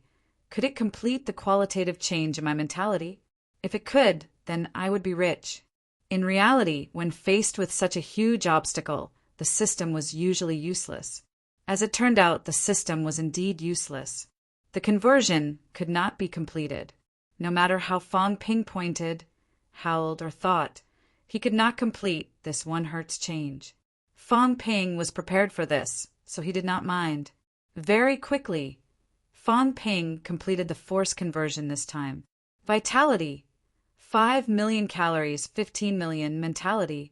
could it complete the qualitative change in my mentality? If it could, then I would be rich. In reality, when faced with such a huge obstacle, the system was usually useless. As it turned out, the system was indeed useless. The conversion could not be completed. No matter how Fong Ping pointed, howled, or thought, he could not complete this 1 hertz change. Fong Ping was prepared for this, so he did not mind. Very quickly, Fong Ping completed the force conversion this time. Vitality, 5 million calories, 15 million. Mentality,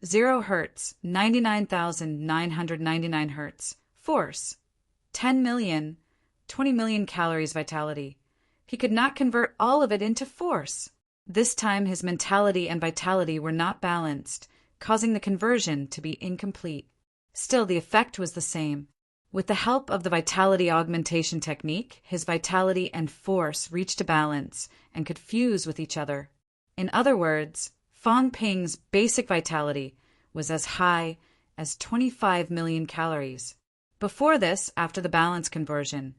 0 hertz, 99,999 hertz. Force, 10 million, 20 million calories vitality. He could not convert all of it into force. This time his mentality and vitality were not balanced, causing the conversion to be incomplete. Still, the effect was the same. With the help of the vitality augmentation technique, his vitality and force reached a balance and could fuse with each other. In other words, Fang Ping's basic vitality was as high as 25 million calories. Before this, after the balance conversion,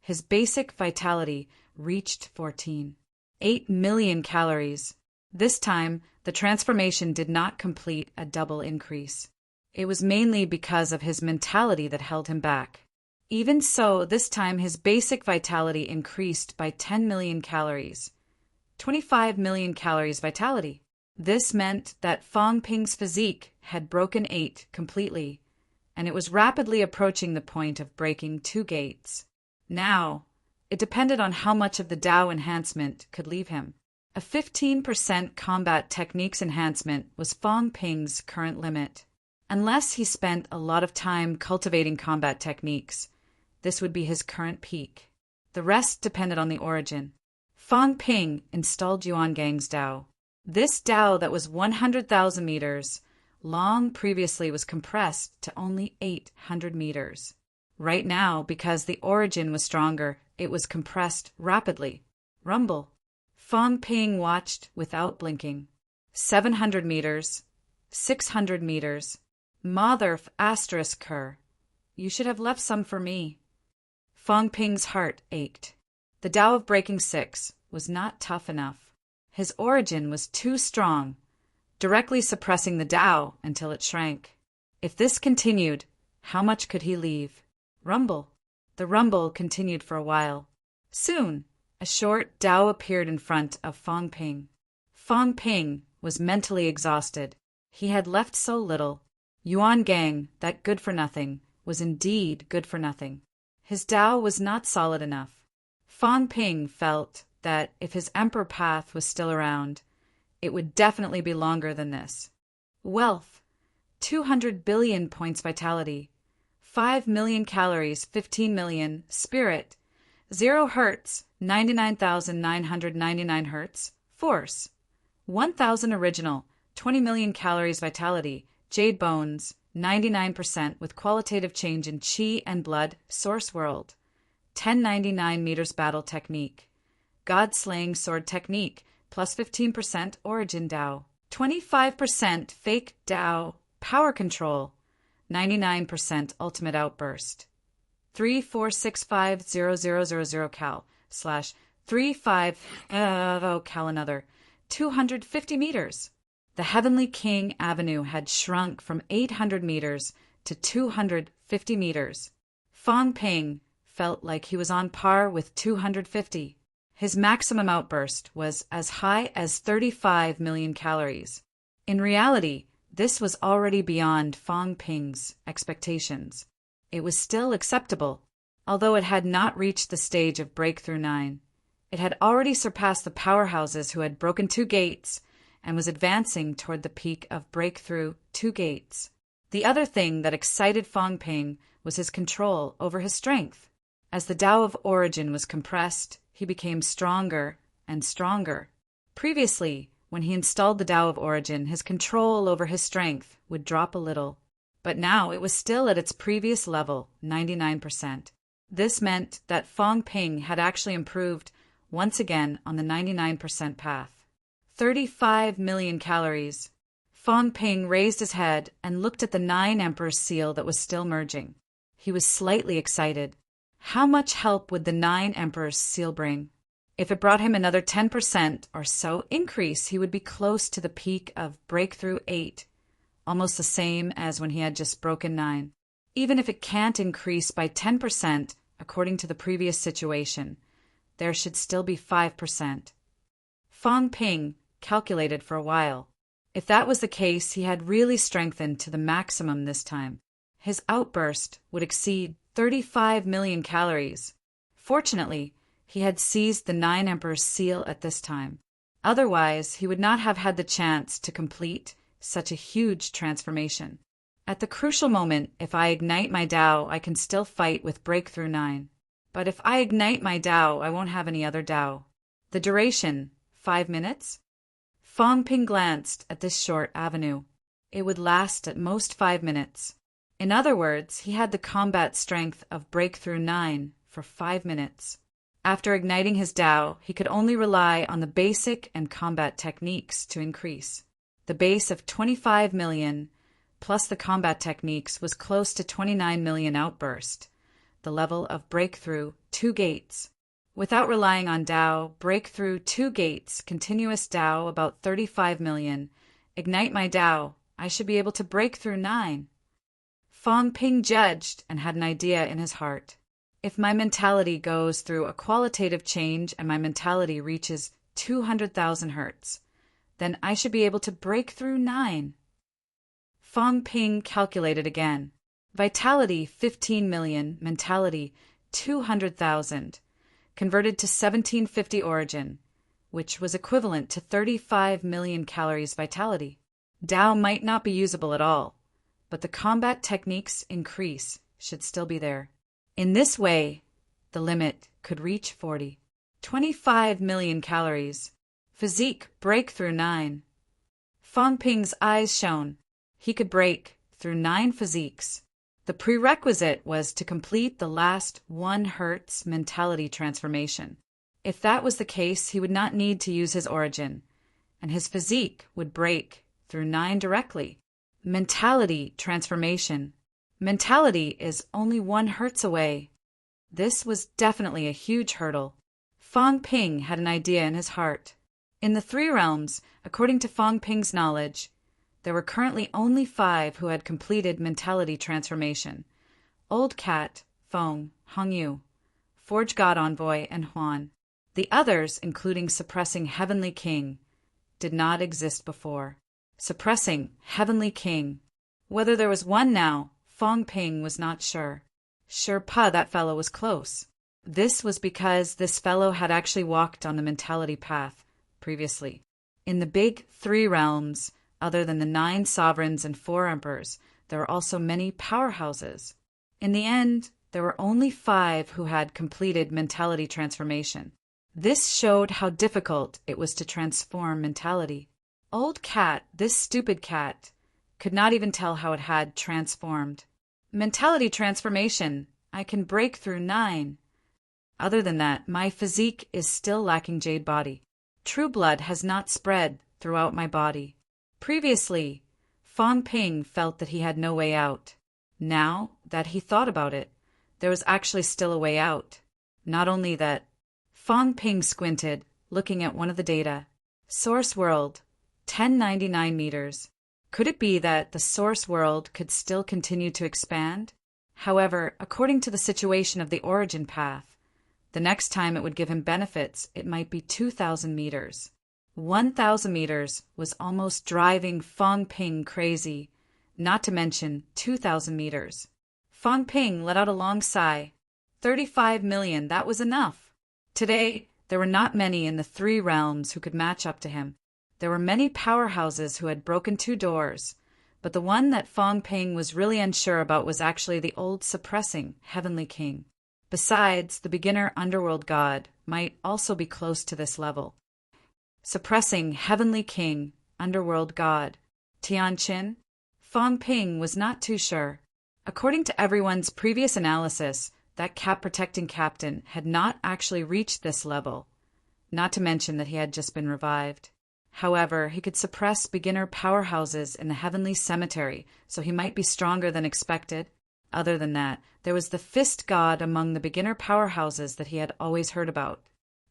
his basic vitality reached 14.8 million calories. This time, the transformation did not complete a double increase. It was mainly because of his mentality that held him back. Even so, this time his basic vitality increased by 10 million calories. 25 million calories vitality. This meant that Fang Ping's physique had broken 8 completely, and it was rapidly approaching the point of breaking 2 gates. Now, it depended on how much of the Tao enhancement could leave him. A 15% combat techniques enhancement was Fang Ping's current limit. Unless he spent a lot of time cultivating combat techniques, this would be his current peak. The rest depended on the origin. Fang Ping installed Yuangang's Tao. This Tao that was 100,000 meters long previously was compressed to only 800 meters. Right now, because the origin was stronger, it was compressed rapidly. Rumble. Fang Ping watched without blinking. 700 meters. 600 meters. Mother asterisk her. You should have left some for me. Fang Ping's heart ached. The Tao of breaking 6 was not tough enough. His origin was too strong, directly suppressing the Tao until it shrank. If this continued, how much could he leave? Rumble. The rumble continued for a while. Soon, a short Tao appeared in front of Fang Ping. Fang Ping was mentally exhausted. He had left so little. Yuan Gang, that good-for-nothing, was indeed good for nothing. His Tao was not solid enough. Fang Ping felt that if his emperor path was still around, it would definitely be longer than this. Wealth, 200 billion points vitality, 5 million calories, 15 million, spirit, 0 hertz, 99,999 hertz, force, 1,000 original, 20 million calories vitality, jade bones, 99% with qualitative change in chi and blood, source world, 1099 meters battle technique, god slaying sword technique, plus 15% origin Tao, 25% fake Tao, power control, 99% ultimate outburst, 3465000 cal slash 35 cal another, 250 meters. The Heavenly King Avenue had shrunk from 800 meters to 250 meters. Fang Ping felt like he was on par with 250. His maximum outburst was as high as 35 million calories. In reality, this was already beyond Fang Ping's expectations. It was still acceptable, although it had not reached the stage of Breakthrough 9. It had already surpassed the powerhouses who had broken 2 gates and was advancing toward the peak of Breakthrough 2 gates. The other thing that excited Fang Ping was his control over his strength. As the Tao of Origin was compressed, he became stronger and stronger. Previously, when he installed the Tao of Origin, his control over his strength would drop a little, but now it was still at its previous level, 99%. This meant that Fang Ping had actually improved once again on the 99% path. 35 million calories. Fang Ping raised his head and looked at the 9 Emperor's seal that was still merging. He was slightly excited. How much help would the 9 Emperor's seal bring? If it brought him another 10% or so increase, he would be close to the peak of Breakthrough 8, almost the same as when he had just broken 9. Even if it can't increase by 10%, according to the previous situation, there should still be 5%. Fang Ping calculated for a while. If that was the case, he had really strengthened to the maximum this time. His outburst would exceed 35 million calories. Fortunately, he had seized the 9 Emperor's seal at this time. Otherwise, he would not have had the chance to complete such a huge transformation. At the crucial moment, if I ignite my Tao, I can still fight with Breakthrough 9. But if I ignite my Tao, I won't have any other Tao. The duration, 5 minutes? Fang Ping glanced at this short avenue. It would last at most 5 minutes. In other words, he had the combat strength of Breakthrough 9 for 5 minutes. After igniting his Tao, he could only rely on the basic and combat techniques to increase. The base of 25 million plus the combat techniques was close to 29 million outburst. The level of breakthrough, 2 gates. Without relying on Tao, breakthrough 2 gates, continuous Tao about 35 million. Ignite my Tao, I should be able to break through 9. Fong Ping judged and had an idea in his heart. If my mentality goes through a qualitative change and my mentality reaches 200,000 hertz, then I should be able to break through 9. Fong Ping calculated again. Vitality 15 million, mentality 200,000. Converted to 1750 origin, which was equivalent to 35 million calories vitality. Tao might not be usable at all, but the combat techniques increase should still be there. In this way, the limit could reach 40. 25 million calories. Physique breakthrough 9. Fong Ping's eyes shone. He could break through 9 physiques. The prerequisite was to complete the last 1 hertz mentality transformation. If that was the case, he would not need to use his origin, and his physique would break through 9 directly. Mentality transformation. Mentality is only 1 hertz away. This was definitely a huge hurdle. Fong Ping had an idea in his heart. In the 3 realms, according to Fong Ping's knowledge, there were currently only 5 who had completed mentality transformation. Old Cat, Fong, Hongyu, Forge God Envoy, and Huan. The others, including Suppressing Heavenly King, did not exist before. Suppressing Heavenly King. Whether there was one now, Fong Ping was not sure. Sure that fellow was close. This was because this fellow had actually walked on the mentality path previously. In the big 3 realms, other than the 9 sovereigns and 4 emperors, there were also many powerhouses. In the end, there were only 5 who had completed mentality transformation. This showed how difficult it was to transform mentality. Old Cat, this stupid cat, could not even tell how it had transformed. Mentality transformation, I can break through 9. Other than that, my physique is still lacking jade body. True blood has not spread throughout my body. Previously, Fong Ping felt that he had no way out. Now that he thought about it, there was actually still a way out. Not only that, Fong Ping squinted, looking at one of the data. Source world, 1099 meters. Could it be that the source world could still continue to expand? However, according to the situation of the origin path, the next time it would give him benefits, it might be 2,000 meters. 1,000 meters was almost driving Fong Ping crazy, not to mention 2,000 meters. Fong Ping let out a long sigh. 35 million, that was enough. Today, there were not many in the 3 realms who could match up to him. There were many powerhouses who had broken 2 doors, but the one that Fong Ping was really unsure about was actually the old suppressing Heavenly King. Besides, the beginner underworld god might also be close to this level. Suppressing Heavenly King, underworld god, Tianqin? Fong Ping was not too sure. According to everyone's previous analysis, that cat-protecting captain had not actually reached this level, not to mention that he had just been revived. However, he could suppress beginner powerhouses in the heavenly cemetery, so he might be stronger than expected. Other than that, there was the fist god among the beginner powerhouses that he had always heard about.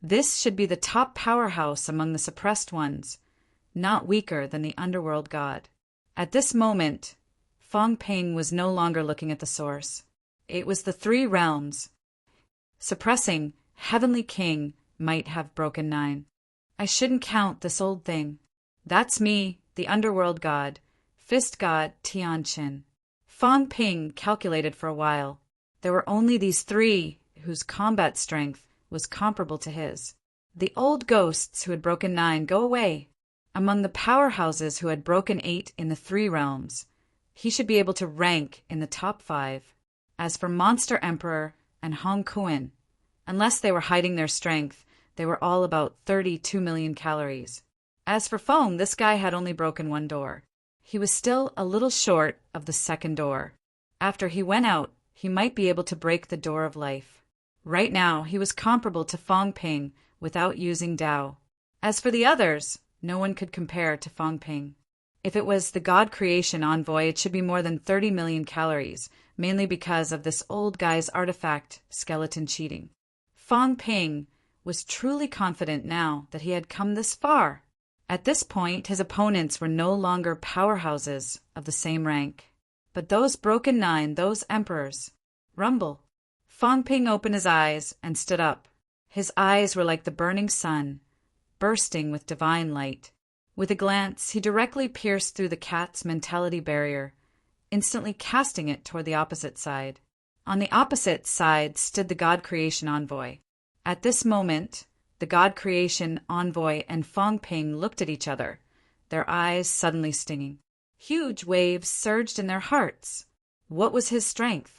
This should be the top powerhouse among the suppressed ones, not weaker than the underworld god. At this moment, Fong Ping was no longer looking at the source. It was the 3 realms. Suppressing Heavenly King might have broken 9. I shouldn't count this old thing. That's me, the underworld god, fist god Tianqin. Fong Ping calculated for a while. There were only these 3 whose combat strength was comparable to his. The old ghosts who had broken 9 go away. Among the powerhouses who had broken 8 in the 3 realms, he should be able to rank in the top 5. As for Monster Emperor and Hong Kuan, unless they were hiding their strength, they were all about 32 million calories. As for Fong, this guy had only broken 1 door. He was still a little short of the 2nd door. After he went out, he might be able to break the door of life. Right now, he was comparable to Fong Ping without using Tao. As for the others, no one could compare to Fong Ping. If it was the God Creation Envoy, it should be more than 30 million calories, mainly because of this old guy's artifact skeleton cheating. Fong Ping was truly confident now that he had come this far. At this point, his opponents were no longer powerhouses of the same rank, but those broken nine, those emperors. Rumble. Fong Ping opened his eyes and stood up. His eyes were like the burning sun, bursting with divine light. With a glance, he directly pierced through the cat's mentality barrier, instantly casting it toward the opposite side. On the opposite side stood the God Creation Envoy. At this moment, the God Creation Envoy and Fong Ping looked at each other, their eyes suddenly stinging. Huge waves surged in their hearts. What was his strength?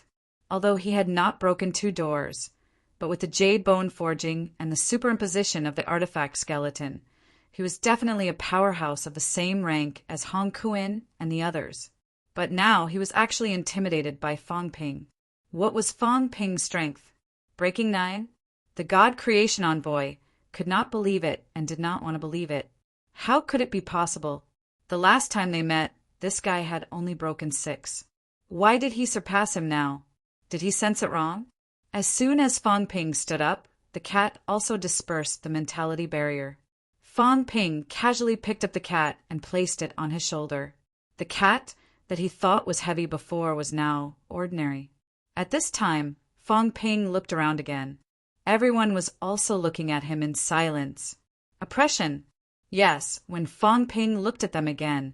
Although he had not broken 2 doors, but with the jade bone forging and the superimposition of the artifact skeleton, he was definitely a powerhouse of the same rank as Hong Kuan and the others. But now he was actually intimidated by Fong Ping. What was Fong Ping's strength? Breaking 9? The God Creation Envoy could not believe it and did not want to believe it. How could it be possible? The last time they met, this guy had only broken 6. Why did he surpass him now? Did he sense it wrong? As soon as Fong Ping stood up, the cat also dispersed the mentality barrier. Fong Ping casually picked up the cat and placed it on his shoulder. The cat that he thought was heavy before was now ordinary. At this time, Fong Ping looked around again. Everyone was also looking at him in silence. Oppression. Yes, when Fong Ping looked at them again,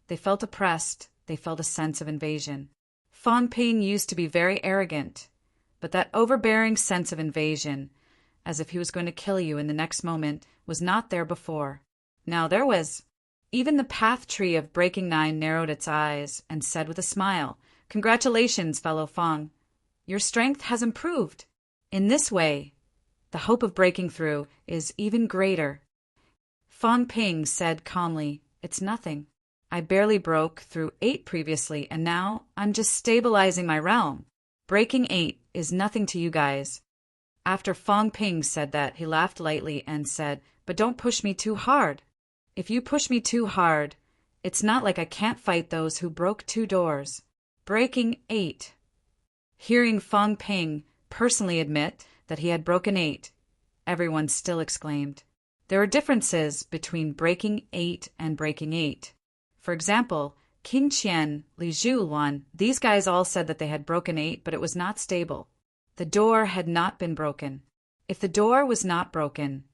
they felt oppressed, they felt a sense of invasion. Fong Ping used to be very arrogant, but that overbearing sense of invasion, as if he was going to kill you in the next moment, was not there before. Now there was. Even the path tree of Breaking 9 narrowed its eyes and said with a smile, "Congratulations, fellow Fong. Your strength has improved. In this way, the hope of breaking through is even greater." Fong Ping said calmly, "It's nothing. I barely broke through 8 previously, and now I'm just stabilizing my realm. Breaking 8 is nothing to you guys." After Fong Ping said that, he laughed lightly and said, "But don't push me too hard. If you push me too hard, it's not like I can't fight those who broke 2 doors. Breaking 8. Hearing Fong Ping personally admit that he had broken 8, everyone still exclaimed. There are differences between breaking 8 and breaking 8. For example, Qin Qian, Li Zhulan, these guys all said that they had broken 8, but it was not stable. The door had not been broken. If the door was not broken,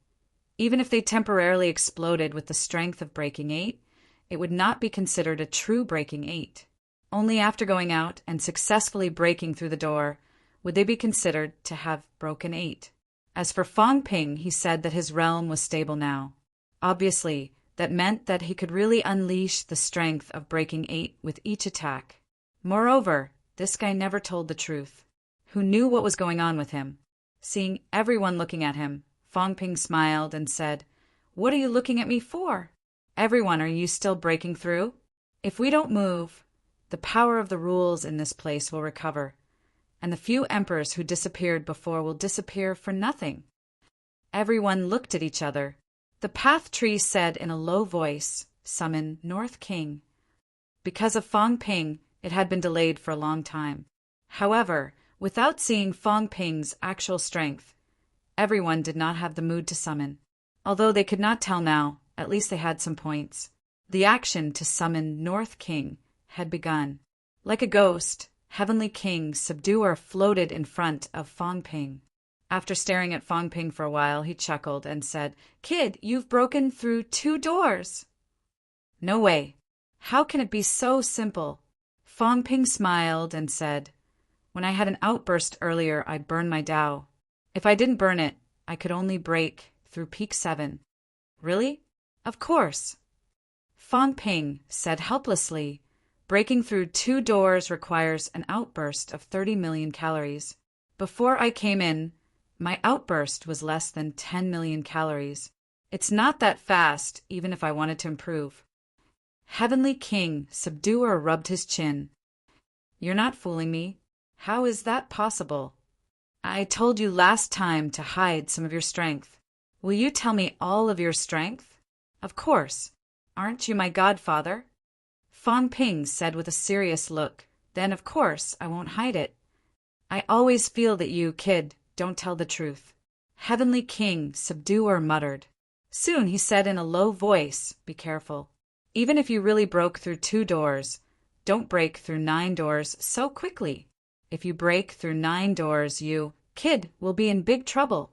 even if they temporarily exploded with the strength of breaking 8, it would not be considered a true breaking 8. Only after going out and successfully breaking through the door would they be considered to have broken 8. As for Fong Ping, he said that his realm was stable now. Obviously, that meant that he could really unleash the strength of breaking 8 with each attack. Moreover, this guy never told the truth. Who knew what was going on with him? Seeing everyone looking at him, Fong Ping smiled and said, "What are you looking at me for? Everyone, are you still breaking through? If we don't move, the power of the rules in this place will recover, and the few emperors who disappeared before will disappear for nothing." Everyone looked at each other. The path tree said in a low voice, "Summon North King." Because of Fong Ping, it had been delayed for a long time. However, without seeing Fong Ping's actual strength, everyone did not have the mood to summon. Although they could not tell now, at least they had some points. The action to summon North King had begun. Like a ghost, Heavenly King Subduer floated in front of Fong Ping. After staring at Fong Ping for a while, he chuckled and said, "Kid, you've broken through 2 doors." "No way. How can it be so simple?" Fong Ping smiled and said, "When I had an outburst earlier, I burned my Tao. If I didn't burn it, I could only break through Peak 7. "Really?" "Of course." Fong Ping said helplessly, "Breaking through 2 doors requires an outburst of 30 million calories. Before I came in, my outburst was less than 10 million calories. It's not that fast, even if I wanted to improve." Heavenly King Subduer rubbed his chin. "You're not fooling me. How is that possible?" I told you last time to hide some of your strength. Will you tell me all of your strength? Of course. Aren't you my godfather? Fang Ping said with a serious look. Then, of course, I won't hide it. I always feel that you, kid, don't tell the truth. Heavenly King, Subduer muttered. Soon he said in a low voice, be careful. Even if you really broke through 2 doors, don't break through 9 doors so quickly. If you break through 9 doors, you, kid, will be in big trouble.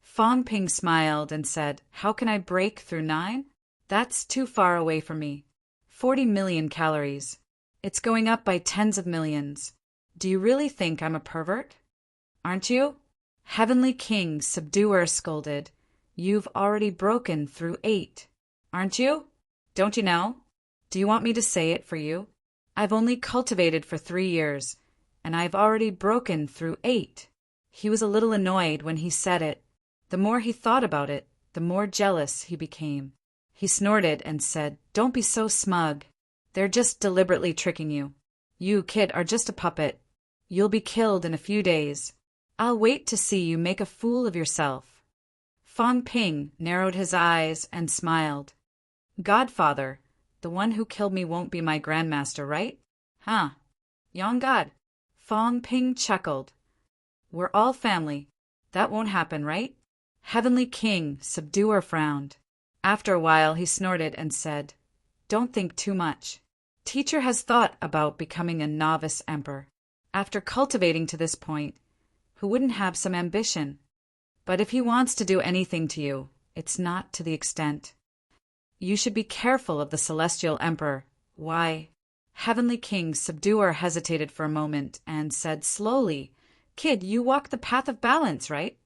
Fang Ping smiled and said, how can I break through 9? That's too far away from me. 40 million calories. It's going up by tens of millions. Do you really think I'm a pervert? Aren't you? Heavenly King, Subduer scolded. You've already broken through 8. Aren't you? Don't you know? Do you want me to say it for you? I've only cultivated for 3 years, and I've already broken through 8. He was a little annoyed when he said it. The more he thought about it, the more jealous he became. He snorted and said, don't be so smug. They're just deliberately tricking you. You, kid, are just a puppet. You'll be killed in a few days. I'll wait to see you make a fool of yourself. Fang Ping narrowed his eyes and smiled. Godfather, the one who killed me won't be my grandmaster, right? Huh. Yon God. Fang Ping chuckled. We're all family. That won't happen, right? Heavenly King, Subduer frowned. After a while he snorted and said, don't think too much. Teacher has thought about becoming a novice emperor. After cultivating to this point, who wouldn't have some ambition? But if he wants to do anything to you, it's not to the extent. You should be careful of the celestial emperor. Why? Heavenly King, Subduer hesitated for a moment and said slowly, kid, you walk the path of balance, right?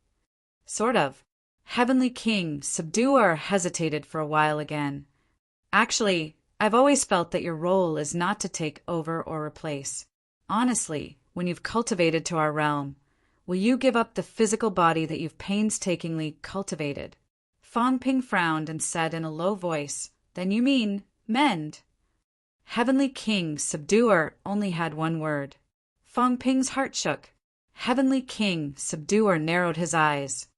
Sort of. Heavenly King, Subduer hesitated for a while again. Actually, I've always felt that your role is not to take over or replace. Honestly, when you've cultivated to our realm, will you give up the physical body that you've painstakingly cultivated? Fang Ping frowned and said in a low voice, then you mean mend. Heavenly King, Subduer only had one word. Fang Ping's heart shook. Heavenly King, Subduer narrowed his eyes.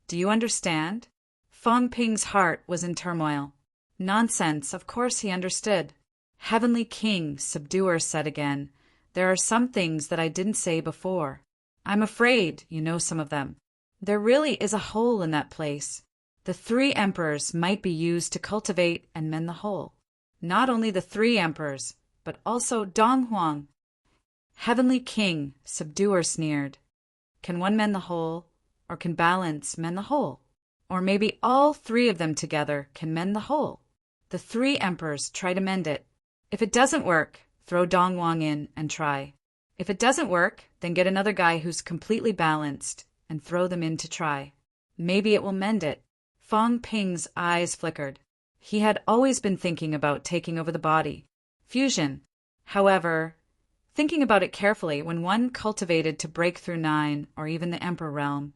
Do you understand? Fang Ping's heart was in turmoil. Nonsense, of course he understood. Heavenly King, Subduer said again, there are some things that I didn't say before. I'm afraid you know some of them. There really is a hole in that place. The 3 emperors might be used to cultivate and mend the hole. Not only the 3 emperors, but also Dong Huang. Heavenly King, Subduer sneered. Can one mend the hole, or can balance mend the hole? Or maybe all 3 of them together can mend the hole. The 3 emperors try to mend it. If it doesn't work, throw Dong Huang in and try. If it doesn't work, then get another guy who's completely balanced and throw them in to try. Maybe it will mend it. Fang Ping's eyes flickered. He had always been thinking about taking over the body. Fusion. However, thinking about it carefully, when one cultivated to break through 9 or even the Emperor realm,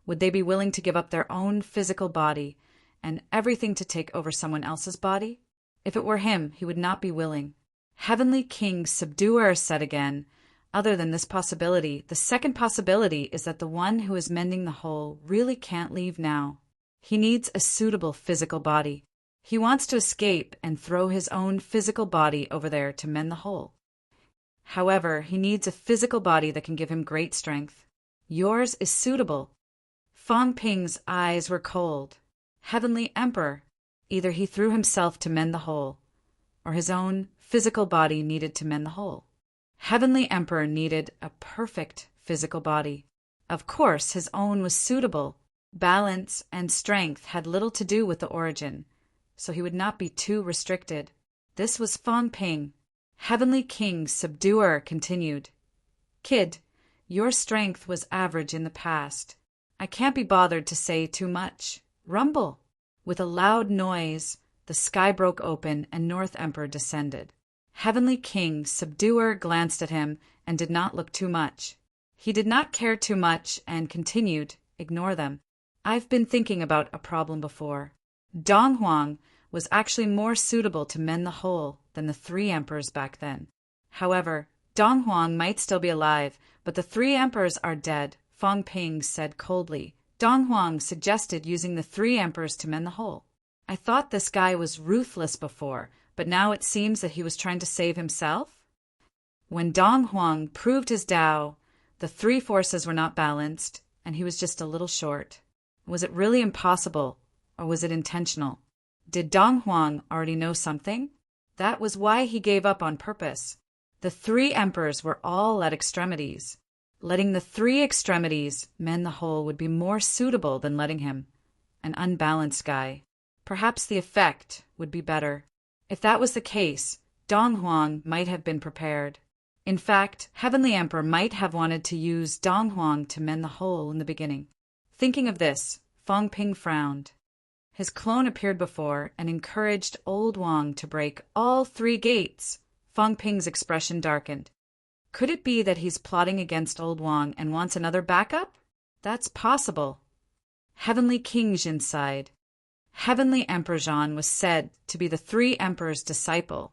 would they be willing to give up their own physical body and everything to take over someone else's body? If it were him, he would not be willing. Heavenly King, Subduer said again, other than this possibility, the second possibility is that the one who is mending the hole really can't leave now. He needs a suitable physical body. He wants to escape and throw his own physical body over there to mend the hole. However, he needs a physical body that can give him great strength. Yours is suitable. Fang Ping's eyes were cold. Heavenly Emperor, either he threw himself to mend the hole, or his own physical body needed to mend the hole. Heavenly Emperor needed a perfect physical body. Of course, his own was suitable. Balance and strength had little to do with the origin, so he would not be too restricted. This was Fang Ping. Heavenly King, Subduer continued. Kid, your strength was average in the past. I can't be bothered to say too much. Rumble! With a loud noise, the sky broke open and North Emperor descended. Heavenly King, Subduer glanced at him and did not look too much. He did not care too much and continued, ignore them. I've been thinking about a problem before. Dong Huang was actually more suitable to mend the hole than the 3 emperors back then. However, Dong Huang might still be alive, but the 3 emperors are dead. Fang Ping said coldly. Dong Huang suggested using the 3 emperors to mend the hole. I thought this guy was ruthless before, but now it seems that he was trying to save himself? When Dong Huang proved his Tao, the 3 forces were not balanced, and he was just a little short. Was it really impossible, or was it intentional? Did Dong Huang already know something? That was why he gave up on purpose. The 3 emperors were all at extremities. Letting the 3 extremities mend the hole would be more suitable than letting him, an unbalanced guy. Perhaps the effect would be better. If that was the case, Dong Huang might have been prepared. In fact, Heavenly Emperor might have wanted to use Dong Huang to mend the hole in the beginning. Thinking of this, Fang Ping frowned. His clone appeared before and encouraged Old Huang to break all 3 gates. Fang Ping's expression darkened. Could it be that he's plotting against Old Huang and wants another backup? That's possible. Heavenly King Jin sighed. Heavenly Emperor Zhan was said to be the 3 emperors' disciple,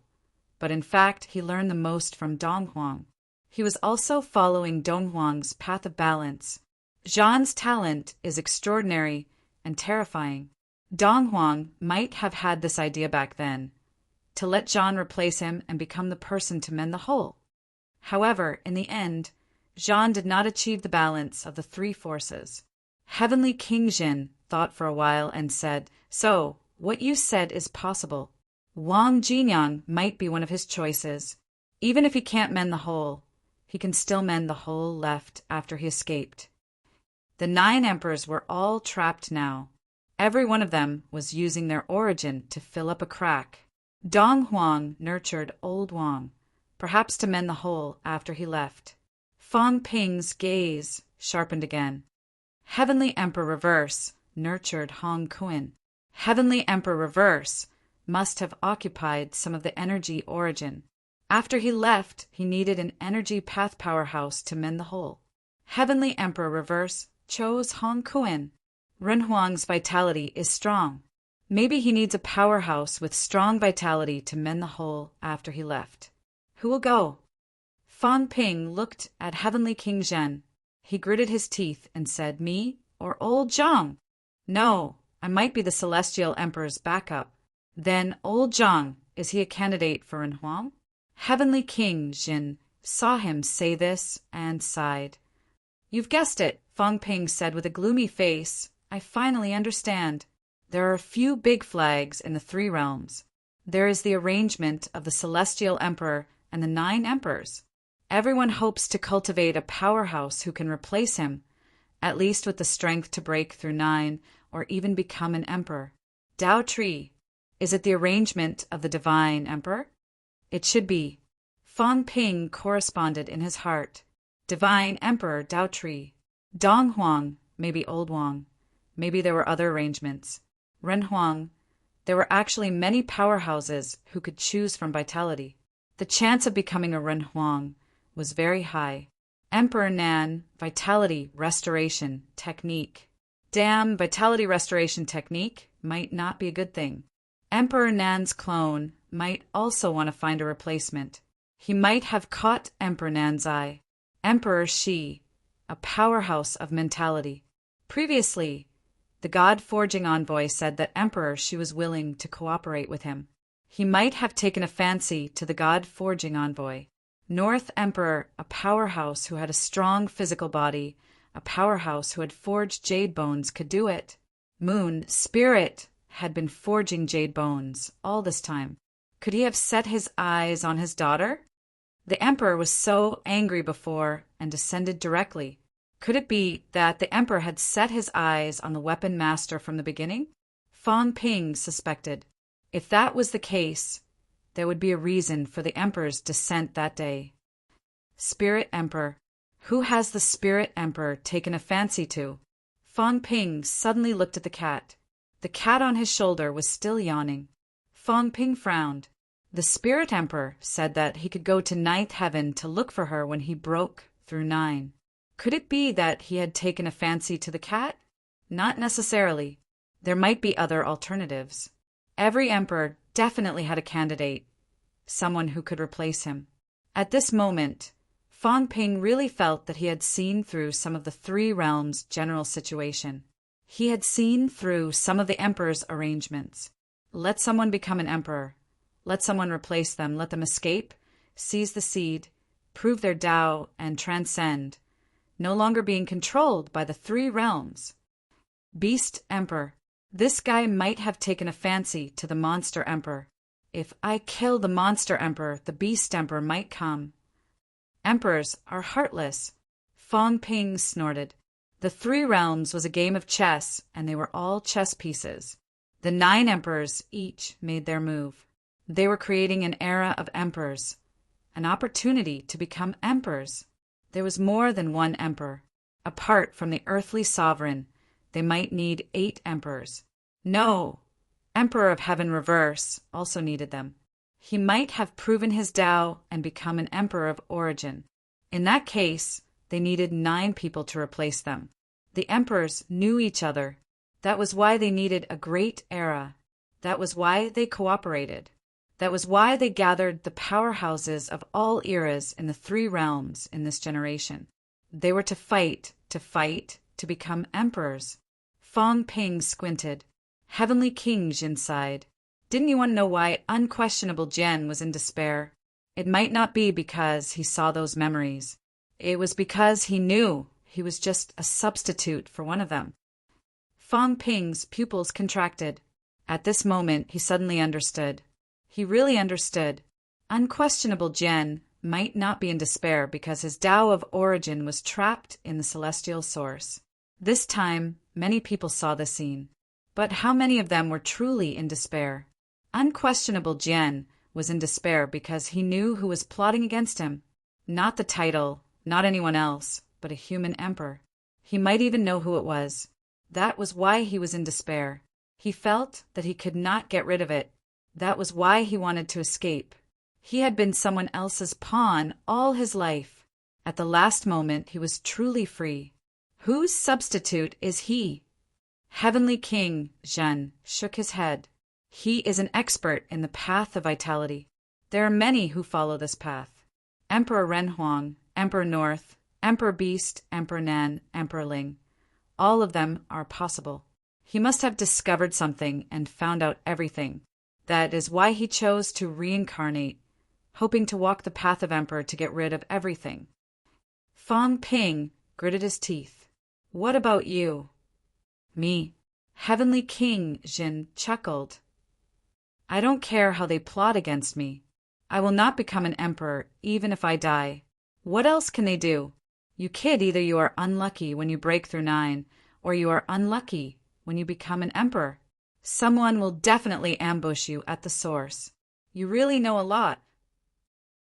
but in fact he learned the most from Dong Huang. He was also following Dong Huang's path of balance. Zhan's talent is extraordinary and terrifying. Dong Huang might have had this idea back then, to let Zhan replace him and become the person to mend the hole. However, in the end, Zhan did not achieve the balance of the 3 forces. Heavenly King Jin thought for a while and said, "So, what you said is possible. Wang Jinyang might be one of his choices. Even if he can't mend the hole, he can still mend the hole left after he escaped." The 9 emperors were all trapped now. Every one of them was using their origin to fill up a crack. Dong Huang nurtured Old Huang, perhaps to mend the hole after he left. Fang Ping's gaze sharpened again. Heavenly Emperor Reverse nurtured Hong Kun. Heavenly Emperor Reverse must have occupied some of the energy origin. After he left, he needed an energy path powerhouse to mend the hole. Heavenly Emperor Reverse chose Hong Kun. Ren Huang's vitality is strong. Maybe he needs a powerhouse with strong vitality to mend the hole after he left. Who will go? Fang Ping looked at Heavenly King Zhen. He gritted his teeth and said, "Me or Old Zhang?" "No, I might be the Celestial Emperor's backup." "Then Old Zhang, is he a candidate for Ren Huang?" Heavenly King Jin saw him say this and sighed. "You've guessed it," Fang Ping said with a gloomy face. "I finally understand. There are a few big flags in the 3 realms. There is the arrangement of the Celestial Emperor and the 9 emperors. Everyone hopes to cultivate a powerhouse who can replace him, at least with the strength to break through 9 or even become an emperor. Tao Tree, is it the arrangement of the Divine Emperor?" "It should be." Fang Ping corresponded in his heart. Divine Emperor Tao Tree. Dong Huang, maybe Old Huang. Maybe there were other arrangements. Ren Huang. There were actually many powerhouses who could choose from vitality. The chance of becoming a Ren Huang was very high. Emperor Nan, vitality restoration technique. Damn, vitality restoration technique might not be a good thing. Emperor Nan's clone might also want to find a replacement. He might have caught Emperor Nan's eye. Emperor Shi, a powerhouse of mentality. Previously, the God-forging envoy said that Emperor Shi was willing to cooperate with him. He might have taken a fancy to the God-forging envoy. North Emperor, a powerhouse who had a strong physical body, a powerhouse who had forged jade bones, could do it. Moon, Spirit, had been forging jade bones all this time. Could he have set his eyes on his daughter? The Emperor was so angry before and descended directly. Could it be that the Emperor had set his eyes on the weapon master from the beginning? Fang Ping suspected. If that was the case, there would be a reason for the Emperor's descent that day. Spirit Emperor. Who has the Spirit Emperor taken a fancy to? Fang Ping suddenly looked at the cat. The cat on his shoulder was still yawning. Fang Ping frowned. The Spirit Emperor said that he could go to 9th heaven to look for her when he broke through 9. Could it be that he had taken a fancy to the cat? Not necessarily. There might be other alternatives. Every emperor definitely had a candidate, someone who could replace him. At this moment, Fang Ping really felt that he had seen through some of the three realms' general situation. He had seen through some of the emperor's arrangements. Let someone become an emperor. Let someone replace them. Let them escape, seize the seed, prove their Tao, and transcend, no longer being controlled by the three realms. Beast Emperor. This guy might have taken a fancy to the Monster Emperor. If I kill the Monster Emperor, the Beast Emperor might come. Emperors are heartless. Fang Ping snorted. The three realms was a game of chess, and they were all chess pieces. The 9 emperors each made their move. They were creating an era of emperors, an opportunity to become emperors. There was more than one emperor. Apart from the earthly sovereign, they might need 8 emperors. No! Emperor of Heaven Reverse also needed them. He might have proven his Tao and become an emperor of origin. In that case, they needed 9 people to replace them. The emperors knew each other. That was why they needed a great era. That was why they cooperated. That was why they gathered the powerhouses of all eras in the three realms in this generation. They were to fight, to become emperors. Fang Ping squinted. Heavenly King, Jin sighed. Didn't you want to know why Unquestionable Jian was in despair? It might not be because he saw those memories. It was because he knew he was just a substitute for one of them. Fang Ping's pupils contracted. At this moment, he suddenly understood. He really understood. Unquestionable Jian might not be in despair because his Tao of origin was trapped in the celestial source. This time, many people saw the scene. But how many of them were truly in despair? Unquestionable Jian was in despair because he knew who was plotting against him. Not the title, not anyone else, but a human emperor. He might even know who it was. That was why he was in despair. He felt that he could not get rid of it. That was why he wanted to escape. He had been someone else's pawn all his life. At the last moment, he was truly free. Whose substitute is he? Heavenly King, Zhen, shook his head. He is an expert in the path of vitality. There are many who follow this path. Emperor Renhuang, Emperor North, Emperor Beast, Emperor Nan, Emperor Ling. All of them are possible. He must have discovered something and found out everything. That is why he chose to reincarnate, hoping to walk the path of Emperor to get rid of everything. Fang Ping gritted his teeth. What about you? Me. Heavenly King, Jin chuckled. I don't care how they plot against me. I will not become an emperor, even if I die. What else can they do? You kid, either you are unlucky when you break through 9, or you are unlucky when you become an emperor. Someone will definitely ambush you at the source. You really know a lot.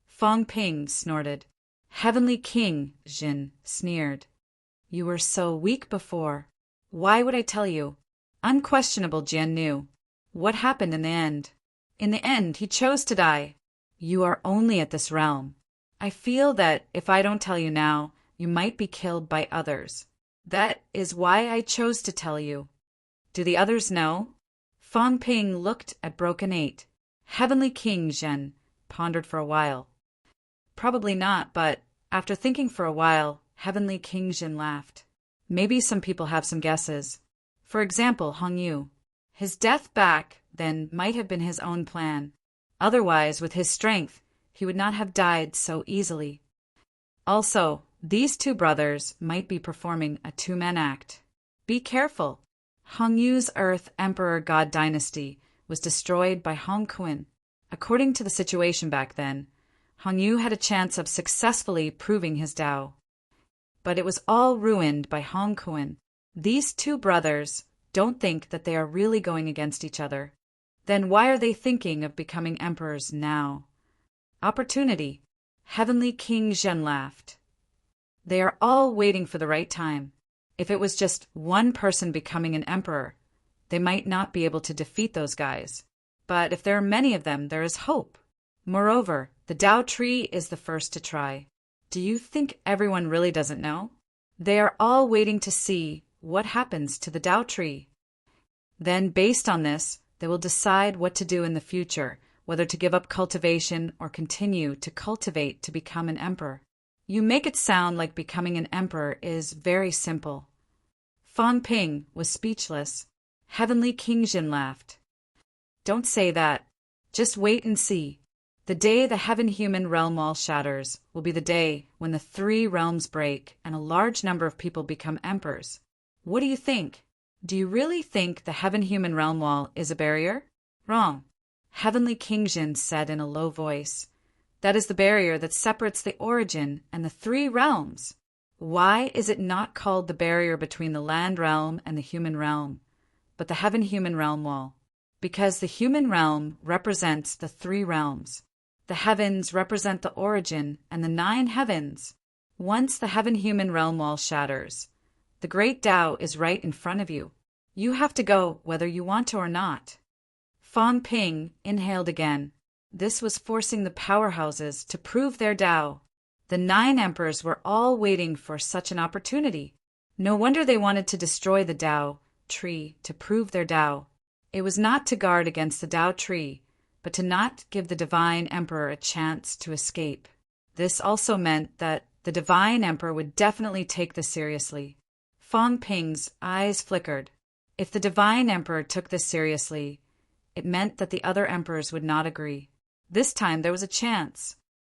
Fang Ping snorted. Heavenly King, Jin sneered. You were so weak before. Why would I tell you? Unquestionable Jian knew. What happened in the end? In the end, he chose to die. You are only at this realm. I feel that if I don't tell you now, you might be killed by others. That is why I chose to tell you. Do the others know? Fang Ping looked at Broken 8. Heavenly King Zhen pondered for a while. Probably not, but after thinking for a while, Heavenly King Zhen laughed. Maybe some people have some guesses. For example, Hong Yu. His death back then might have been his own plan. Otherwise, with his strength, he would not have died so easily. Also, these 2 brothers might be performing a 2-man act. Be careful. Hong Yu's Earth Emperor God dynasty was destroyed by Hong Kun. According to the situation back then, Hong Yu had a chance of successfully proving his Tao. But it was all ruined by Hong Kun. These 2 brothers don't think that they are really going against each other. Then why are they thinking of becoming emperors now? Opportunity. Heavenly King Zhen laughed. They are all waiting for the right time. If it was just one person becoming an emperor, they might not be able to defeat those guys. But if there are many of them, there is hope. Moreover, the Tao tree is the first to try. Do you think everyone really doesn't know? They are all waiting to see what happens to the Tao tree. Then, based on this, they will decide what to do in the future, whether to give up cultivation or continue to cultivate to become an emperor. You make it sound like becoming an emperor is very simple. Fang Ping was speechless. Heavenly King Jin laughed. Don't say that. Just wait and see. The day the heaven-human realm wall shatters will be the day when the three realms break and a large number of people become emperors. What do you think? Do you really think the heaven-human realm wall is a barrier? Wrong. Heavenly King Jin said in a low voice. That is the barrier that separates the origin and the three realms. Why is it not called the barrier between the land realm and the human realm, but the heaven-human realm wall? Because the human realm represents the three realms. The heavens represent the origin and the 9 heavens. Once the heaven-human realm wall shatters, the great Tao is right in front of you. You have to go whether you want to or not. Fang Ping inhaled again. This was forcing the powerhouses to prove their Tao. The 9 emperors were all waiting for such an opportunity. No wonder they wanted to destroy the Tao tree to prove their Tao. It was not to guard against the Tao tree, but to not give the divine emperor a chance to escape. This also meant that the divine emperor would definitely take this seriously. Fang Ping's eyes flickered. If the divine emperor took this seriously, it meant that the other emperors would not agree. This time there was a chance.